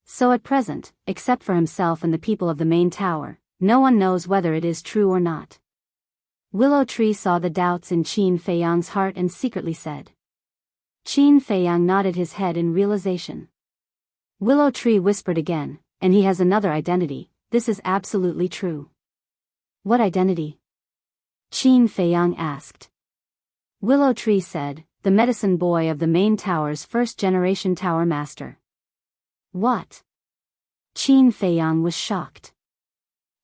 So at present, except for himself and the people of the main tower, no one knows whether it is true or not. Willow Tree saw the doubts in Qin Feiyang's heart and secretly said. Qin Feiyang nodded his head in realization. Willow Tree whispered again, and he has another identity, this is absolutely true. What identity? Qin Feiyang asked. Willow Tree said, the medicine boy of the main tower's first-generation tower master. What? Qin Feiyang was shocked.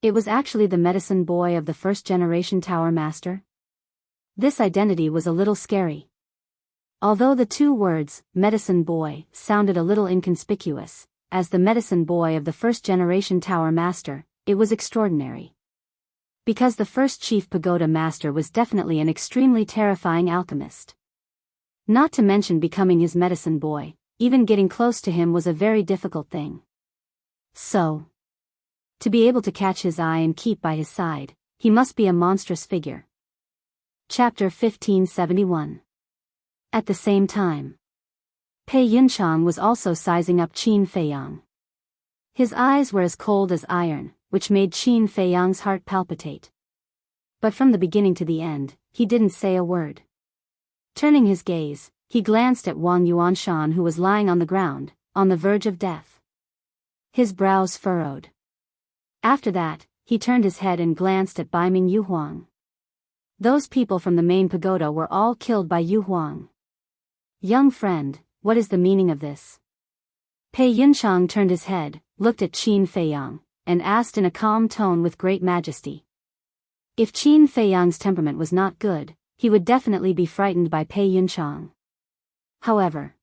It was actually the medicine boy of the first-generation tower master? This identity was a little scary. Although the two words, medicine boy, sounded a little inconspicuous, as the medicine boy of the first-generation tower master, it was extraordinary. Because the first chief pagoda master was definitely an extremely terrifying alchemist. Not to mention becoming his medicine boy, even getting close to him was a very difficult thing. So, to be able to catch his eye and keep by his side, he must be a monstrous figure. Chapter 1571. At the same time, Pei Yunchang was also sizing up Qin Feiyang. His eyes were as cold as iron, which made Qin Feiyang's heart palpitate. But from the beginning to the end, he didn't say a word. Turning his gaze, he glanced at Wang Yuanshan who was lying on the ground, on the verge of death. His brows furrowed. After that, he turned his head and glanced at Bai Ming Yuhuang. Those people from the main pagoda were all killed by Yuhuang. Young friend, what is the meaning of this? Pei Yunchang turned his head, looked at Qin Feiyang, and asked in a calm tone with great majesty. If Qin Feiyang's temperament was not good, he would definitely be frightened by Pei Yunchang. However,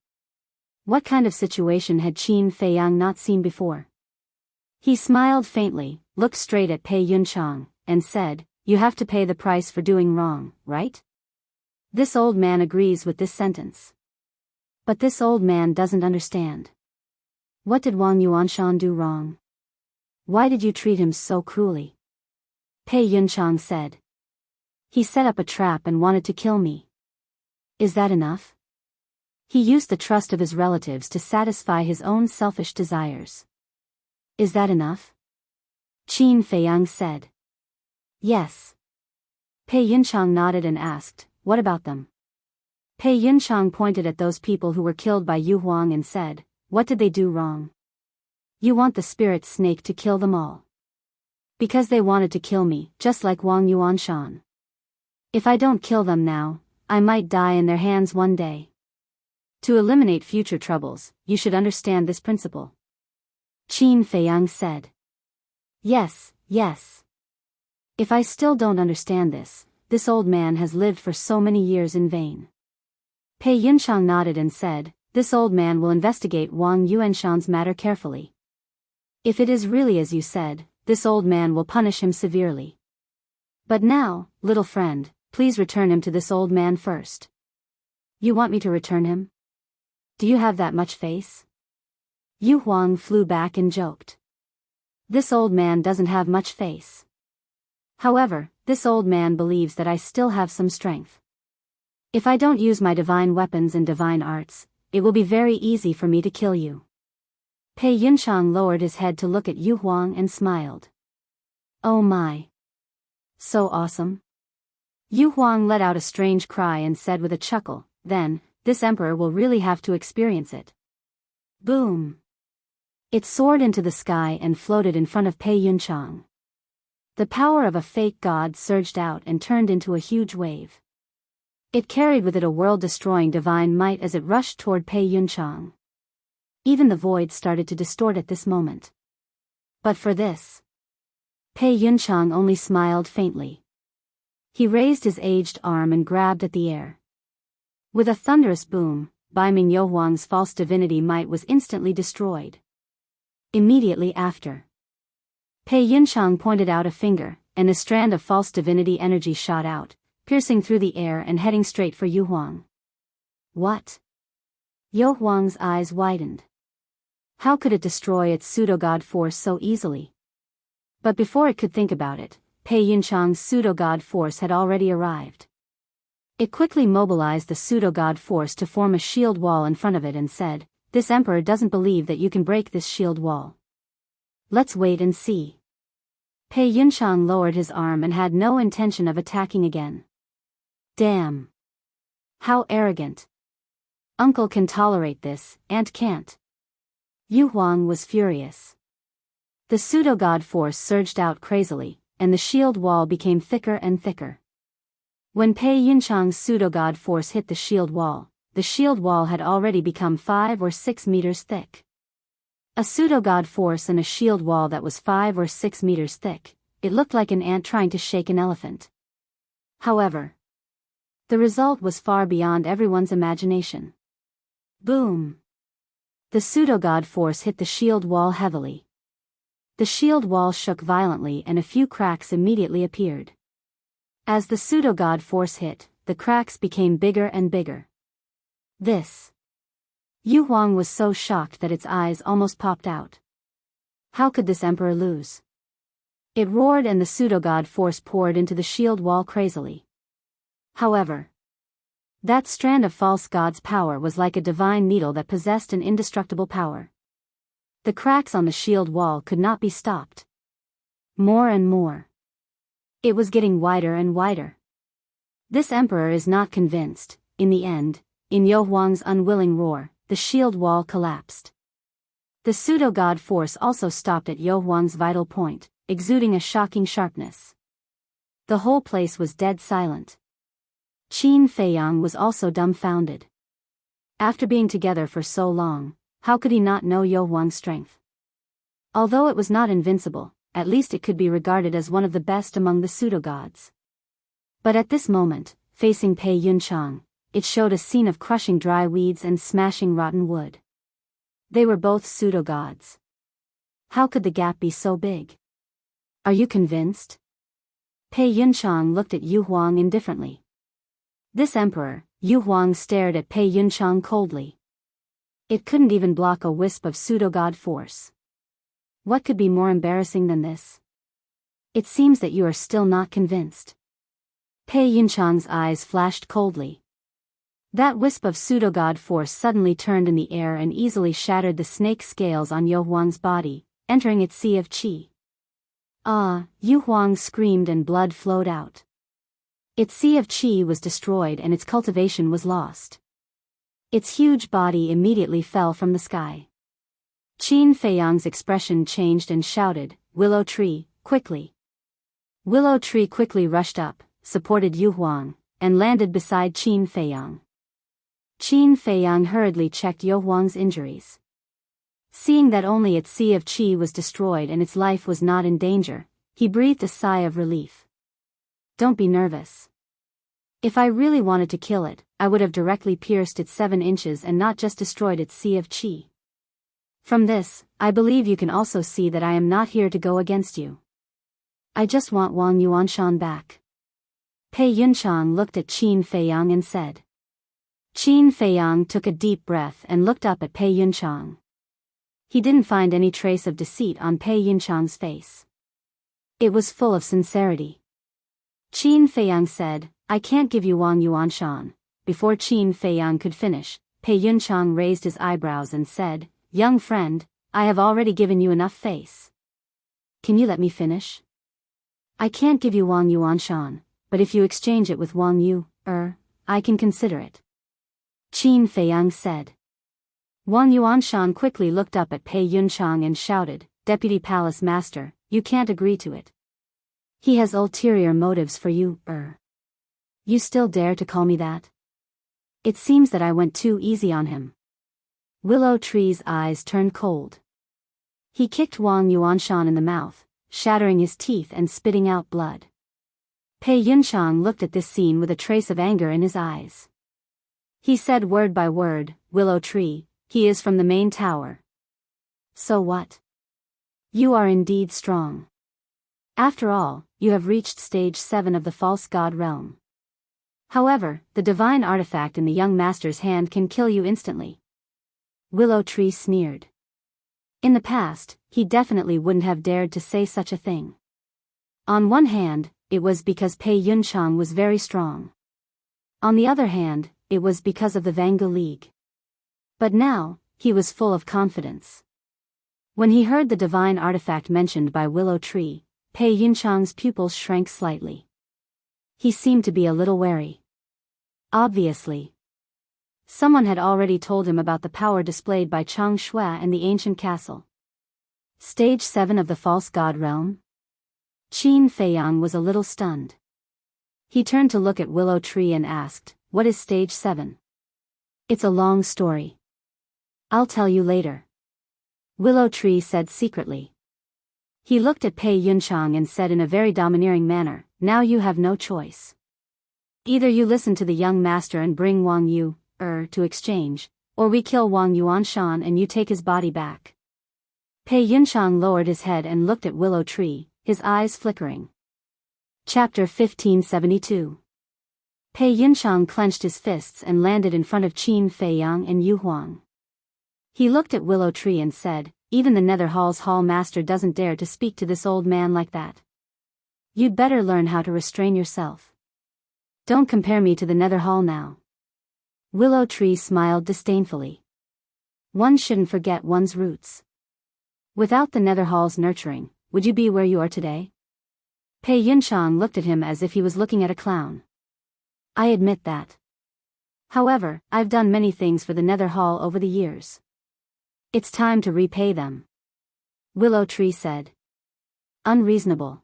what kind of situation had Qin Feiyang not seen before? He smiled faintly, looked straight at Pei Yunchang, and said, you have to pay the price for doing wrong, right? This old man agrees with this sentence. But this old man doesn't understand. What did Wang Yuanshan do wrong? Why did you treat him so cruelly? Pei Yunchang said. He set up a trap and wanted to kill me. Is that enough? He used the trust of his relatives to satisfy his own selfish desires. Is that enough? Qin Feiyang said. Yes. Pei Yunchang nodded and asked, what about them? Pei Yunchang pointed at those people who were killed by Yu Huang and said, what did they do wrong? You want the spirit snake to kill them all. Because they wanted to kill me, just like Wang Yuanshan. If I don't kill them now, I might die in their hands one day. To eliminate future troubles, you should understand this principle. Qin Feiyang said. Yes, yes. If I still don't understand this old man has lived for so many years in vain. Pei Yunchang nodded and said, this old man will investigate Wang Yuanshan's matter carefully. If it is really as you said, this old man will punish him severely. But now, little friend, please return him to this old man first. You want me to return him? Do you have that much face? Yu Huang flew back and joked. This old man doesn't have much face. However, this old man believes that I still have some strength. If I don't use my divine weapons and divine arts, it will be very easy for me to kill you. Pei Yunchang lowered his head to look at Yu Huang and smiled. Oh my! So awesome! Yu Huang let out a strange cry and said with a chuckle, then, this emperor will really have to experience it. Boom! It soared into the sky and floated in front of Pei Yunchang. The power of a fake god surged out and turned into a huge wave. It carried with it a world-destroying divine might as it rushed toward Pei Yunchang. Even the void started to distort at this moment. But for this, Pei Yunchang only smiled faintly. He raised his aged arm and grabbed at the air. With a thunderous boom, Bai Ming Yuhuang's false divinity might was instantly destroyed. Immediately after, Pei Yunchang pointed out a finger, and a strand of false divinity energy shot out, piercing through the air and heading straight for Yu Huang. What? Yu Huang's eyes widened. How could it destroy its pseudo-god force so easily? But before it could think about it, Pei Yunchang's pseudo-god force had already arrived. It quickly mobilized the pseudo-god force to form a shield wall in front of it and said, this emperor doesn't believe that you can break this shield wall. Let's wait and see. Pei Yunchang lowered his arm and had no intention of attacking again. Damn. How arrogant. Uncle can tolerate this, aunt can't. Yu Huang was furious. The pseudo-god force surged out crazily, and the shield wall became thicker and thicker. When Pei Yunchang's pseudo-god force hit the shield wall had already become 5 or 6 meters thick. A pseudo-god force and a shield wall that was 5 or 6 meters thick, it looked like an ant trying to shake an elephant. However, the result was far beyond everyone's imagination. Boom! The pseudo-god force hit the shield wall heavily. The shield wall shook violently and a few cracks immediately appeared. As the pseudo-god force hit, the cracks became bigger and bigger. This. Yu Huang was so shocked that its eyes almost popped out. How could this emperor lose? It roared and the pseudo-god force poured into the shield wall crazily. However, that strand of false god's power was like a divine needle that possessed an indestructible power. The cracks on the shield wall could not be stopped. More and more. It was getting wider and wider. This emperor is not convinced. In the end, in Yu Huang's unwilling roar, the shield wall collapsed. The pseudo-god force also stopped at Yu Huang's vital point, exuding a shocking sharpness. The whole place was dead silent. Qin Feiyang was also dumbfounded. After being together for so long, how could he not know Yu Huang's strength? Although it was not invincible, at least it could be regarded as one of the best among the pseudo-gods. But at this moment, facing Pei Yunchang, it showed a scene of crushing dry weeds and smashing rotten wood. They were both pseudo-gods. How could the gap be so big? Are you convinced? Pei Yunchang looked at Yu Huang indifferently. This emperor, Yu Huang stared at Pei Yunchang coldly. It couldn't even block a wisp of pseudo-god force. What could be more embarrassing than this? It seems that you are still not convinced. Pei Yunchang's eyes flashed coldly. That wisp of pseudo-god force suddenly turned in the air and easily shattered the snake scales on Yu Huang's body, entering its sea of qi. Ah! Yu Huang screamed and blood flowed out. Its sea of qi was destroyed and its cultivation was lost. Its huge body immediately fell from the sky. Qin Feiyang's expression changed and shouted, "Willow Tree, quickly!" Willow Tree quickly rushed up, supported Yu Huang, and landed beside Qin Feiyang. Qin Feiyang hurriedly checked Yu Huang's injuries. Seeing that only its sea of qi was destroyed and its life was not in danger, he breathed a sigh of relief. Don't be nervous. If I really wanted to kill it, I would have directly pierced its 7 inches and not just destroyed its sea of qi. From this, I believe you can also see that I am not here to go against you. I just want Wang Yuanshan back. Pei Yunchang looked at Qin Feiyang and said. Qin Feiyang took a deep breath and looked up at Pei Yunchang. He didn't find any trace of deceit on Pei Yunchang's face. It was full of sincerity. Qin Feiyang said, I can't give you Wang Yuanshan. Before Qin Feiyang could finish, Pei Yunchang raised his eyebrows and said, Young friend, I have already given you enough face. Can you let me finish? I can't give you Wang Yuanshan, but if you exchange it with Wang Yu, I can consider it. Qin Feiyang said. Wang Yuanshan quickly looked up at Pei Yunchang and shouted, Deputy Palace Master, you can't agree to it. He has ulterior motives for you, You still dare to call me that? It seems that I went too easy on him. Willow Tree's eyes turned cold. He kicked Wang Yuanshan in the mouth, shattering his teeth and spitting out blood. Pei Yunchang looked at this scene with a trace of anger in his eyes. He said word by word, Willow Tree, he is from the main tower. So what? You are indeed strong. After all, you have reached stage 7 of the false god realm. However, the divine artifact in the young master's hand can kill you instantly. Willow Tree sneered. In the past, he definitely wouldn't have dared to say such a thing. On one hand, it was because Pei Yunchang was very strong. On the other hand, it was because of the Vangu League. But now, he was full of confidence. When he heard the divine artifact mentioned by Willow Tree, Pei Yunchang's pupils shrank slightly. He seemed to be a little wary. Obviously, someone had already told him about the power displayed by Chang Shui and the ancient castle. Stage 7 of the False God Realm? Qin Feiyang was a little stunned. He turned to look at Willow Tree and asked, "What is Stage 7? It's a long story. I'll tell you later," Willow Tree said secretly. He looked at Pei Yunchang and said in a very domineering manner, "Now you have no choice. Either you listen to the young master and bring Wang Yu, to exchange, or we kill Wang Yuanshan and you take his body back." Pei Yunchang lowered his head and looked at Willow Tree, his eyes flickering. Chapter 1572. Pei Yunchang clenched his fists and landed in front of Qin Feiyang and Yu Huang. He looked at Willow Tree and said, "Even the Nether Hall's hall master doesn't dare to speak to this old man like that. You'd better learn how to restrain yourself. Don't compare me to the Nether Hall now." Willow Tree smiled disdainfully. One shouldn't forget one's roots. Without the Nether Hall's nurturing, would you be where you are today? Pei Yunchang looked at him as if he was looking at a clown. "I admit that. However, I've done many things for the Nether Hall over the years. It's time to repay them," Willow Tree said. "Unreasonable."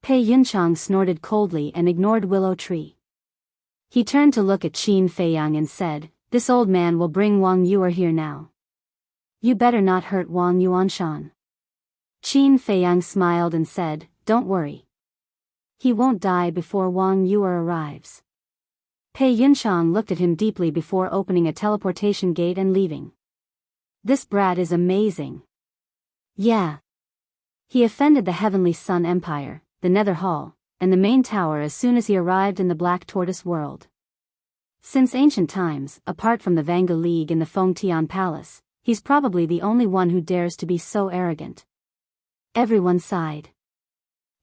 Pei Yunchang snorted coldly and ignored Willow Tree. He turned to look at Qin Feiyang and said, "This old man will bring Wang Yu here now. You better not hurt Wang Yuanshan." Qin Feiyang smiled and said, "Don't worry. He won't die before Wang Yu arrives." Pei Yunchang looked at him deeply before opening a teleportation gate and leaving. "This brat is amazing." Yeah. He offended the Heavenly Sun Empire, the Nether Hall, and the main tower as soon as he arrived in the Black Tortoise world. Since ancient times, apart from the Vanga League and the Fengtian Palace, he's probably the only one who dares to be so arrogant. Everyone sighed.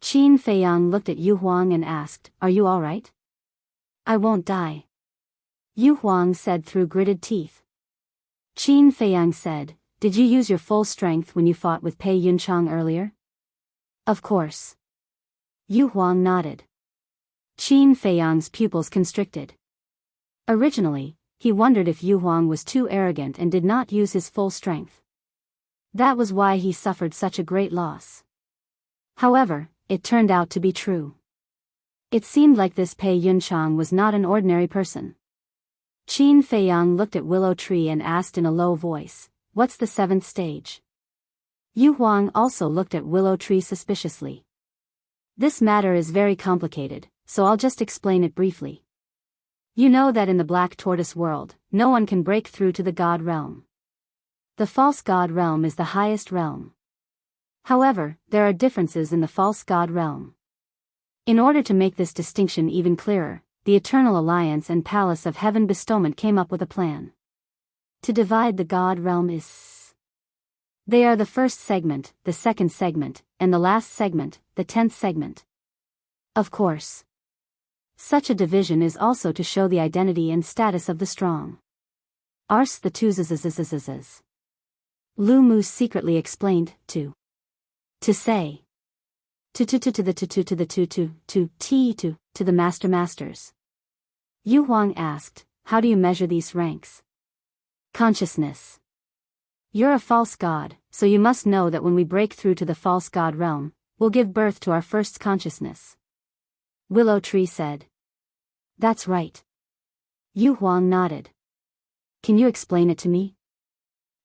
Qin Feiyang looked at Yu Huang and asked, "Are you all right?" "I won't die," Yu Huang said through gritted teeth. Qin Feiyang said, "Did you use your full strength when you fought with Pei Yunchang earlier?" "Of course." Yu Huang nodded. Qin Feiyang's pupils constricted. Originally, he wondered if Yu Huang was too arrogant and did not use his full strength. That was why he suffered such a great loss. However, it turned out to be true. It seemed like this Pei Yunchang was not an ordinary person. Qin Feiyang looked at Willow Tree and asked in a low voice, "What's the 7th stage?" Yu Huang also looked at Willow Tree suspiciously. "This matter is very complicated, so I'll just explain it briefly. You know that in the Black Tortoise world, no one can break through to the God Realm. The False God Realm is the highest realm. However, there are differences in the False God Realm. In order to make this distinction even clearer, the Eternal Alliance and Palace of Heaven Bestowment came up with a plan. To divide the God Realm is. They are the first segment, the second segment, and the last segment, the 10th segment. Of course. Such a division is also to show the identity and status of the strong. Ars the two. Lu Mu secretly explained, to say. To the masters. Yu Huang asked, "How do you measure these ranks?" "Consciousness. You're a false god, so you must know that when we break through to the false god realm, we'll give birth to our first consciousness," Willow Tree said. "That's right." Yu Huang nodded. "Can you explain it to me?"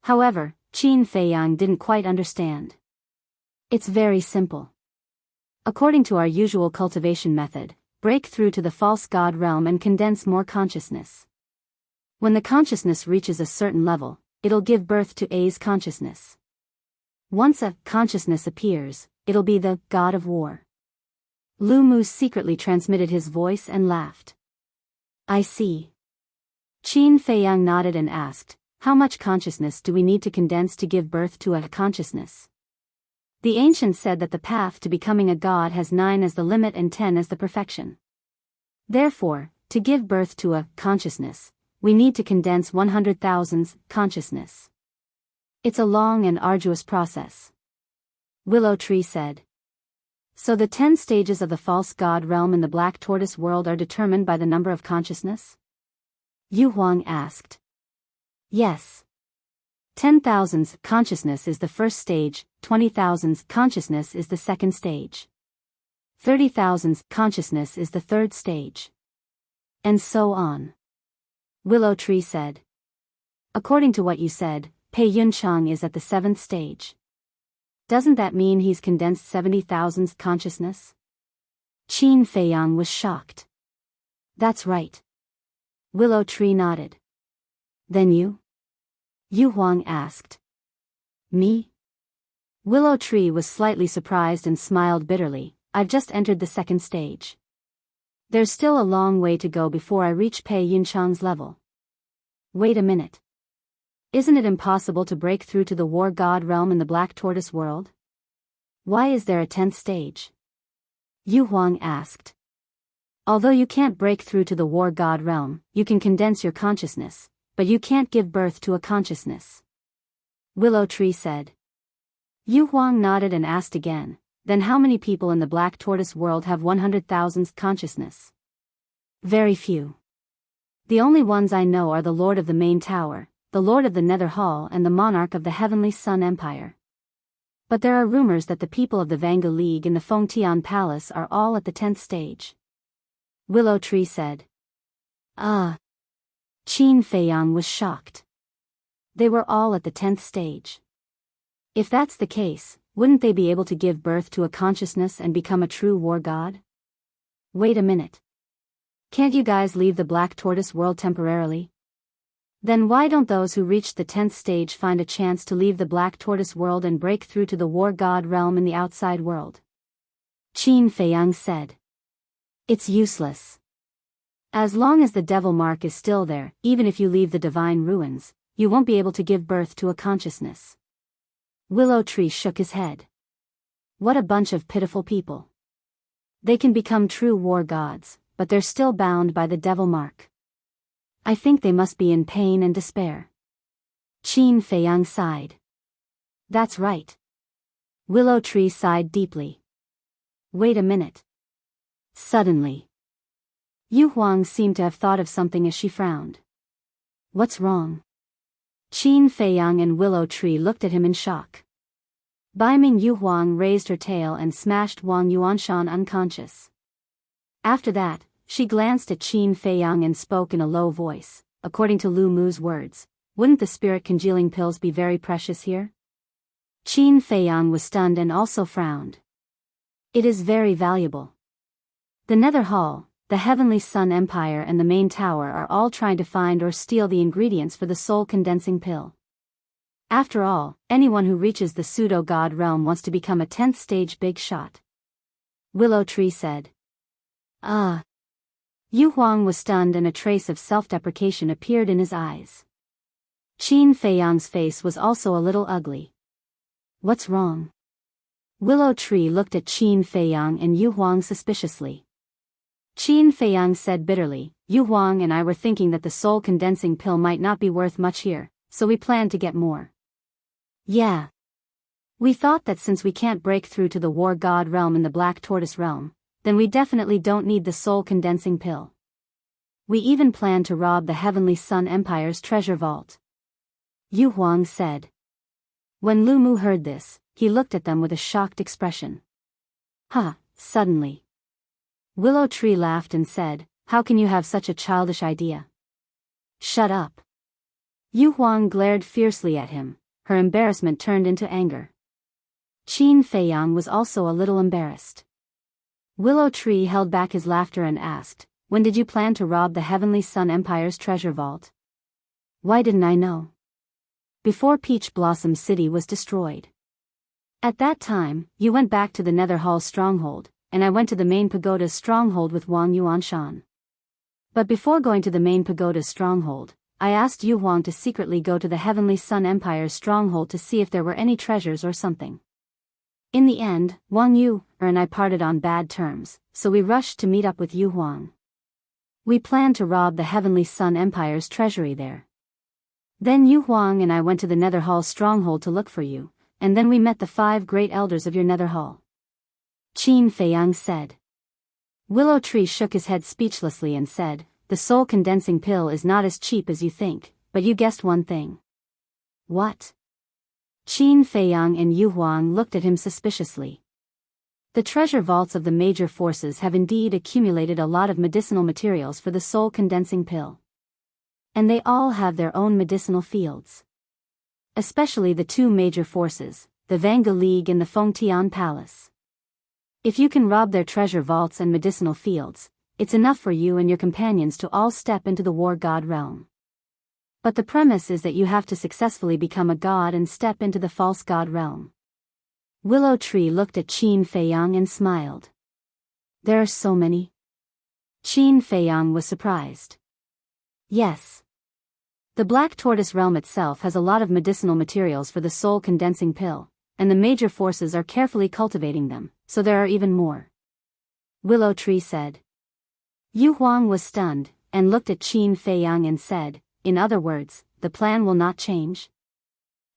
However, Qin Feiyang didn't quite understand. "It's very simple. According to our usual cultivation method, break through to the false god realm and condense more consciousness. When the consciousness reaches a certain level, it'll give birth to A's consciousness. Once a consciousness appears, it'll be the god of war." Lu Mu secretly transmitted his voice and laughed. "I see." Qin Feiyang nodded and asked, "How much consciousness do we need to condense to give birth to a consciousness?" The ancient said that the path to becoming a god has 9 as the limit and 10 as the perfection. Therefore, to give birth to a consciousness, We need to condense 100,000's consciousness. It's a long and arduous process. Willow Tree said. So the 10 stages of the false god realm in the black tortoise world are determined by the number of consciousness? Yu Huang asked. Yes. 10,000's consciousness is the first stage, 20,000's consciousness is the second stage. 30,000's consciousness is the third stage. And so on. Willow Tree said. According to what you said, Pei Yunchang is at the 7th stage. Doesn't that mean he's condensed 70,000's consciousness? Qin Feiyang was shocked. That's right. Willow Tree nodded. Then you? Yu Huang asked. Me? Willow Tree was slightly surprised and smiled bitterly. I've just entered the 2nd stage. There's still a long way to go before I reach Pei Yunchang's level. Wait a minute. Isn't it impossible to break through to the war god realm in the black tortoise world? Why is there a 10th stage? Yu Huang asked. Although you can't break through to the war god realm, you can condense your consciousness, but you can't give birth to a consciousness. Willow Tree said. Yu Huang nodded and asked again, then how many people in the black tortoise world have 100,000's consciousness? Very few. The only ones I know are the Lord of the Main Tower, the Lord of the Nether Hall and the Monarch of the Heavenly Sun Empire. But there are rumors that the people of the Vanga League in the Fengtian Palace are all at the 10th stage. Willow Tree said. Ah. Qin Feiyang was shocked. They were all at the 10th stage. If that's the case, wouldn't they be able to give birth to a consciousness and become a true war god? Wait a minute. Can't you guys leave the black tortoise world temporarily? Then why don't those who reached the 10th stage find a chance to leave the black tortoise world and break through to the war god realm in the outside world? Qin Feiyang said. It's useless. As long as the devil mark is still there, even if you leave the divine ruins, you won't be able to give birth to a consciousness. Willow Tree shook his head. What a bunch of pitiful people. They can become true war gods, but they're still bound by the devil mark. I think they must be in pain and despair. Qin Feiyang sighed. That's right. Willow Tree sighed deeply. Wait a minute. Suddenly, Yu Huang seemed to have thought of something as she frowned. What's wrong? Qin Feiyang and Willow Tree looked at him in shock. Beiming Yu Huang raised her tail and smashed Wang Yuanshan unconscious. After that, she glanced at Qin Feiyang and spoke in a low voice. According to Lu Mu's words, wouldn't the spirit congealing pills be very precious here? Qin Feiyang was stunned and also frowned. It is very valuable. The Nether Hall, the Heavenly Sun Empire and the Main Tower are all trying to find or steal the ingredients for the soul-condensing pill. After all, anyone who reaches the pseudo-god realm wants to become a 10th stage big shot. Willow Tree said. Ah. Yu Huang was stunned and a trace of self-deprecation appeared in his eyes. Qin Feiyang's face was also a little ugly. What's wrong? Willow Tree looked at Qin Feiyang and Yu Huang suspiciously. Qin Feiyang said bitterly, Yu Huang and I were thinking that the soul-condensing pill might not be worth much here, so we planned to get more. Yeah. We thought that since we can't break through to the war god realm in the black tortoise realm, then we definitely don't need the soul-condensing pill. We even planned to rob the Heavenly Sun Empire's treasure vault. Yu Huang said. When Lu Mu heard this, he looked at them with a shocked expression. Huh, suddenly. Willow Tree laughed and said, how can you have such a childish idea? Shut up. Yu Huang glared fiercely at him, her embarrassment turned into anger. Qin Feiyang was also a little embarrassed. Willow Tree held back his laughter and asked, when did you plan to rob the Heavenly Sun Empire's treasure vault? Why didn't I know? Before Peach Blossom City was destroyed. At that time, you went back to the Nether Hall stronghold, and I went to the main pagoda's stronghold with Wang Yuanshan. But before going to the main pagoda's stronghold, I asked Yu Huang to secretly go to the Heavenly Sun Empire's stronghold to see if there were any treasures or something. In the end, Wang Yu and I parted on bad terms, so we rushed to meet up with Yu Huang. We plan to rob the Heavenly Sun Empire's treasury there. Then Yu Huang and I went to the Nether Hall stronghold to look for you, and then we met the 5 great elders of your Nether Hall. Qin Feiyang said. Willow Tree shook his head speechlessly and said, the soul condensing pill is not as cheap as you think, but you guessed one thing. What? Qin Feiyang and Yu Huang looked at him suspiciously. The treasure vaults of the major forces have indeed accumulated a lot of medicinal materials for the soul condensing pill. And they all have their own medicinal fields. Especially the 2 major forces, the Vanga League and the Fengtian Palace. If you can rob their treasure vaults and medicinal fields, it's enough for you and your companions to all step into the war god realm. But the premise is that you have to successfully become a god and step into the false god realm. Willow Tree looked at Qin Feiyang and smiled. There are so many? Qin Feiyang was surprised. Yes. The Black Tortoise realm itself has a lot of medicinal materials for the soul condensing pill, and the major forces are carefully cultivating them, so there are even more. Willow Tree said. Yu Huang was stunned, and looked at Qin Feiyang and said, in other words, the plan will not change?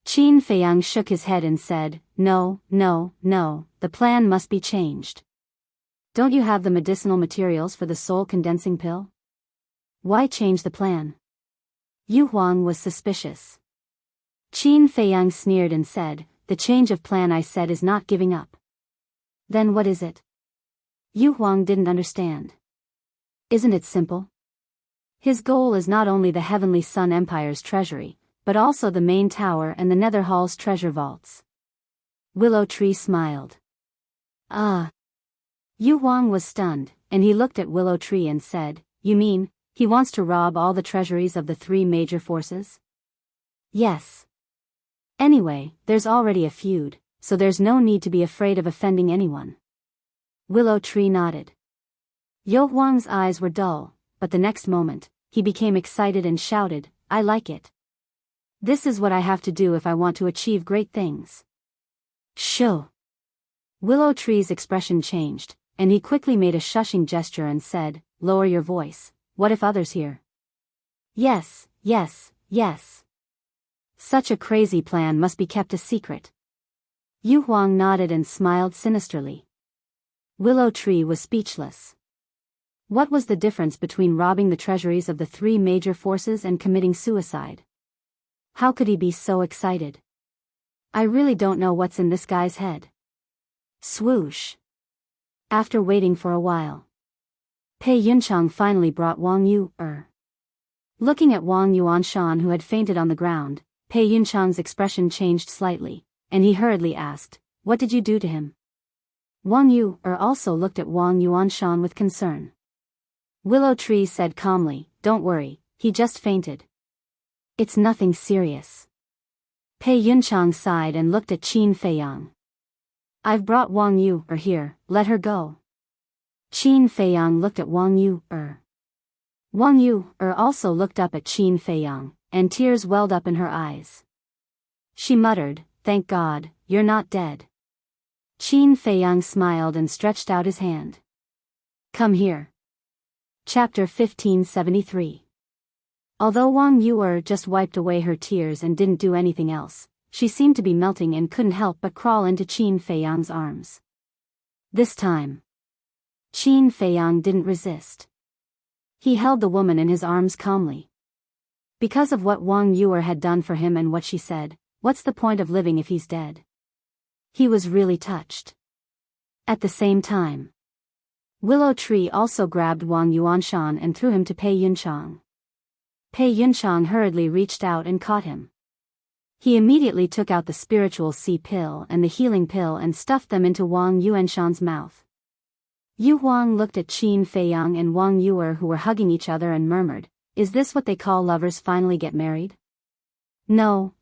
Qin Feiyang shook his head and said, no, the plan must be changed. Don't you have the medicinal materials for the soul condensing pill? Why change the plan? Yu Huang was suspicious. Qin Feiyang sneered and said, the change of plan I said is not giving up. Then what is it? Yu Huang didn't understand. Isn't it simple? His goal is not only the Heavenly Sun Empire's treasury, but also the main tower and the Nether Hall's treasure vaults. Willow Tree smiled. Ah. Yu Huang was stunned, and he looked at Willow Tree and said, you mean, he wants to rob all the treasuries of the 3 major forces? Yes. Anyway, there's already a feud, so there's no need to be afraid of offending anyone. Willow Tree nodded. Yu Huang's eyes were dull, but the next moment, he became excited and shouted, I like it. This is what I have to do if I want to achieve great things. Shoo! Willow Tree's expression changed, and he quickly made a shushing gesture and said, lower your voice, what if others hear? Yes. Such a crazy plan must be kept a secret. Yu Huang nodded and smiled sinisterly. Willow Tree was speechless. What was the difference between robbing the treasuries of the 3 major forces and committing suicide? How could he be so excited? I really don't know what's in this guy's head. Swoosh. After waiting for a while, Pei Yunchang finally brought Wang Yu-er. Looking at Wang Yuanshan who had fainted on the ground, Pei Yunchang's expression changed slightly, and he hurriedly asked, what did you do to him? Wang Yu-er also looked at Wang Yuanshan with concern. Willow Tree said calmly, don't worry, he just fainted. It's nothing serious. Pei Yunchang sighed and looked at Qin Feiyang. I've brought Wang Yu-er here, let her go. Qin Feiyang looked at Wang Yu-er. Wang Yu-er also looked up at Qin Feiyang, and tears welled up in her eyes. She muttered, thank God, you're not dead. Qin Feiyang smiled and stretched out his hand. Come here. Chapter 1573. Although Wang Yu-er just wiped away her tears and didn't do anything else, she seemed to be melting and couldn't help but crawl into Qin Feiyang's arms. This time, Qin Feiyang didn't resist. He held the woman in his arms calmly. Because of what Wang Yu-er had done for him and what she said, what's the point of living if he's dead? He was really touched. At the same time, Willow Tree also grabbed Wang Yuanshan and threw him to Pei Yunchang. Pei Yunchang hurriedly reached out and caught him. He immediately took out the spiritual sea pill and the healing pill and stuffed them into Wang Yuanshan's mouth. Yu Huang looked at Qin Feiyang and Wang Yu-er who were hugging each other and murmured, is this what they call lovers finally get married? No.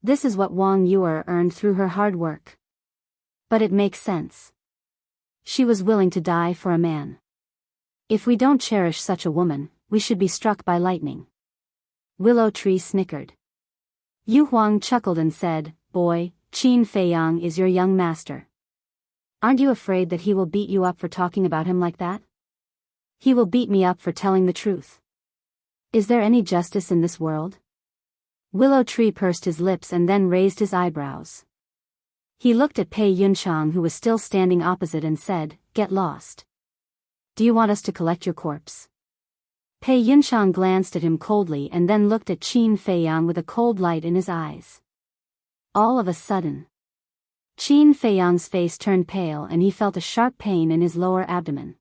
This is what Wang Yu-er earned through her hard work. But it makes sense. She was willing to die for a man. If we don't cherish such a woman, we should be struck by lightning. Willow Tree snickered. Yu Huang chuckled and said, boy, Qin Feiyang is your young master. Aren't you afraid that he will beat you up for talking about him like that? He will beat me up for telling the truth. Is there any justice in this world? Willow Tree pursed his lips and then raised his eyebrows. He looked at Pei Yunchang, who was still standing opposite, and said, "Get lost. Do you want us to collect your corpse?" Pei Yunchang glanced at him coldly and then looked at Qin Feiyang with a cold light in his eyes. All of a sudden, Qin Feiyang's face turned pale and he felt a sharp pain in his lower abdomen.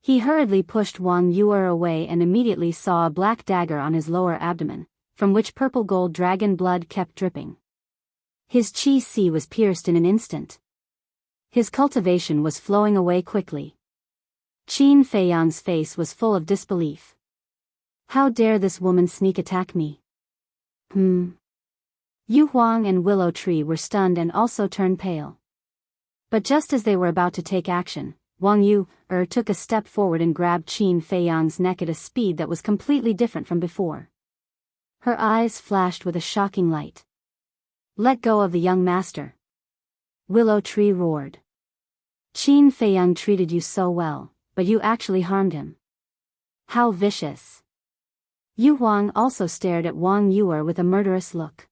He hurriedly pushed Wang Yuer away and immediately saw a black dagger on his lower abdomen, from which purple gold dragon blood kept dripping. His qi was pierced in an instant. His cultivation was flowing away quickly. Qin Feiyang's face was full of disbelief. How dare this woman sneak attack me? Yu Huang and Willow Tree were stunned and also turned pale. But just as they were about to take action, Wang Yuer took a step forward and grabbed Qin Feiyang's neck at a speed that was completely different from before. Her eyes flashed with a shocking light. "Let go of the young master," Willow Tree roared. "Qin Feiyang treated you so well, but you actually harmed him. How vicious." Yu Huang also stared at Wang Yuer with a murderous look.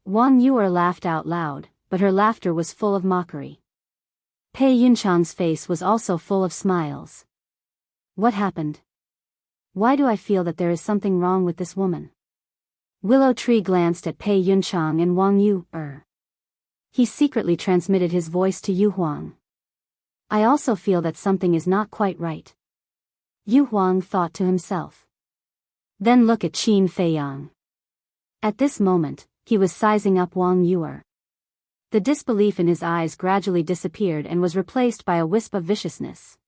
Wang Yuer laughed out loud, but her laughter was full of mockery. Pei Yunchang's face was also full of smiles. What happened? Why do I feel that there is something wrong with this woman? Willow Tree glanced at Pei Yunchang and Wang Yuer. He secretly transmitted his voice to Yu Huang. I also feel that something is not quite right. Yu Huang thought to himself. Then look at Qin Feiyang. At this moment, he was sizing up Wang Yuer. The disbelief in his eyes gradually disappeared and was replaced by a wisp of viciousness.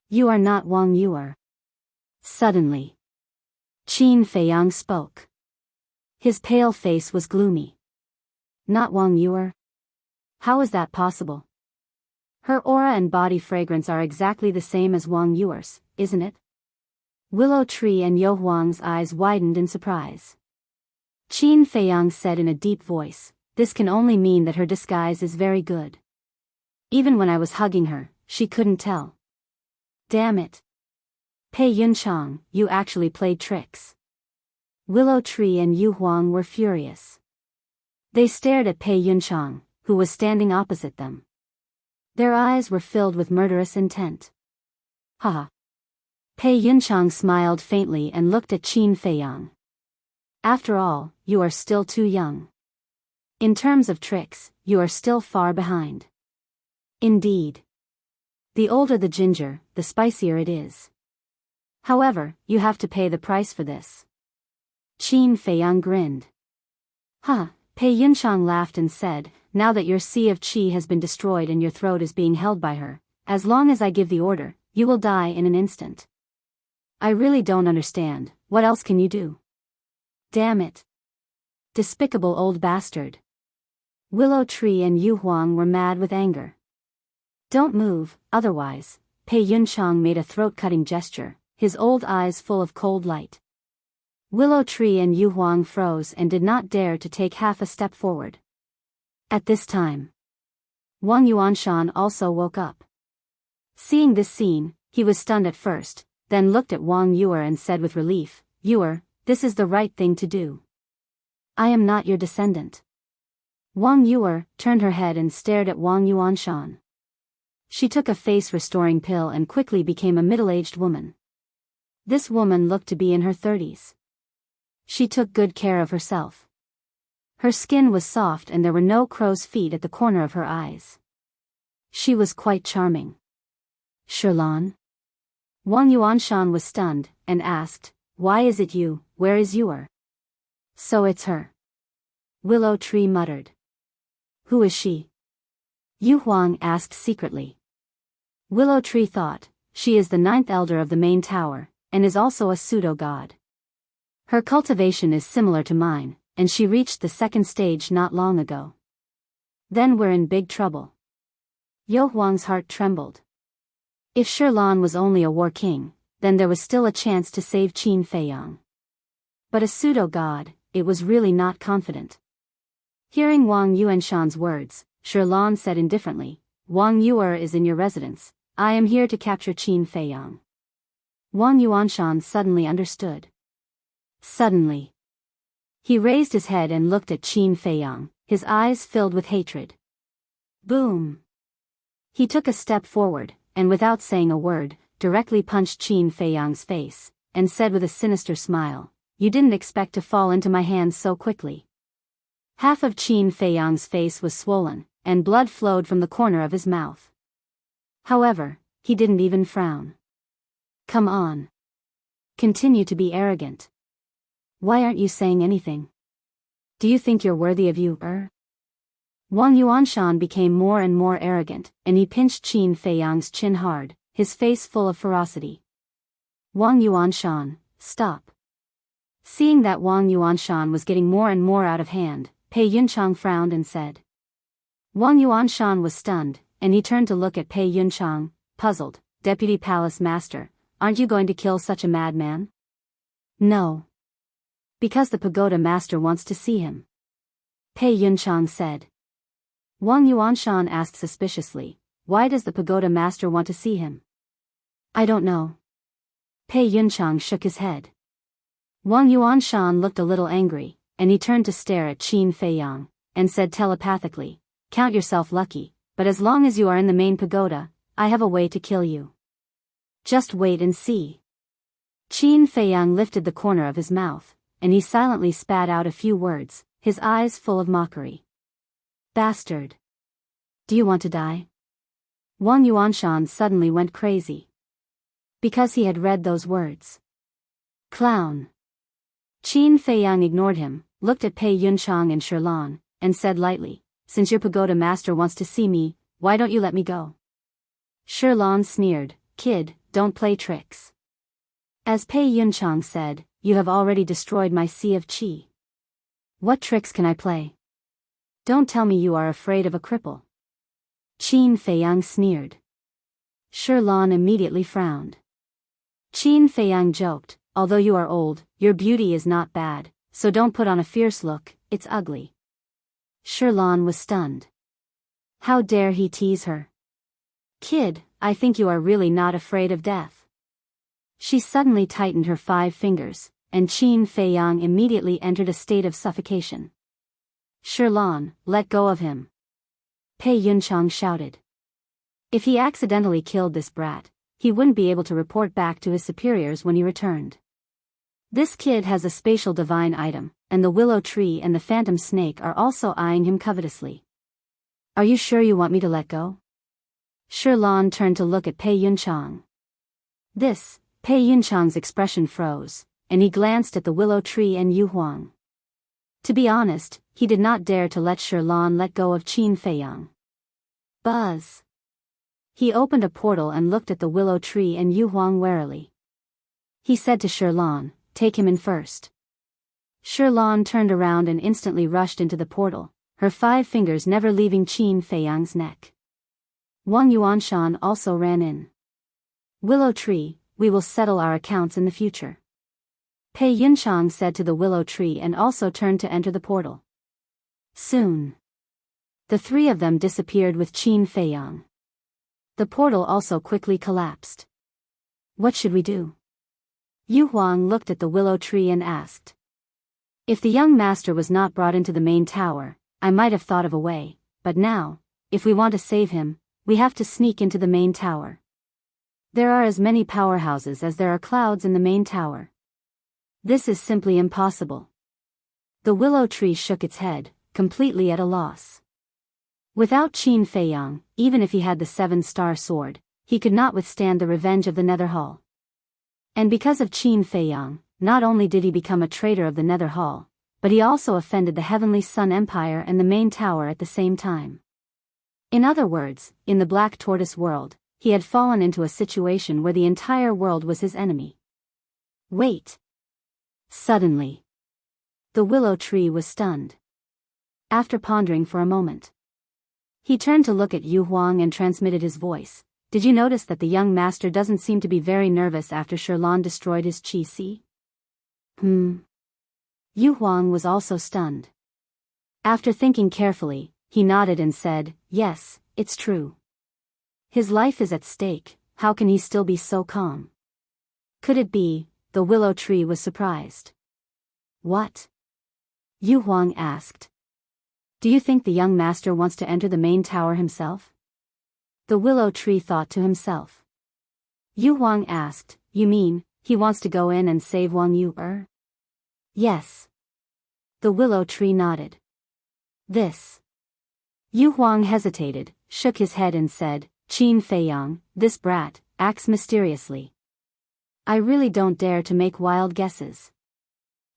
You are not Wang Yuer. Suddenly, Qin Feiyang spoke. His pale face was gloomy. Not Wang Yuer? How is that possible? Her aura and body fragrance are exactly the same as Wang Yuer's, isn't it? Willow Tree and Yu Huang's eyes widened in surprise. Qin Feiyang said in a deep voice, "This can only mean that her disguise is very good. Even when I was hugging her, she couldn't tell. Damn it. Pei Yunchang, you actually played tricks." Willow Tree and Yu Huang were furious. They stared at Pei Yunchang, who was standing opposite them. Their eyes were filled with murderous intent. Haha. Pei Yunchang smiled faintly and looked at Qin Feiyang. After all, you are still too young. In terms of tricks, you are still far behind. Indeed. The older the ginger, the spicier it is. However, you have to pay the price for this. Qin Feiyang grinned. Pei Yunchang laughed and said, "Now that your sea of qi has been destroyed and your throat is being held by her, as long as I give the order, you will die in an instant. I really don't understand, what else can you do? Damn it. Despicable old bastard." Willow Tree and Yu Huang were mad with anger. "Don't move, otherwise," Pei Yunchang made a throat-cutting gesture, his old eyes full of cold light. Willow Tree and Yu Huang froze and did not dare to take half a step forward. At this time, Wang Yuanshan also woke up. Seeing this scene, he was stunned at first, then looked at Wang Yuer and said with relief, "Yuer, this is the right thing to do. I am not your descendant." Wang Yuer turned her head and stared at Wang Yuanshan. She took a face-restoring pill and quickly became a middle-aged woman. This woman looked to be in her 30s. She took good care of herself. Her skin was soft and there were no crow's feet at the corner of her eyes. She was quite charming. "Shirlan?" Wang Yuanshan was stunned, and asked, "Why is it you, where is Yuer?" "So it's her," Willow Tree muttered. "Who is she?" Yu Huang asked secretly. Willow Tree thought, "She is the 9th elder of the main tower, and is also a pseudo-god. Her cultivation is similar to mine, and she reached the 2nd stage not long ago. Then we're in big trouble." Yu Huang's heart trembled. If Shirlan was only a war king, then there was still a chance to save Qin Feiyang. But a pseudo-god, it was really not confident. Hearing Wang Yuanshan's words, Shirlan said indifferently, "Wang Yuer is in your residence, I am here to capture Qin Feiyang. Wang Yuanshan suddenly understood. Suddenly, he raised his head and looked at Qin Feiyang, his eyes filled with hatred. Boom! He took a step forward, and without saying a word, directly punched Qin Feiyang's face, and said with a sinister smile, "You didn't expect to fall into my hands so quickly." Half of Qin Feiyang's face was swollen, and blood flowed from the corner of his mouth. However, he didn't even frown. Come on. Continue to be arrogant. Why aren't you saying anything? Do you think you're worthy of you, Wang Yuanshan became more and more arrogant, and he pinched Qin Feiyang's chin hard, his face full of ferocity. Wang Yuanshan, stop. Seeing that Wang Yuanshan was getting more and more out of hand, Pei Yunchang frowned and said. Wang Yuanshan was stunned, and he turned to look at Pei Yunchang, puzzled. Deputy Palace Master, aren't you going to kill such a madman? No. Because the Pagoda Master wants to see him. Pei Yunchang said. Wang Yuanshan asked suspiciously, why does the Pagoda Master want to see him? I don't know. Pei Yunchang shook his head. Wang Yuanshan looked a little angry, and he turned to stare at Qin Feiyang, and said telepathically, count yourself lucky, but as long as you are in the main pagoda, I have a way to kill you. Just wait and see. Qin Feiyang lifted the corner of his mouth, and he silently spat out a few words, his eyes full of mockery. Bastard. Do you want to die? Wang Yuanshan suddenly went crazy. Because he had read those words. Clown. Qin Feiyang ignored him, looked at Pei Yunchang and Shirlan, and said lightly, since your pagoda master wants to see me, why don't you let me go? Shirlan sneered, kid, don't play tricks. As Pei Yunchang said, you have already destroyed my sea of qi. What tricks can I play? Don't tell me you are afraid of a cripple. Qin Feiyang sneered. Shirlan immediately frowned. Qin Feiyang joked, although you are old, your beauty is not bad, so don't put on a fierce look, it's ugly. Shirlan was stunned. How dare he tease her? Kid, I think you are really not afraid of death. She suddenly tightened her 5 fingers, and Qin Feiyang immediately entered a state of suffocation. Shirlan, let go of him. Pei Yunchang shouted. If he accidentally killed this brat, he wouldn't be able to report back to his superiors when he returned. This kid has a spatial divine item, and the willow tree and the phantom snake are also eyeing him covetously. Are you sure you want me to let go? Shirlan turned to look at Pei Yunchang. Pei Yunchang's expression froze, and he glanced at the willow tree and Yu Huang. To be honest, he did not dare to let Shirlan let go of Qin Feiyang. Buzz. He opened a portal and looked at the willow tree and Yu Huang warily. He said to Shirlan, take him in first. Shirlan turned around and instantly rushed into the portal, her 5 fingers never leaving Qin Feiyang's neck. Wang Yuanshan also ran in. Willow tree, we will settle our accounts in the future. Pei Yunchang said to the willow tree and also turned to enter the portal. Soon. The 3 of them disappeared with Qin Feiyang. The portal also quickly collapsed. What should we do? Yu Huang looked at the willow tree and asked. If the young master was not brought into the main tower, I might have thought of a way, but now, if we want to save him, we have to sneak into the main tower. There are as many powerhouses as there are clouds in the main tower. This is simply impossible. The willow tree shook its head, completely at a loss. Without Qin Feiyang, even if he had the 7-star sword, he could not withstand the revenge of the Nether Hall. And because of Qin Feiyang, not only did he become a traitor of the Nether Hall, but he also offended the Heavenly Sun Empire and the main tower at the same time. In other words, in the Black Tortoise world, he had fallen into a situation where the entire world was his enemy. Wait. Suddenly, the willow tree was stunned. After pondering for a moment, he turned to look at Yu Huang and transmitted his voice. Did you notice that the young master doesn't seem to be very nervous after Shirlan destroyed his Qi Si? Yu Huang was also stunned. After thinking carefully, he nodded and said, yes, it's true. His life is at stake, how can he still be so calm? Could it be? The willow tree was surprised. What? Yu Huang asked. Do you think the young master wants to enter the main tower himself? The willow tree thought to himself. Yu Huang asked, you mean, he wants to go in and save Wang Yu? Yes. The willow tree nodded. This. Yu Huang hesitated, shook his head and said, Qin Feiyang, this brat, acts mysteriously. I really don't dare to make wild guesses.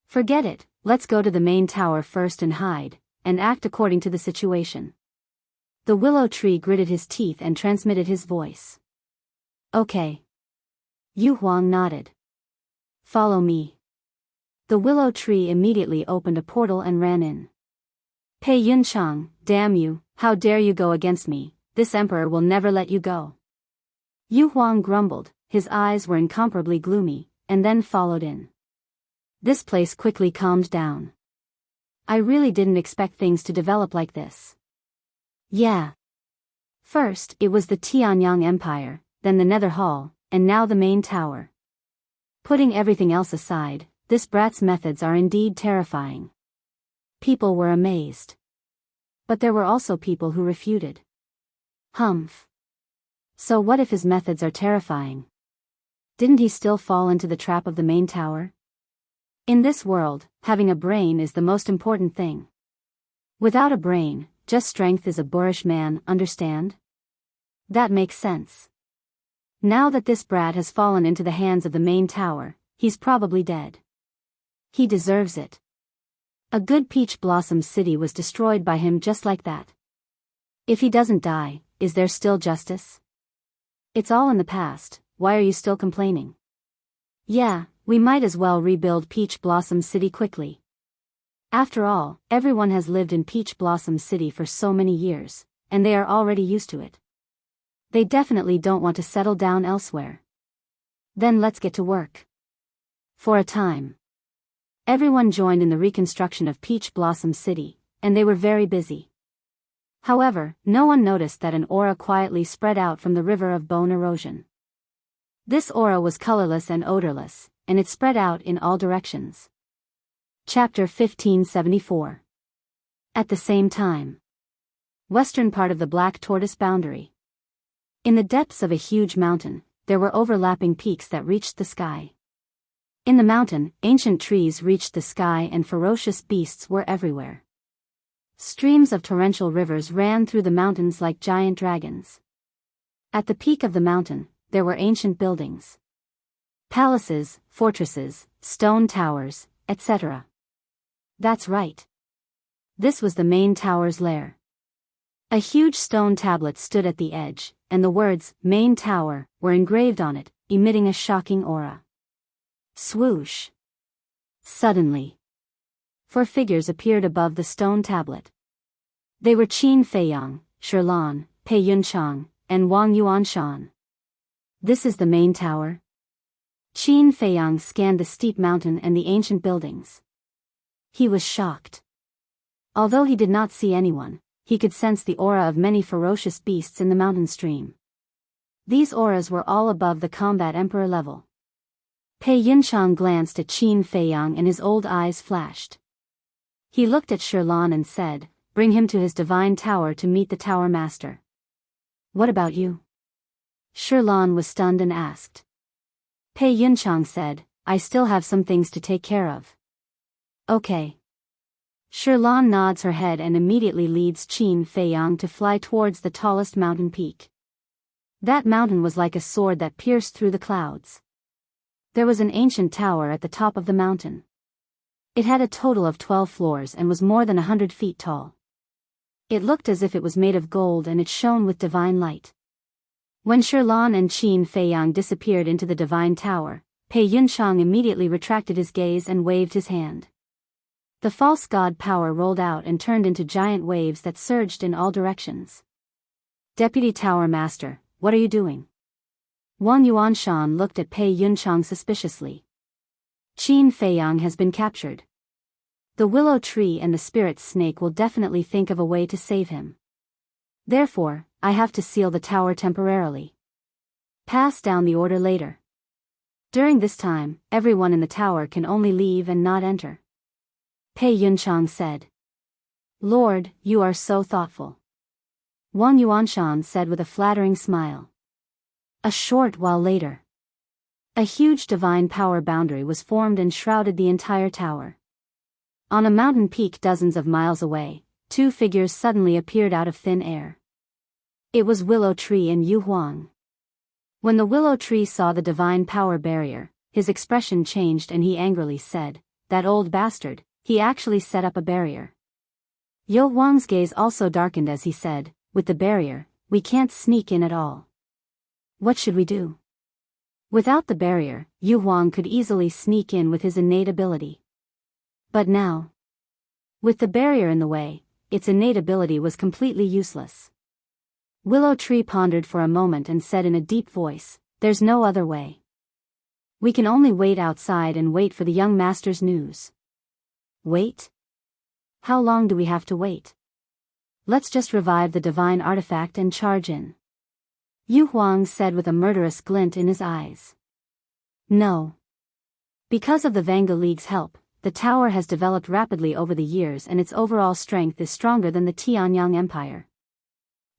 Forget it, let's go to the main tower first and hide, and act according to the situation. The willow tree gritted his teeth and transmitted his voice. Okay. Yu Huang nodded. Follow me. The willow tree immediately opened a portal and ran in. Pei Yunchang, damn you, how dare you go against me, this emperor will never let you go. Yu Huang grumbled, his eyes were incomparably gloomy, and then followed in. This place quickly calmed down. I really didn't expect things to develop like this. Yeah. First, it was the Tianyang Empire, then the Nether Hall, and now the main tower. Putting everything else aside, this brat's methods are indeed terrifying. People were amazed. But there were also people who refuted. Humph. So what if his methods are terrifying? Didn't he still fall into the trap of the main tower? In this world, having a brain is the most important thing. Without a brain, just strength is a boorish man, understand? That makes sense. Now that this brat has fallen into the hands of the main tower, he's probably dead. He deserves it. A good peach blossom city was destroyed by him just like that. If he doesn't die, is there still justice? It's all in the past, why are you still complaining? Yeah, we might as well rebuild Peach Blossom City quickly. After all, everyone has lived in Peach Blossom City for so many years, and they are already used to it. They definitely don't want to settle down elsewhere. Then let's get to work. For a time, everyone joined in the reconstruction of Peach Blossom City, and they were very busy. However, no one noticed that an aura quietly spread out from the river of bone erosion. This aura was colorless and odorless, and it spread out in all directions. Chapter 1574. At the same time. Western part of the Black Tortoise boundary. In the depths of a huge mountain, there were overlapping peaks that reached the sky. In the mountain, ancient trees reached the sky and ferocious beasts were everywhere. Streams of torrential rivers ran through the mountains like giant dragons. At the peak of the mountain, there were ancient buildings. Palaces, fortresses, stone towers, etc. That's right. This was the main tower's lair. A huge stone tablet stood at the edge, and the words, Main Tower, were engraved on it, emitting a shocking aura. Swoosh. Suddenly, 4 figures appeared above the stone tablet. They were Qin Feiyang, Shirlan, Pei Yunchang, and Wang Yuanshan. This is the main tower? Qin Feiyang scanned the steep mountain and the ancient buildings. He was shocked. Although he did not see anyone, he could sense the aura of many ferocious beasts in the mountain stream. These auras were all above the combat emperor level. Pei Yunchang glanced at Qin Feiyang and his old eyes flashed. He looked at Shirlan and said, bring him to his divine tower to meet the tower master. What about you? Shirlan was stunned and asked. Pei Yunchang said, I still have some things to take care of. Okay. Shirlan nods her head and immediately leads Qin Feiyang to fly towards the tallest mountain peak. That mountain was like a sword that pierced through the clouds. There was an ancient tower at the top of the mountain. It had a total of 12 floors and was more than 100 feet tall. It looked as if it was made of gold and it shone with divine light. When Shirlan and Qin Feiyang disappeared into the divine tower, Pei Yunchang immediately retracted his gaze and waved his hand. The false god power rolled out and turned into giant waves that surged in all directions. Deputy Tower Master, what are you doing? Wang Yuanshan looked at Pei Yunchang suspiciously. Qin Feiyang has been captured. The willow tree and the spirit snake will definitely think of a way to save him. Therefore, I have to seal the tower temporarily. Pass down the order later. During this time, everyone in the tower can only leave and not enter. Pei Yunchang said. Lord, you are so thoughtful. Wang Yuanshan said with a flattering smile. A short while later, a huge divine power boundary was formed and shrouded the entire tower. On a mountain peak dozens of miles away, two figures suddenly appeared out of thin air. It was Willow Tree and Yu Huang. When the Willow Tree saw the divine power barrier, his expression changed and he angrily said, "That old bastard, he actually set up a barrier." Yu Huang's gaze also darkened as he said, "With the barrier, we can't sneak in at all. What should we do?" Without the barrier, Yu Huang could easily sneak in with his innate ability. But now, with the barrier in the way, its innate ability was completely useless. Willow Tree pondered for a moment and said in a deep voice, "There's no other way. We can only wait outside and wait for the young master's news." Wait? How long do we have to wait? Let's just revive the divine artifact and charge in. Yu Huang said with a murderous glint in his eyes. No. Because of the Vanga League's help, the tower has developed rapidly over the years and its overall strength is stronger than the Tianyang Empire.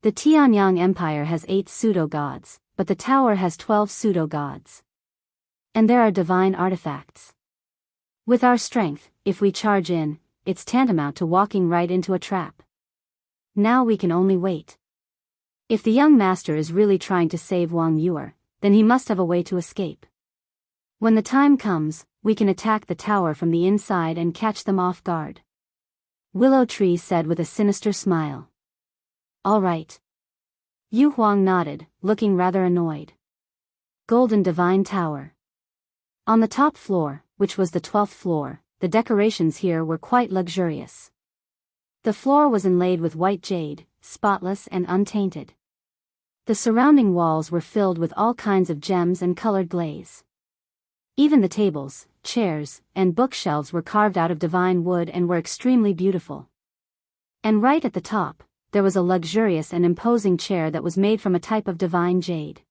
The Tianyang Empire has 8 pseudo-gods, but the tower has 12 pseudo-gods. And there are divine artifacts. With our strength, if we charge in, it's tantamount to walking right into a trap. Now we can only wait. If the young master is really trying to save Wang Yuer, then he must have a way to escape. When the time comes, we can attack the tower from the inside and catch them off guard. Willow Tree said with a sinister smile. All right. Yu Huang nodded, looking rather annoyed. Golden Divine Tower. On the top floor, which was the 12th floor, the decorations here were quite luxurious. The floor was inlaid with white jade, spotless and untainted. The surrounding walls were filled with all kinds of gems and colored glaze. Even the tables, chairs, and bookshelves were carved out of divine wood and were extremely beautiful. And right at the top, there was a luxurious and imposing chair that was made from a type of divine jade.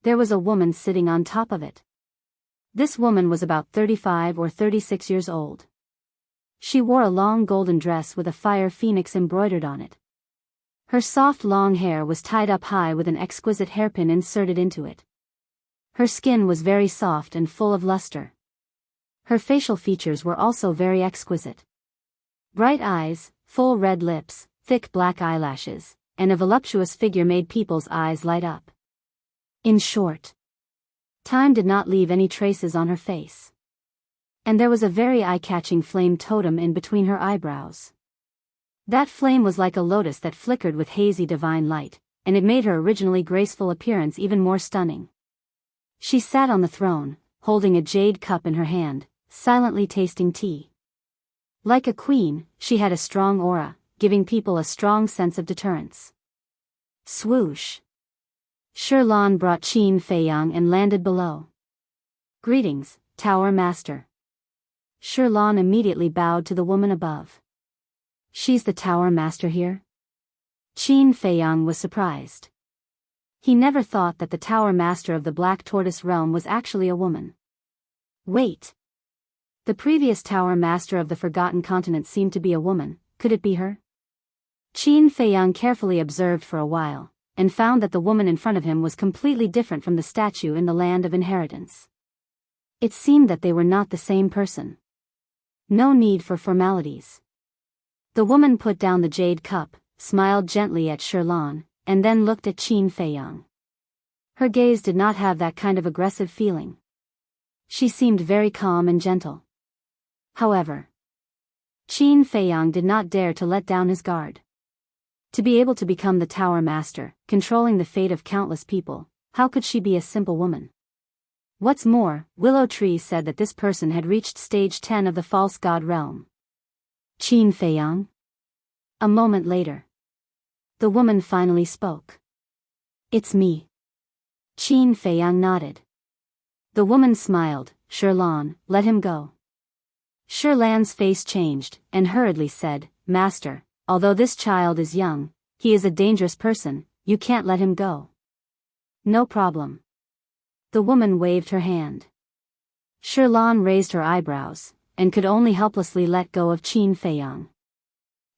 There was a woman sitting on top of it. This woman was about 35 or 36 years old. She wore a long golden dress with a fire phoenix embroidered on it. Her soft long hair was tied up high with an exquisite hairpin inserted into it. Her skin was very soft and full of luster. Her facial features were also very exquisite. Bright eyes, full red lips, thick black eyelashes, and a voluptuous figure made people's eyes light up. In short, time did not leave any traces on her face. And there was a very eye-catching flame totem in between her eyebrows. That flame was like a lotus that flickered with hazy divine light, and it made her originally graceful appearance even more stunning. She sat on the throne, holding a jade cup in her hand, silently tasting tea. Like a queen, she had a strong aura, giving people a strong sense of deterrence. Swoosh! Shirlan brought Qin Feiyang and landed below. Greetings, Tower Master. Shirlan immediately bowed to the woman above. She's the Tower Master here? Qin Feiyang was surprised. He never thought that the Tower Master of the Black Tortoise Realm was actually a woman. Wait! The previous Tower Master of the Forgotten Continent seemed to be a woman, could it be her? Qin Feiyang carefully observed for a while, and found that the woman in front of him was completely different from the statue in the Land of Inheritance. It seemed that they were not the same person. No need for formalities. The woman put down the jade cup, smiled gently at Shirlan, and then looked at Qin Feiyang. Her gaze did not have that kind of aggressive feeling. She seemed very calm and gentle. However, Qin Feiyang did not dare to let down his guard. To be able to become the Tower Master, controlling the fate of countless people, how could she be a simple woman? What's more, Willow Tree said that this person had reached stage 10 of the false god realm. Qin Feiyang? A moment later, the woman finally spoke. It's me. Qin Feiyang nodded. The woman smiled. Shirlan, let him go. Shirlan's face changed, and hurriedly said, Master, although this child is young, he is a dangerous person, you can't let him go. No problem. The woman waved her hand. Shirlan raised her eyebrows, and could only helplessly let go of Qin Feiyang.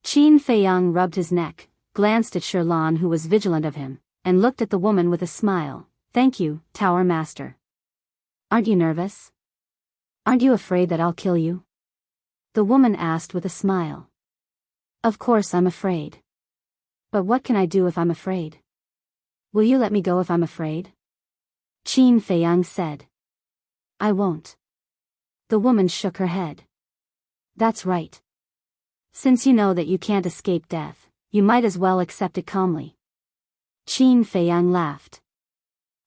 Qin Feiyang rubbed his neck, glanced at Shirlan who was vigilant of him, and looked at the woman with a smile. Thank you, Tower Master. Aren't you nervous? Aren't you afraid that I'll kill you? The woman asked with a smile. Of course I'm afraid. But what can I do if I'm afraid? Will you let me go if I'm afraid? Qin Feiyang said. I won't. The woman shook her head. That's right. Since you know that you can't escape death, you might as well accept it calmly. Qin Feiyang laughed.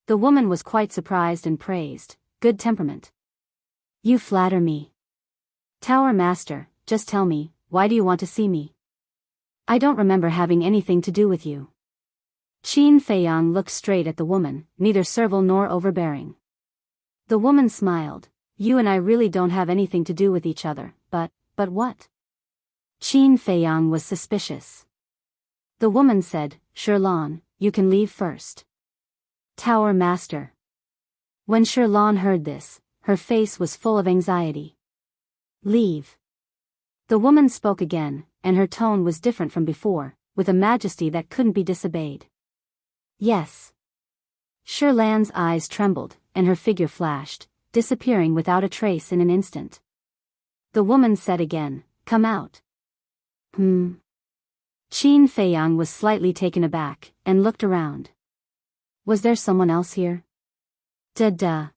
The woman was quite surprised and praised. Good temperament. You flatter me. Tower Master, just tell me, why do you want to see me? I don't remember having anything to do with you. Qin Feiyang looked straight at the woman, neither servile nor overbearing. The woman smiled. You and I really don't have anything to do with each other, but what? Qin Feiyang was suspicious. The woman said, Shirlan, you can leave first. Tower Master. When Shirlan heard this, her face was full of anxiety. Leave. The woman spoke again, and her tone was different from before, with a majesty that couldn't be disobeyed. Yes. Shirlan's eyes trembled, and her figure flashed, disappearing without a trace in an instant. The woman said again, Come out. Qin Feiyang was slightly taken aback, and looked around. Was there someone else here? Duh.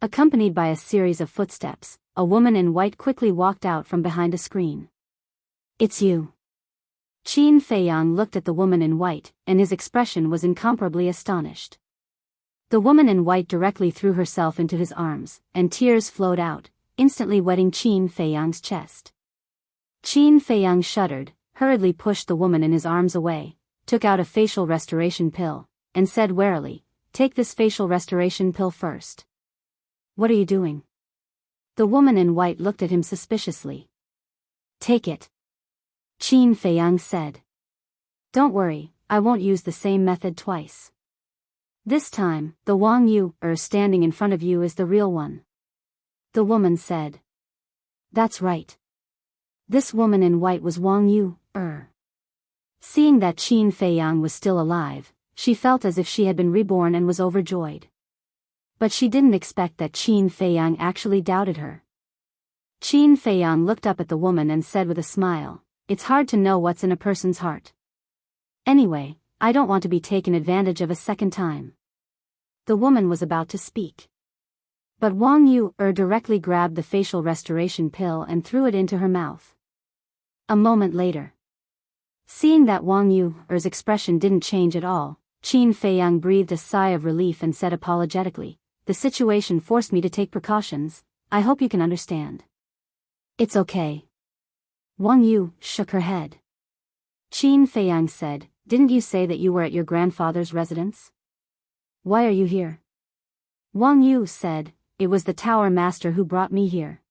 Accompanied by a series of footsteps, a woman in white quickly walked out from behind a screen. It's you. Qin Feiyang looked at the woman in white, and his expression was incomparably astonished. The woman in white directly threw herself into his arms, and tears flowed out, instantly wetting Qin Feiyang's chest. Qin Feiyang shuddered, hurriedly pushed the woman in his arms away, took out a facial restoration pill, and said warily, Take this facial restoration pill first. What are you doing? The woman in white looked at him suspiciously. Take it. Qin Feiyang said. Don't worry, I won't use the same method twice. This time, the Wang Yu standing in front of you is the real one. The woman said. That's right. This woman in white was Wang Yu. Seeing that Qin Feiyang was still alive, she felt as if she had been reborn and was overjoyed. But she didn't expect that Qin Feiyang actually doubted her. Qin Feiyang looked up at the woman and said with a smile, It's hard to know what's in a person's heart. Anyway, I don't want to be taken advantage of a second time. The woman was about to speak. But Wang Yu directly grabbed the facial restoration pill and threw it into her mouth. A moment later. Seeing that Wang Yu's expression didn't change at all, Qin Feiyang breathed a sigh of relief and said apologetically, The situation forced me to take precautions, I hope you can understand. It's okay. Wang Yu shook her head. Qin Feiyang said, Didn't you say that you were at your grandfather's residence? Why are you here? Wang Yu said, It was the Tower Master who brought me here.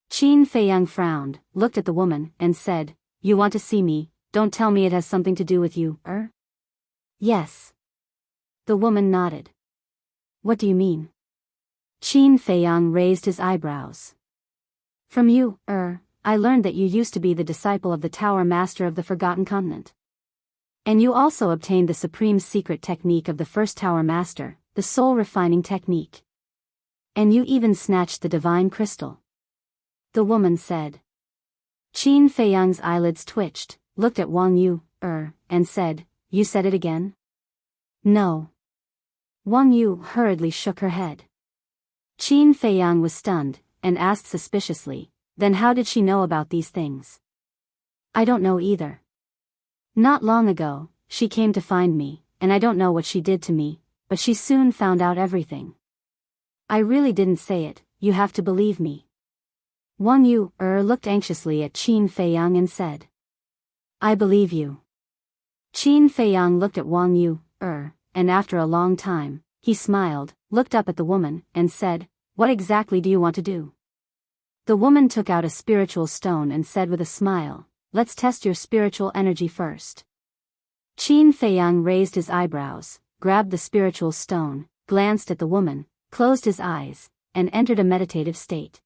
Qin Feiyang frowned, looked at the woman, and said, You want to see me, don't tell me it has something to do with you, Yes. The woman nodded. What do you mean? Qin Feiyang raised his eyebrows. From you, I learned that you used to be the disciple of the Tower Master of the Forgotten Continent. And you also obtained the supreme secret technique of the first Tower Master, the soul refining technique. And you even snatched the divine crystal. The woman said. Qin Feiyang's eyelids twitched, looked at Wang Yu, and said, You said it again? No. Wang Yu hurriedly shook her head. Qin Feiyang was stunned, and asked suspiciously, Then how did she know about these things? I don't know either. Not long ago, she came to find me, and I don't know what she did to me, but she soon found out everything. I really didn't say it, you have to believe me. Wang Yu looked anxiously at Qin Feiyang and said. I believe you. Qin Feiyang looked at Wang Yu, and after a long time, he smiled, looked up at the woman, and said, What exactly do you want to do? The woman took out a spiritual stone and said with a smile, Let's test your spiritual energy first. Qin Feiyang raised his eyebrows, grabbed the spiritual stone, glanced at the woman, closed his eyes, and entered a meditative state.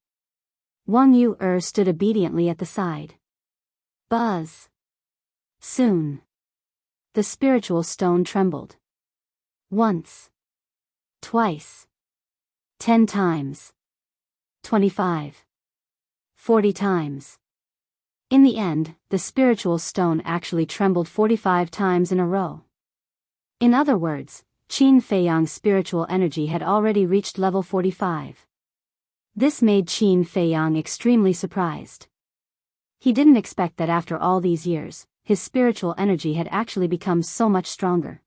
Wang Yu stood obediently at the side. Buzz. Soon. The spiritual stone trembled. Once. Twice. 10 times. 25. 40 times. In the end, the spiritual stone actually trembled 45 times in a row. In other words, Qin Feiyang's spiritual energy had already reached level 45. This made Qin Feiyang extremely surprised. He didn't expect that after all these years, his spiritual energy had actually become so much stronger.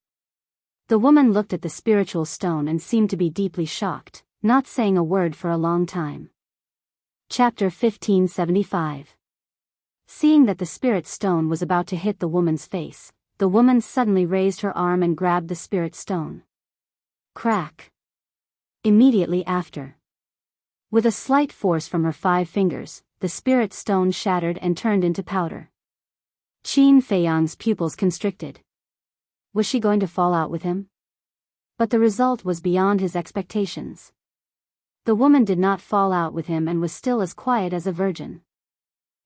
The woman looked at the spiritual stone and seemed to be deeply shocked, not saying a word for a long time. Chapter 1575. Seeing that the spirit stone was about to hit the woman's face, the woman suddenly raised her arm and grabbed the spirit stone. Crack. Immediately after. With a slight force from her 5 fingers, the spirit stone shattered and turned into powder. Qin Feiyang's pupils constricted. Was she going to fall out with him? But the result was beyond his expectations. The woman did not fall out with him and was still as quiet as a virgin.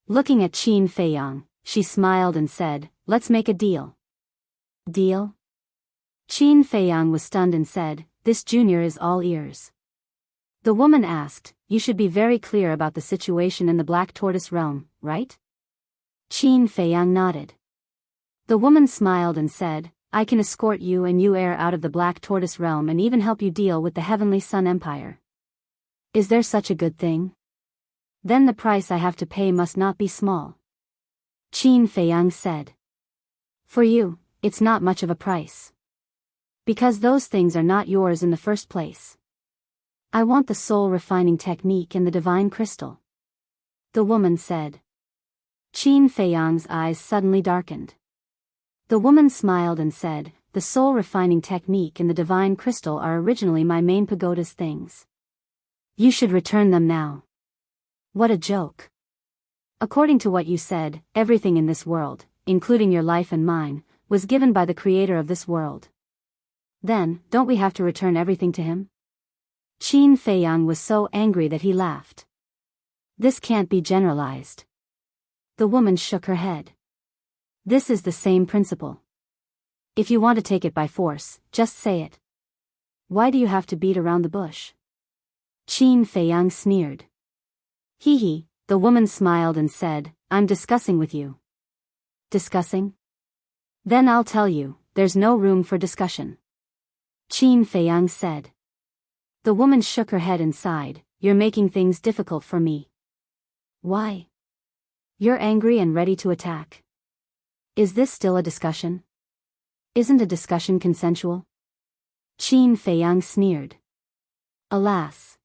Looking at Qin Feiyang, she smiled and said, "Let's make a deal." Deal? Qin Feiyang was stunned and said, "This junior is all ears." The woman asked, "You should be very clear about the situation in the Black Tortoise realm, right?" Qin Feiyang nodded. The woman smiled and said, "I can escort you and you heir out of the Black Tortoise realm and even help you deal with the Heavenly Sun Empire." Is there such a good thing? Then the price I have to pay must not be small. Qin Feiyang said. For you, it's not much of a price. Because those things are not yours in the first place. I want the soul refining technique and the divine crystal. The woman said. Qin Feiyang's eyes suddenly darkened. The woman smiled and said, "The soul refining technique and the divine crystal are originally my main pagoda's things. You should return them now." What a joke. According to what you said, everything in this world, including your life and mine, was given by the creator of this world. Then, don't we have to return everything to him? Qin Feiyang was so angry that he laughed. This can't be generalized. The woman shook her head. This is the same principle. If you want to take it by force, just say it. Why do you have to beat around the bush? Qin Feiyang sneered. Hee hee, the woman smiled and said, "I'm discussing with you." Discussing? Then I'll tell you, there's no room for discussion. Qin Feiyang said. The woman shook her head and sighed, "You're making things difficult for me." Why? You're angry and ready to attack. Is this still a discussion? Isn't a discussion consensual? Qin Feiyang sneered. Alas.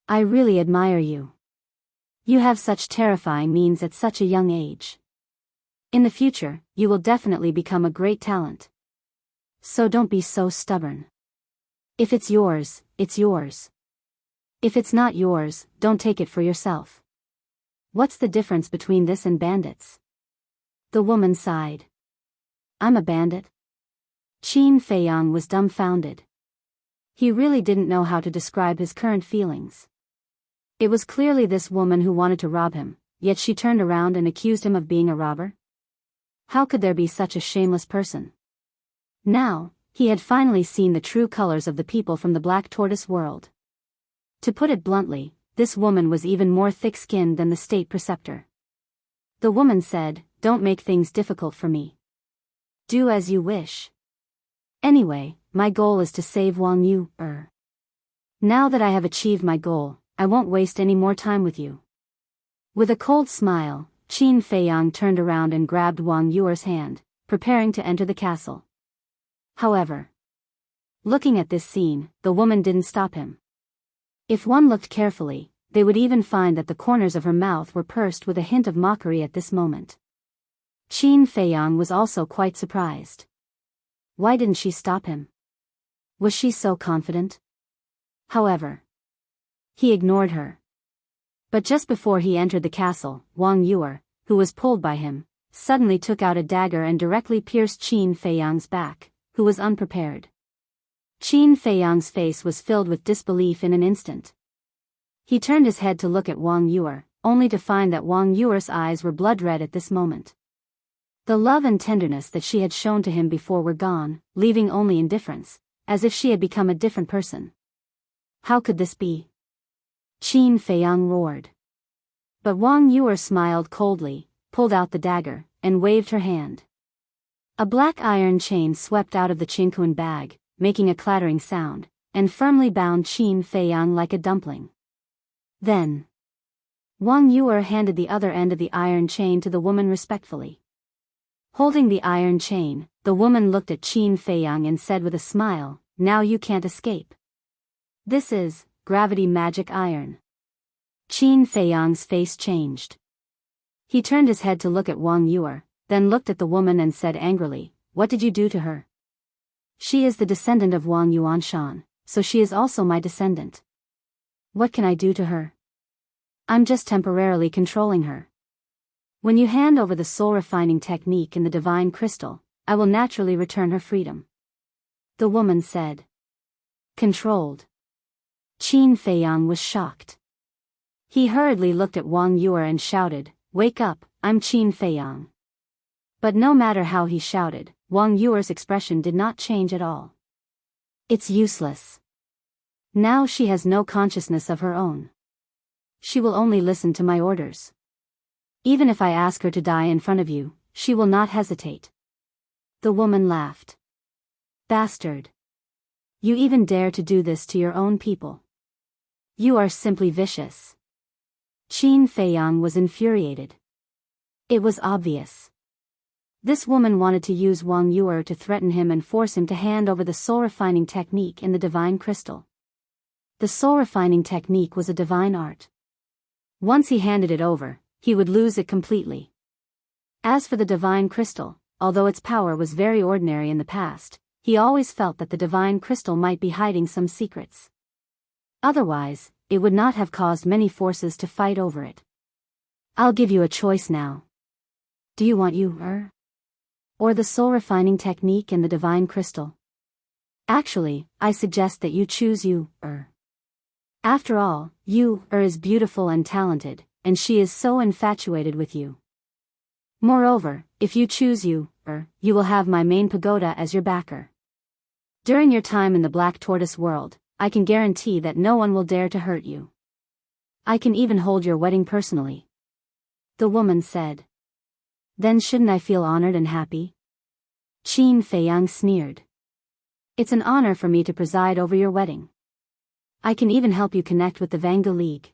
I really admire you. You have such terrifying means at such a young age. In the future, you will definitely become a great talent. So don't be so stubborn. If it's yours, it's yours. If it's not yours, don't take it for yourself. What's the difference between this and bandits? The woman sighed. I'm a bandit? Qin Feiyang was dumbfounded. He really didn't know how to describe his current feelings. It was clearly this woman who wanted to rob him, yet she turned around and accused him of being a robber? How could there be such a shameless person? Now, he had finally seen the true colors of the people from the Black Tortoise world. To put it bluntly, this woman was even more thick-skinned than the state preceptor. The woman said, "Don't make things difficult for me. Do as you wish. Anyway, my goal is to save Wang Yu. Now that I have achieved my goal, I won't waste any more time with you." With a cold smile, Qin Feiyang turned around and grabbed Wang Yu's hand, preparing to enter the castle. However, looking at this scene, the woman didn't stop him. If one looked carefully, they would even find that the corners of her mouth were pursed with a hint of mockery at this moment. Qin Feiyang was also quite surprised. Why didn't she stop him? Was she so confident? However, he ignored her. But just before he entered the castle, Wang Yu, who was pulled by him, suddenly took out a dagger and directly pierced Qin Feiyang's back, who was unprepared. Qin Feiyang's face was filled with disbelief in an instant. He turned his head to look at Wang Yuer, only to find that Wang Yuer's eyes were blood red at this moment. The love and tenderness that she had shown to him before were gone, leaving only indifference, as if she had become a different person. How could this be? Qin Feiyang roared. But Wang Yuer smiled coldly, pulled out the dagger, and waved her hand. A black iron chain swept out of the Qinquan bag, making a clattering sound, and firmly bound Qin Feiyang like a dumpling. Then, Wang Yuer handed the other end of the iron chain to the woman respectfully. Holding the iron chain, the woman looked at Qin Feiyang and said with a smile, "Now you can't escape. This is gravity magic iron." Qin Feiyang's face changed. He turned his head to look at Wang Yuer, then looked at the woman and said angrily, "What did you do to her? She is the descendant of Wang Yuanshan, so she is also my descendant. What can I do to her? I'm just temporarily controlling her. When you hand over the soul-refining technique in the divine crystal, I will naturally return her freedom." The woman said. Controlled. Qin Feiyang was shocked. He hurriedly looked at Wang Yuer and shouted, "Wake up, I'm Qin Feiyang." But no matter how he shouted, Wang Yuer's expression did not change at all. It's useless. Now she has no consciousness of her own. She will only listen to my orders. Even if I ask her to die in front of you, she will not hesitate. The woman laughed. Bastard. You even dare to do this to your own people. You are simply vicious. Qin Feiyang was infuriated. It was obvious. This woman wanted to use Wang Yuer to threaten him and force him to hand over the soul-refining technique in the divine crystal. The soul-refining technique was a divine art. Once he handed it over, he would lose it completely. As for the divine crystal, although its power was very ordinary in the past, he always felt that the divine crystal might be hiding some secrets. Otherwise, it would not have caused many forces to fight over it. I'll give you a choice now. Do you want you, or the soul-refining technique in the divine crystal? Actually, I suggest that you choose you, After all, you, is beautiful and talented, and she is so infatuated with you. Moreover, if you choose you, you will have my main pagoda as your backer. During your time in the Black Tortoise world, I can guarantee that no one will dare to hurt you. I can even hold your wedding personally. The woman said. Then shouldn't I feel honored and happy? Qin Feiyang sneered. It's an honor for me to preside over your wedding. I can even help you connect with the Vanga League.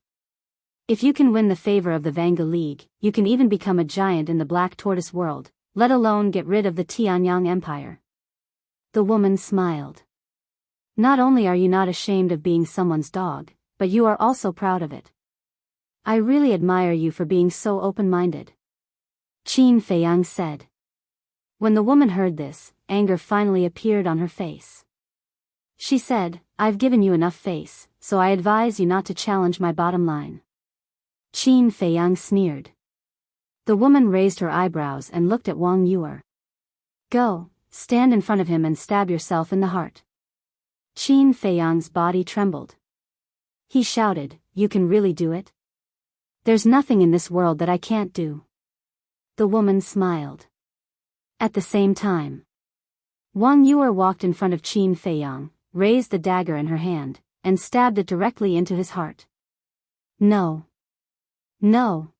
If you can win the favor of the Vanga League, you can even become a giant in the Black Tortoise world, let alone get rid of the Tianyang Empire. The woman smiled. Not only are you not ashamed of being someone's dog, but you are also proud of it. I really admire you for being so open-minded. Qin Feiyang said. When the woman heard this, anger finally appeared on her face. She said, I've given you enough face, so I advise you not to challenge my bottom line. Qin Feiyang sneered. The woman raised her eyebrows and looked at Wang Yuer. Go, stand in front of him and stab yourself in the heart. Qin Feiyang's body trembled. He shouted, You can really do it? There's nothing in this world that I can't do. The woman smiled. At the same time, Wang Yuer walked in front of Qin Feiyang, raised the dagger in her hand, and stabbed it directly into his heart. No. No.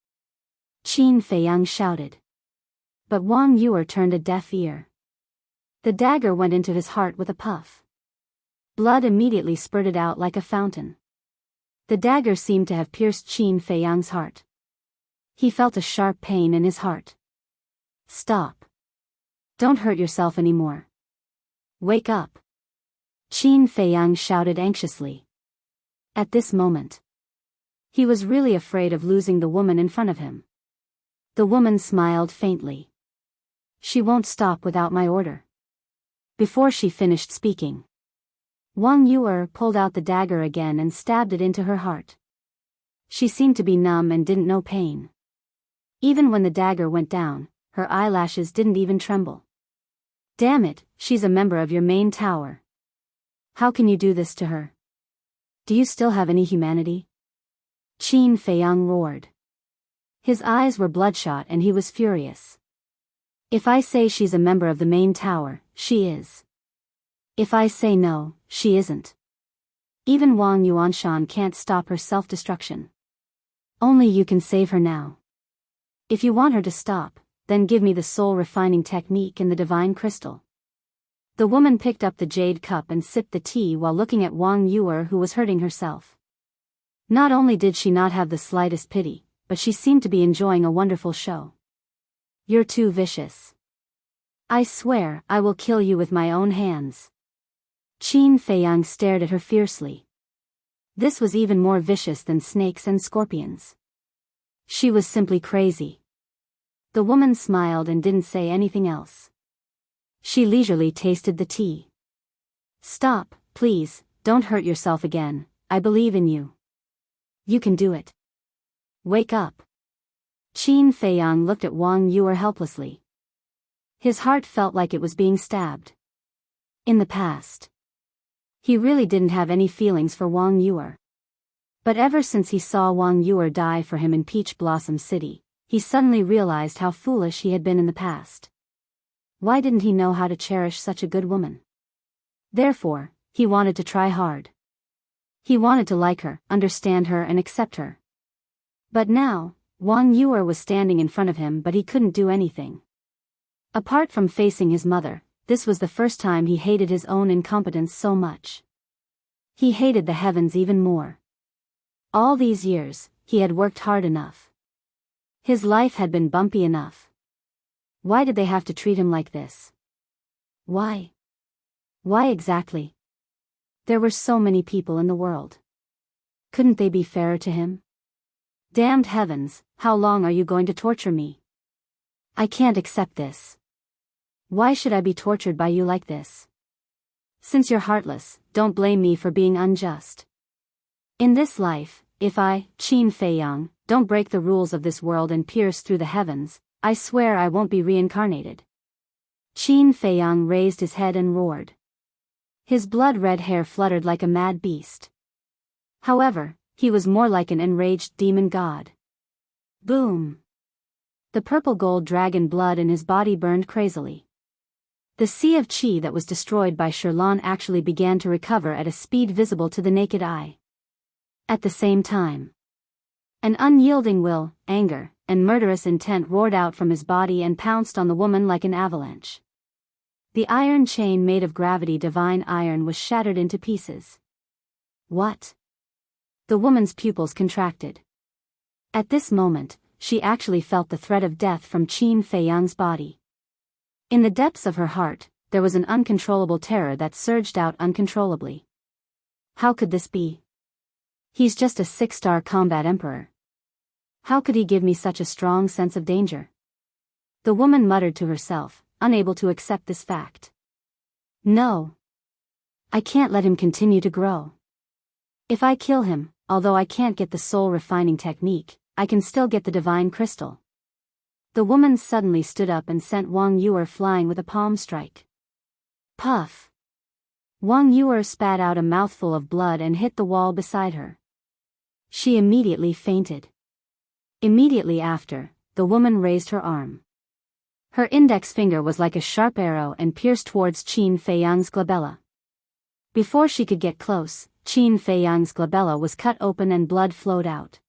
Qin Feiyang shouted. But Wang Yuer turned a deaf ear. The dagger went into his heart with a puff. Blood immediately spurted out like a fountain. The dagger seemed to have pierced Qin Feiyang's heart. He felt a sharp pain in his heart. Stop. Don't hurt yourself anymore. Wake up. Qin Feiyang shouted anxiously. At this moment, he was really afraid of losing the woman in front of him. The woman smiled faintly. She won't stop without my order. Before she finished speaking, Wang Yuer pulled out the dagger again and stabbed it into her heart. She seemed to be numb and didn't know pain. Even when the dagger went down, her eyelashes didn't even tremble. Damn it, she's a member of your main tower. How can you do this to her? Do you still have any humanity? Qin Feiyang roared. His eyes were bloodshot and he was furious. If I say she's a member of the main tower, she is. If I say no, she isn't. Even Wang Yuanshan can't stop her self-destruction. Only you can save her now. If you want her to stop, then give me the soul-refining technique and the divine crystal. The woman picked up the jade cup and sipped the tea while looking at Wang Yuer, who was hurting herself. Not only did she not have the slightest pity, but she seemed to be enjoying a wonderful show. You're too vicious. I swear I will kill you with my own hands. Qin Feiyang stared at her fiercely. This was even more vicious than snakes and scorpions. She was simply crazy. The woman smiled and didn't say anything else. She leisurely tasted the tea. Stop, please, don't hurt yourself again, I believe in you. You can do it. Wake up. Qin Feiyang looked at Wang Yuer helplessly. His heart felt like it was being stabbed. In the past, he really didn't have any feelings for Wang Yuer. But ever since he saw Wang Yuer die for him in Peach Blossom City, he suddenly realized how foolish he had been in the past. Why didn't he know how to cherish such a good woman? Therefore, he wanted to try hard. He wanted to like her, understand her and accept her. But now, Wang Yuer was standing in front of him, but he couldn't do anything. Apart from facing his mother, this was the first time he hated his own incompetence so much. He hated the heavens even more. All these years, he had worked hard enough. His life had been bumpy enough. Why did they have to treat him like this? Why? Why exactly? There were so many people in the world. Couldn't they be fairer to him? Damned heavens, how long are you going to torture me? I can't accept this. Why should I be tortured by you like this? Since you're heartless, don't blame me for being unjust. In this life, if I, Qin Feiyang, don't break the rules of this world and pierce through the heavens, I swear I won't be reincarnated. Qin Feiyang raised his head and roared. His blood-red hair fluttered like a mad beast. However, he was more like an enraged demon god. Boom! The purple-gold dragon blood in his body burned crazily. The sea of qi that was destroyed by Sherlan actually began to recover at a speed visible to the naked eye. At the same time, an unyielding will, anger, and murderous intent roared out from his body and pounced on the woman like an avalanche. The iron chain made of gravity divine iron was shattered into pieces. What? The woman's pupils contracted. At this moment, she actually felt the threat of death from Qin Feiyang's body. In the depths of her heart, there was an uncontrollable terror that surged out uncontrollably. How could this be? He's just a 6-star combat emperor. How could he give me such a strong sense of danger? The woman muttered to herself, unable to accept this fact. No. I can't let him continue to grow. If I kill him, although I can't get the soul-refining technique, I can still get the divine crystal. The woman suddenly stood up and sent Wang Yuer flying with a palm strike. Puff! Wang Yuer spat out a mouthful of blood and hit the wall beside her. She immediately fainted. Immediately after, the woman raised her arm. Her index finger was like a sharp arrow and pierced towards Qin Feiyang's glabella. Before she could get close, Qin Feiyang's glabella was cut open and blood flowed out.